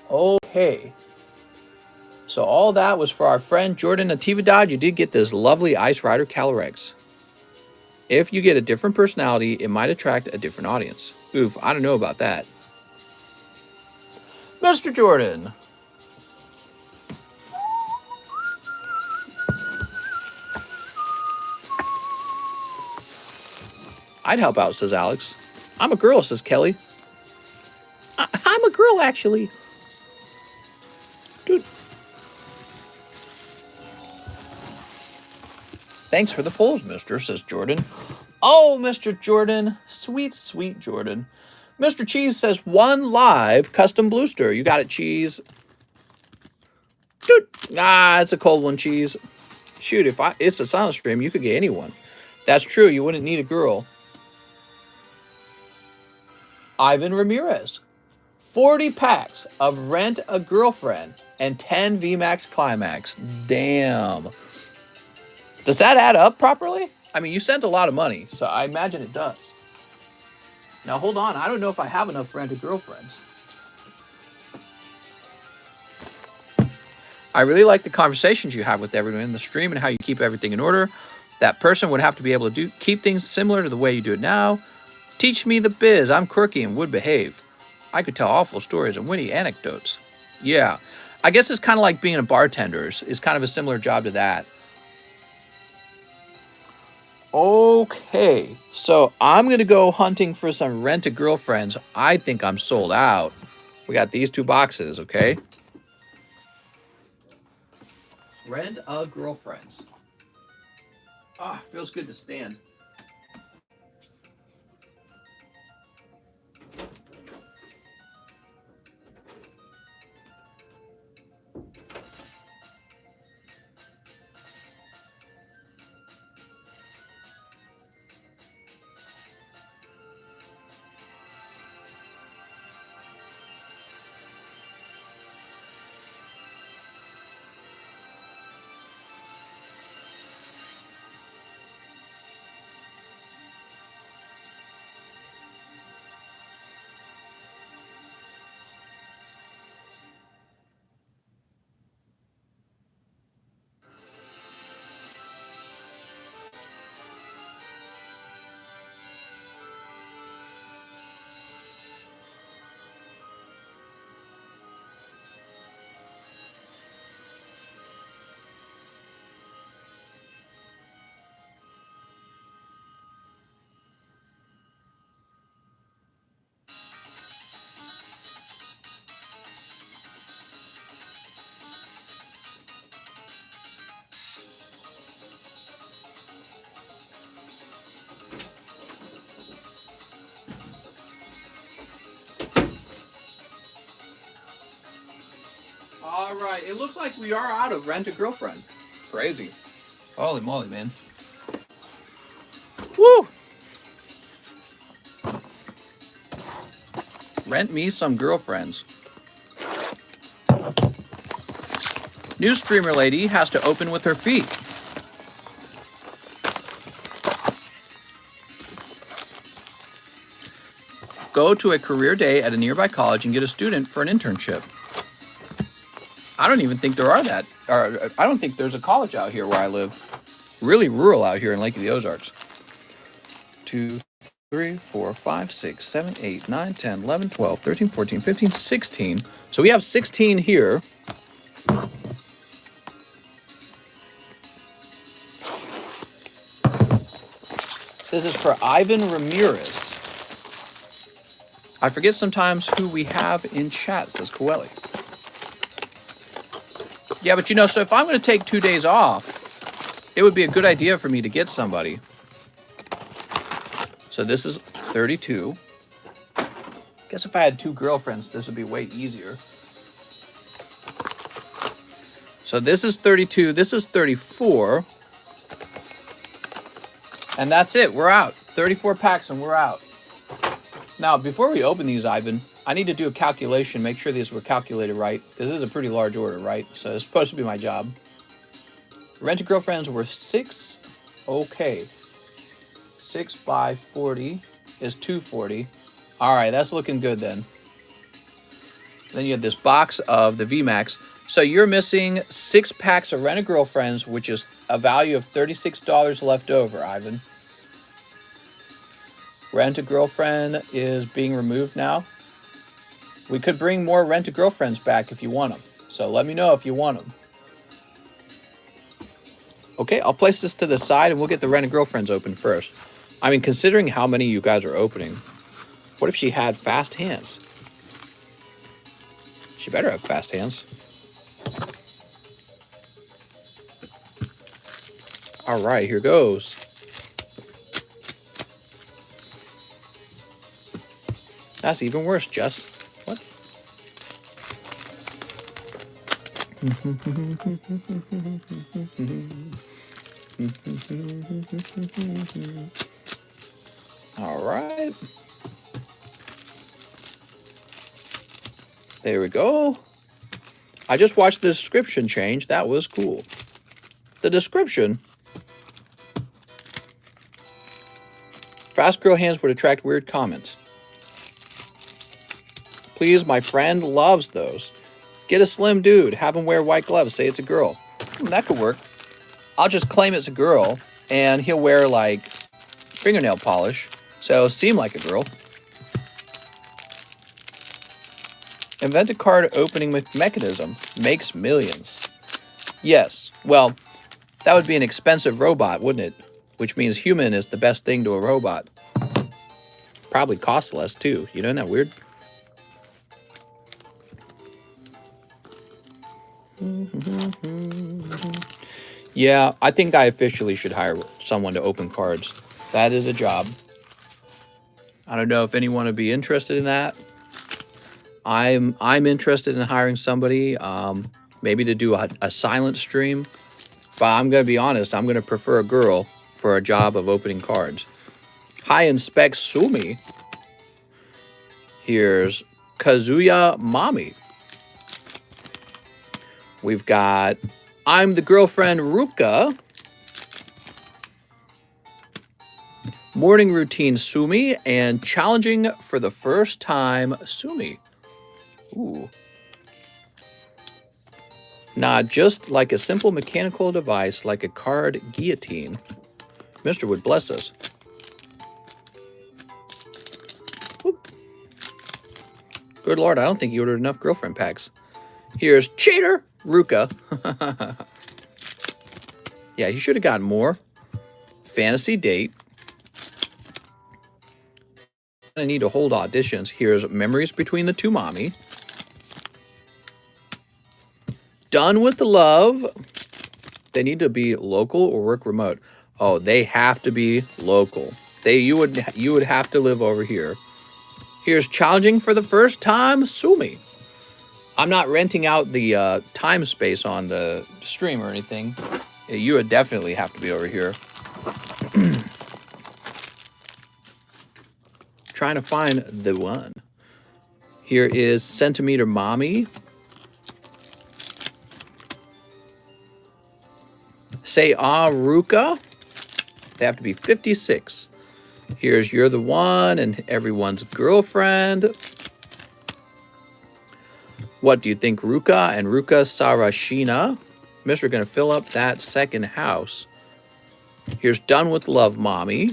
Okay. So all that was for our friend Jordan Natividad. You did get this lovely Ice Rider Calyrex. If you get a different personality, it might attract a different audience. Oof, I don't know about that. Mr. Jordan. I'd help out, says Alex. I'm a girl, says Kelly. I'm a girl, actually. Dude. Thanks for the polls, mister, says Jordan. Oh, Mr. Jordan. Sweet, sweet Jordan. Mr. Cheese says 1 live custom bluester. You got it, Cheese. Dude. Ah, it's a cold one, Cheese. Shoot, if it's a silent stream, you could get anyone. That's true. You wouldn't need a girl. Ivan Ramirez. 40 packs of Rent a Girlfriend and 10 VMAX Climax. Damn. Does that add up properly? I mean, you sent a lot of money, so I imagine it does. Now, hold on. I don't know if I have enough Rent a Girlfriends. I really like the conversations you have with everyone in the stream and how you keep everything in order. That person would have to be able to keep things similar to the way you do it now. Teach me the biz. I'm quirky and would behave. I could tell awful stories and witty anecdotes. Yeah, I guess it's kind of like being a bartender. It's kind of a similar job to that. Okay, so I'm going to go hunting for some Rent-A-Girlfriends. I think I'm sold out. We got these 2 boxes, okay? Rent-A-Girlfriends. Ah, feels good to stand. All right, it looks like we are out of Rent a Girlfriend. Crazy. Holy moly, man. Woo! Rent me some girlfriends. New streamer lady has to open with her feet. Go to a career day at a nearby college and get a student for an internship. I don't even think there are that. Or I don't think there's a college out here where I live. Really rural out here in Lake of the Ozarks. 2, 3, 4, 5, 6, 7, 8, 9, 10, 11, 12, 13, 14, 15, 16. So we have 16 here. This is for Ivan Ramirez. I forget sometimes who we have in chat, says Coeli. Yeah, but you know, so if I'm going to take 2 days off, it would be a good idea for me to get somebody. So this is 32. Guess if I had 2 girlfriends, this would be way easier. So this is 32, this is 34. And that's it, we're out. 34 packs and we're out. Now, before we open these, Ivan, I need to do a calculation, make sure these were calculated right, because this is a pretty large order, right? So it's supposed to be my job. Rent-a-girlfriends were 6. Okay. 6 by 40 is 240. All right, that's looking good then. Then you have this box of the VMAX. So you're missing 6 packs of Rent-a-Girlfriends, which is a value of $36 left over, Ivan. Rent-a-Girlfriend is being removed now. We could bring more Rent-a-Girlfriends back if you want them. So let me know if you want them. Okay, I'll place this to the side and we'll get the Rent-a-Girlfriends open first. I mean, considering how many you guys are opening, what if she had fast hands? She better have fast hands. All right, here goes. That's even worse, Jess. What? All right. There we go. I just watched the description change. That was cool. The description. Fast girl hands would attract weird comments. Please, my friend loves those. Get a slim dude. Have him wear white gloves. Say it's a girl. That could work. I'll just claim it's a girl, and he'll wear, like, fingernail polish, so it'll seem like a girl. Invent a card opening mechanism. Makes millions. Yes. Well, that would be an expensive robot, wouldn't it? Which means human is the best thing to a robot. Probably costs less, too. You know, isn't that weird? Yeah, I think I officially should hire someone to open cards. That is a job. I don't know if anyone would be interested in that. I'm interested in hiring somebody, maybe to do a silent stream. But I'm going to be honest, I'm going to prefer a girl for a job of opening cards. High-end spec Sumi. Here's Kazuya Mami. We've got I'm the Girlfriend Ruka. Morning Routine Sumi and Challenging for the First Time Sumi. Ooh. Not just like a simple mechanical device like a card guillotine. Mr. would bless us. Whoop. Good Lord, I don't think you ordered enough girlfriend packs. Here's Cheater Ruka. Yeah, you should have gotten more. Fantasy Date. I need to hold auditions. Here's Memories Between the Two Mommy. Done with the Love. They need to be local or work remote. Oh, they have to be local. You would have to live over here. Here's Challenging for the First Time Sumi. I'm not renting out the time space on the stream or anything. You would definitely have to be over here. Trying to find the one. Here is Centimeter Mommy. Say Ah Ruka. They have to be 56. Here's You're the One and Everyone's Girlfriend. What do you think, Ruka and Ruka Sarashina? Mister going to fill up that second house. Here's Done with Love, Mommy.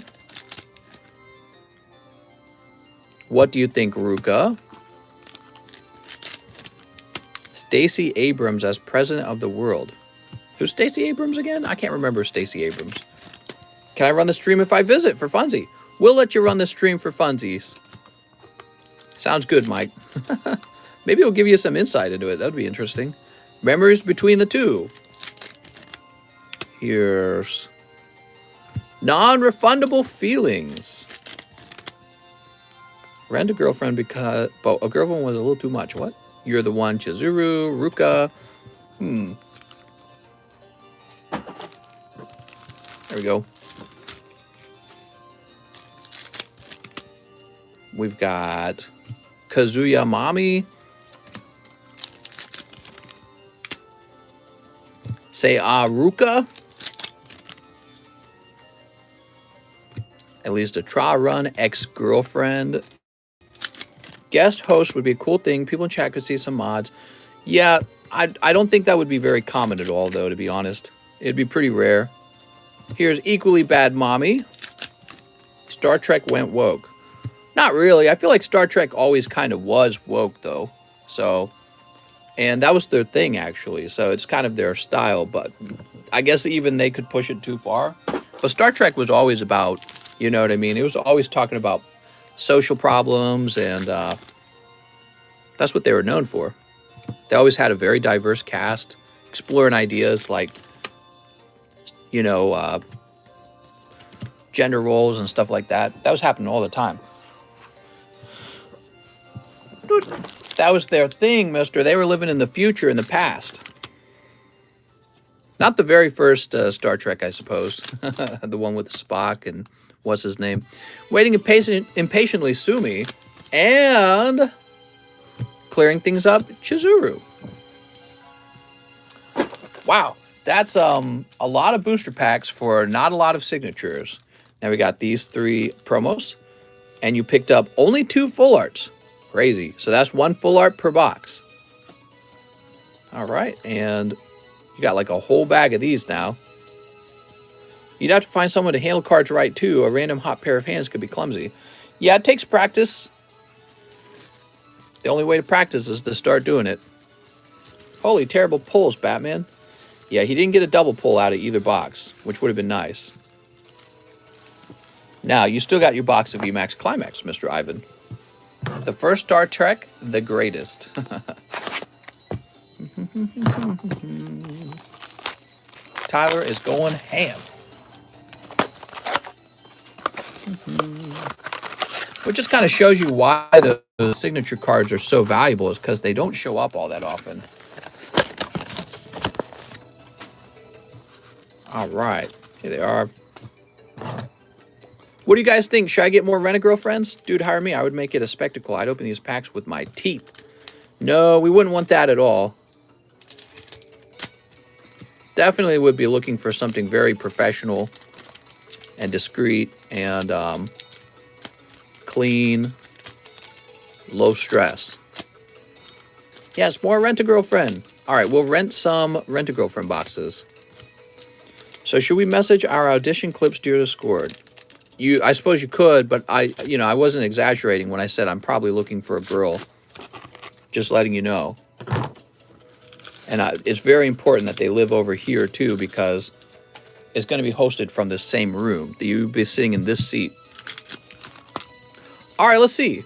What do you think, Ruka? Stacey Abrams as president of the world. Who's Stacey Abrams again? I can't remember Stacey Abrams. Can I run the stream if I visit for funsies? We'll let you run the stream for funsies. Sounds good, Mike. Maybe we'll give you some insight into it. That'd be interesting. Memories between the two. Here's non-refundable feelings. Rent a girlfriend because a girlfriend was a little too much. What? You're the One, Chizuru, Ruka. There we go. We've got Kazuya Mami. Say Ruka. At least a try run ex-girlfriend. Guest host would be a cool thing. People in chat could see some mods. Yeah, I don't think that would be very common at all, though, to be honest. It'd be pretty rare. Here's Equally Bad Mommy. Star Trek went woke. Not really. I feel like Star Trek always kind of was woke, though. So, and that was their thing, actually. So it's kind of their style. But I guess even they could push it too far. But Star Trek was always about, you know what I mean? It was always talking about social problems, and that's what they were known for. They always had a very diverse cast, exploring ideas like, you know, gender roles and stuff like that. That was happening all the time. Dude, that was their thing, mister. They were living in the future, in the past. Not the very first Star Trek, I suppose. The one with Spock and what's his name. Waiting impatiently, Sumi. And clearing things up, Chizuru. Wow. That's a lot of booster packs for not a lot of signatures. Now we got these 3 promos. And you picked up only 2 full arts. Crazy. So that's 1 full art per box. All right. And you got like a whole bag of these now. You'd have to find someone to handle cards right, too. A random hot pair of hands could be clumsy. Yeah, it takes practice. The only way to practice is to start doing it. Holy, terrible pulls, Batman. Yeah, he didn't get a double pull out of either box, which would have been nice. Now, you still got your box of VMAX Climax, Mr. Ivan. The first Star Trek, the greatest. Tyler is going ham. Which just kind of shows you why the signature cards are so valuable, is because they don't show up all that often. All right, here they are. What do you guys think? Should I get more Rent-A-Girlfriends? Dude, hire me. I would make it a spectacle. I'd open these packs with my teeth. No, we wouldn't want that at all. Definitely would be looking for something very professional and discreet and clean, low stress. Yes, more Rent-A-Girlfriend. All right, we'll rent some Rent-A-Girlfriend boxes. So should we message our audition clips to your Discord? I suppose you could, but I wasn't exaggerating when I said I'm probably looking for a girl. Just letting you know. And it's very important that they live over here too, because it's going to be hosted from the same room. You'll be sitting in this seat. All right, let's see.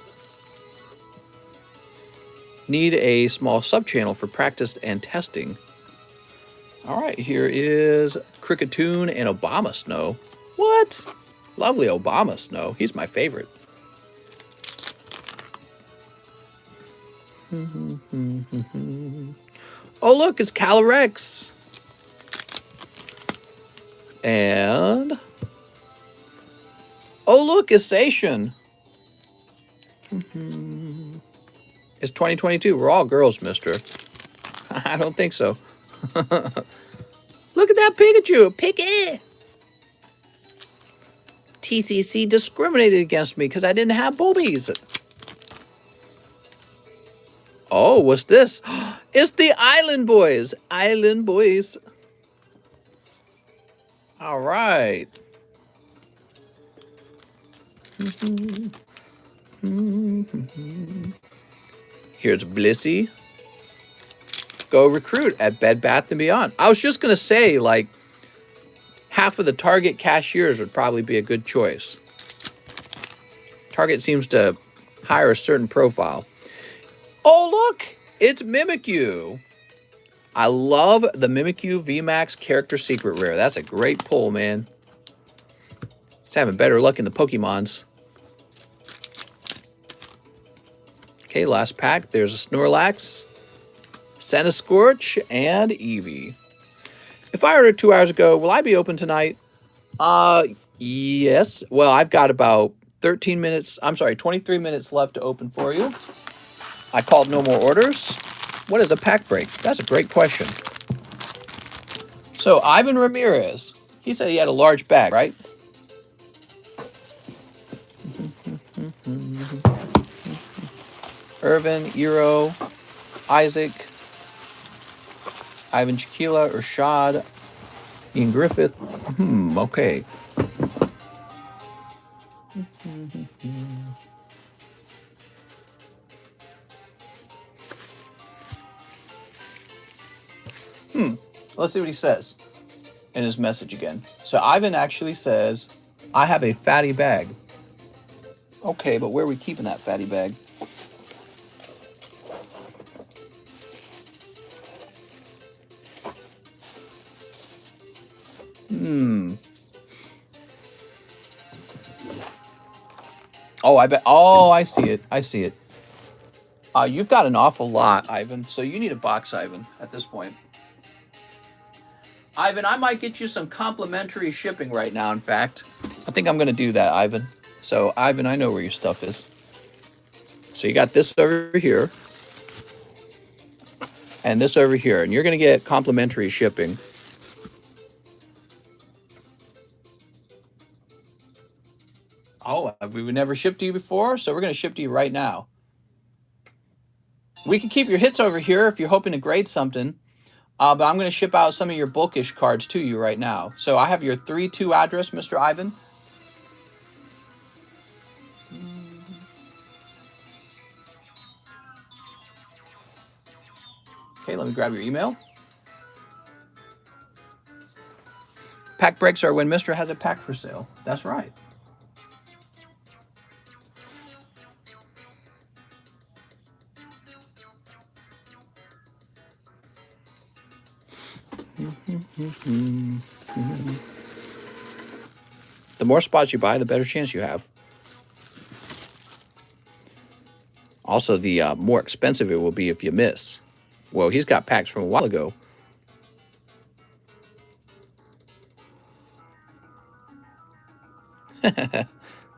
Need a small sub-channel for practice and testing. All right, here is Cricketoon and Obama Snow. What? Lovely Obama Snow. He's my favorite. Oh, look, it's Calyrex. And oh, look, it's Sation. It's 2022. We're all girls, mister. I don't think so. Look at that Pikachu. Pikachu. TCC discriminated against me because I didn't have boobies. Oh, what's this? It's the Island Boys. Island Boys. All right. Here's Blissey. Go recruit at Bed Bath & Beyond. I was just going to say, like, half of the Target cashiers would probably be a good choice. Target seems to hire a certain profile. Oh, look! It's Mimikyu. I love the Mimikyu VMAX character secret rare. That's a great pull, man. It's having better luck in the Pokemons. Okay, last pack. There's a Snorlax, Centiskorch, and Eevee. If I ordered 2 hours ago, will I be open tonight? Yes. Well, I've got about 23 minutes left to open for you. I called no more orders. What is a pack break? That's a great question. So, Ivan Ramirez, he said he had a large bag, right? Irvin, Eero, Isaac, Ivan Shaquila, Urshad, Ian Griffith. Okay. Let's see what he says in his message again. So Ivan actually says, I have a fatty bag. Okay, but where are we keeping that fatty bag? Oh, I bet. Oh, I see it. I see it. You've got an awful lot, Ivan. So you need a box, Ivan, at this point. Ivan, I might get you some complimentary shipping right now, in fact. I think I'm going to do that, Ivan. So, Ivan, I know where your stuff is. So you got this over here. And this over here. And you're going to get complimentary shipping. Oh, we've never shipped to you before, so we're going to ship to you right now. We can keep your hits over here if you're hoping to grade something. But I'm going to ship out some of your bulkish cards to you right now. So I have your 3-2 address, Mr. Ivan. Okay, let me grab your email. Pack breaks are when Mr. has a pack for sale. That's right. The more spots you buy, the better chance you have. Also, the more expensive it will be if you miss. Well, he's got packs from a while ago.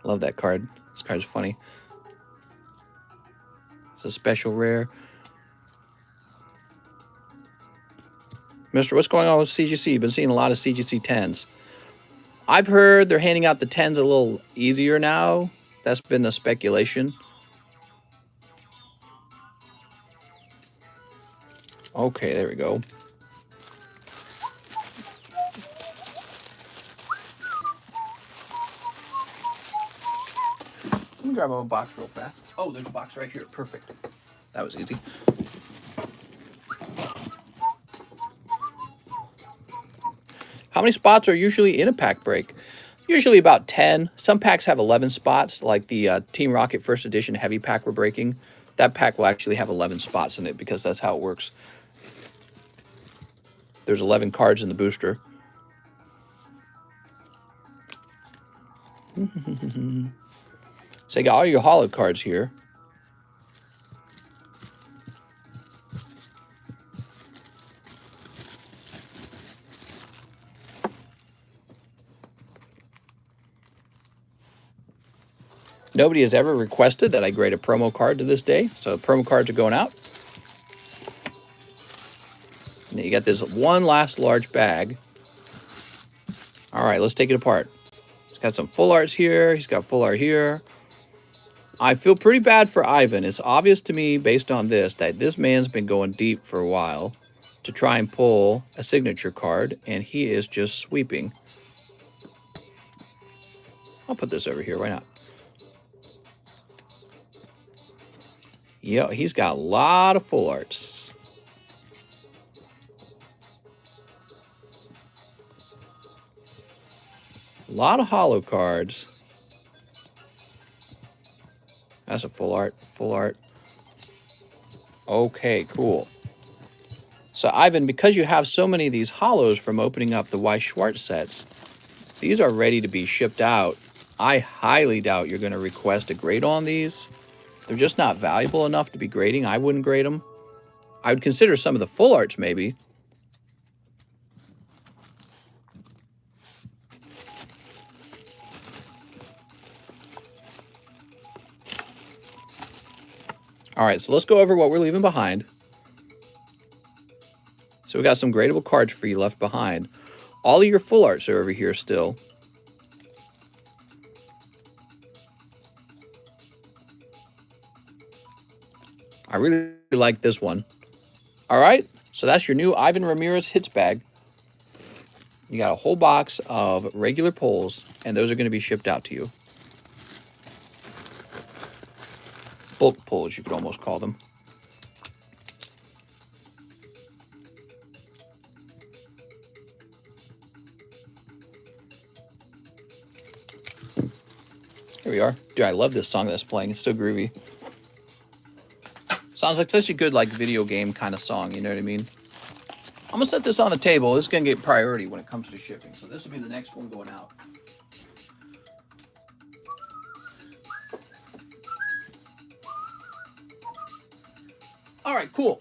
Love that card. This card's funny. It's a special rare. Mister, what's going on with CGC? Been seeing a lot of CGC 10s. I've heard they're handing out the 10s a little easier now. That's been the speculation. Okay, there we go. Let me grab a box real fast. Oh, there's a box right here. Perfect. That was easy. How many spots are usually in a pack break? Usually about 10. Some packs have 11 spots, like the Team Rocket First Edition Heavy Pack we're breaking. That pack will actually have 11 spots in it because that's how it works. There's 11 cards in the booster. So you got all your holo cards here. Nobody has ever requested that I grade a promo card to this day, so promo cards are going out. And then you got this one last large bag. All right, let's take it apart. He's got some full arts here. He's got full art here. I feel pretty bad for Ivan. It's obvious to me, based on this, that this man's been going deep for a while to try and pull a signature card, and he is just sweeping. I'll put this over here. Why not? Yeah, he's got a lot of full arts. A lot of holo cards. That's a full art, full art. Okay, cool. So, Ivan, because you have so many of these holos from opening up the Weiss Schwarz sets, these are ready to be shipped out. I highly doubt you're going to request a grade on these. They're just not valuable enough to be grading. I wouldn't grade them. I would consider some of the full arts, maybe. All right, so let's go over what we're leaving behind. So we got some gradable cards for you left behind. All of your full arts are over here still. I really like this one. All right, so that's your new Ivan Ramirez hits bag. You got a whole box of regular pulls, and those are going to be shipped out to you. Bulk pulls, you could almost call them. Here we are. Dude, I love this song that's playing. It's so groovy. Sounds like such a good like video game kind of song, you know what I mean? I'm going to set this on the table. This is going to get priority when it comes to shipping. So this will be the next one going out. All right, cool.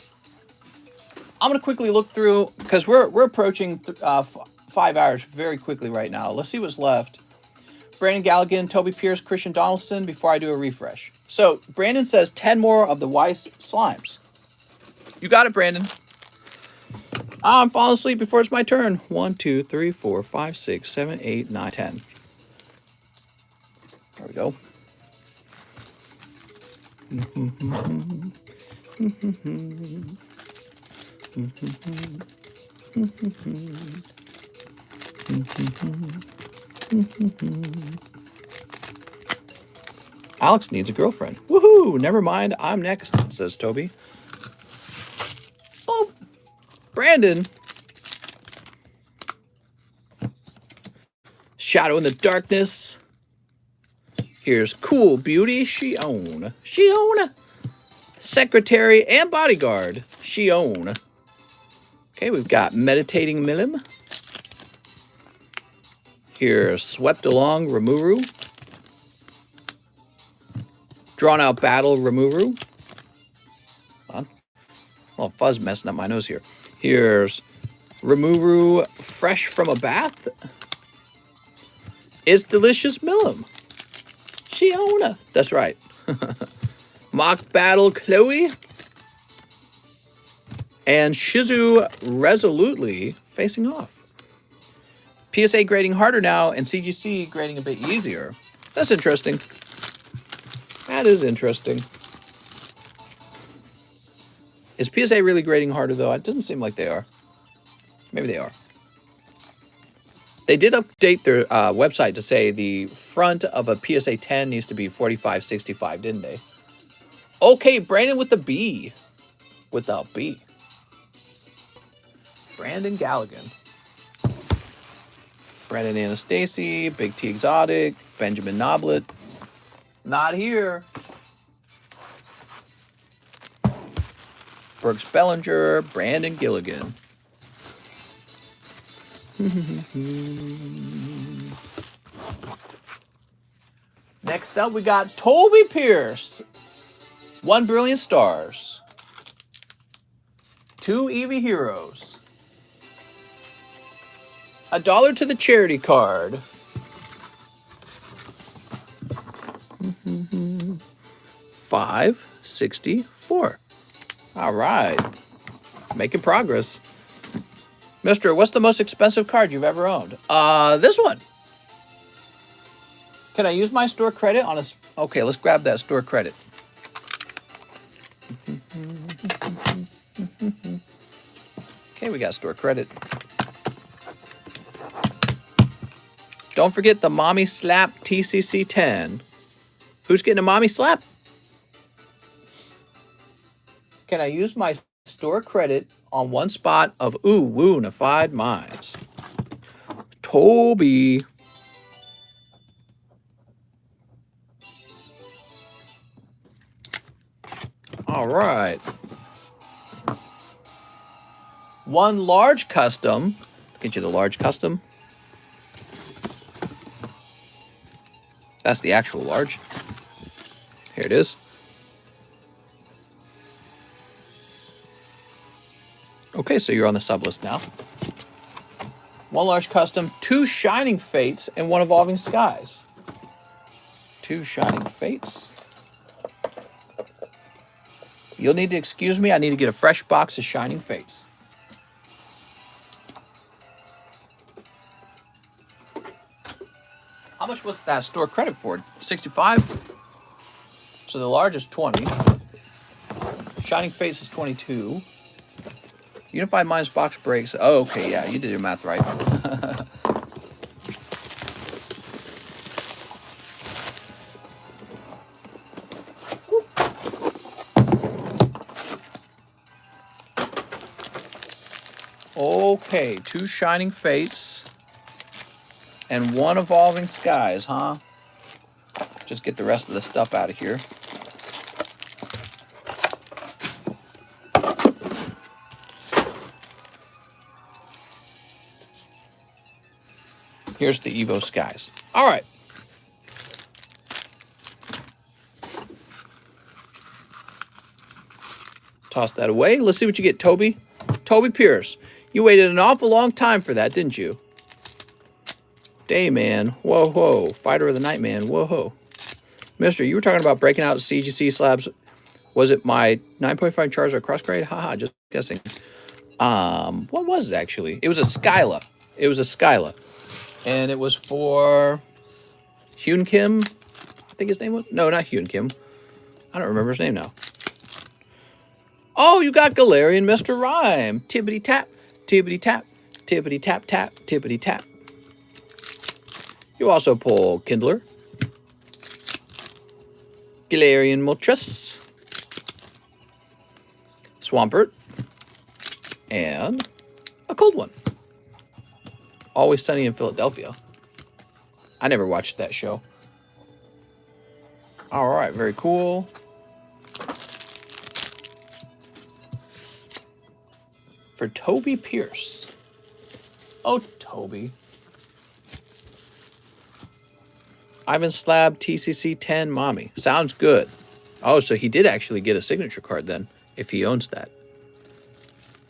I'm going to quickly look through, because we're approaching 5 hours very quickly right now. Let's see what's left. Brandon Galligan, Toby Pierce, Christian Donaldson, before I do a refresh. So Brandon says 10 more of the Weiss slimes. You got it, Brandon. I'm falling asleep before it's my turn. 1, 2, 3, 4, 5, 6, 7, 8, 9, 10. There we go. Alex needs a girlfriend. Woohoo! Never mind. I'm next, says Toby. Oh, Brandon. Shadow in the darkness. Here's Cool Beauty. Shion. Secretary and bodyguard. Shion. Okay, we've got Meditating Milim. Here's Swept Along Rimuru. Drawn Out Battle Rimuru. Hold on. Well, fuzz messing up my nose here. Here's Rimuru Fresh from a Bath. It's Delicious Milim. Shiona. That's right. Mock Battle Chloe. And Shizu Resolutely facing off. PSA grading harder now, and CGC grading a bit easier. That's interesting. That is interesting. Is PSA really grading harder, though? It doesn't seem like they are. Maybe they are. They did update their website to say the front of a PSA 10 needs to be 45/65, didn't they? Okay, Brandon with the B. With the B. Brandon Galligan. Brandon Anastasi, Big T Exotic, Benjamin Noblet. Not here. Brooks Bellinger, Brandon Gilligan. Next up, we got Toby Pierce. 1 Brilliant Stars. 2 Eevee Heroes. $1 to the charity card. 564. All right. Making progress. Mister, what's the most expensive card you've ever owned? This one. Can I use my store credit on a... Okay, let's grab that store credit. Okay, we got store credit. Don't forget the Mommy Slap TCC 10. Who's getting a Mommy Slap? Can I use my store credit on one spot of Woonified Minds? Toby. All right. One large custom. Get you the large custom. That's the actual large. Here it is. Okay, so you're on the sublist now. One large custom, 2 Shining Fates, and 1 Evolving Skies. 2 Shining Fates. You'll need to excuse me. I need to get a fresh box of Shining Fates. How much was that store credit for? 65? So the large is 20. Shining Fates is 22. Unified Minds box breaks. Oh, okay, yeah, you did your math right. Okay, 2 Shining Fates and 1 Evolving Skies, huh? Just get the rest of the stuff out of here. Here's the Evo Skies. All right. Toss that away. Let's see what you get, Toby. Toby Pierce. You waited an awful long time for that, didn't you? Dayman. Whoa, whoa. Fighter of the Night Man. Whoa, whoa. Mister, you were talking about breaking out CGC slabs. Was it my 9.5 Charizard cross grade? Haha, just guessing. What was it actually? It was a Skyla. It was a Skyla. And it was for Hyun Kim, I think his name was. No, not Hyun Kim. I don't remember his name now. Oh, you got Galarian Mr. Rhyme. Tibbity tap, tibbity tap, tibbity tap tap, tibbity tap. You also pull Kindler, Galarian Moltres, Swampert, and a cold one. Always Sunny in Philadelphia. I never watched that show. All right, very cool. For Toby Pierce. Oh, Toby. Ivan Slab TCC 10 Mommy. Sounds good. Oh, so he did actually get a signature card then, if he owns that.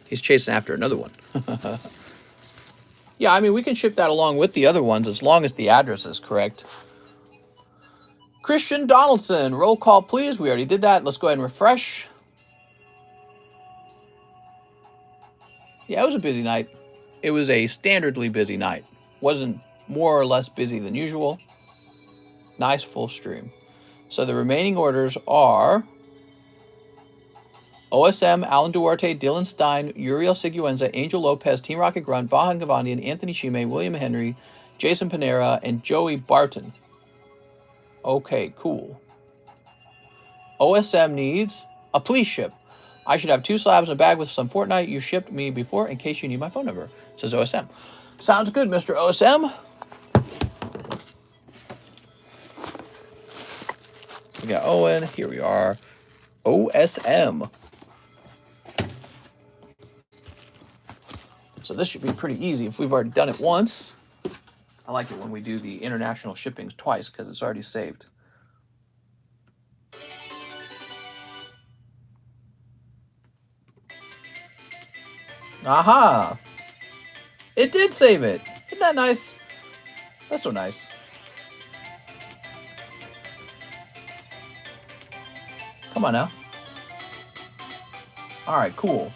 He's chasing after another one. Yeah, I mean, we can ship that along with the other ones as long as the address is correct. Christian Donaldson, roll call, please. We already did that. Let's go ahead and refresh. Yeah, it was a busy night. It was a standardly busy night. Wasn't more or less busy than usual. Nice full stream. So the remaining orders are OSM, Alan Duarte, Dylan Stein, Uriel Siguenza, Angel Lopez, Team Rocket Grunt, Vahan Gavandian, Anthony Shime, William Henry, Jason Panera, and Joey Barton. Okay, cool. OSM needs a please ship. I should have 2 slabs in a bag with some Fortnite you shipped me before in case you need my phone number, says OSM. Sounds good, Mr. OSM. We got Owen. Here we are. OSM. So this should be pretty easy if we've already done it once. I like it when we do the international shippings twice because it's already saved. Aha! It did save it. Isn't that nice? That's so nice. Come on now. All right, cool.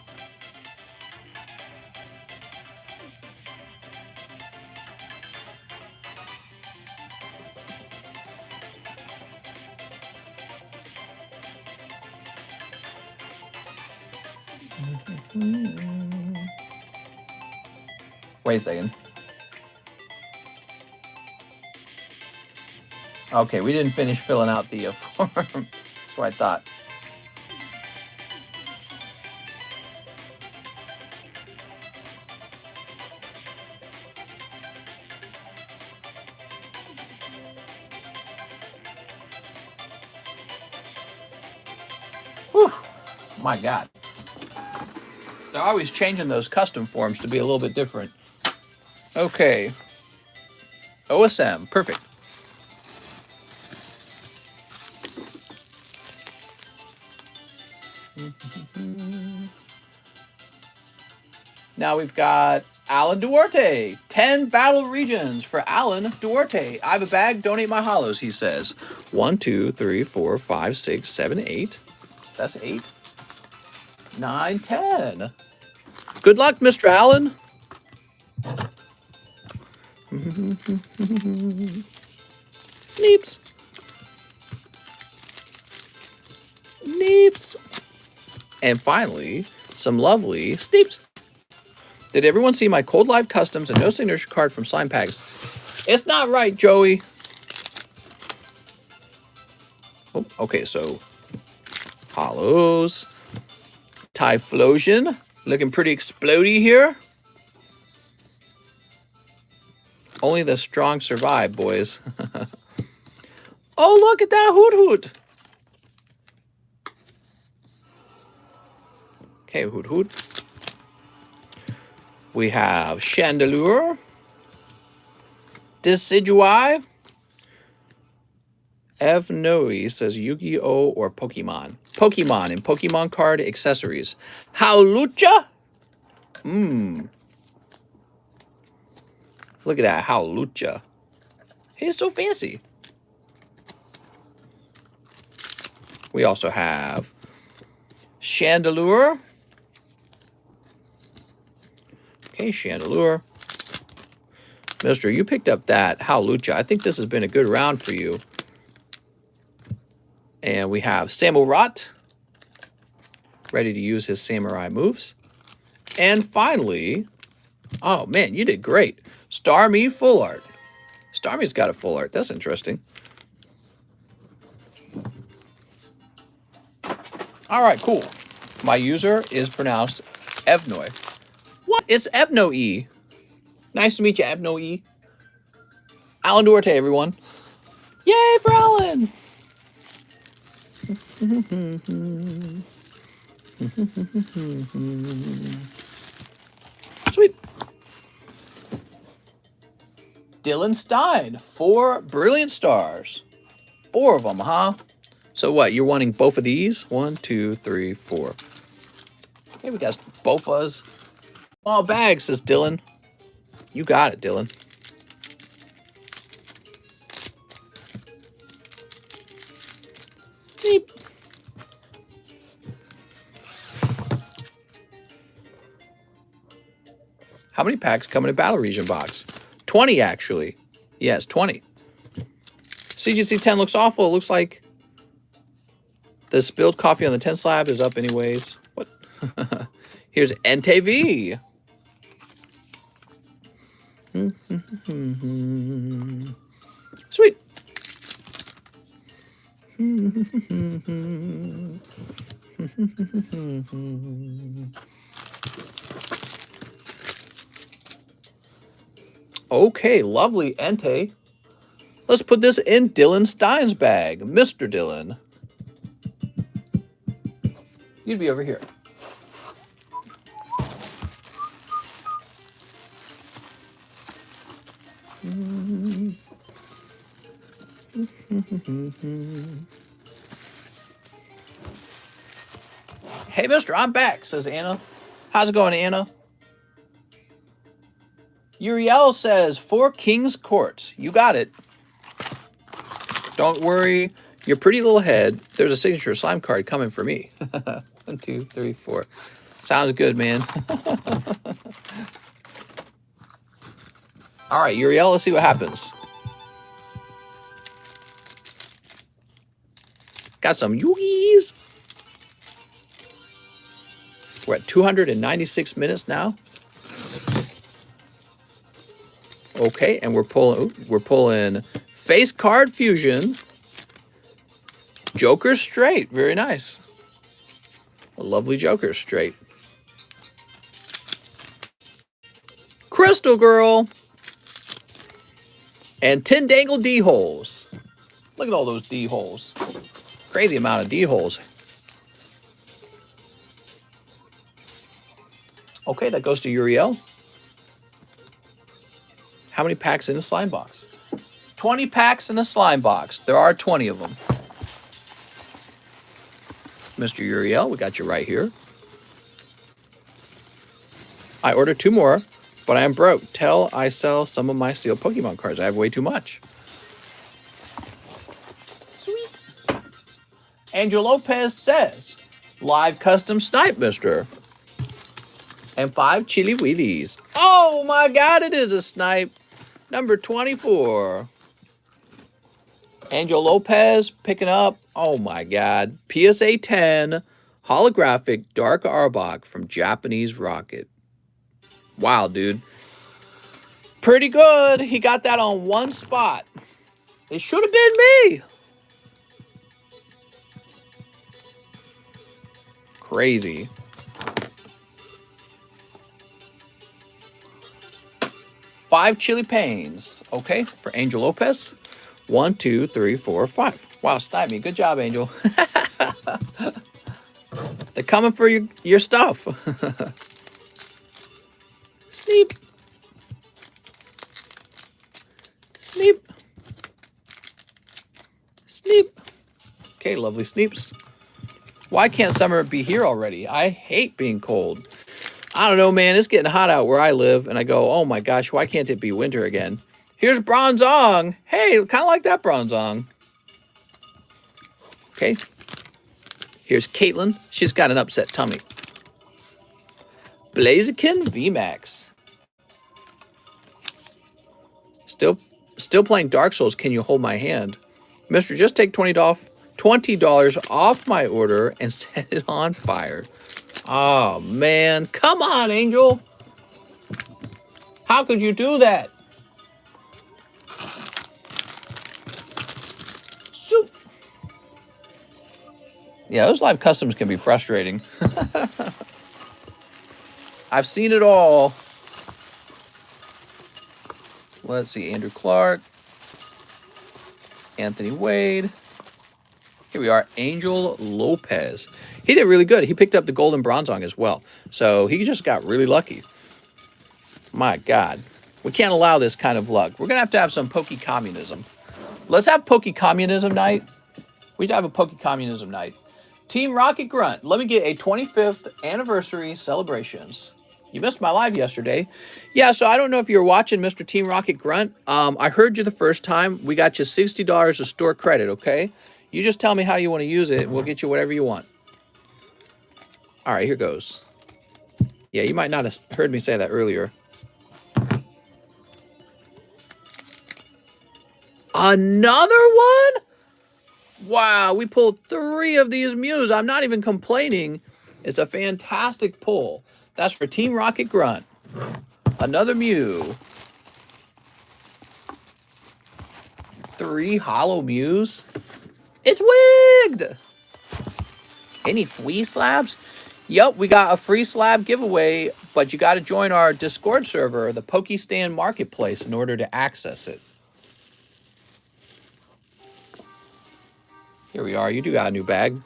Wait a second. Okay, we didn't finish filling out the form. That's what I thought. Whew. My God. They're always changing those custom forms to be a little bit different. Okay. OSM. Perfect. Now we've got Alan Duarte. 10 battle regions for Alan Duarte. I have a bag. Donate my hollows, he says. 1, 2, 3, 4, 5, 6, 7, 8. That's 8. 9, 10. Good luck, Mr. Allen. Sneeps. Sneeps. And finally, some lovely Sneeps. Did everyone see my Cold Live Customs and no signature card from Slime Packs? It's not right, Joey. Oh, okay, so hollows. Typhlosion. Looking pretty explodey here. Only the strong survive, boys. Oh, look at that Hoot Hoot. Okay, Hoot Hoot. We have Chandelure. Decidui. Evnoi says Yu-Gi-Oh! Or Pokemon. Pokemon and Pokemon card accessories. Howlucha? Look at that, Howlucha. He's so fancy. We also have Chandelure. Okay, Chandelure. Mister, you picked up that Howlucha. I think this has been a good round for you. And we have Samurott, ready to use his samurai moves. And finally, oh man, you did great. Starmie full art. Starmie's got a full art. That's interesting. All right, cool. My user is pronounced Evnoi. What? It's Evnoi. Nice to meet you, Evnoi. Alan Duarte, everyone. Yay for Alan! Sweet. Dylan Stein, 4 brilliant stars. 4 of them, huh? So what, you're wanting both of these? 1, 2, 3, 4. Okay, we got both of us. Small bag, says Dylan. You got it, Dylan. Sneep. How many packs come in a Battle Region box? 20, actually. Yes, 20. CGC 10 looks awful. It looks like the spilled coffee on the 10 slab is up anyways. What? Here's NTV. Sweet. Okay, lovely Entei. Let's put this in Dylan Stein's bag. Mr. Dylan. You'd be over here. Hey, mister, I'm back, says Anna. How's it going, Anna? Uriel says, 4 King's Court. You got it. Don't worry. your pretty little head. There's a signature slime card coming for me. 1, 2, 3, 4. Sounds good, man. All right, Uriel, let's see what happens. Got some Yugi's. We're at 296 minutes now. Okay, and we're pulling face card fusion. Joker straight, very nice. A lovely Joker straight. Crystal Girl. And 10 dangle D-holes. Look at all those D-holes. Crazy amount of D-holes. Okay, that goes to Uriel. How many packs in a slime box? 20 packs in a slime box. There are 20 of them. Mr. Uriel, we got you right here. I ordered 2 more, but I am broke. Till I sell some of my sealed Pokemon cards. I have way too much. Sweet. Angel Lopez says, live custom snipe, mister. And 5 chili wheelies. Oh my God, it is a snipe. Number 24. Angel Lopez picking up. Oh my God. PSA 10 holographic Dark Arbok from Japanese Rocket. Wow, dude. Pretty good. He got that on one spot. It should have been me. Crazy. Five chili pains. Okay, for Angel Lopez. 1, 2, 3, 4, 5. Wow, snipe me. Good job, Angel. They're coming for your stuff. Sneep. Sneep. Sneep. Okay, lovely sneeps. Why can't summer be here already? I hate being cold. I don't know, man. It's getting hot out where I live, and I go, oh my gosh, why can't it be winter again? Here's Bronzong. Hey, kind of like that Bronzong. Okay. Here's Caitlin. She's got an upset tummy. Blaziken VMAX. Still playing Dark Souls. Can you hold my hand? Mister, just take $20 off my order and set it on fire. Oh, man. Come on, Angel. How could you do that? Soup. Yeah, those live customs can be frustrating. I've seen it all. Let's see. Andrew Clark. Anthony Wade. Here we are. Angel Lopez. He did really good. He picked up the golden Bronzong as well. So he just got really lucky. My God. We can't allow this kind of luck. We're going to have some Poke-Communism. Let's have Poke-Communism night. We'd have a Poke-Communism night. Team Rocket Grunt. Let me get a 25th anniversary celebrations. You missed my live yesterday. Yeah, so I don't know if you're watching Mr. Team Rocket Grunt. I heard you the first time. We got you $60 of store credit, okay? You just tell me how you want to use it, and we'll get you whatever you want. All right, here goes. Yeah, you might not have heard me say that earlier. Another one? Wow, we pulled 3 of these Mews. I'm not even complaining. It's a fantastic pull. That's for Team Rocket Grunt. Another Mew. 3 hollow Mews. It's wigged. Any free slabs? Yep, we got a free slab giveaway, but you got to join our Discord server, the Pokestand Marketplace, in order to access it. Here we are. You do got a new bag.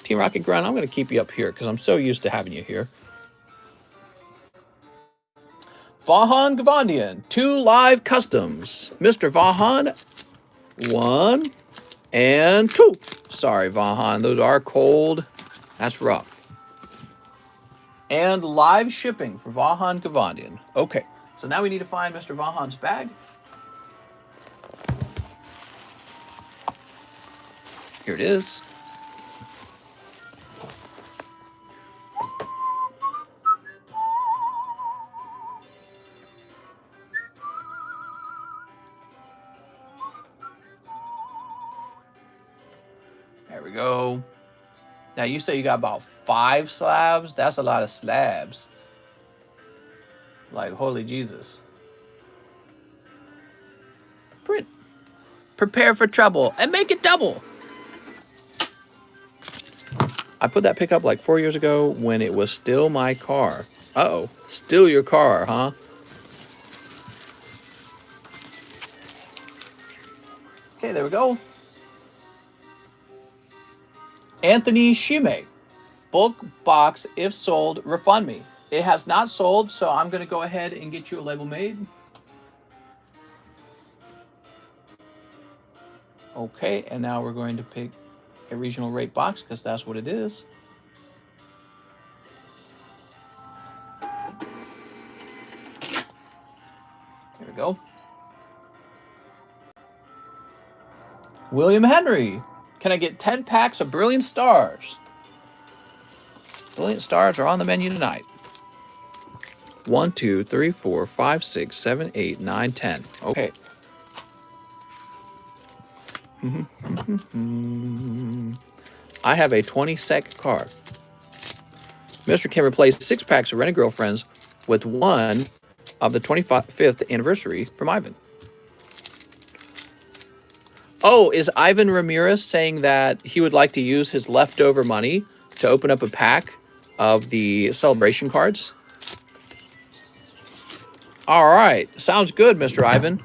Team Rocket Grunt, I'm going to keep you up here because I'm so used to having you here. Vahan Gavandian, 2 live customs. Mr. Vahan, 1 and 2. Sorry, Vahan, those are cold. That's rough. And live shipping for Vahan Gavandian. Okay, so now we need to find Mr. Vahan's bag. it is. There we go. Now, you say you got about 5 slabs? That's a lot of slabs. Like, holy Jesus. Print. Prepare for trouble and make it double. I put that pickup like 4 years ago when it was still my car. Uh-oh. Still your car, huh? Okay, there we go. Anthony Shime. Bulk box, if sold, refund me. It has not sold, so I'm going to go ahead and get you a label made. Okay, and now we're going to pick a regional rate box because that's what it is. There we go. William Henry. Can I get 10 packs of Brilliant Stars? Brilliant Stars are on the menu tonight. 1, 2, 3, 4, 5, 6, 7, 8, 9, 10. Okay. I have a 20-sec car. Mr. can replace 6 packs of Rented Girlfriends with one of the 25th anniversary from Ivan. Oh, is Ivan Ramirez saying that he would like to use his leftover money to open up a pack of the celebration cards? All right. Sounds good, Mr. Ivan.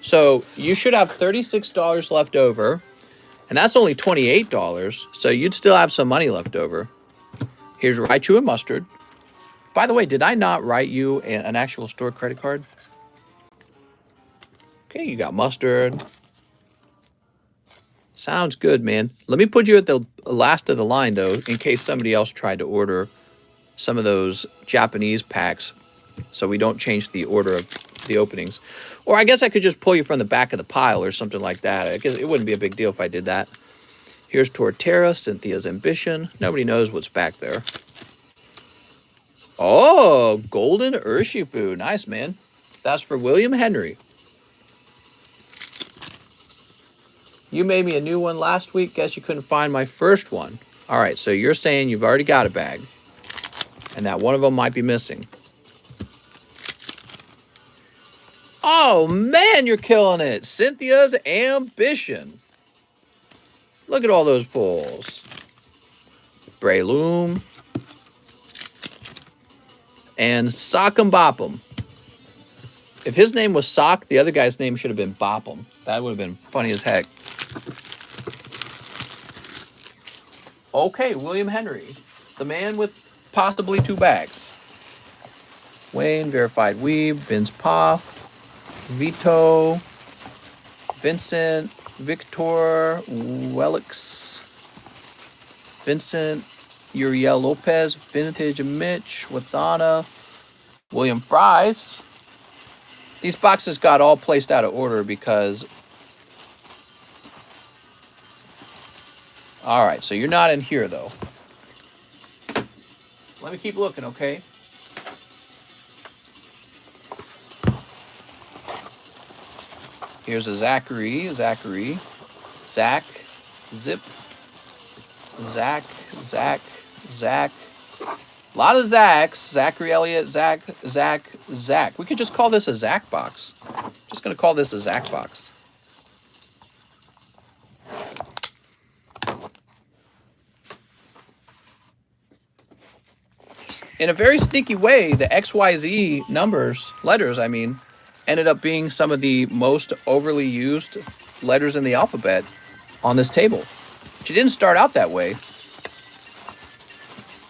So you should have $36 left over, and that's only $28, so you'd still have some money left over. Here's Raichu and Mustard. By the way, did I not write you an actual store credit card? Okay, you got Mustard. Sounds good, man. Let me put you at the last of the line, though, in case somebody else tried to order some of those Japanese packs, so we don't change the order of the openings. Or I guess I could just pull you from the back of the pile or something like that. I guess it wouldn't be a big deal if I did that. Here's Torterra, Cynthia's Ambition. Nobody knows what's back there. Oh, Golden Urshifu. Nice, man. That's for William Henry. You made me a new one last week. Guess you couldn't find my first one. All right, so you're saying you've already got a bag and that one of them might be missing. Oh, man, you're killing it. Cynthia's Ambition. Look at all those pulls. Breloom. And Sock'em Bop'em. If his name was Sock, the other guy's name should have been Bop'em. That would have been funny as heck. Okay, William Henry. The man with possibly 2 bags. Wayne, Verified Weeb, Vince Poff, Vito, Vincent, Victor, Wellix, Vincent, Uriel Lopez, Vintage Mitch, Wathana, William Fries. These boxes got all placed out of order because... All right, so you're not in here, though. Let me keep looking, okay? Here's a Zachary, Zach, Zip, Zach. A lot of Zachs. Zachary Elliott, Zach. We could just call this a Zach box. Just going to call this a Zach box. In a very sneaky way, the XYZ letters, ended up being some of the most overly used letters in the alphabet on this table. But it didn't start out that way.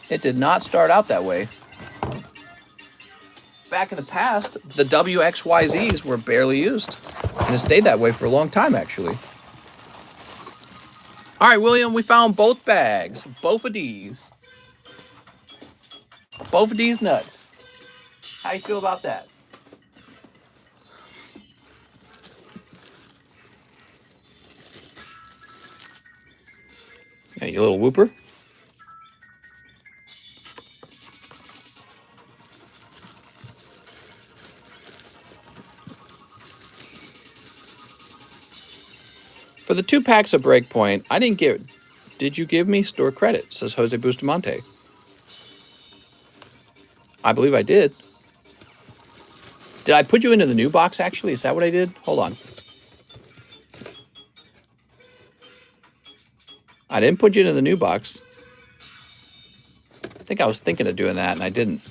It did not start out that way. Back in the past, the WXYZs were barely used. And it stayed that way for a long time, actually. All right, William, we found both bags. Both of these. Both of these nuts. How you feel about that? you little whooper. For the 2 packs of Breakpoint, I didn't get... Did you give me store credit? Says Jose Bustamante. I believe I did. Did I put you into the new box, actually? Is that what I did? Hold on. I didn't put you into the new box. I think I was thinking of doing that, and I didn't.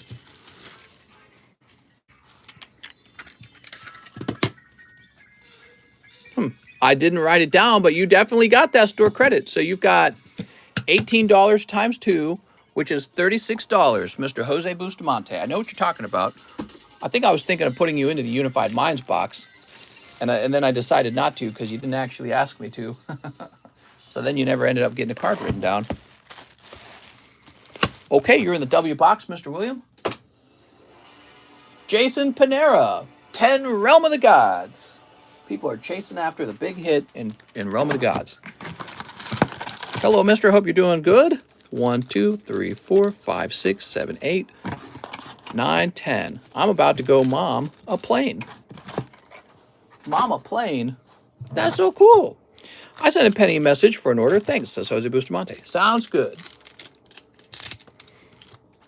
I didn't write it down, but you definitely got that store credit. So you've got $18 times 2, which is $36, Mr. Jose Bustamante. I know what you're talking about. I think I was thinking of putting you into the Unified Minds box, and then I decided not to because you didn't actually ask me to. So then you never ended up getting a card written down. Okay, you're in the W box, Mr. William. Jason Panera, 10 Realm of the Gods. People are chasing after the big hit in Realm of the Gods. Hello, mister. Hope you're doing good. 1, 2, 3, 4, 5, 6, 7, 8, 9, 10. I'm about to go mom a plane. Mom a plane? That's so cool. I sent a Penny message for an order. Thanks, says Jose Bustamante. Sounds good.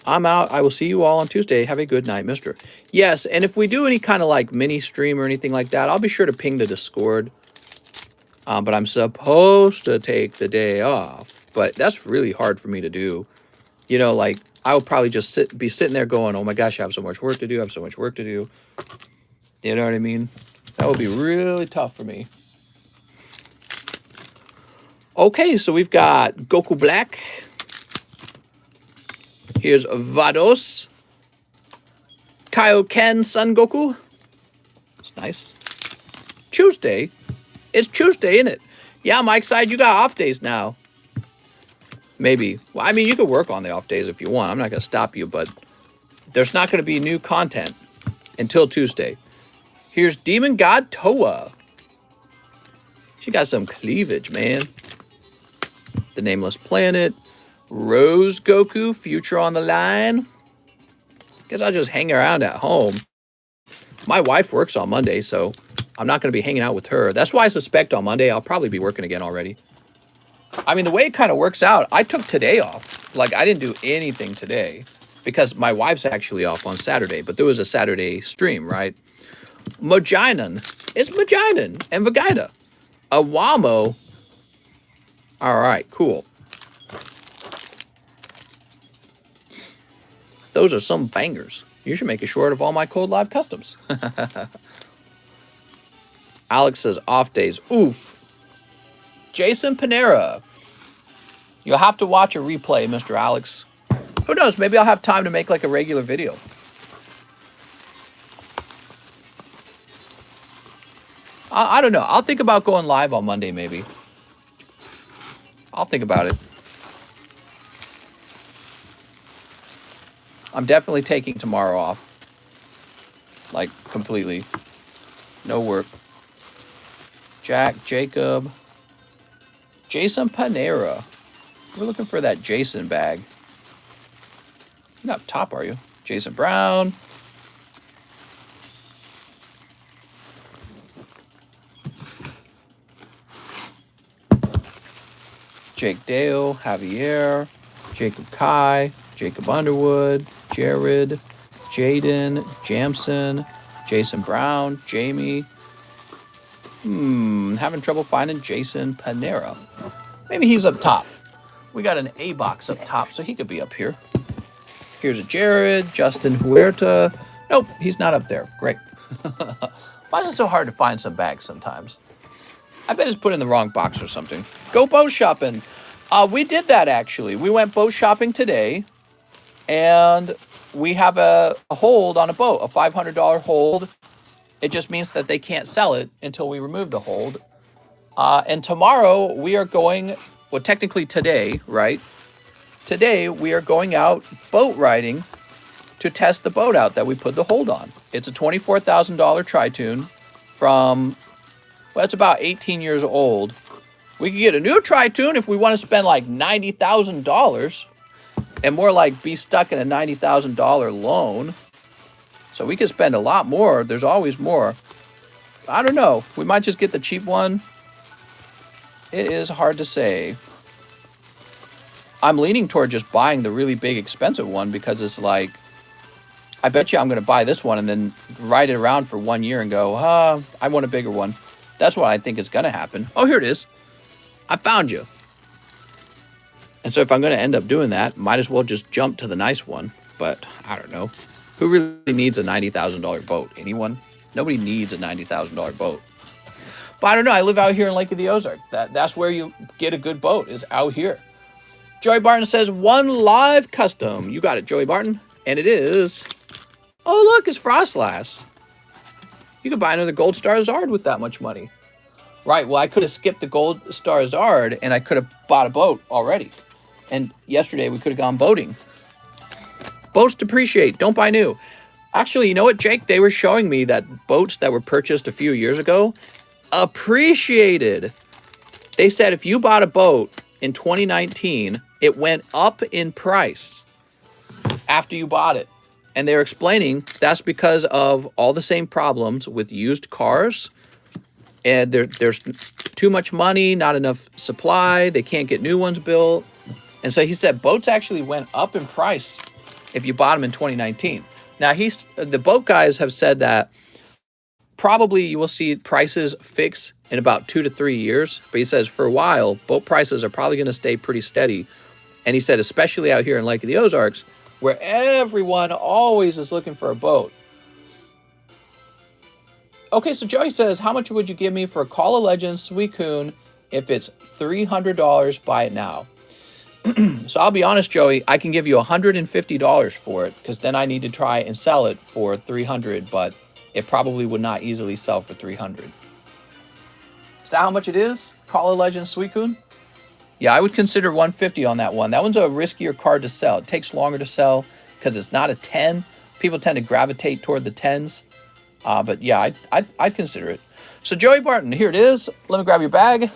I'm out. I will see you all on Tuesday. Have a good night, mister. Yes, and if we do any kind of like mini stream or anything like that, I'll be sure to ping the Discord. But I'm supposed to take the day off. But that's really hard for me to do. You know, like, I will probably just be sitting there going, oh my gosh, I have so much work to do. I have so much work to do. You know what I mean? That would be really tough for me. Okay, so we've got Goku Black. Here's Vados. Kaioken Son Goku. It's nice. Tuesday. It's Tuesday, isn't it? Yeah, Mike Side, you got off days now. Maybe. Well, I mean, you could work on the off days if you want. I'm not going to stop you, but there's not going to be new content until Tuesday. Here's Demon God Toa. She got some cleavage, man. The Nameless Planet. Rose Goku, future on the line. Guess I'll just hang around at home. My wife works on Monday, so I'm not going to be hanging out with her. That's why I suspect on Monday I'll probably be working again already. I mean, the way it kind of works out, I took today off. Like, I didn't do anything today because my wife's actually off on Saturday, but there was a Saturday stream, right? Mojinan. It's Mojinan and Vagina. Awamo. All right, cool. Those are some bangers. You should make a short of all my Cold Live customs. Alex says off days. Oof. Jason Panera. You'll have to watch a replay, Mr. Alex. Who knows? Maybe I'll have time to make like a regular video. I don't know. I'll think about going live on Monday, maybe. I'll think about it. I'm definitely taking tomorrow off. Like, completely. No work. Jacob. Jason Panera. We're looking for that Jason bag. You're not up top, are you? Jason Brown. Jake Dale. Javier. Jacob Kai. Jacob Underwood. Jared. Jaden. Jamson. Jason Brown. Jamie. Having trouble finding Jason Panera. Maybe he's up top. We got an A box up top, so he could be up here. Here's a Jared, Justin Huerta. Nope, he's not up there. Great. Why is it so hard to find some bags sometimes? I bet it's put in the wrong box or something. Go boat shopping. We did that, actually. We went boat shopping today, and we have a hold on a boat, a $500 hold. It just means that they can't sell it until we remove the hold. And tomorrow we are going, well, technically today, right? Today we are going out boat riding to test the boat out that we put the hold on. It's a $24,000 Tritune from, well, it's about 18 years old. We could get a new Tri-Tune if we want to spend like $90,000 and more like be stuck in a $90,000 loan. So we could spend a lot more. There's always more. I don't know. We might just get the cheap one. It is hard to say. I'm leaning toward just buying the really big expensive one because it's like, I bet you I'm going to buy this one and then ride it around for 1 year and go, I want a bigger one. That's what I think is going to happen. Oh, here it is. I found you. And so if I'm going to end up doing that, might as well just jump to the nice one. But I don't know. Who really needs a $90,000 boat? Anyone? Nobody needs a $90,000 boat. But I don't know. I live out here in Lake of the Ozarks. That's where you get a good boat, is out here. Joey Barton says, one live custom. You got it, Joey Barton. And it is... Oh, look, it's Frostlass. You could buy another Gold Star Zard with that much money. Right, well, I could have skipped the Gold Star Zard and I could have bought a boat already. And yesterday we could have gone boating. Boats depreciate. Don't buy new. Actually, you know what, Jake? They were showing me that boats that were purchased a few years ago appreciated. They said if you bought a boat in 2019, it went up in price after you bought it. And they're explaining that's because of all the same problems with used cars. And there's too much money, not enough supply. They can't get new ones built. And so he said boats actually went up in price if you bought them in 2019. Now, the boat guys have said that probably you will see prices fix in about 2 to 3 years. But he says for a while, boat prices are probably going to stay pretty steady. And he said, especially out here in Lake of the Ozarks, where everyone always is looking for a boat. Okay, so Joey says, how much would you give me for a Call of Legends Suicune if it's $300? Buy it now. So I'll be honest, Joey, I can give you $150 for it because then I need to try and sell it for $300, but it probably would not easily sell for $300. Is that how much it is? Call of Legends Suicune? Yeah, I would consider $150 on that one. That one's a riskier card to sell. It takes longer to sell because it's not a 10. People tend to gravitate toward the 10s. But yeah, I'd consider it. So Joey Barton, here it is. Let me grab your bag.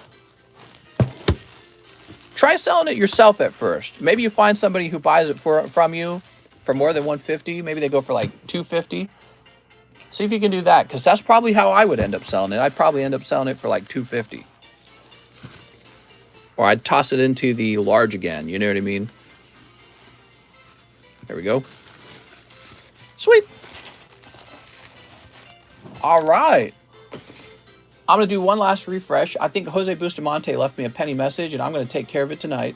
Try selling it yourself at first. Maybe you find somebody who buys it from you for more than $150. Maybe they go for like $250. See if you can do that, because that's probably how I would end up selling it. I'd probably end up selling it for like $250. Or I'd toss it into the large again. You know what I mean? There we go. Sweet. All right. I'm going to do one last refresh. I think Jose Bustamante left me a penny message, and I'm going to take care of it tonight.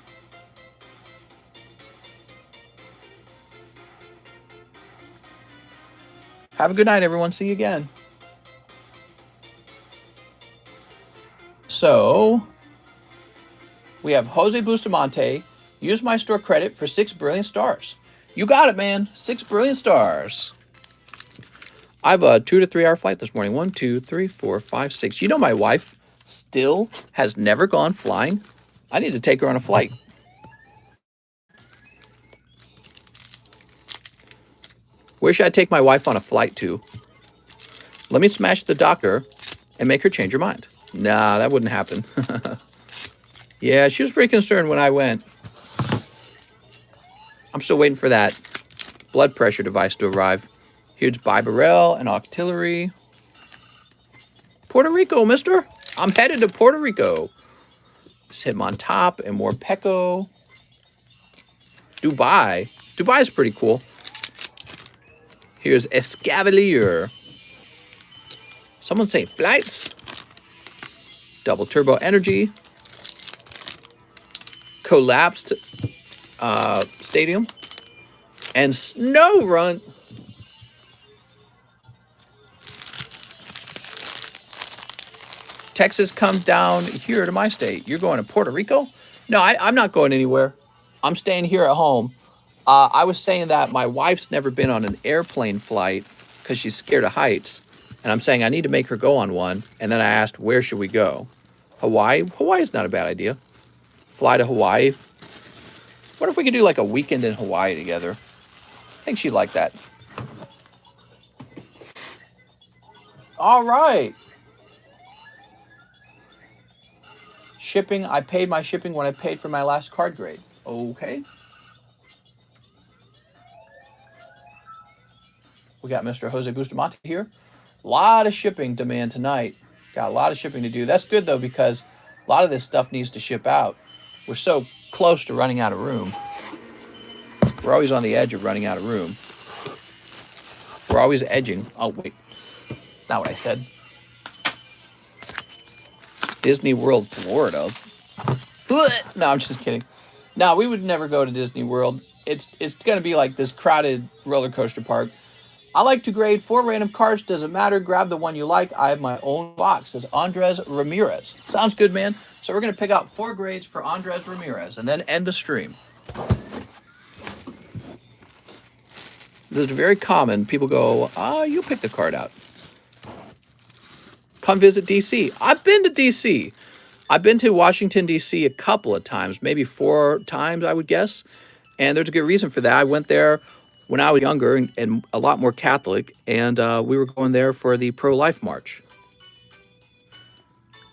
Have a good night, everyone. See you again. So, we have Jose Bustamante. Use my store credit for 6 brilliant stars. You got it, man. 6 brilliant stars. I have a 2 to 3 hour flight this morning. 1, 2, 3, 4, 5, 6. You know my wife still has never gone flying. I need to take her on a flight. Where should I take my wife on a flight to? Let me smash the doctor and make her change her mind. Nah, that wouldn't happen. Yeah, she was pretty concerned when I went. I'm still waiting for that blood pressure device to arrive. Here's Bibarel and Octillery. Puerto Rico, mister. I'm headed to Puerto Rico. Just hit him on top and more Pecco. Dubai. Dubai is pretty cool. Here's Escavalier. Someone say flights. Double turbo energy. Collapsed stadium. And snow run. Texas comes down here to my state. You're going to Puerto Rico? No, I'm not going anywhere. I'm staying here at home. I was saying that my wife's never been on an airplane flight because she's scared of heights. And I'm saying I need to make her go on one. And then I asked, where should we go? Hawaii? Hawaii's not a bad idea. Fly to Hawaii. What if we could do like a weekend in Hawaii together? I think she'd like that. All right. Shipping, I paid my shipping when I paid for my last card grade. Okay. We got Mr. Jose Bustamante here. A lot of shipping demand tonight. Got a lot of shipping to do. That's good, though, because a lot of this stuff needs to ship out. We're so close to running out of room. We're always on the edge of running out of room. We're always edging. Oh, wait. Not what I said. Disney World, Florida. No, I'm just kidding. No, we would never go to Disney World. It's going to be like this crowded roller coaster park. I like to grade 4 random cards. Doesn't matter. Grab the one you like. I have my own box. Says Andres Ramirez. Sounds good, man. So we're going to pick out 4 grades for Andres Ramirez and then end the stream. This is very common. People go, you pick the card out. Come visit D.C. I've been to D.C. I've been to Washington, D.C. a couple of times, maybe 4 times, I would guess. And there's a good reason for that. I went there when I was younger and a lot more Catholic, and we were going there for the pro-life march.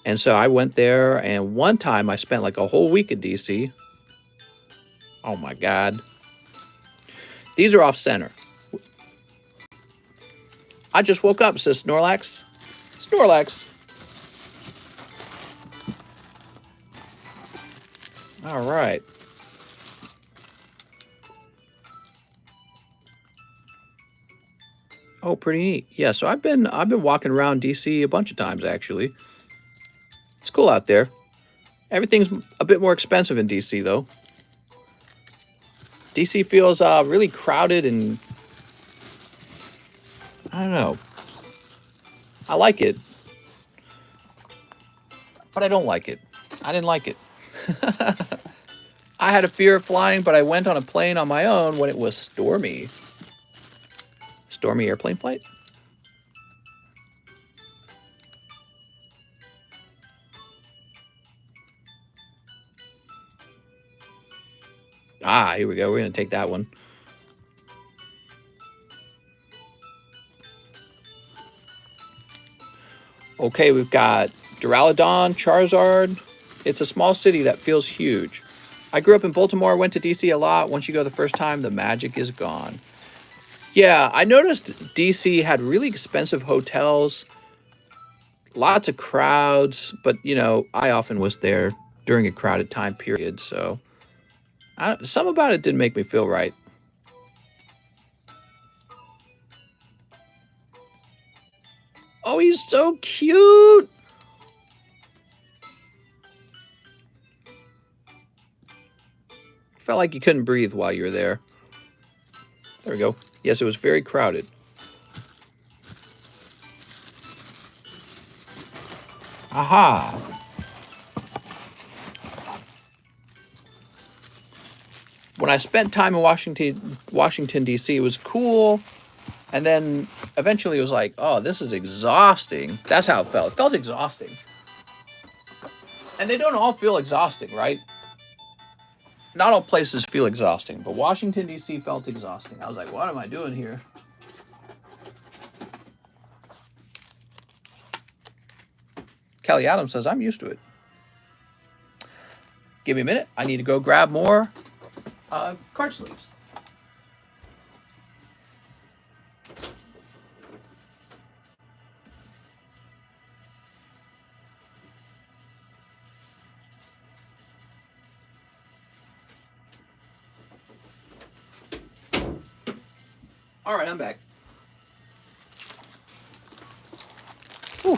And so I went there, and one time I spent like a whole week in D.C. Oh, my God. These are off-center. I just woke up, says Snorlax. Snorlax. All right. Oh, pretty neat. Yeah, so I've been walking around DC a bunch of times actually. It's cool out there. Everything's a bit more expensive in DC though. DC feels really crowded and I don't know. I like it, but I don't like it. I didn't like it. I had a fear of flying, but I went on a plane on my own when it was stormy. Stormy airplane flight? Ah, here we go. We're going to take that one. Okay, we've got Duraludon, Charizard. It's a small city that feels huge. I grew up in Baltimore, went to DC a lot. Once you go the first time, the magic is gone. Yeah, I noticed DC had really expensive hotels, lots of crowds, but, you know, I often was there during a crowded time period, so something about it didn't make me feel right. Oh, he's so cute! Felt like you couldn't breathe while you were there. There we go. Yes, it was very crowded. Aha! When I spent time in Washington, D.C., it was cool. And then eventually it was like, oh, this is exhausting. That's how it felt. It felt exhausting. And they don't all feel exhausting, right? Not all places feel exhausting, but Washington, D.C. felt exhausting. I was like, what am I doing here? Kelly Adams says, I'm used to it. Give me a minute. I need to go grab more card sleeves. All right, I'm back. Whew.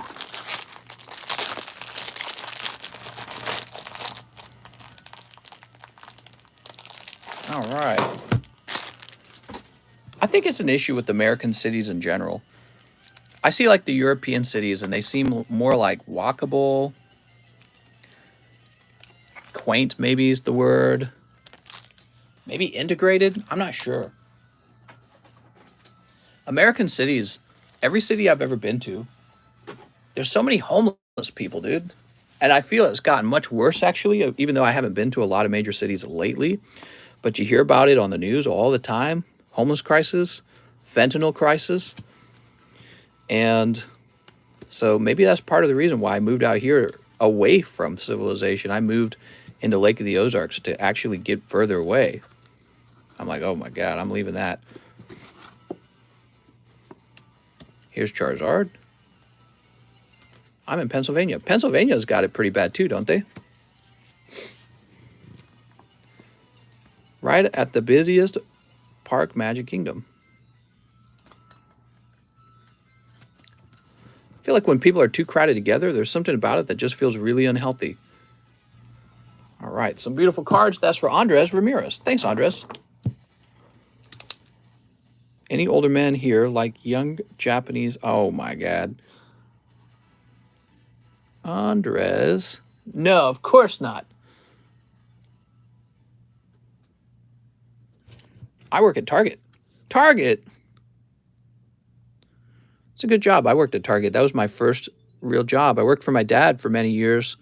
All right. I think it's an issue with American cities in general. I see like the European cities and they seem more like walkable. Quaint maybe is the word. Maybe integrated? I'm not sure. American cities, every city I've ever been to, there's so many homeless people, dude. And I feel it's gotten much worse, actually, even though I haven't been to a lot of major cities lately. But you hear about it on the news all the time. Homeless crisis, fentanyl crisis. And so maybe that's part of the reason why I moved out here away from civilization. I moved into Lake of the Ozarks to actually get further away. I'm like, oh my God, I'm leaving that. Here's Charizard. I'm in Pennsylvania. Pennsylvania's got it pretty bad too, don't they? Right at the busiest park, Magic Kingdom. I feel like when people are too crowded together, there's something about it that just feels really unhealthy. All right, some beautiful cards. That's for Andres Ramirez. Thanks, Andres. Any older men here like young Japanese? Oh my God. Andres. No, of course not. I work at Target. Target. It's a good job. I worked at Target. That was my first real job. I worked for my dad for many years.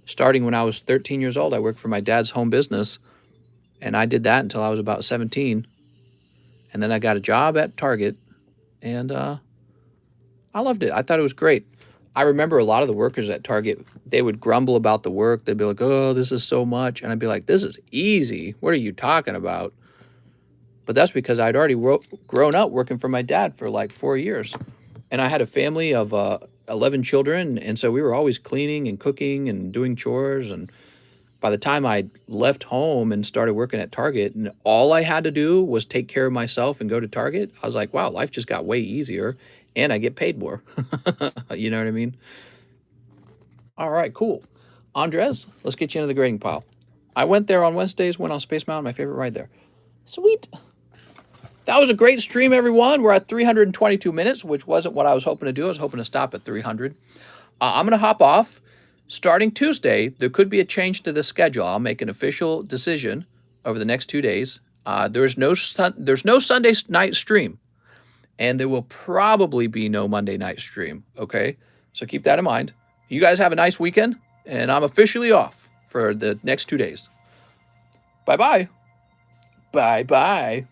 Starting when I was 13 years old, I worked for my dad's home business. And I did that until I was about 17. And then I got a job at Target. And I loved it. I thought it was great. I remember a lot of the workers at Target, they would grumble about the work. They'd be like, oh, this is so much. And I'd be like, this is easy. What are you talking about? But that's because I'd already grown up working for my dad for like 4 years. And I had a family of 11 children. And so we were always cleaning and cooking and doing chores. And by the time I left home and started working at Target, and all I had to do was take care of myself and go to Target, I was like, wow, life just got way easier. And I get paid more. You know what I mean? All right, cool. Andres, let's get you into the grading pile. I went there on Wednesdays, went on Space Mountain, my favorite ride there. Sweet. That was a great stream, everyone. We're at 322 minutes, which wasn't what I was hoping to do. I was hoping to stop at 300. I'm going to hop off. Starting Tuesday, there could be a change to the schedule. I'll make an official decision over the next 2 days. There's no Sunday night stream, and there will probably be no Monday night stream, okay? So keep that in mind. You guys have a nice weekend, and I'm officially off for the next 2 days. Bye-bye. Bye-bye.